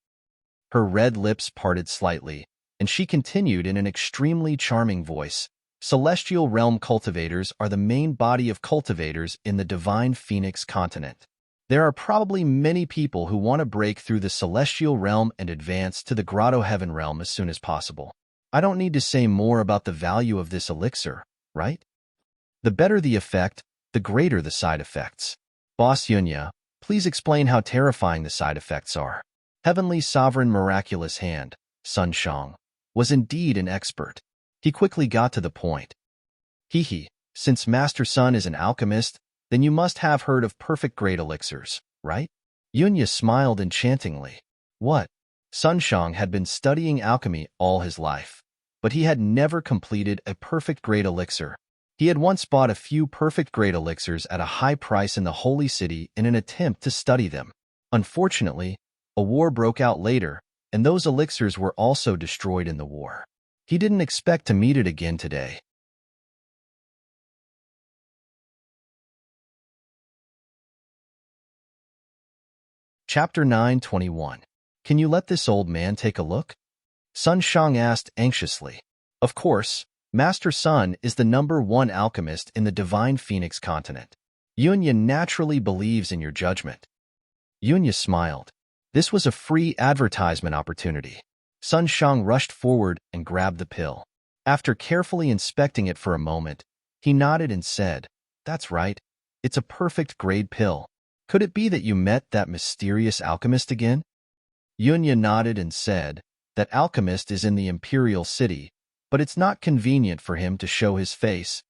Her red lips parted slightly, and she continued in an extremely charming voice, "Celestial realm cultivators are the main body of cultivators in the Divine Phoenix continent. There are probably many people who want to break through the celestial realm and advance to the Grotto Heaven realm as soon as possible. I don't need to say more about the value of this elixir, right? The better the effect, the greater the side effects. Boss Yunya, please explain how terrifying the side effects are." Heavenly Sovereign Miraculous Hand, Sun Shang, was indeed an expert. He quickly got to the point. "Hehe, since Master Sun is an alchemist, then you must have heard of perfect grade elixirs, right?" Yunya smiled enchantingly. What? Sun Shang had been studying alchemy all his life, but he had never completed a perfect grade elixir. He had once bought a few perfect grade elixirs at a high price in the Holy City in an attempt to study them. Unfortunately, a war broke out later, and those elixirs were also destroyed in the war. He didn't expect to meet it again today. Chapter 9:21. Can you let this old man take a look? Sun Shang asked anxiously. Of course, Master Sun is the #1 alchemist in the Divine Phoenix continent. Yunya naturally believes in your judgment. Yunya smiled. This was a free advertisement opportunity. Sun Shang rushed forward and grabbed the pill. After carefully inspecting it for a moment, he nodded and said, "That's right. It's a perfect grade pill. Could it be that you met that mysterious alchemist again?" Yunya nodded and said, "That alchemist is in the Imperial City, but it's not convenient for him to show his face."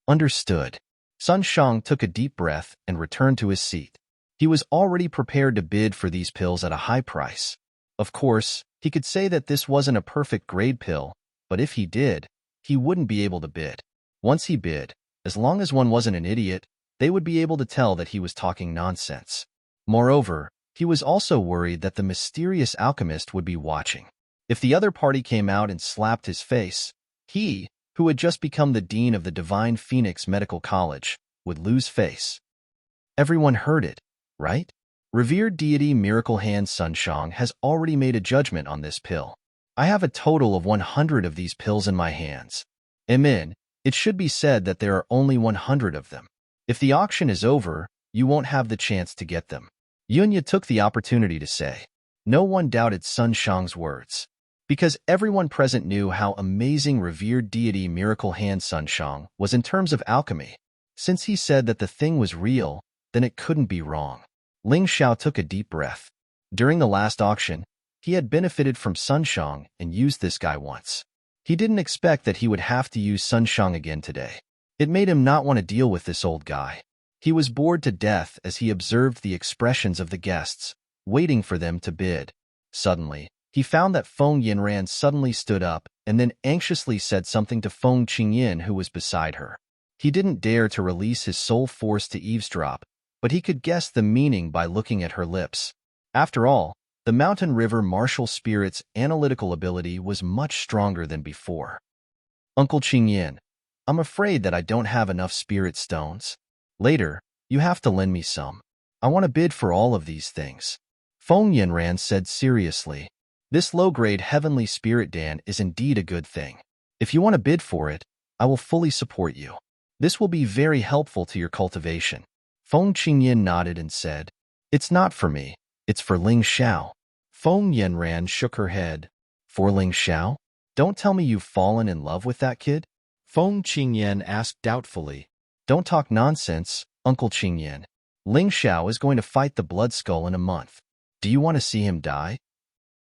Understood. Sun Shang took a deep breath and returned to his seat. He was already prepared to bid for these pills at a high price. Of course, he could say that this wasn't a perfect grade pill, but if he did, he wouldn't be able to bid. Once he bid, as long as one wasn't an idiot, they would be able to tell that he was talking nonsense. Moreover, he was also worried that the mysterious alchemist would be watching. If the other party came out and slapped his face, he, who had just become the dean of the Divine Phoenix Medical College, would lose face. Everyone heard it, right? Revered deity Miracle Hand Sun Shang has already made a judgment on this pill. I have a total of 100 of these pills in my hands. Amen. It should be said that there are only 100 of them. If the auction is over, you won't have the chance to get them. Yunya took the opportunity to say. No one doubted Sun Shang's words. Because everyone present knew how amazing revered deity Miracle Hand Sun Shang was in terms of alchemy. Since he said that the thing was real, then it couldn't be wrong. Ling Xiao took a deep breath. During the last auction, he had benefited from Sunshang and used this guy once. He didn't expect that he would have to use Sunshang again today. It made him not want to deal with this old guy. He was bored to death as he observed the expressions of the guests, waiting for them to bid. Suddenly, he found that Feng Yinran suddenly stood up and then anxiously said something to Feng Qingyin, who was beside her. He didn't dare to release his soul force to eavesdrop, but he could guess the meaning by looking at her lips. After all, the mountain river martial spirit's analytical ability was much stronger than before. Uncle Qingyin, I'm afraid that I don't have enough spirit stones. Later, you have to lend me some. I want to bid for all of these things. Feng Yinran said seriously. This low-grade heavenly spirit Dan is indeed a good thing. If you want to bid for it, I will fully support you. This will be very helpful to your cultivation. Feng Qingyin nodded and said, It's not for me, it's for Ling Xiao. Feng Yinran shook her head. For Ling Xiao? Don't tell me you've fallen in love with that kid? Feng Qingyin asked doubtfully. Don't talk nonsense, Uncle Qingyin. Ling Xiao is going to fight the Blood Skull in a month. Do you want to see him die?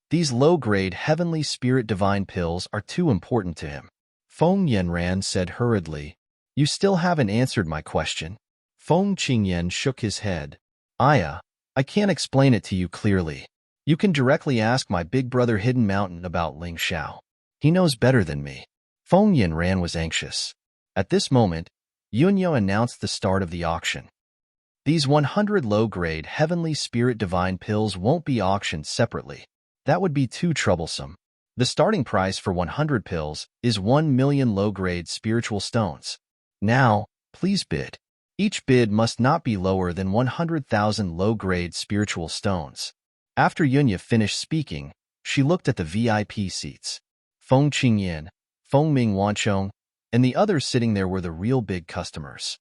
These low-grade heavenly spirit divine pills are too important to him. Feng Yinran said hurriedly. You still haven't answered my question. Feng Qingyin shook his head. Aya, I can't explain it to you clearly. You can directly ask my big brother Hidden Mountain about Ling Xiao. He knows better than me. Feng Yinran was anxious. At this moment, Yunyo announced the start of the auction. These 100 low-grade heavenly spirit divine pills won't be auctioned separately. That would be too troublesome. The starting price for 100 pills is 1 million low-grade spiritual stones. Now, please bid. Each bid must not be lower than 100,000 low-grade spiritual stones. After Yunya finished speaking, she looked at the VIP seats. Feng Qingyin, Feng Ming Wanchong, and the others sitting there were the real big customers.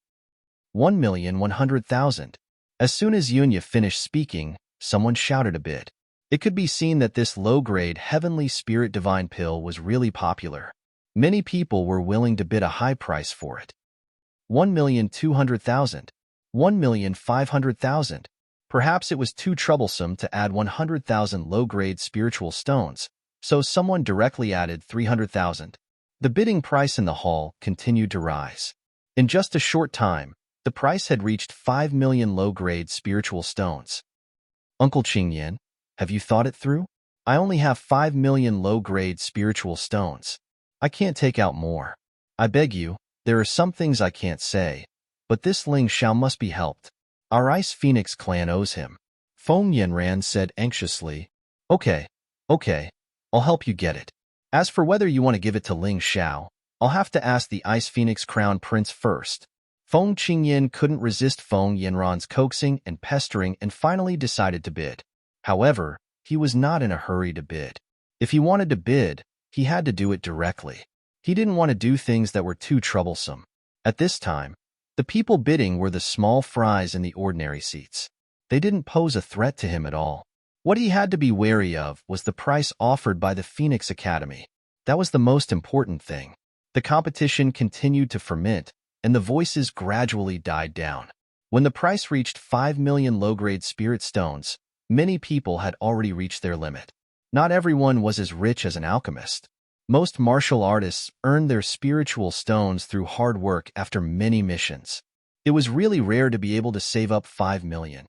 1,100,000. As soon as Yunya finished speaking, someone shouted a bid. It could be seen that this low-grade heavenly spirit divine pill was really popular. Many people were willing to bid a high price for it. 1,200,000. 1,500,000. Perhaps it was too troublesome to add 100,000 low-grade spiritual stones, so someone directly added 300,000. The bidding price in the hall continued to rise. In just a short time, the price had reached 5 million low-grade spiritual stones. Uncle Qingyin, have you thought it through? I only have 5 million low-grade spiritual stones. I can't take out more. I beg you, there are some things I can't say, but this Ling Xiao must be helped. Our Ice Phoenix clan owes him. Feng Yinran said anxiously. Okay, I'll help you get it. As for whether you want to give it to Ling Xiao, I'll have to ask the Ice Phoenix Crown Prince first. Feng Qingyin couldn't resist Feng Yinran's coaxing and pestering and finally decided to bid. However, he was not in a hurry to bid. If he wanted to bid, he had to do it directly. He didn't want to do things that were too troublesome. At this time, the people bidding were the small fries in the ordinary seats. They didn't pose a threat to him at all. What he had to be wary of was the price offered by the Phoenix Academy. That was the most important thing. The competition continued to ferment, and the voices gradually died down. When the price reached 5 million low-grade spirit stones, many people had already reached their limit. Not everyone was as rich as an alchemist. Most martial artists earned their spiritual stones through hard work after many missions. It was really rare to be able to save up 5 million.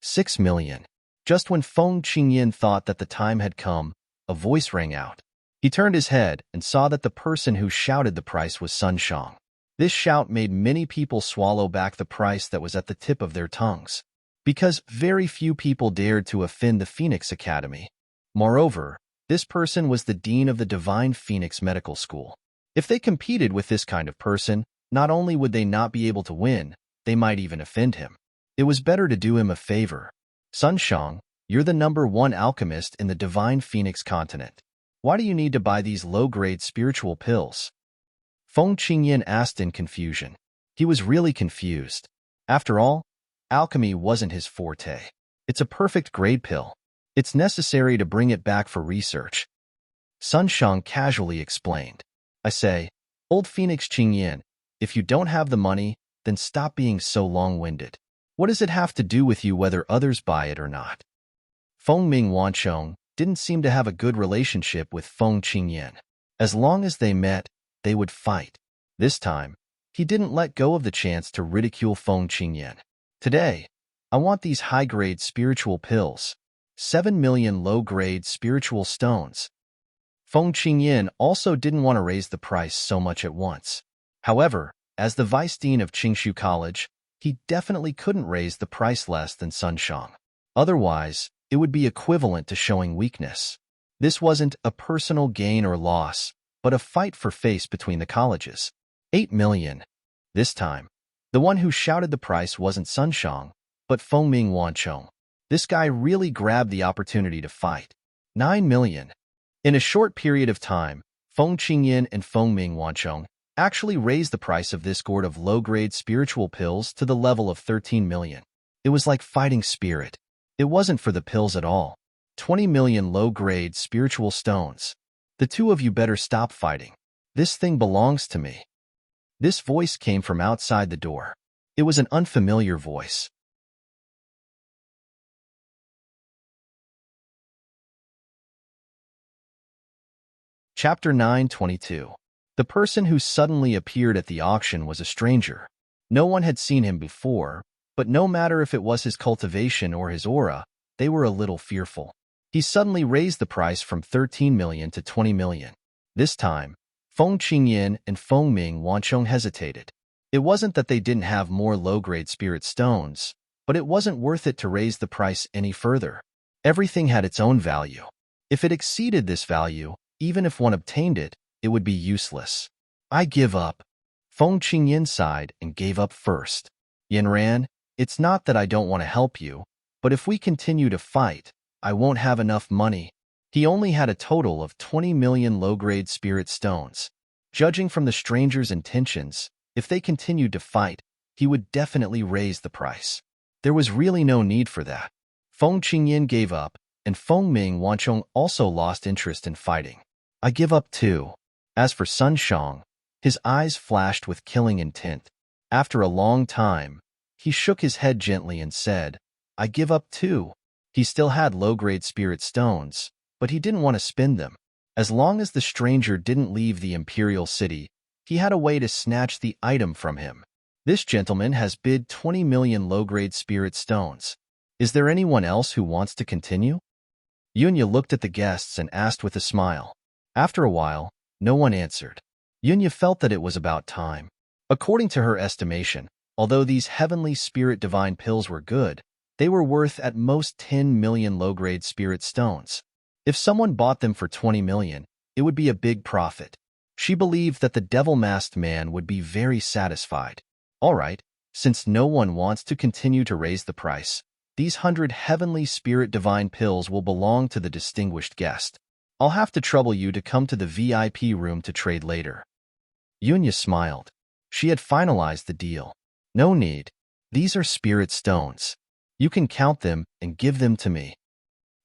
6 million. Just when Feng Qingyin thought that the time had come, a voice rang out. He turned his head and saw that the person who shouted the price was Sunshang. This shout made many people swallow back the price that was at the tip of their tongues, because very few people dared to offend the Phoenix Academy. Moreover, this person was the dean of the Divine Phoenix Medical School. If they competed with this kind of person, not only would they not be able to win, they might even offend him. It was better to do him a favor. Sunshang, you're the #1 alchemist in the Divine Phoenix continent. Why do you need to buy these low-grade spiritual pills? Feng Qingyin asked in confusion. He was really confused. After all, alchemy wasn't his forte. It's a perfect grade pill. It's necessary to bring it back for research. Sunshang casually explained. I say, Old Phoenix Qingyin, if you don't have the money, then stop being so long-winded. What does it have to do with you whether others buy it or not? Feng Ming Wanchong didn't seem to have a good relationship with Feng Qingyan. As long as they met, they would fight. This time, he didn't let go of the chance to ridicule Feng Qingyan. Today, I want these high-grade spiritual pills. 7 million low-grade spiritual stones. Feng Qingyan also didn't want to raise the price so much at once. However, as the vice dean of Qingshu College, he definitely couldn't raise the price less than Sun Shang. Otherwise, it would be equivalent to showing weakness. This wasn't a personal gain or loss, but a fight for face between the colleges. 8 million. This time, the one who shouted the price wasn't Sun Shang, but Feng Ming Wanchong. This guy really grabbed the opportunity to fight. 9 million. In a short period of time, Feng Qingyan and Feng Ming Wanchong actually raised the price of this gourd of low-grade spiritual pills to the level of 13 million. It was like fighting spirit. It wasn't for the pills at all. 20 million low-grade spiritual stones. The two of you better stop fighting. This thing belongs to me. This voice came from outside the door. It was an unfamiliar voice. Chapter 9:22. The person who suddenly appeared at the auction was a stranger. No one had seen him before, but no matter if it was his cultivation or his aura, they were a little fearful. He suddenly raised the price from 13 million to 20 million. This time, Feng Qingyan and Feng Ming Wanchong hesitated. It wasn't that they didn't have more low-grade spirit stones, but it wasn't worth it to raise the price any further. Everything had its own value. If it exceeded this value, even if one obtained it, it would be useless. I give up. Feng Qingyan sighed and gave up first. Yanran, it's not that I don't want to help you, but if we continue to fight, I won't have enough money. He only had a total of 20 million low-grade spirit stones. Judging from the stranger's intentions, if they continued to fight, he would definitely raise the price. There was really no need for that. Feng Qingyan gave up, and Feng Ming Wanchong also lost interest in fighting. I give up too. As for Sun Shang, his eyes flashed with killing intent. After a long time, he shook his head gently and said, I give up too. He still had low-grade spirit stones, but he didn't want to spend them. As long as the stranger didn't leave the imperial city, he had a way to snatch the item from him. This gentleman has bid 20 million low-grade spirit stones. Is there anyone else who wants to continue? Yunya looked at the guests and asked with a smile. After a while, no one answered. Yunya felt that it was about time. According to her estimation, although these heavenly spirit divine pills were good, they were worth at most 10 million low-grade spirit stones. If someone bought them for 20 million, it would be a big profit. She believed that the devil-masked man would be very satisfied. All right, since no one wants to continue to raise the price, these 100 heavenly spirit divine pills will belong to the distinguished guest. I'll have to trouble you to come to the VIP room to trade later. Yunya smiled. She had finalized the deal. No need. These are spirit stones. You can count them and give them to me.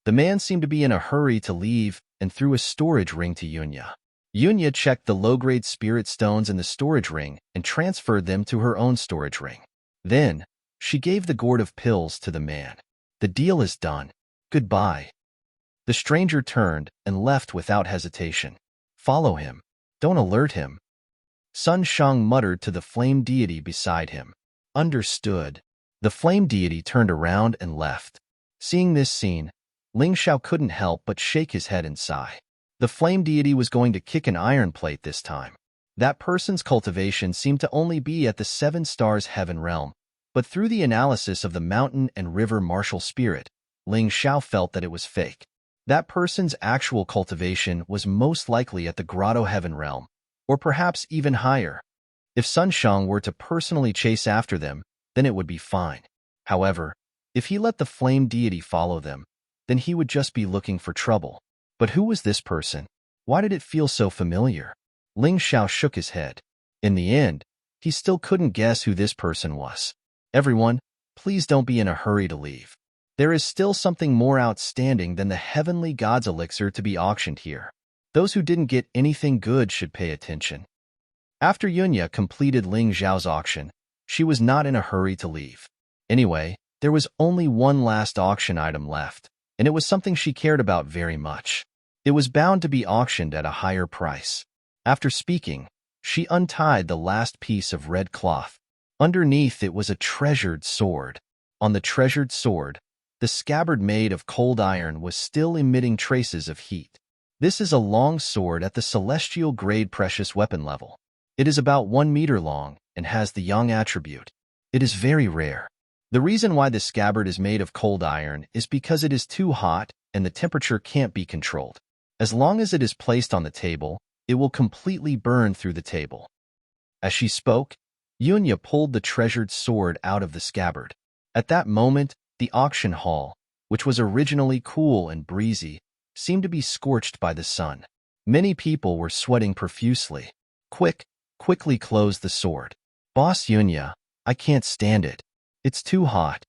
The man seemed to be in a hurry to leave and threw a storage ring to Yunya. Yunya checked the low-grade spirit stones in the storage ring and transferred them to her own storage ring. Then, she gave the gourd of pills to the man. The deal is done. Goodbye. The stranger turned and left without hesitation. Follow him. Don't alert him. Sun Shang muttered to the flame deity beside him. Understood. The flame deity turned around and left. Seeing this scene, Ling Xiao couldn't help but shake his head and sigh. The flame deity was going to kick an iron plate this time. That person's cultivation seemed to only be at the 7 stars heaven realm, but through the analysis of the mountain and river martial spirit, Ling Xiao felt that it was fake. That person's actual cultivation was most likely at the grotto heaven realm, or perhaps even higher. If Sun Shang were to personally chase after them, then it would be fine. However, if he let the flame deity follow them, then he would just be looking for trouble. But who was this person? Why did it feel so familiar? Ling Xiao shook his head. In the end, he still couldn't guess who this person was. Everyone, please don't be in a hurry to leave. There is still something more outstanding than the heavenly god's elixir to be auctioned here. Those who didn't get anything good should pay attention. After Yunya completed Ling Zhao's auction, She was not in a hurry to leave. Anyway, there was only one last auction item left, and it was something she cared about very much. It was bound to be auctioned at a higher price. After speaking, she untied the last piece of red cloth. Underneath it was a treasured sword. On the treasured sword, the scabbard made of cold iron was still emitting traces of heat. This is a long sword at the celestial grade precious weapon level. It is about 1 meter long and has the yang attribute. It is very rare. The reason why the scabbard is made of cold iron is because it is too hot and the temperature can't be controlled. As long as it is placed on the table, it will completely burn through the table. As she spoke, Yunya pulled the treasured sword out of the scabbard. At that moment, the auction hall, which was originally cool and breezy, seemed to be scorched by the sun. Many people were sweating profusely. Quickly close the sword. Boss Yunya, I can't stand it. It's too hot.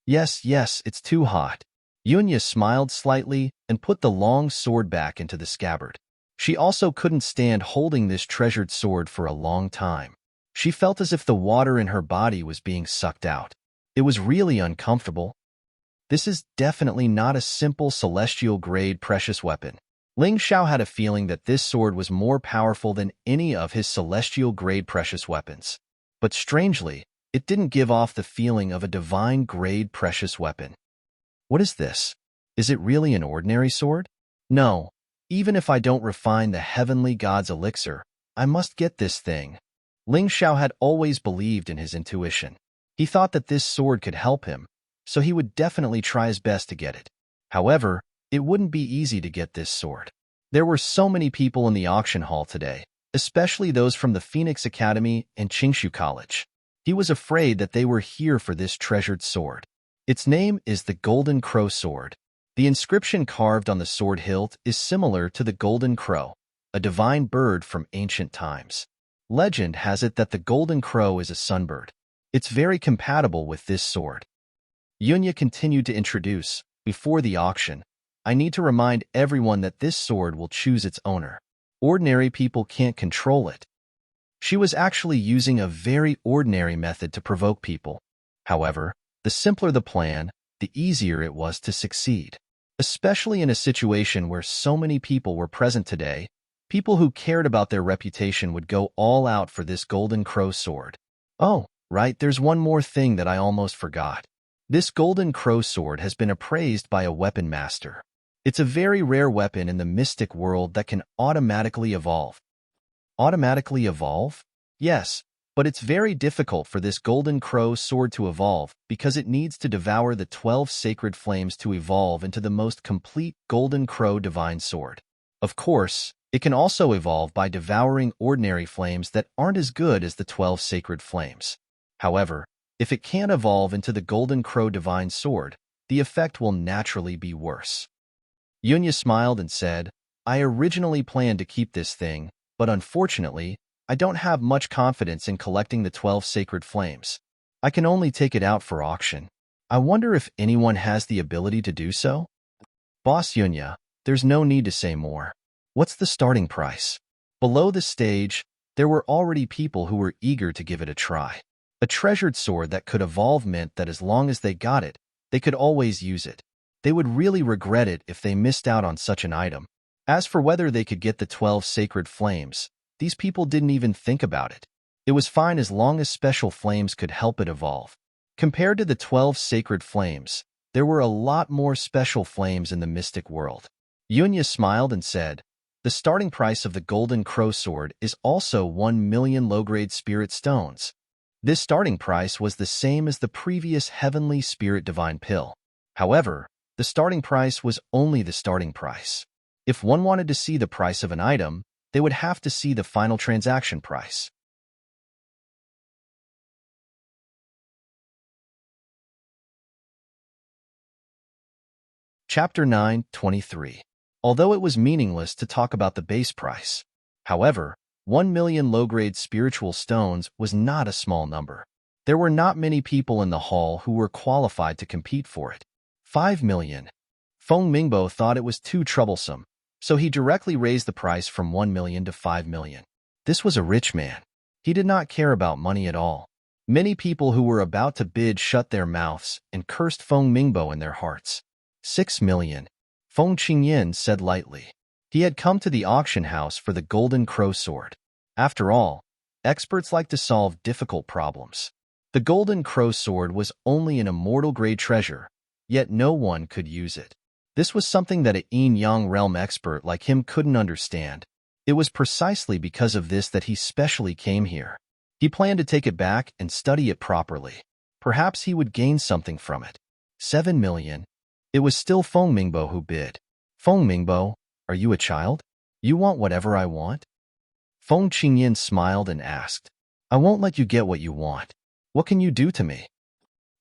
Yes, it's too hot. Yunya smiled slightly and put the long sword back into the scabbard. She also couldn't stand holding this treasured sword for a long time. She felt as if the water in her body was being sucked out. It was really uncomfortable. This is definitely not a simple celestial-grade precious weapon. Ling Xiao had a feeling that this sword was more powerful than any of his celestial-grade precious weapons. But strangely, it didn't give off the feeling of a divine-grade precious weapon. What is this? Is it really an ordinary sword? No. Even if I don't refine the heavenly god's elixir, I must get this thing. Ling Xiao had always believed in his intuition. He thought that this sword could help him, so he would definitely try his best to get it. However, it wouldn't be easy to get this sword. There were so many people in the auction hall today, especially those from the Phoenix Academy and Qingshu College. He was afraid that they were here for this treasured sword. Its name is the Golden Crow Sword. The inscription carved on the sword hilt is similar to the Golden Crow, a divine bird from ancient times. Legend has it that the Golden Crow is a sunbird. It's very compatible with this sword. Yunya continued to introduce, before the auction, I need to remind everyone that this sword will choose its owner. Ordinary people can't control it. She was actually using a very ordinary method to provoke people. However, the simpler the plan, the easier it was to succeed. Especially in a situation where so many people were present today, people who cared about their reputation would go all out for this Golden Crow sword. Oh, right, there's one more thing that I almost forgot. This Golden Crow sword has been appraised by a weapon master. It's a very rare weapon in the mystic world that can automatically evolve. Automatically evolve? Yes, but it's very difficult for this Golden Crow sword to evolve because it needs to devour the 12 sacred flames to evolve into the most complete Golden Crow divine sword. Of course, it can also evolve by devouring ordinary flames that aren't as good as the 12 sacred flames. However, if it can't evolve into the Golden Crow divine sword, the effect will naturally be worse. Yunya smiled and said, I originally planned to keep this thing, but unfortunately, I don't have much confidence in collecting the 12 sacred flames. I can only take it out for auction. I wonder if anyone has the ability to do so? Boss Yunya, there's no need to say more. What's the starting price? Below the stage, there were already people who were eager to give it a try. A treasured sword that could evolve meant that as long as they got it, they could always use it. They would really regret it if they missed out on such an item. As for whether they could get the 12 sacred flames, these people didn't even think about it. It was fine as long as special flames could help it evolve. Compared to the 12 sacred flames, there were a lot more special flames in the mystic world. Yunya smiled and said, the starting price of the Golden Crow sword is also 1 million low-grade spirit stones. This starting price was the same as the previous heavenly spirit divine pill. However, the starting price was only the starting price. If one wanted to see the price of an item, they would have to see the final transaction price. Chapter 9:23. Although it was meaningless to talk about the base price. However, 1 million low-grade spiritual stones was not a small number. There were not many people in the hall who were qualified to compete for it. 5 million. Feng Mingbo thought it was too troublesome, so he directly raised the price from 1 million to 5 million. This was a rich man. He did not care about money at all. Many people who were about to bid shut their mouths and cursed Feng Mingbo in their hearts. 6 million. Feng Qingyan said lightly. He had come to the auction house for the golden crow sword. After all, experts like to solve difficult problems. The golden crow sword was only an immortal-grade treasure, yet no one could use it. This was something that a yin-yang realm expert like him couldn't understand. It was precisely because of this that he specially came here. He planned to take it back and study it properly. Perhaps he would gain something from it. 7 million. It was still Feng Mingbo who bid. Feng Mingbo, are you a child? You want whatever I want? Feng Qingyan smiled and asked. I won't let you get what you want. What can you do to me?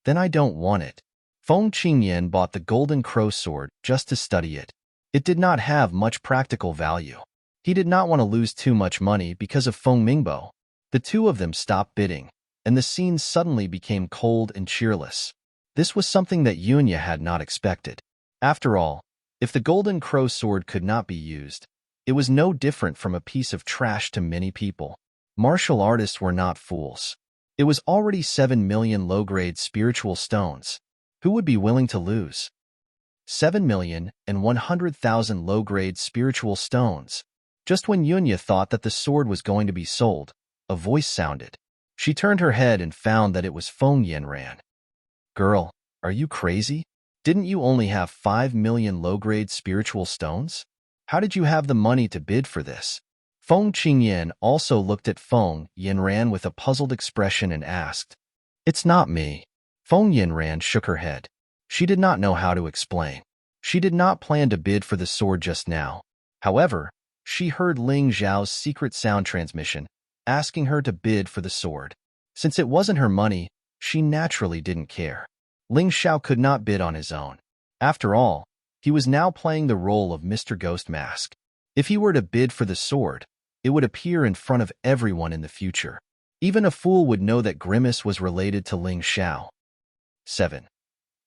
Then I don't want it. Feng Qingyan bought the golden crow sword just to study it. It did not have much practical value. He did not want to lose too much money because of Feng Mingbo. The two of them stopped bidding, and the scene suddenly became cold and cheerless. This was something that Yunya had not expected. After all, if the golden crow sword could not be used, it was no different from a piece of trash to many people. Martial artists were not fools. It was already 7 million low-grade spiritual stones. Who would be willing to lose? 7,100,000 low-grade spiritual stones. Just when Yunya thought that the sword was going to be sold, a voice sounded. She turned her head and found that it was Feng Yanran. Girl, are you crazy? Didn't you only have 5 million low-grade spiritual stones? How did you have the money to bid for this? Feng Qingyan also looked at Feng Yanran with a puzzled expression and asked, It's not me. Feng Yanran shook her head. She did not know how to explain. She did not plan to bid for the sword just now. However, she heard Ling Zhao's secret sound transmission, asking her to bid for the sword. Since it wasn't her money, she naturally didn't care. Ling Zhao could not bid on his own. After all, he was now playing the role of Mr. Ghost Mask. If he were to bid for the sword, it would appear in front of everyone in the future. Even a fool would know that Grimace was related to Ling Zhao. 7.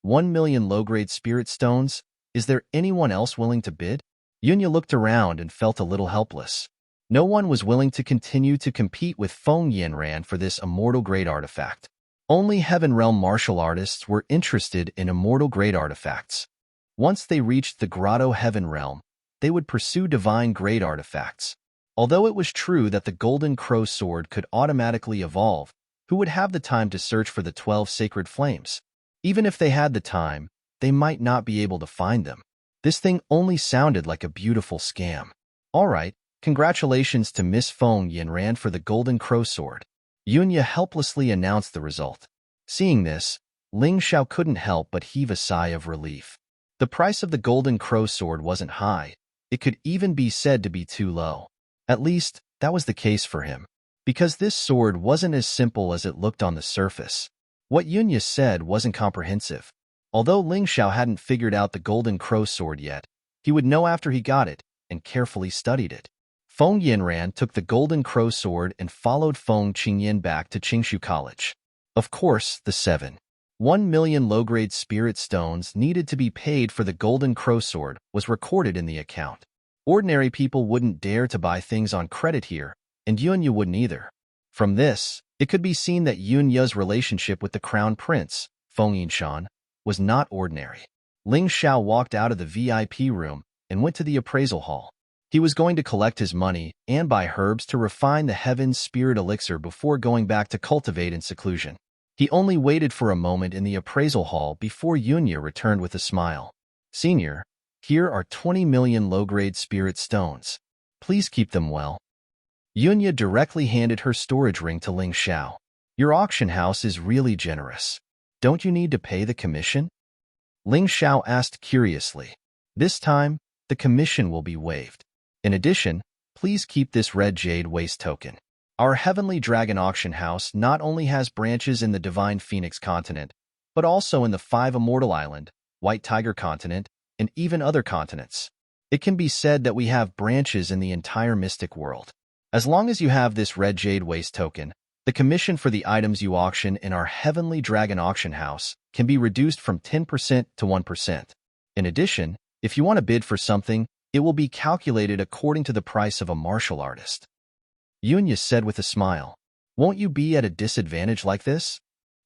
1 million low-grade spirit stones? Is there anyone else willing to bid? Yunya looked around and felt a little helpless. No one was willing to continue to compete with Feng Yanran for this immortal-grade artifact. Only Heaven Realm martial artists were interested in immortal-grade artifacts. Once they reached the Grotto Heaven Realm, they would pursue divine-grade artifacts. Although it was true that the Golden Crow Sword could automatically evolve, who would have the time to search for the 12 sacred flames? Even if they had the time, they might not be able to find them. This thing only sounded like a beautiful scam. All right, congratulations to Miss Feng Yanran for the Golden Crow Sword. Yunya helplessly announced the result. Seeing this, Ling Zhao couldn't help but heave a sigh of relief. The price of the Golden Crow Sword wasn't high. It could even be said to be too low. At least, that was the case for him. Because this sword wasn't as simple as it looked on the surface. What Yunya said wasn't comprehensive. Although Ling Zhao hadn't figured out the Golden Crow Sword yet, he would know after he got it and carefully studied it. Feng Yanran took the Golden Crow Sword and followed Feng Qingyan back to Qingshu College. Of course, the 1 million low-grade spirit stones needed to be paid for the Golden Crow Sword was recorded in the account. Ordinary people wouldn't dare to buy things on credit here, and Yunya wouldn't either. From this, it could be seen that Yunya's relationship with the Crown Prince, Feng Yinshan, was not ordinary. Ling Zhao walked out of the VIP room and went to the appraisal hall. He was going to collect his money and buy herbs to refine the Heaven's Spirit Elixir before going back to cultivate in seclusion. He only waited for a moment in the appraisal hall before Yunya returned with a smile. Senior, here are 20 million low-grade spirit stones. Please keep them well. Yunya directly handed her storage ring to Ling Zhao. Your auction house is really generous. Don't you need to pay the commission? Ling Zhao asked curiously. This time, the commission will be waived. In addition, please keep this red jade waste token. Our Heavenly Dragon auction house not only has branches in the Divine Phoenix continent, but also in the 5 Immortal Island, White Tiger continent, and even other continents. It can be said that we have branches in the entire mystic world. As long as you have this red jade waste token, the commission for the items you auction in our Heavenly Dragon auction house can be reduced from 10% to 1%. In addition, if you want to bid for something, it will be calculated according to the price of a martial artist. Yunya said with a smile. Won't you be at a disadvantage like this?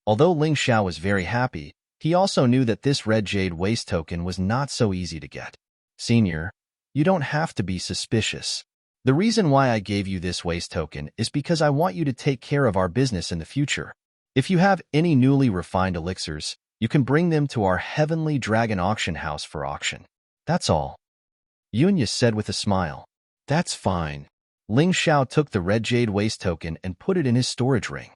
Although Ling Xiao was very happy, he also knew that this red jade waste token was not so easy to get. Senior, you don't have to be suspicious. The reason why I gave you this waste token is because I want you to take care of our business in the future. If you have any newly refined elixirs, you can bring them to our Heavenly Dragon auction house for auction. That's all. Yunya said with a smile. That's fine. Ling Xiao took the red jade waste token and put it in his storage ring.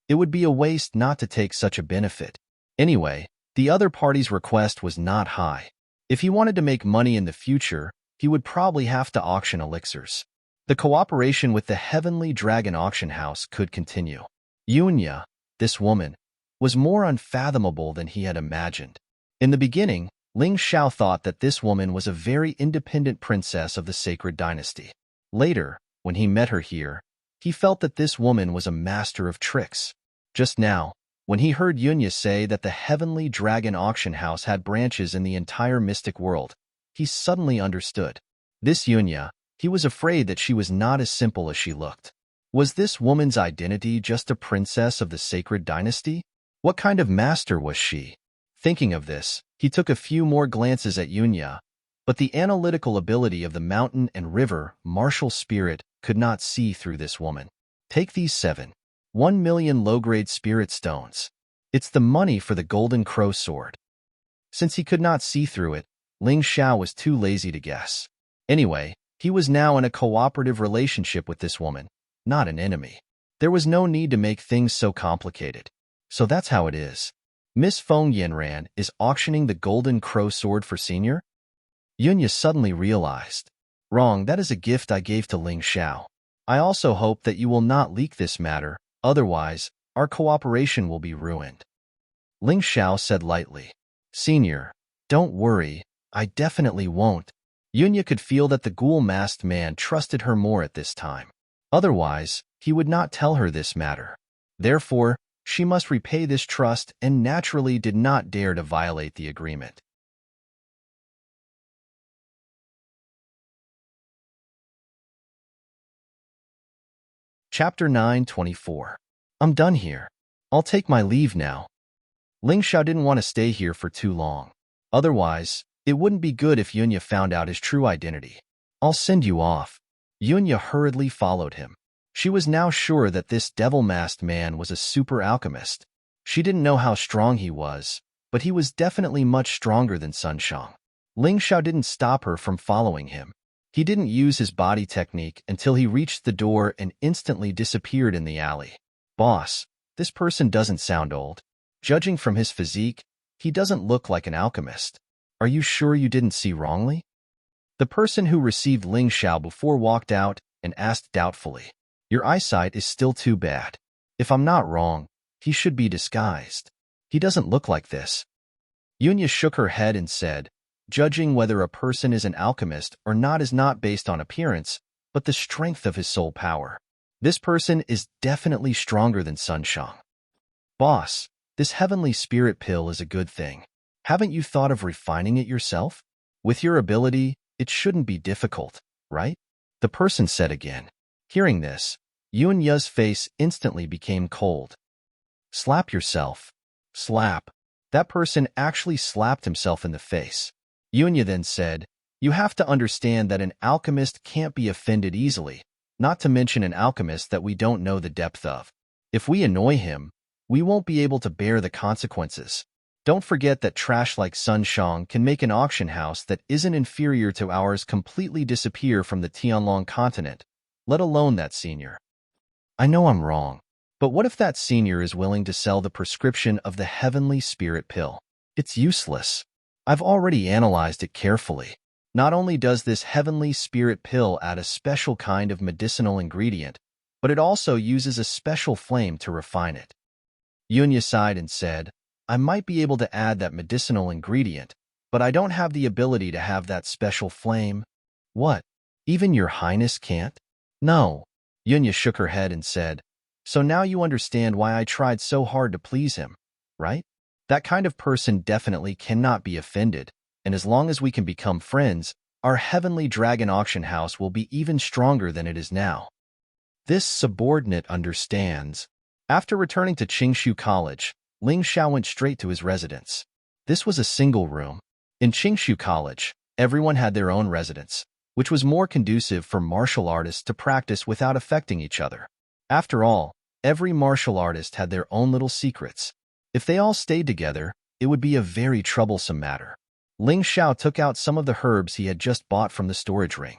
It would be a waste not to take such a benefit. Anyway, the other party's request was not high. If he wanted to make money in the future, he would probably have to auction elixirs. The cooperation with the Heavenly Dragon auction house could continue. Yunya, this woman, was more unfathomable than he had imagined. In the beginning, Ling Xiao thought that this woman was a very independent princess of the sacred dynasty. Later, when he met her here, he felt that this woman was a master of tricks. Just now, when he heard Yunya say that the Heavenly Dragon auction house had branches in the entire mystic world, he suddenly understood. This Yunya, he was afraid that she was not as simple as she looked. Was this woman's identity just a princess of the sacred dynasty? What kind of master was she? Thinking of this, he took a few more glances at Yunya, but the analytical ability of the mountain and river martial spirit could not see through this woman. Take these 1 million low-grade spirit stones. It's the money for the golden crow sword. Since he could not see through it, Ling Xiao was too lazy to guess. Anyway, he was now in a cooperative relationship with this woman, not an enemy. There was no need to make things so complicated. So that's how it is. Miss Feng Yanran is auctioning the golden crow sword for senior? Yunya suddenly realized. Wrong, that is a gift I gave to Ling Xiao. I also hope that you will not leak this matter, otherwise, our cooperation will be ruined. Ling Xiao said lightly. Senior, don't worry, I definitely won't. Yunya could feel that the ghoul-masked man trusted her more at this time. Otherwise, he would not tell her this matter. Therefore, she must repay this trust and naturally did not dare to violate the agreement. Chapter 9:24. I'm done here. I'll take my leave now. Ling Xiao didn't want to stay here for too long. Otherwise, it wouldn't be good if Yunya found out his true identity. I'll send you off. Yunya hurriedly followed him. She was now sure that this devil-masked man was a super alchemist. She didn't know how strong he was, but he was definitely much stronger than Sun Shang. Ling Xiao didn't stop her from following him. He didn't use his body technique until he reached the door and instantly disappeared in the alley. Boss, this person doesn't sound old. Judging from his physique, he doesn't look like an alchemist. Are you sure you didn't see wrongly? The person who received Ling Xiao before walked out and asked doubtfully. Your eyesight is still too bad. If I'm not wrong, he should be disguised. He doesn't look like this. Yunya shook her head and said, judging whether a person is an alchemist or not is not based on appearance, but the strength of his soul power. This person is definitely stronger than Sun Shang. Boss, this heavenly spirit pill is a good thing. Haven't you thought of refining it yourself? With your ability, it shouldn't be difficult, right? The person said again. Hearing this, Yunya's face instantly became cold. Slap yourself. Slap. That person actually slapped himself in the face. Yunya then said, you have to understand that an alchemist can't be offended easily, not to mention an alchemist that we don't know the depth of. If we annoy him, we won't be able to bear the consequences. Don't forget that trash like Sun Shang can make an auction house that isn't inferior to ours completely disappear from the Tianlong continent, let alone that senior. I know I'm wrong, but what if that senior is willing to sell the prescription of the heavenly spirit pill? It's useless. I've already analyzed it carefully. Not only does this heavenly spirit pill add a special kind of medicinal ingredient, but it also uses a special flame to refine it. Yunya sighed and said, I might be able to add that medicinal ingredient, but I don't have the ability to have that special flame. What? Even your highness can't? No. Yunya shook her head and said, so now you understand why I tried so hard to please him, right? That kind of person definitely cannot be offended, and as long as we can become friends, our heavenly dragon auction house will be even stronger than it is now. This subordinate understands. After returning to Qingshu College, Ling Xiao went straight to his residence. This was a single room. In Qingshu College, everyone had their own residence, which was more conducive for martial artists to practice without affecting each other. After all, every martial artist had their own little secrets. If they all stayed together, it would be a very troublesome matter. Ling Xiao took out some of the herbs he had just bought from the storage ring.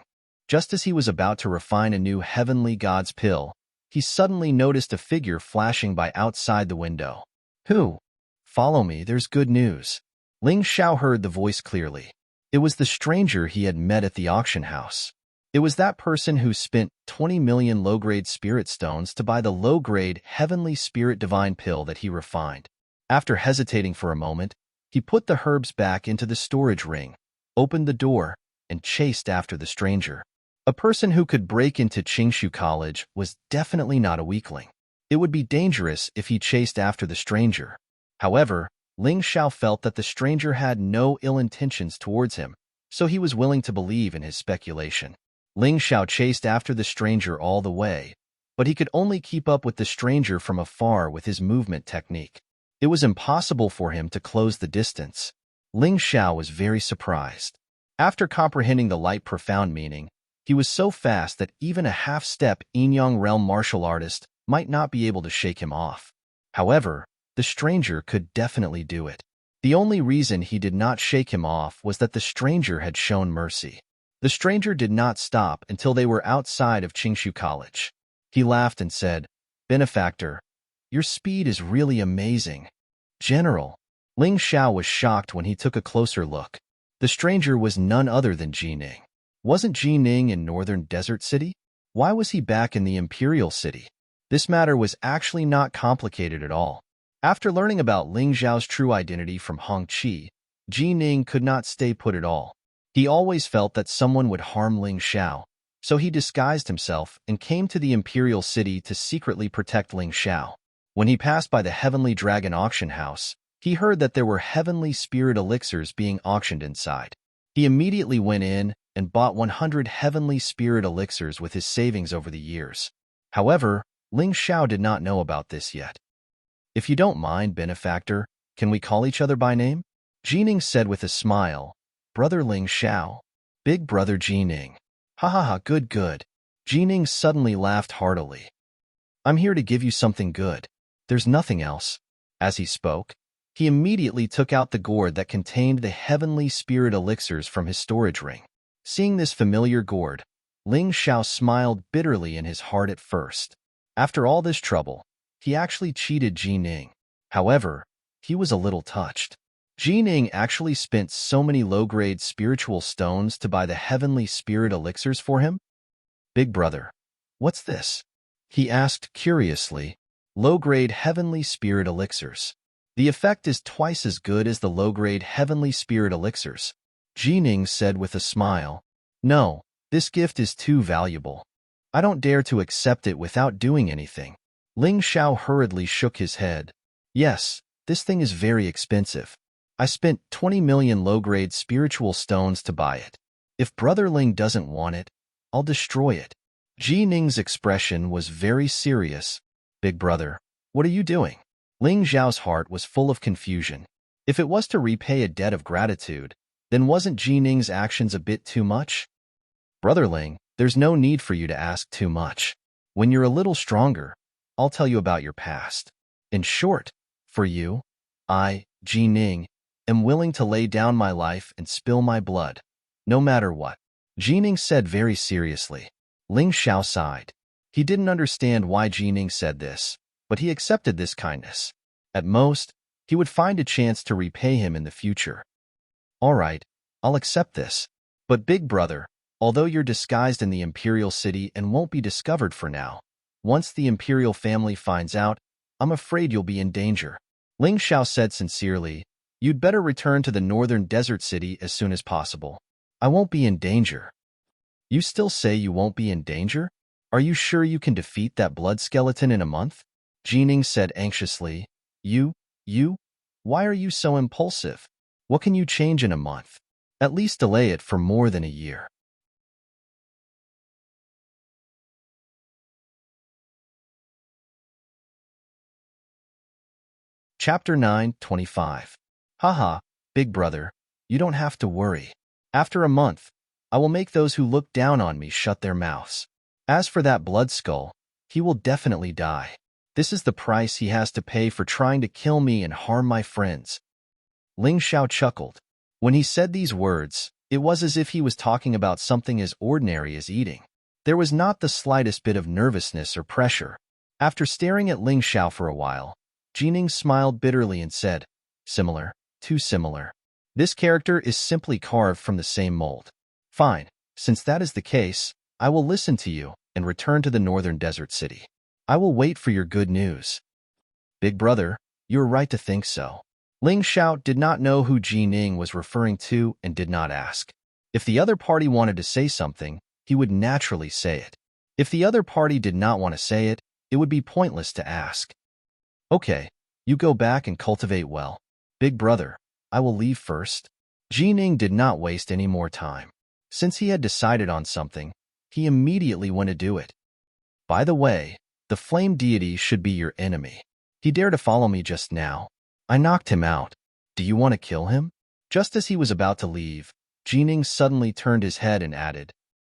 Just as he was about to refine a new Heavenly God's pill, he suddenly noticed a figure flashing by outside the window. Who? Follow me, there's good news. Ling Xiao heard the voice clearly. It was the stranger he had met at the auction house. It was that person who spent 20 million low-grade spirit stones to buy the low-grade Heavenly Spirit Divine pill that he refined. After hesitating for a moment, he put the herbs back into the storage ring, opened the door, and chased after the stranger. A person who could break into Qingshu College was definitely not a weakling. It would be dangerous if he chased after the stranger. However, Ling Xiao felt that the stranger had no ill intentions towards him, so he was willing to believe in his speculation. Ling Xiao chased after the stranger all the way, but he could only keep up with the stranger from afar with his movement technique. It was impossible for him to close the distance. Ling Xiao was very surprised. After comprehending the light profound meaning, he was so fast that even a half-step Yin-Yang realm martial artist might not be able to shake him off. However, the stranger could definitely do it. The only reason he did not shake him off was that the stranger had shown mercy. The stranger did not stop until they were outside of Qingshu College. He laughed and said, "Benefactor, your speed is really amazing." General. Ling Xiao was shocked when he took a closer look. The stranger was none other than Ji Ning. Wasn't Ji Ning in Northern Desert City? Why was he back in the Imperial City? This matter was actually not complicated at all. After learning about Ling Xiao's true identity from Hong Qi, Ji Ning could not stay put at all. He always felt that someone would harm Ling Xiao, so he disguised himself and came to the Imperial City to secretly protect Ling Xiao. When he passed by the Heavenly Dragon auction house, he heard that there were Heavenly Spirit elixirs being auctioned inside. He immediately went in and bought 100 Heavenly Spirit elixirs with his savings over the years. However, Ling Xiao did not know about this yet. "If you don't mind, benefactor, can we call each other by name?" Ji Ning said with a smile. "Brother Ling Xiao." "Big brother Ji Ning." "Ha ha ha, good good." Ji Ning suddenly laughed heartily. "I'm here to give you something good. There's nothing else." As he spoke, he immediately took out the gourd that contained the Heavenly Spirit elixirs from his storage ring. Seeing this familiar gourd, Ling Xiao smiled bitterly in his heart at first. After all this trouble, he actually cheated Ji Ning. However, he was a little touched. Ji Ning actually spent so many low-grade spiritual stones to buy the Heavenly Spirit elixirs for him? "Big brother, what's this?" he asked curiously. "Low-grade Heavenly Spirit elixirs. The effect is twice as good as the low-grade Heavenly Spirit elixirs," Ji Ning said with a smile. "No, this gift is too valuable. I don't dare to accept it without doing anything." Ling Xiao hurriedly shook his head. "Yes, this thing is very expensive. I spent 20 million low-grade spiritual stones to buy it. If Brother Ling doesn't want it, I'll destroy it." Ji Ning's expression was very serious. "Big brother, what are you doing?" Ling Xiao's heart was full of confusion. If it was to repay a debt of gratitude, then wasn't Ji Ning's actions a bit too much? "Brother Ling, there's no need for you to ask too much. When you're a little stronger, I'll tell you about your past. In short, for you, I, Ji Ning, am willing to lay down my life and spill my blood, no matter what," Ji Ning said very seriously. Ling Xiao sighed. He didn't understand why Ji Ning said this, but he accepted this kindness. At most, he would find a chance to repay him in the future. "All right, I'll accept this. But big brother, although you're disguised in the Imperial City and won't be discovered for now, once the Imperial family finds out, I'm afraid you'll be in danger." Ling Xiao said sincerely, "You'd better return to the Northern Desert City as soon as possible. I won't be in danger." "You still say you won't be in danger? Are you sure you can defeat that blood skeleton in a month?" Ji Ning said anxiously. You? Why are you so impulsive? What can you change in a month? At least delay it for more than a year." Chapter 9:25. Haha, big brother, you don't have to worry. After a month, I will make those who look down on me shut their mouths. As for that blood skull, he will definitely die. This is the price he has to pay for trying to kill me and harm my friends. Ling Xiao chuckled. When he said these words, it was as if he was talking about something as ordinary as eating. There was not the slightest bit of nervousness or pressure. After staring at Ling Xiao for a while, Jining smiled bitterly and said, "Similar, too similar. This character is simply carved from the same mold. Fine, since that is the case, I will listen to you and return to the northern desert city. I will wait for your good news." Big brother, you are right to think so. Ling Xiao did not know who Jining was referring to and did not ask. If the other party wanted to say something, he would naturally say it. If the other party did not want to say it, it would be pointless to ask. Okay, you go back and cultivate well. Big brother, I will leave first. Jining did not waste any more time. Since he had decided on something, he immediately went to do it. By the way, the flame deity should be your enemy. He dared to follow me just now. I knocked him out. Do you want to kill him? Just as he was about to leave, Jining suddenly turned his head and added,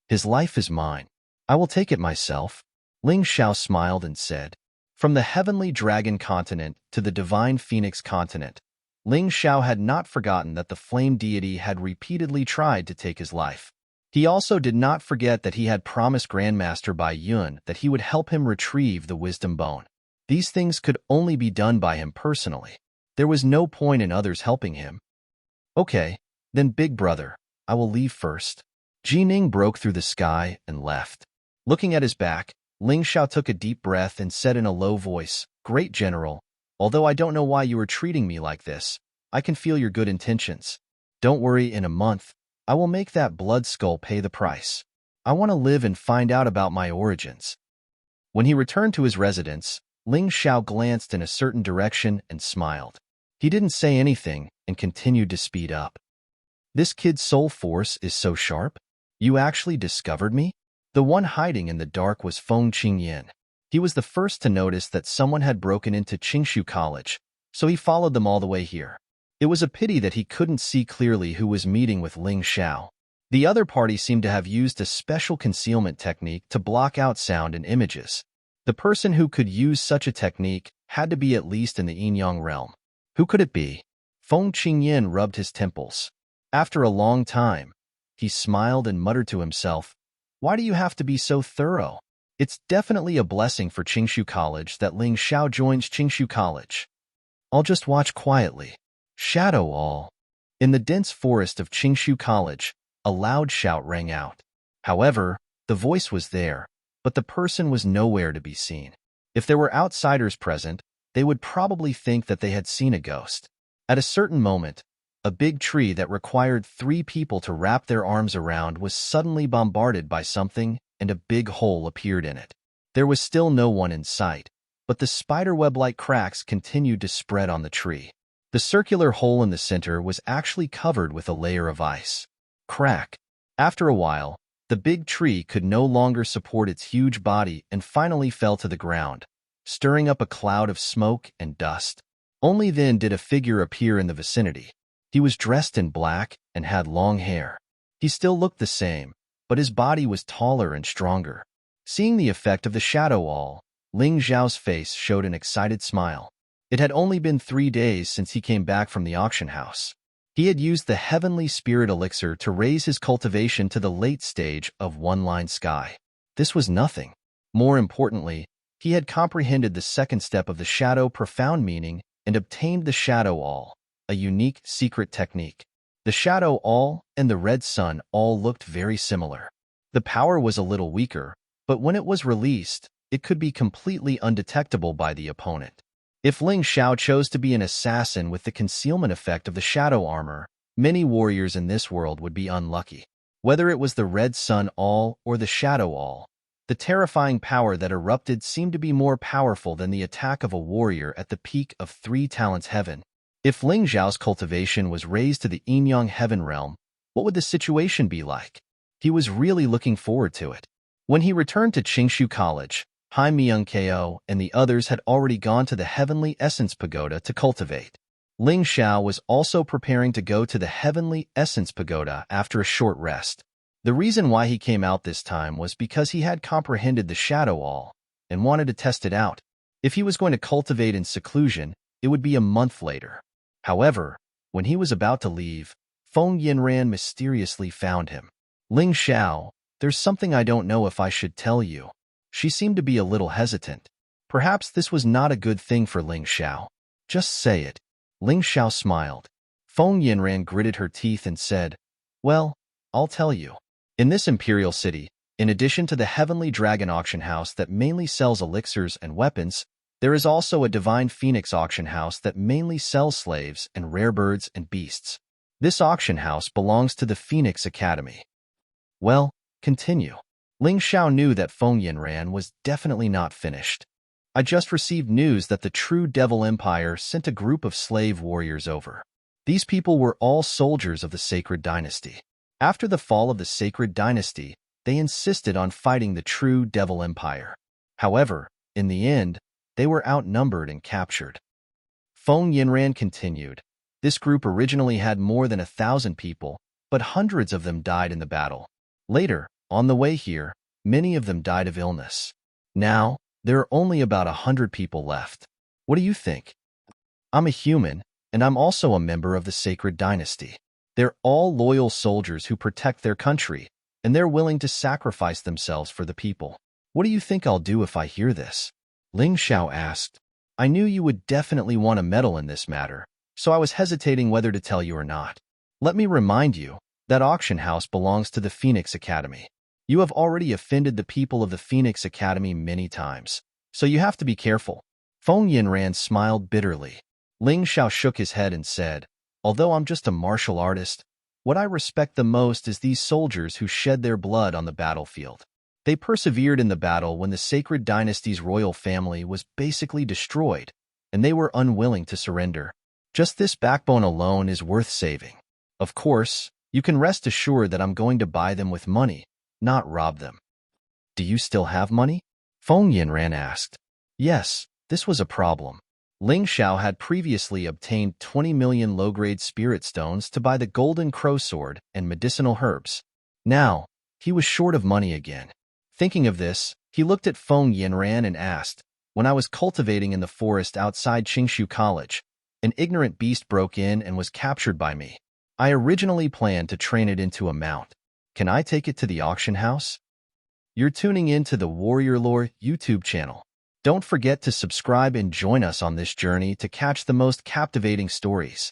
"His life is mine. I will take it myself." Ling Xiao smiled and said, "From the heavenly dragon continent to the divine phoenix continent, Ling Xiao had not forgotten that the flame deity had repeatedly tried to take his life. He also did not forget that he had promised Grandmaster Bai Yun that he would help him retrieve the wisdom bone. These things could only be done by him personally. There was no point in others helping him. Okay, then big brother, I will leave first." Jining broke through the sky and left. Looking at his back, Ling Xiao took a deep breath and said in a low voice, "Great General, although I don't know why you are treating me like this, I can feel your good intentions. Don't worry, in a month, I will make that blood skull pay the price. I want to live and find out about my origins." When he returned to his residence, Ling Xiao glanced in a certain direction and smiled. He didn't say anything and continued to speed up. "This kid's soul force is so sharp? You actually discovered me?" The one hiding in the dark was Feng Qingyan. He was the first to notice that someone had broken into Qingshu College, so he followed them all the way here. It was a pity that he couldn't see clearly who was meeting with Ling Xiao. The other party seemed to have used a special concealment technique to block out sound and images. The person who could use such a technique had to be at least in the Yin-Yang realm. Who could it be? Feng Qingyan rubbed his temples. After a long time, he smiled and muttered to himself, "Why do you have to be so thorough? It's definitely a blessing for Qingshu College that Ling Xiao joins Qingshu College. I'll just watch quietly." Shadow all. In the dense forest of Qingshu College, a loud shout rang out. However, the voice was there, but the person was nowhere to be seen. If there were outsiders present, they would probably think that they had seen a ghost. At a certain moment, a big tree that required 3 people to wrap their arms around was suddenly bombarded by something, and a big hole appeared in it. There was still no one in sight, but the spiderweb-like cracks continued to spread on the tree. The circular hole in the center was actually covered with a layer of ice. Crack. After a while, the big tree could no longer support its huge body and finally fell to the ground, stirring up a cloud of smoke and dust. Only then did a figure appear in the vicinity. He was dressed in black and had long hair. He still looked the same, but his body was taller and stronger. Seeing the effect of the shadow wall, Ling Xiao's face showed an excited smile. It had only been 3 days since he came back from the auction house. He had used the heavenly spirit elixir to raise his cultivation to the late stage of one-line sky. This was nothing. More importantly, he had comprehended the second step of the shadow profound meaning and obtained the shadow all, a unique secret technique. The shadow all and the red sun all looked very similar. The power was a little weaker, but when it was released, it could be completely undetectable by the opponent. If Ling Xiao chose to be an assassin with the concealment effect of the shadow armor, many warriors in this world would be unlucky. Whether it was the red sun all or the shadow all, the terrifying power that erupted seemed to be more powerful than the attack of a warrior at the peak of 3 talents heaven. If Ling Xiao's cultivation was raised to the Yin-Yang heaven realm, what would the situation be like? He was really looking forward to it. When he returned to Qingshu College, Hai Myung-ko and the others had already gone to the Heavenly Essence Pagoda to cultivate. Ling Xiao was also preparing to go to the Heavenly Essence Pagoda after a short rest. The reason why he came out this time was because he had comprehended the Shadow All and wanted to test it out. If he was going to cultivate in seclusion, it would be a month later. However, when he was about to leave, Feng Yinran mysteriously found him. Ling Xiao, there's something I don't know if I should tell you. She seemed to be a little hesitant. Perhaps this was not a good thing for Ling Xiao. Just say it. Ling Xiao smiled. Feng Yinran gritted her teeth and said, well, I'll tell you. In this imperial city, in addition to the Heavenly Dragon auction house that mainly sells elixirs and weapons, there is also a Divine Phoenix auction house that mainly sells slaves and rare birds and beasts. This auction house belongs to the Phoenix Academy. Well, continue. Ling Xiao knew that Feng Yinran was definitely not finished. I just received news that the True Devil Empire sent a group of slave warriors over. These people were all soldiers of the Sacred Dynasty. After the fall of the Sacred Dynasty, they insisted on fighting the True Devil Empire. However, in the end, they were outnumbered and captured. Feng Yinran continued. This group originally had more than 1,000 people, but hundreds of them died in the battle. Later, on the way here, many of them died of illness. Now, there are only about 100 people left. What do you think? I'm a human, and I'm also a member of the Sacred Dynasty. They're all loyal soldiers who protect their country, and they're willing to sacrifice themselves for the people. What do you think I'll do if I hear this? Ling Xiao asked. I knew you would definitely want a medal in this matter, so I was hesitating whether to tell you or not. Let me remind you, that auction house belongs to the Phoenix Academy. You have already offended the people of the Phoenix Academy many times, so you have to be careful. Feng Yinran smiled bitterly. Ling Xiao shook his head and said, although I'm just a martial artist, what I respect the most is these soldiers who shed their blood on the battlefield. They persevered in the battle when the Sacred Dynasty's royal family was basically destroyed, and they were unwilling to surrender. Just this backbone alone is worth saving. Of course, you can rest assured that I'm going to buy them with money, not rob them. Do you still have money? Feng Yinran asked. Yes, this was a problem. Ling Xiao had previously obtained 20 million low-grade spirit stones to buy the golden crow sword and medicinal herbs. Now, he was short of money again. Thinking of this, he looked at Feng Yinran and asked, when I was cultivating in the forest outside Qingshu College, an ignorant beast broke in and was captured by me. I originally planned to train it into a mount. Can I take it to the auction house? You're tuning in to the Warrior Lore YouTube channel. Don't forget to subscribe and join us on this journey to catch the most captivating stories.